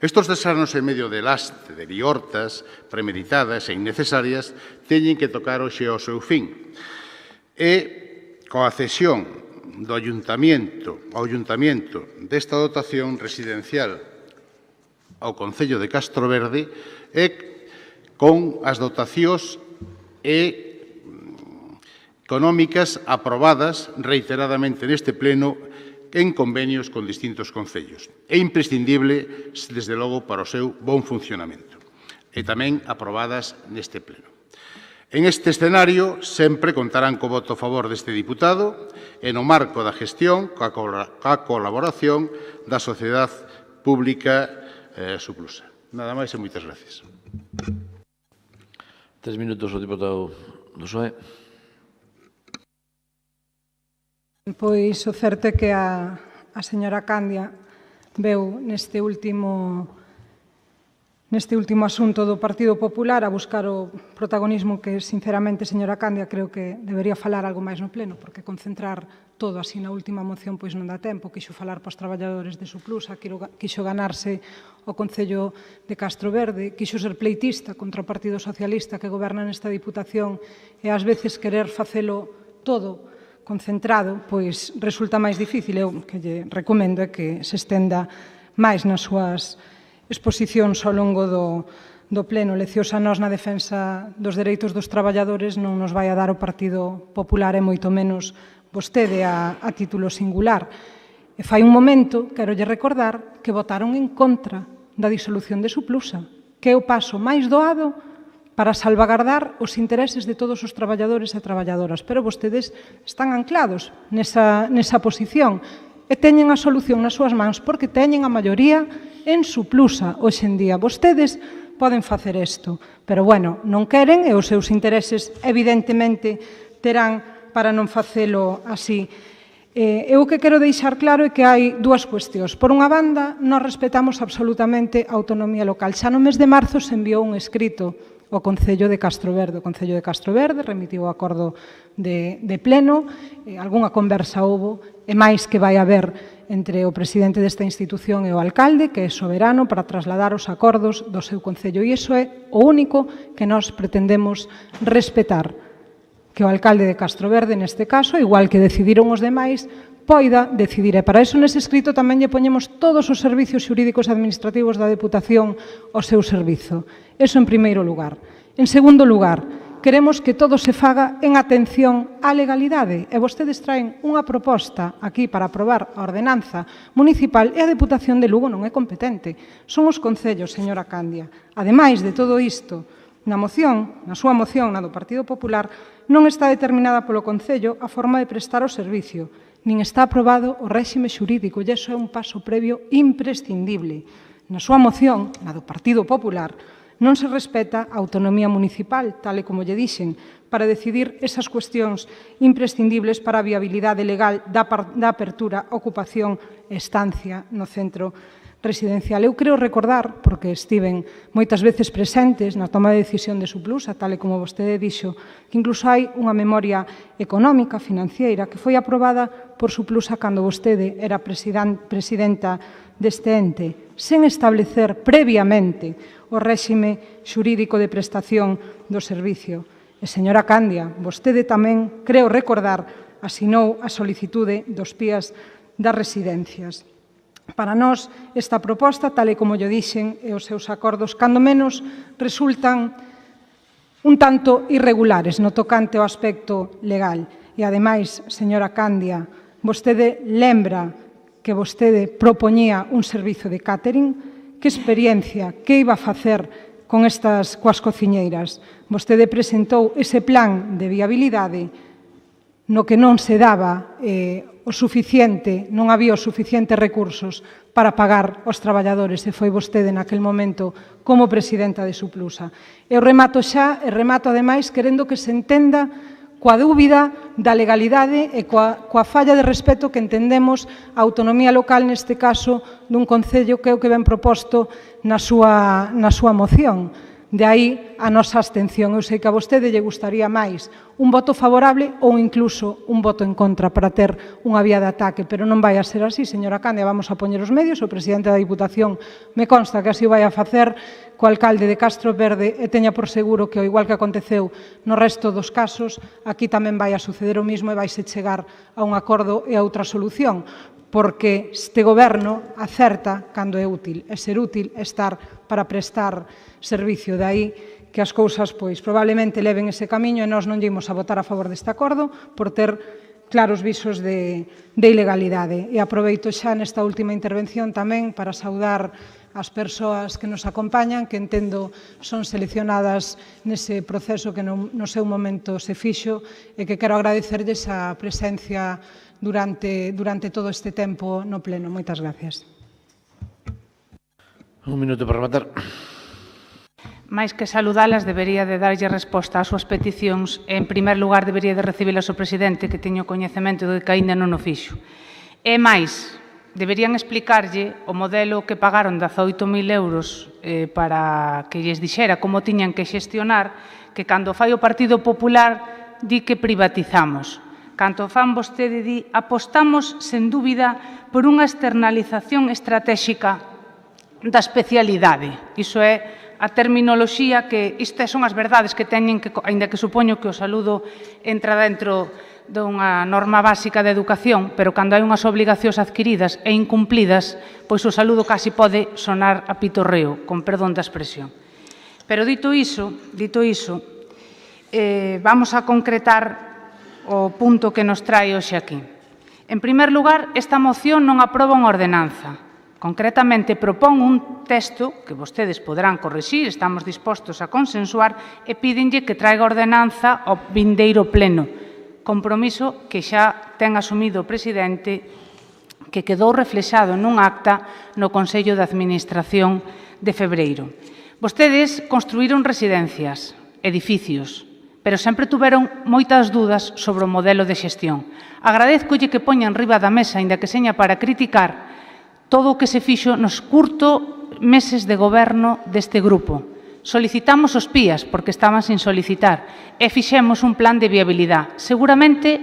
Estos 3 anos e medio de lastre, de liortas premeditadas e innecesarias, teñen que tocar hoxe ao seu fin. E, coa cesión do ao Ayuntamento desta dotación residencial ao Concello de Castro Verde e con as dotacións económicas aprobadas reiteradamente neste pleno en convenios con distintos concellos. É imprescindible, desde logo, para o seu bon funcionamento. E tamén aprobadas neste pleno. En este escenario, sempre contarán co voto a favor deste diputado e no marco da gestión, coa colaboración da Sociedade Pública Suplusa. Nada máis e moitas gracias. 3 minutos o diputado do PSOE. Pois o certo é que a señora Candia veu neste último asunto do Partido Popular a buscar o protagonismo que, sinceramente, señora Candia, creo que debería falar algo máis no pleno, porque concentrar todo así na última moción pois non dá tempo. Quixo falar para os traballadores de Suplusa, quixo ganarse o Concello de Castro Verde, quixo ser pleitista contra o Partido Socialista que goberna nesta Diputación e ás veces querer facelo todo concentrado, pois resulta máis difícil. Eu que lle recomendo é que se estenda máis nas súas exposicións ao longo do pleno. Leccións a nós na defensa dos dereitos dos traballadores non nos vai a dar o Partido Popular e moito menos vostede a título singular. E fai un momento, quero lle recordar, que votaron en contra da disolución de Suplusa, que é o paso máis doado para salvagardar os intereses de todos os traballadores e traballadoras. Pero vostedes están anclados nesa posición e teñen a solución nas súas mans porque teñen a maioría en Suplusa hoxe en día. Vostedes poden facer isto, pero, bueno, non queren e os seus intereses, evidentemente, terán para non facelo así. Eu o que quero deixar claro é que hai dúas cuestións. Por unha banda, nós respetamos absolutamente a autonomía local. Xa no mes de marzo se enviou un escrito ao Concello de Castro Verde. O Concello de Castro Verde remitiu o acordo de pleno, algunha conversa houbo, e máis que vai haber entre o presidente desta institución e o alcalde, que é soberano para trasladar os acordos do seu Concello. E iso é o único que nós pretendemos respetar. Que o alcalde de Castro Verde, neste caso, igual que decidiron os demais, poida decidir. E para iso, nese escrito, tamén lle poñemos todos os servicios xurídicos e administrativos da Deputación ao seu servizo. Eso en primeiro lugar. En segundo lugar, queremos que todo se faga en atención á legalidade. E vostedes traen unha proposta aquí para aprobar a ordenanza municipal e a Deputación de Lugo non é competente. Son os concellos, señora Candia. Ademais de todo isto, na súa moción, na do Partido Popular, non está determinada polo Concello a forma de prestar o servicio. nin está aprobado o réxime xurídico, e iso é un paso previo imprescindible. Na súa moción, na do Partido Popular, non se respeta a autonomía municipal, tal e como lle dixen, para decidir esas cuestións imprescindibles para a viabilidade legal da apertura, ocupación e estancia no centro residencial. Eu creo recordar, porque estiven moitas veces presentes na toma de decisión de Suplusa, tal e como vostede dixo, que incluso hai unha memoria económica, financiera, que foi aprobada por Suplusa cando vostede era presidenta deste ente, sen establecer previamente o réxime xurídico de prestación do servicio. E, señora Candia, vostede tamén, creo recordar, asinou a solicitude dos PIAs das residencias. Para nós, esta proposta, tal e como lle dixen, e os seus acordos, cando menos, resultan un tanto irregulares no tocante ao aspecto legal. E, ademais, señora Candia, vostede lembra que vostede propoñía un servizo de catering. Que experiencia, que iba a facer coas cociñeiras? Vostede presentou ese plan de viabilidade no que non se daba o suficiente, non había os suficientes recursos para pagar os traballadores, e foi vostede naquel momento como presidenta de Suplusa. Eu remato xa, e remato ademais querendo que se entenda coa dúbida da legalidade e coa falla de respeto que entendemos a autonomía local, neste caso, dun concello que é o que ven proposto na súa moción. De aí a nosa abstención. Eu sei que a vostede lle gustaría máis un voto favorable ou incluso un voto en contra para ter unha vía de ataque, pero non vai a ser así, señora Candia. Vamos a poñer os medios. O presidente da Diputación me consta que así o vai a facer co alcalde de Castro Verde, e teña por seguro que, ao igual que aconteceu no resto dos casos, aquí tamén vai a suceder o mismo e vaise chegar a un acordo e a outra solución, porque este goberno acerta cando é útil, e ser útil é estar para prestar servicio. De aí que as cousas probablemente leven ese camiño, e nós non lle imos a votar a favor deste acordo por ter claros visos de ilegalidade. E aproveito xa nesta última intervención tamén para saudar as persoas que nos acompañan, que entendo son seleccionadas nese proceso que no seu momento se fixo, e que quero agradecerlles a presencia durante todo este tempo no pleno. Moitas gracias. Un minuto para rematar. máis que saludalas, debería de darlle resposta ás súas peticións e, en primer lugar, debería de recibilas o presidente, que teño coñecemento de que aínda non o fixo. E máis, deberían explicarlle o modelo que pagaron 18.000 euros para que lles dixera como tiñan que xestionar, que cando fai o Partido Popular di que privatizamos. Cando fan vostede di apostamos, sen dúbida, por unha externalización estratéxica da especialidade. Iso é a terminoloxía que estas son as verdades que teñen que, aínda que supoño que o saludo entra dentro dunha norma básica de educación, pero cando hai unhas obligacións adquiridas e incumplidas, pois o saludo casi pode sonar a pitorreo, con perdón da expresión. Pero dito iso, vamos a concretar o punto que nos trae hoxe aquí. En primer lugar, esta moción non aproba unha ordenanza. Concretamente, propón un texto que vostedes poderán corrixir, estamos dispostos a consensuar, e pídenlle que traiga ordenanza ao vindeiro pleno. Compromiso que xa ten asumido o presidente, que quedou reflexado nun acta no Consello de Administración de febreiro. Vostedes construíron residencias, edificios, pero sempre tuveron moitas dudas sobre o modelo de xestión. Agradezcolle que poñan riba da mesa, aínda que seña para criticar, todo o que se fixo nos curtos meses de goberno deste grupo. Solicitamos os PIAs, porque estaban sin solicitar, e fixemos un plan de viabilidade. Seguramente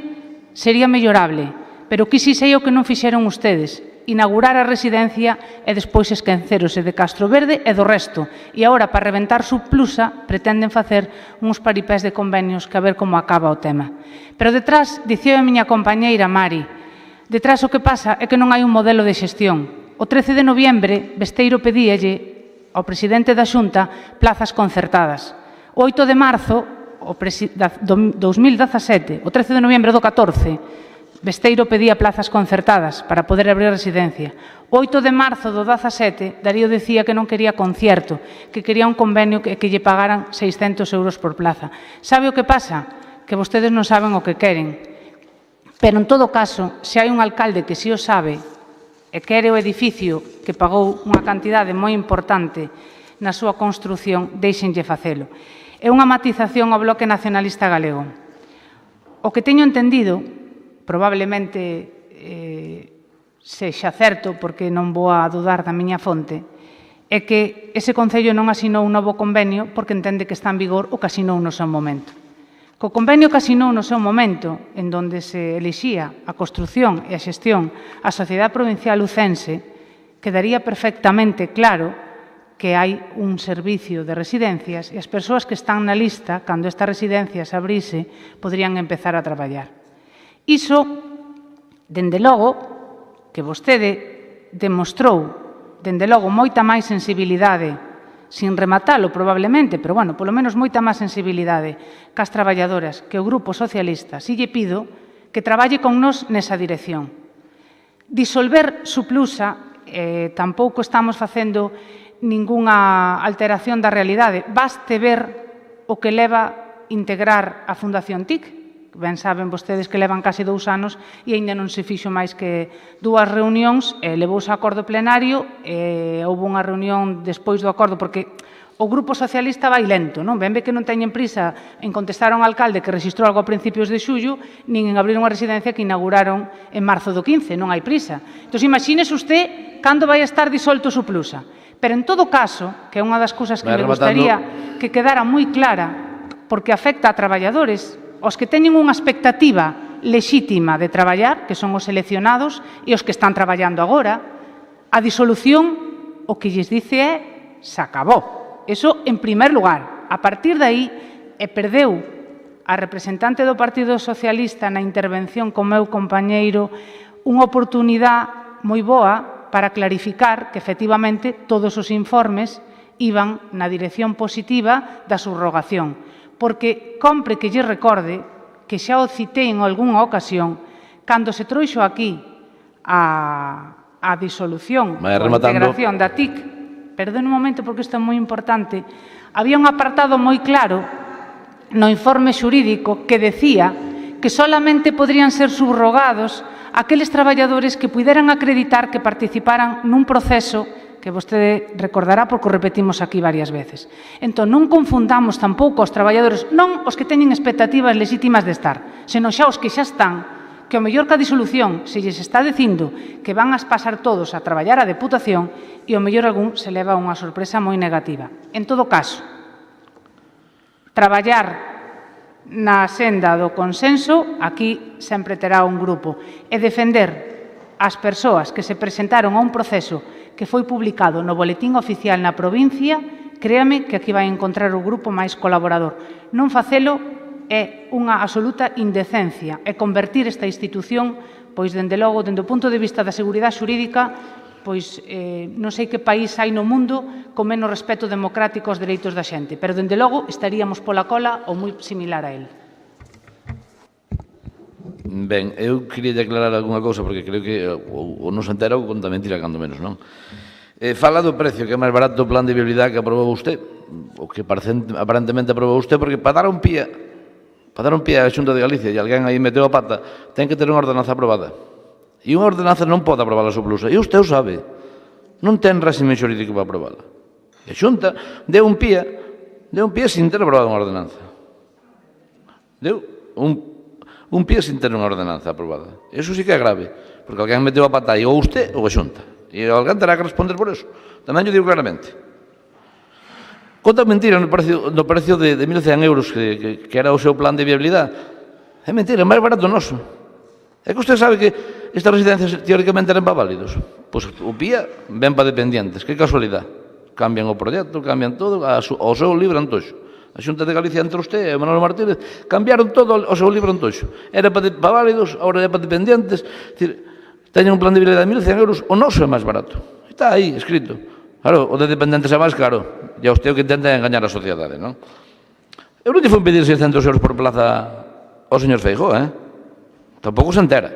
sería mellorable, pero que si sei o que non fixeron ustedes, inaugurar a residencia e despois esquecerose de Castro Verde e do resto. E agora, para reventar Suplusa, pretenden facer uns paripés de convenios que a ver como acaba o tema. Pero detrás, dicía a miña compañeira Mari, detrás o que pasa é que non hai un modelo de xestión. O 13 de noviembre, Besteiro pedíalle ao presidente da Xunta plazas concertadas. O 8 de marzo, do 2017, o 13 de noviembre do 14, Besteiro pedía plazas concertadas para poder abrir residencia. O 8 de marzo do 17, Darío decía que non quería concierto, que quería un convenio que lle pagaran 600 euros por plaza. Sabe o que pasa? Que vostedes non saben o que queren. Pero, en todo caso, se hai un alcalde que si o sabe e quere o edificio que pagou unha cantidade moi importante na súa construción, deixenlle facelo. É unha matización ao Bloque Nacionalista Galego. O que teño entendido, probablemente sexa certo, porque non vou a dudar da miña fonte, é que ese Concello non asinou un novo convenio porque entende que está en vigor o que asinou no seu momento. Co convenio que asinou no seu momento, en donde se elixía a construción e a xestión a Sociedade Provincial Lucense, quedaría perfectamente claro que hai un servicio de residencias e as persoas que están na lista, cando esta residencia se abrise, poderían empezar a traballar. Iso, dende logo, que vostede demostrou, dende logo, moita máis sensibilidade, sin rematalo probablemente, pero, bueno, polo menos moita máis sensibilidade cas traballadoras que o Grupo Socialista. Si lle pido que traballe con nos nesa dirección. Disolver Suplusa, tampouco estamos facendo ningunha alteración da realidade. Baste ver o que leva integrar a Fundación TIC. Ben saben vostedes que levan case 2 anos e aínda non se fixo máis que 2 reunións, levouse a acordo plenario, houve unha reunión despois do acordo, porque o Grupo Socialista vai lento, non? Ben ve que non teñen prisa en contestar ao alcalde que registrou algo a principios de xullo, nin en abrir unha residencia que inauguraron en marzo do 15, non hai prisa. Entón, imagínese usted cando vai a estar disolto Suplusa. Pero, en todo caso, que é unha das cousas que me gustaría que quedara moi clara, porque afecta a traballadores, os que teñen unha expectativa lexítima de traballar, que son os seleccionados e os que están traballando agora, a disolución o que lles dice é se acabou. Eso, en primer lugar. A partir de aí, perdeu a representante do Partido Socialista na intervención con meu compañeiro unha oportunidade moi boa para clarificar que, efectivamente, todos os informes iban na dirección positiva da subrogación. Porque compre que lle recorde que xa o citei en algunha ocasión, cando se trouxo aquí a disolución ou a integración da TIC, perdón un momento porque isto é moi importante, había un apartado moi claro no informe xurídico que decía que solamente podrían ser subrogados aqueles traballadores que puderan acreditar que participaran nun proceso que vostede recordará porque o repetimos aquí varias veces. Entón, non confundamos tampouco os traballadores, non os que teñen expectativas lexítimas de estar, senón xa os que xa están, que o mellor que a disolución se lles está dicindo que van a pasar todos a traballar a Deputación e o mellor algún se leva unha sorpresa moi negativa. En todo caso, traballar na senda do consenso, aquí sempre terá un grupo, e defender as persoas que se presentaron a un proceso que foi publicado no Boletín Oficial na provincia, créame que aquí vai encontrar o grupo máis colaborador. Non facelo é unha absoluta indecencia e convertir esta institución, pois, dende logo, dende o punto de vista da seguridade xurídica, pois non sei que país hai no mundo con menos respeto democrático aos dereitos da xente, pero, dende logo, estaríamos pola cola ou moi similar a él. Ben, eu queria aclarar algunha cousa, porque creo que o non se entera ou conta mentira, cando menos, non? Fala do precio, que é máis barato o plan de viabilidade que aprobou usted, o que aparentemente aprobou usted, porque para dar un pie á Xunta de Galicia e alguén aí meteu a pata, ten que ter unha ordenanza aprobada. E unha ordenanza non pode aprobar a Suplusa, e usted o sabe. Non ten réxime xurídico para aprobarla. E a Xunta deu un pie sin ter aprobado unha ordenanza. Deu un pie sin ter unha ordenanza aprobada. Eso sí que é grave, porque alguén meteu a pata aí, ou usted ou a Xunta. E alguén terá que responder por eso. Tamén yo digo claramente. Conta mentira no precio de 1.100 euros que era o seu plan de viabilidade. É mentira, é máis barato o noso. É que usted sabe que estas residencias teóricamente eran para válidos. Pois o PIA ven para dependientes. Que casualidade. Cambian o proxecto, cambian todo ao seu libre antoxo. A Xunta de Galicia entre usted e Manuel Martínez cambiaron todo ao seu libre antoxo. Era para válidos, agora é para dependientes. Teñen un plan de viabilidade de 1.100 euros, o noso é máis barato. Está aí, escrito. Claro, o de dependentes é máis caro. E a usted o que intenta é engañar a sociedade, non? Eu non lle fui pedir 600 euros por plaza ao señor Feijóo, tampouco se entera.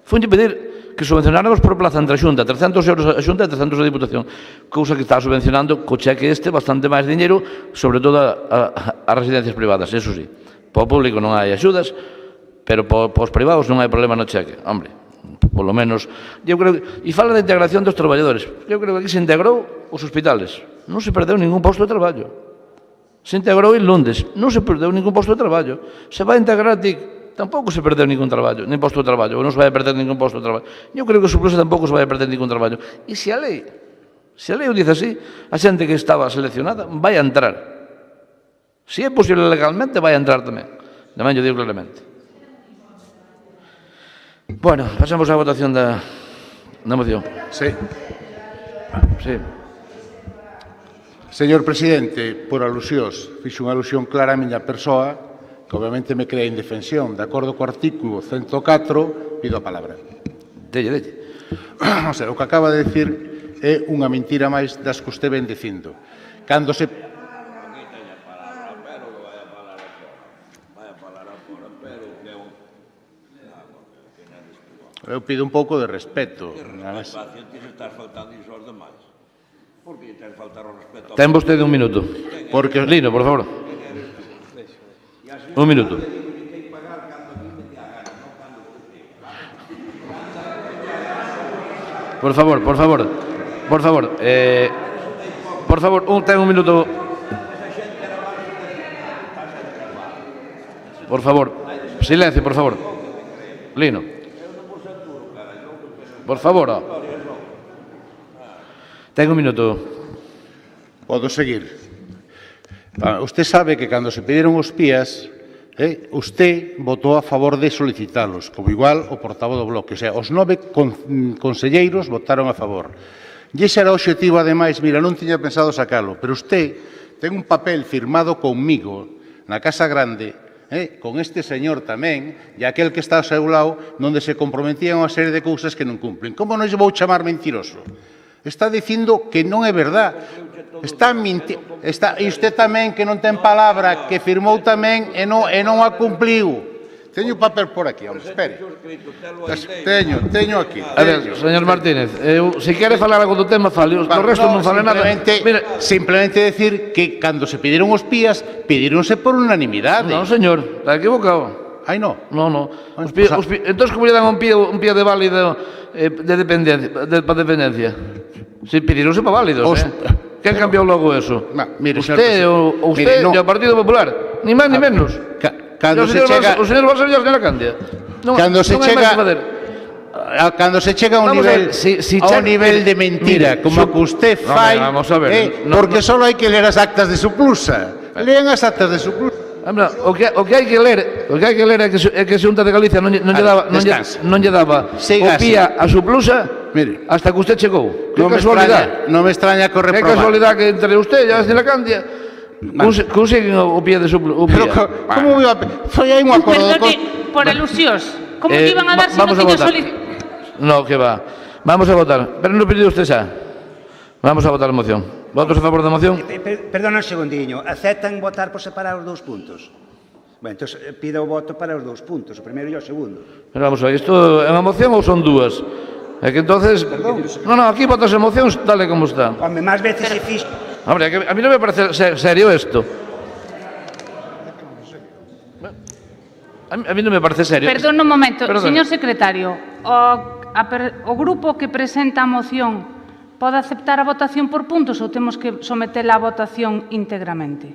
Fui pedir que subvencionáramos por plaza entre a Xunta, 300 euros a Xunta e 300 a Diputación, cousa que está subvencionando co cheque bastante máis diñeiro, sobre todo a residencias privadas, eso sí. Para o público non hai axudas, pero pos privados non hai problema no cheque. Hombre, polo menos, eu creo que... E fala da integración dos traballadores. Eu creo que aquí se integrou os hospitales. Non se perdeu ningún posto de traballo. Se integrou en Lundes. Non se perdeu ningún posto de traballo. Se vai integrar a TIC, tampouco se perdeu ningún traballo, nin posto de traballo, ou non se vai a perder ningún posto de traballo. Eu creo que o Suplusa tampouco se vai a perder ningún traballo. E se a lei o dice así, a xente que estaba seleccionada vai a entrar. Se é posible legalmente, vai a entrar tamén. Tamén yo digo claramente. Bueno, pasamos á votación da moción. Sí. Sí. Señor presidente, por alusións, fixo unha alusión clara a miña persoa, que obviamente me crea indefensión. De acordo co artículo 104, pido a palabra. Delle. O sea, o que acaba de decir é unha mentira máis das que usted ven dicindo. Cando se... Eu pido un pouco de respeto. Ten vostede un minuto. Porque... Lino, por favor. Un minuto. Por favor. Ten un minuto. Por favor. Silencio, por favor. Lino. Por favor. Ten un minuto. Podo seguir. Usted sabe que cando se pediron os PIAs, usted votou a favor de solicitalos, como igual o portavoz do bloque. O sea, os 9 conselleiros votaron a favor. E ese era o obxectivo, ademais, mira, non tiña pensado sacalo, pero usted ten un papel firmado conmigo na Casa Grande, con este señor tamén, e aquel que está ao seu lado, onde se comprometían unha serie de cousas que non cumplen. Como non vou chamar mentiroso? Está dicindo que non é verdad. E usted tamén, que non ten palabra, que firmou tamén e non a cumpliu. Teño un papel por aquí, hombre, espere. Teño aquí. A ver, señor Martínez, se quere falar algo do tema, fale. O resto non fale nada. Simplemente decir que cando se pediron os PIAs, pedironse por unanimidade. Non, señor, está equivocado. Ai, non? Non. Entón, como lle dan un pía de válido de dependencia, para dependencia? Si, pedironse para válidos, Quen cambiou logo eso? Usted ou o Partido Popular? Ni máis ni menos. Cando se chega... O señor Balsar e a señora Candia. Cando se chega a un nivel de mentira como que usted fai, porque só hai que ler as actas de Suplusa. Lean as actas de Suplusa. O que hai que ler é que a Xunta de Galicia non lle daba o pía a Suplusa hasta que usted chegou. Que casualidade. Non me extraña que o reprobar. Que casualidade que entre usted e a señora Candia consiguen o pía de Suplusa. Pero como iba? Foi aí un acordo... Perdone, por alusións. Como que iban a dar se non tiña solicitado? No, que va. Vamos a votar. Pero non pedido usted xa. Vamos a votar a moción. Votos a favor da moción? Perdona un segundiño. Aceptan votar por separar os dous puntos? Bueno, entón, pido o voto para os dous puntos, o primeiro e o segundo. Pero vamos a ver, isto é unha moción ou son dúas? É que entonces... Non, aquí votas a moción tal e como está. Home, máis veces se fixo... Hombre, a mí non me parece serio isto. A mí non me parece serio. Perdón un momento, señor secretario. O grupo que presenta a moción pode aceptar a votación por puntos ou temos que sometela a votación íntegramente?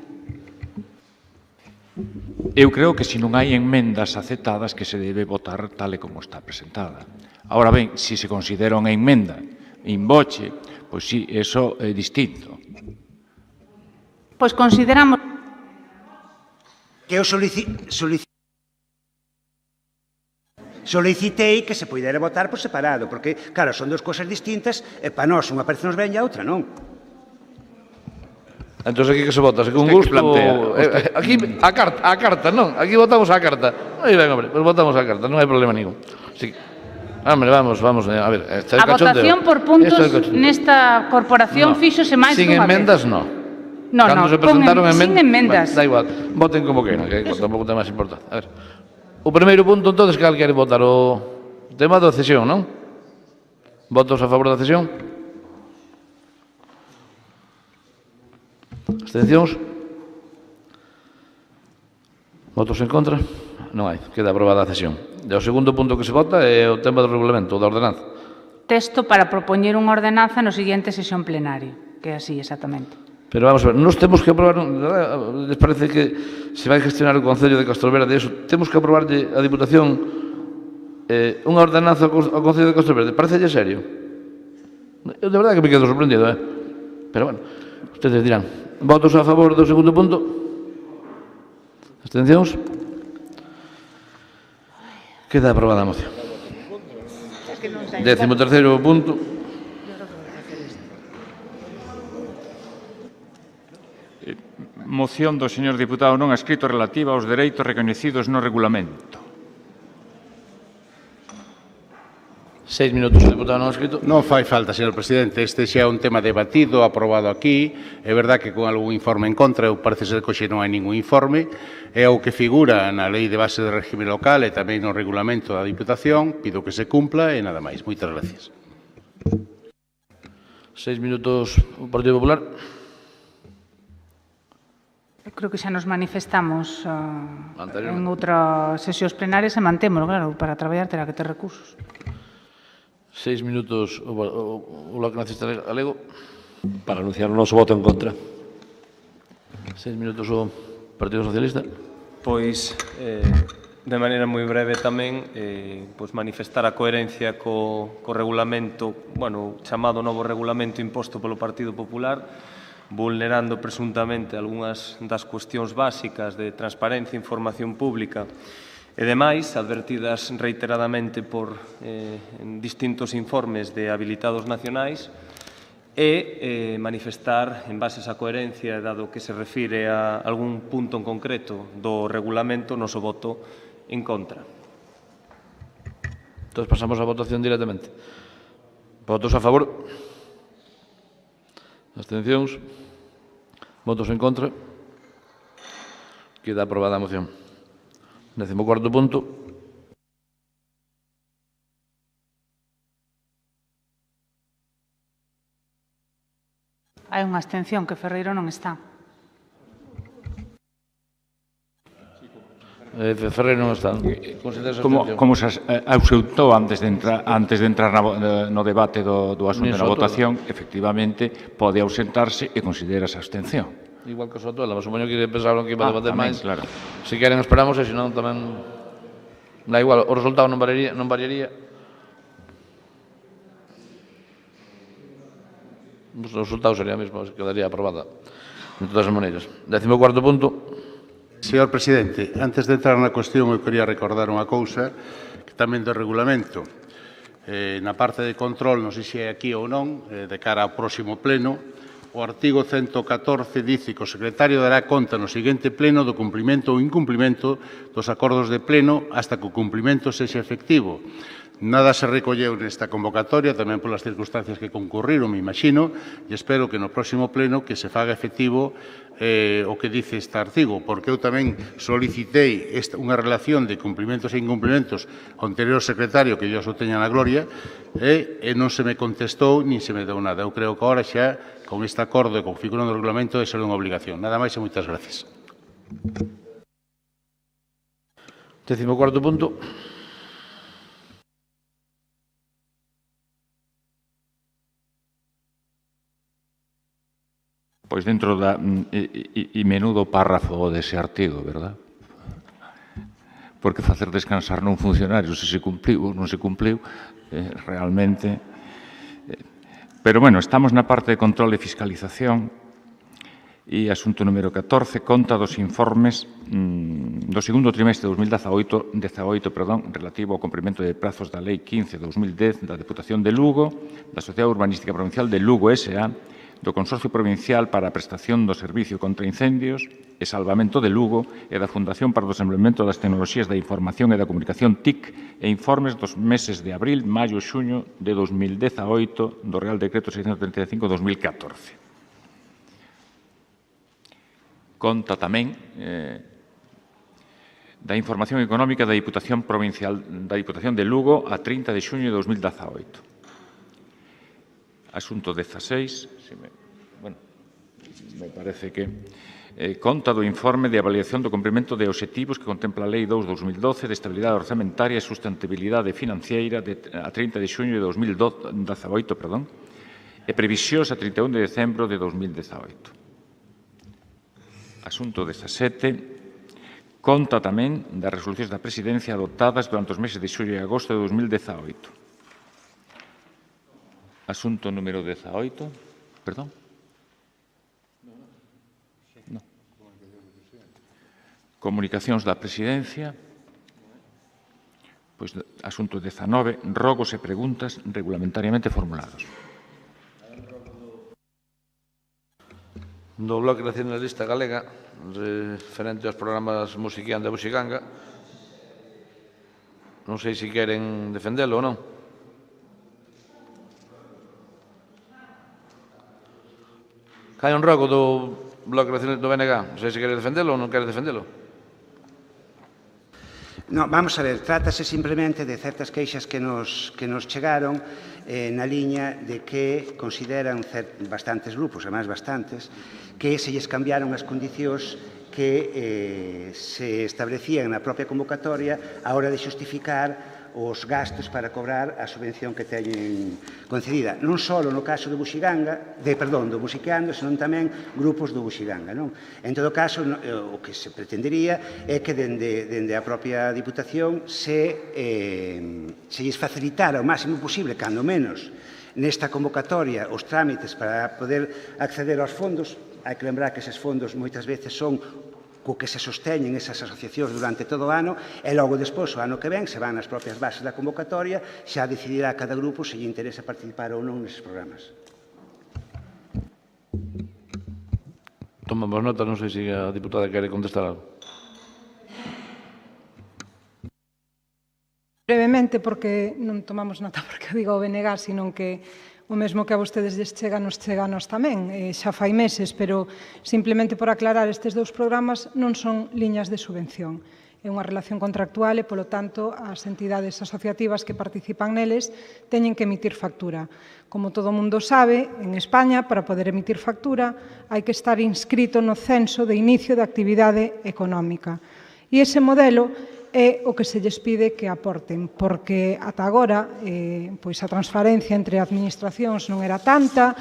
Eu creo que se non hai enmendas aceptadas que se debe votar tal e como está presentada. Ahora ben, se se considera unha enmenda in voce, pois sí, eso é distinto. Pois consideramos que eu solicitei que se poidera votar por separado, porque, claro, son dúas cousas distintas e para nós unha parece nos ben e a outra non. Entón aquí que se vota, se con gusto... Aquí a carta, non? Aquí votamos a carta. Aí ben, hombre, pues votamos a carta, non hai problema ningún. Hombre, vamos, a ver. A votación por puntos nesta corporación fíxose máis dunha vez. Sin enmendas, non. Non, sin enmendas. Da igual, voten como queiran, que tampouco ten máis importancia. A ver, o primeiro punto, entonces, que alguén quere votar o tema da cesión, non? Votos a favor da cesión? Abstencións? Votos en contra? Non hai. Queda aprobada a cesión. E o segundo punto que se vota é o tema do regulamento, da ordenanza. Texto para propoñer unha ordenanza no seguinte sesión plenaria, que é así exactamente. Pero vamos a ver, nos temos que aprobar, les parece que se vai gestionar o Concello de Castroverde, eso, temos que aprobarlle a Diputación unha ordenanza ao Concello de Castroverde, parecelle serio? Eu de verdade que me quedo sorprendido, pero bueno, ustedes dirán. Votos a favor do segundo punto? Abstencións? Queda aprobada a moción. 13º punto. Moción do señor diputado non adscrito relativa aos dereitos recoñecidos no regulamento. 6 minutos, o diputado non adscrito. Non fai falta, señor presidente. Este xa é un tema debatido, aprobado aquí. É verdad que con algún informe en contra, parece ser que hoxe non hai ningún informe. É o que figura na Lei de Base de Régimen Local e tamén no regulamento da Diputación. Pido que se cumpla e nada máis. Moitas gracias. 6 minutos, o Partido Popular. Eu creo que xa nos manifestamos en outras sesións plenarias e mantémolo, claro, para traballar terá que ter recursos. 6 minutos o Bloque Nacionalista Galego. Para anunciar o noso voto en contra. 6 minutos o Partido Socialista. Pois, de maneira moi breve tamén, manifestar a coherencia co regulamento, chamado novo regulamento imposto polo Partido Popular, vulnerando presuntamente algunhas das cuestións básicas de transparencia e información pública e demais, advertidas reiteradamente por distintos informes de habilitados nacionais, e manifestar, en base a esa coherencia, dado que se refire a algún punto en concreto do regulamento, noso voto en contra. Entón, pasamos a votación directamente. Votos a favor? Abstencións? Votos en contra? Queda aprobada a moción. 14º punto. Hai unha abstención, que Ferreiro non está. Ferreiro non está. Como se ausentou antes de entrar no debate do asunto na votación, efectivamente, pode ausentarse e considerase abstención. Igual que o Sotoela, supoño que pensaron que iba a debater máis. Claro. Se queren esperamos e senón tamén da igual, o resultado non variaría. O resultado sería o mesmo, quedaría aprobada de todas as maneiras. 14º punto. Señor presidente, antes de entrar na cuestión, eu quería recordar unha cousa que tamén do regulamento. Na parte de control, non sei se é aquí ou non, de cara ao próximo pleno, o artigo 114 dice que o secretario dará conta no seguinte pleno do cumprimento ou incumprimento dos acordos de pleno hasta que o cumprimento sexa efectivo. Nada se recolleu nesta convocatoria, tamén polas circunstancias que concurriron, me imagino, e espero que no próximo pleno que se faga efectivo o que dice este artigo, porque eu tamén solicitei unha relación de cumprimentos e incumprimentos ao anterior secretario, que Dios o teña na gloria, e non se me contestou ni se me deu nada. Eu creo que agora xa, con este acordo e con figura no regulamento, é ser unha obligación. Nada máis e moitas gracias. 14º punto. Pois dentro da menudo párrafo dese artigo, verdad? Porque facer descansar nun funcionario se cumpliu ou non se cumpliu, realmente. Pero, bueno, estamos na parte de control e fiscalización e asunto número 14, conta dos informes do segundo trimestre de 2018, relativo ao cumprimento de prazos da Lei 15/2010 da Deputación de Lugo, da Sociedade Urbanística Provincial de Lugo S.A., do Consorcio Provincial para a Prestación do Servicio contra Incendios e Salvamento de Lugo e da Fundación para o Desenvolvemento das Tecnoloxías da Información e da Comunicación TIC e informes dos meses de abril, maio e xuño de 2018 do Real Decreto 635/2014. Conta tamén da información económica da Diputación Provincial da Diputación de Lugo a 30 de xuño de 2018. Asunto 16, me parece que conta do informe de avaliación do cumprimento de obxectivos que contempla a Lei 2/2012 de estabilidade orzamentaria e sustentabilidade financiera a 30 de xuño de 2018, e previsións a 31 de decembro de 2018. Asunto 17. Conta tamén das resolucións da Presidencia adoptadas durante os meses de xullo e agosto de 2018. Asunto número 18. Perdón. Comunicacións da Presidencia. Pois, asunto 19, rogos e preguntas regulamentariamente formulados. Do Bloque Nacionalista Galega, referente aos programas Musiqueando e Buxiganga, non sei se queren defendelo ou non. Hai un rogo do Bloque Nacionalista do BNG, non sei se quere defendelo ou non quere defendelo. No, vamos a ver, trátase simplemente de certas queixas que nos chegaron na liña de que consideran bastantes grupos, además bastantes, que se lles cambiaron as condicións que se establecían na propia convocatoria a hora de xustificar os gastos para cobrar a subvención que teñen concedida. Non só no caso do Buxiganga, do Musiqueando, senón tamén grupos do Buxiganga. En todo caso, o que se pretendería é que dende a propia Diputación se lles facilitara o máximo posible, cando menos, nesta convocatoria os trámites para poder acceder aos fondos. Hai que lembrar que eses fondos moitas veces son co que se sosteñen esas asociacións durante todo o ano e logo despois, o ano que ven, se van nas propias bases da convocatoria, xa decidirá cada grupo se lle interesa participar ou non neses programas. Tomamos nota, non sei se a diputada quere contestar algo. Brevemente, porque non tomamos nota porque digo o BNG, sino que o mesmo que a vostedes lles chega, nos chega a nós tamén. Xa fai meses, pero simplemente por aclarar, estes dous programas non son liñas de subvención. É unha relación contractual e, polo tanto, as entidades asociativas que participan neles teñen que emitir factura. Como todo mundo sabe, en España, para poder emitir factura, hai que estar inscrito no censo de inicio de actividade económica. E ese modelo é o que se lles pide que aporten, porque ata agora pois a transparencia entre administracións non era tanta,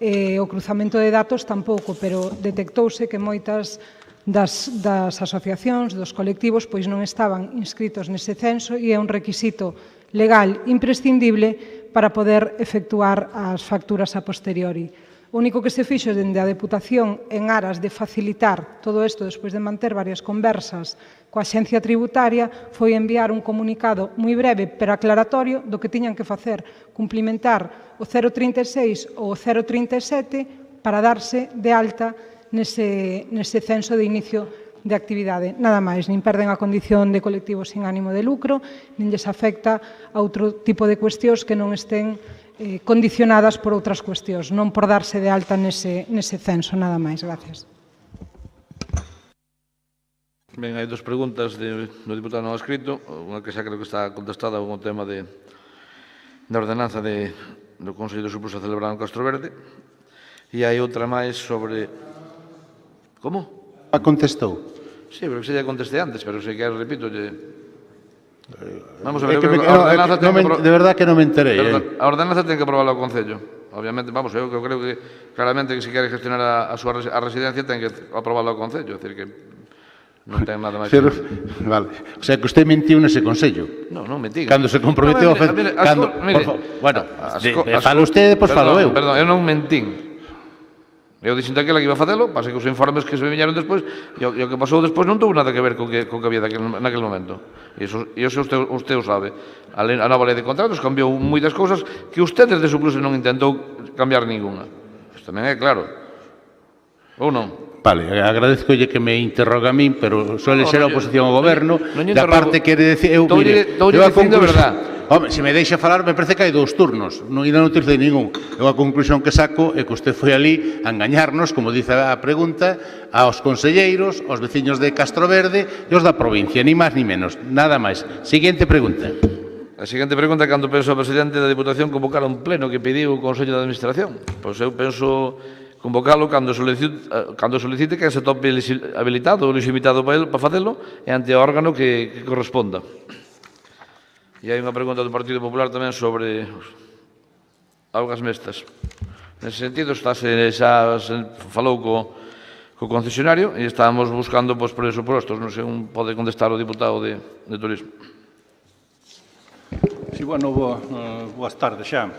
o cruzamento de datos tampouco, pero detectouse que moitas das asociacións, dos colectivos, pois non estaban inscritos nese censo e é un requisito legal imprescindible para poder efectuar as facturas a posteriori. O único que se fixo dende a Deputación en aras de facilitar todo isto despois de manter varias conversas coa Axencia Tributaria foi enviar un comunicado moi breve pero aclaratorio do que tiñan que facer, cumplimentar o 036 ou o 037 para darse de alta nese censo de inicio de actividade. Nada máis, nin perden a condición de colectivos sin ánimo de lucro, nin lles afecta a outro tipo de cuestións que non estén condicionadas por outras cuestións, non por darse de alta nese censo, nada máis. Gracias. Ben, hai dos preguntas do diputado non escrito, unha que xa creo que está contestada con o tema da ordenanza do Consello de Suplusa celebrado en Castro Verde, e hai outra máis sobre... Como? A contestou? Sí, pero que se lle conteste antes, pero se quer, repito, vamos a ver, a ordenanza de verdad que non me enterei. A ordenanza ten que aprobarla o Concello. Obviamente, vamos, eu creo que claramente que se quere gestionar a residencia ten que aprobarla o Concello, é dicir que non ten nada máis. Vale, o sea que usted mentiu nese Consello. Non, non mentiu. Cando se comprometeu a facer... Bueno, fala usted, pois falo eu. Perdón, eu non mentín. Eu dixen daquela que iba a facelo, pasa que os informes que se viñeron despois, e o que pasou despois non tuvo nada que ver co que había naquele momento. E iso usted o sabe. A nova lei de contratos cambiou moitas cousas que usted desde su Suplusa non intentou cambiar ninguna. Isto tamén é claro. Ou non? Vale, agradezcolle que me interroga a min, pero suele ser a oposición ao goberno. Da parte quere decir... Estou dicindo a verdade. Home, se me deixa falar, me parece que hai 2 turnos, ainda non utilizei ningún. Eu a conclusión que saco é que usted foi ali a engañarnos, como dice a pregunta, aos conselleiros, aos veciños de Castro Verde e os da provincia, ni máis ni menos, nada máis. Seguinte pregunta. A seguinte pregunta é cando penso o presidente da Diputación convocar un pleno que pediu o Consello de Administración. Pois eu penso convocalo cando solicite que se tope habilitado ou legitimado para facelo e ante o órgano que corresponda. E hai unha pregunta do Partido Popular tamén sobre augas mestas. Nese sentido, xa se falou co concesionario e estábamos buscando presupostos. Non sei, pode contestar o diputado de Turismo. Sí, bueno, boas tardes xa.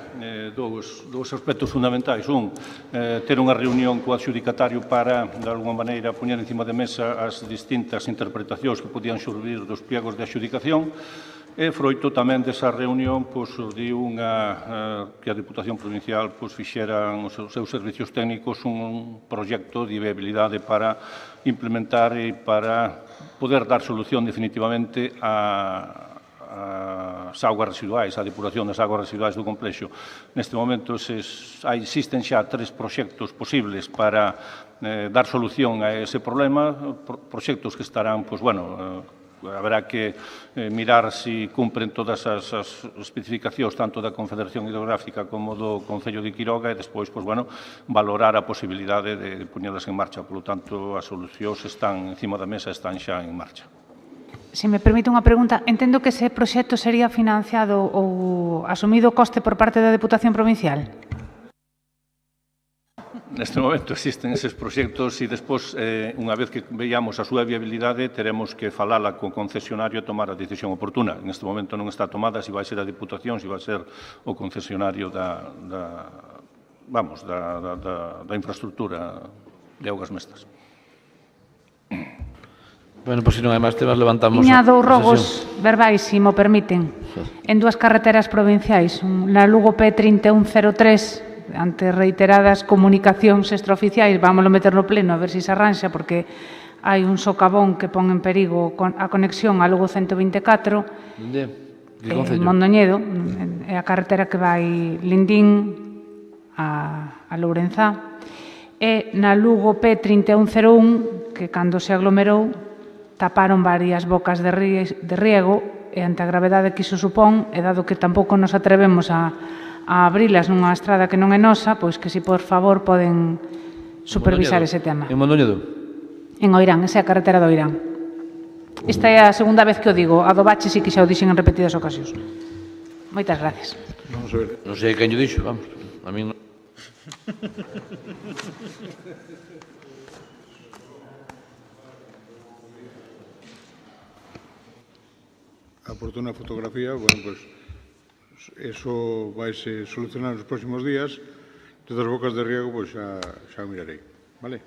Dous aspectos fundamentais. Ter unha reunión co adxudicario para, de alguma maneira, poñer encima de mesa as distintas interpretacións que podían xurdir dos pliegos de adxudicación. E froito tamén desa reunión surdiu que a Diputación Provincial fixera os seus servicios técnicos un proxecto de viabilidade para implementar e para poder dar solución definitivamente as augas residuais, a depuración das augas residuais do complexo. Neste momento existen xa 3 proxectos posibles para dar solución a ese problema, proxectos que estarán, haberá que mirar se cumpren todas as especificacións tanto da Confederación Hidrográfica como do Concello de Quiroga e despois, valorar a posibilidade de poñelas en marcha. Por lo tanto, as solucións están encima da mesa, están xa en marcha. Se me permite unha pregunta, entendo que ese proxecto sería financiado ou asumido o coste por parte da Deputación Provincial? Neste momento existen eses proxectos e despois, unha vez que veamos a súa viabilidade, teremos que falala co concesionario e tomar a decisión oportuna. Neste momento non está tomada se vai ser a Diputación, se vai ser o concesionario da infraestructura de augas mestas. Bueno, pois se non hai máis temas, levantamos a Tiña dous rogos verbais, se mo permiten, en dúas carreteras provinciais. Na Lugo P3103, ante reiteradas comunicacións extraoficiais, vámoslo meter no pleno a ver se arranxa, porque hai un socavón que pon en perigo a conexión a Lugo 124, Mondoñedo, é a carretera que vai Lindín a Lourenzá, e na Lugo P3101, que cando se aglomerou, taparon varias bocas de riego, e ante a gravedade que iso supón, e dado que tampouco nos atrevemos a abrilas nunha estrada que non é nosa, pois que, se por favor, poden supervisar ese tema. En Mondoñedo? En Oirán, esa é a carretera do Oirán. Esta é a segunda vez que o digo, a do bache sí que xa o dixen en repetidas ocasións. Moitas gracias. Vamos a ver. Non sei quen o dixo, vamos. A mí non. A oportuna fotografía, eso vaise solucionar nos próximos días. Todas as bocas de riego, xa mirarei, vale?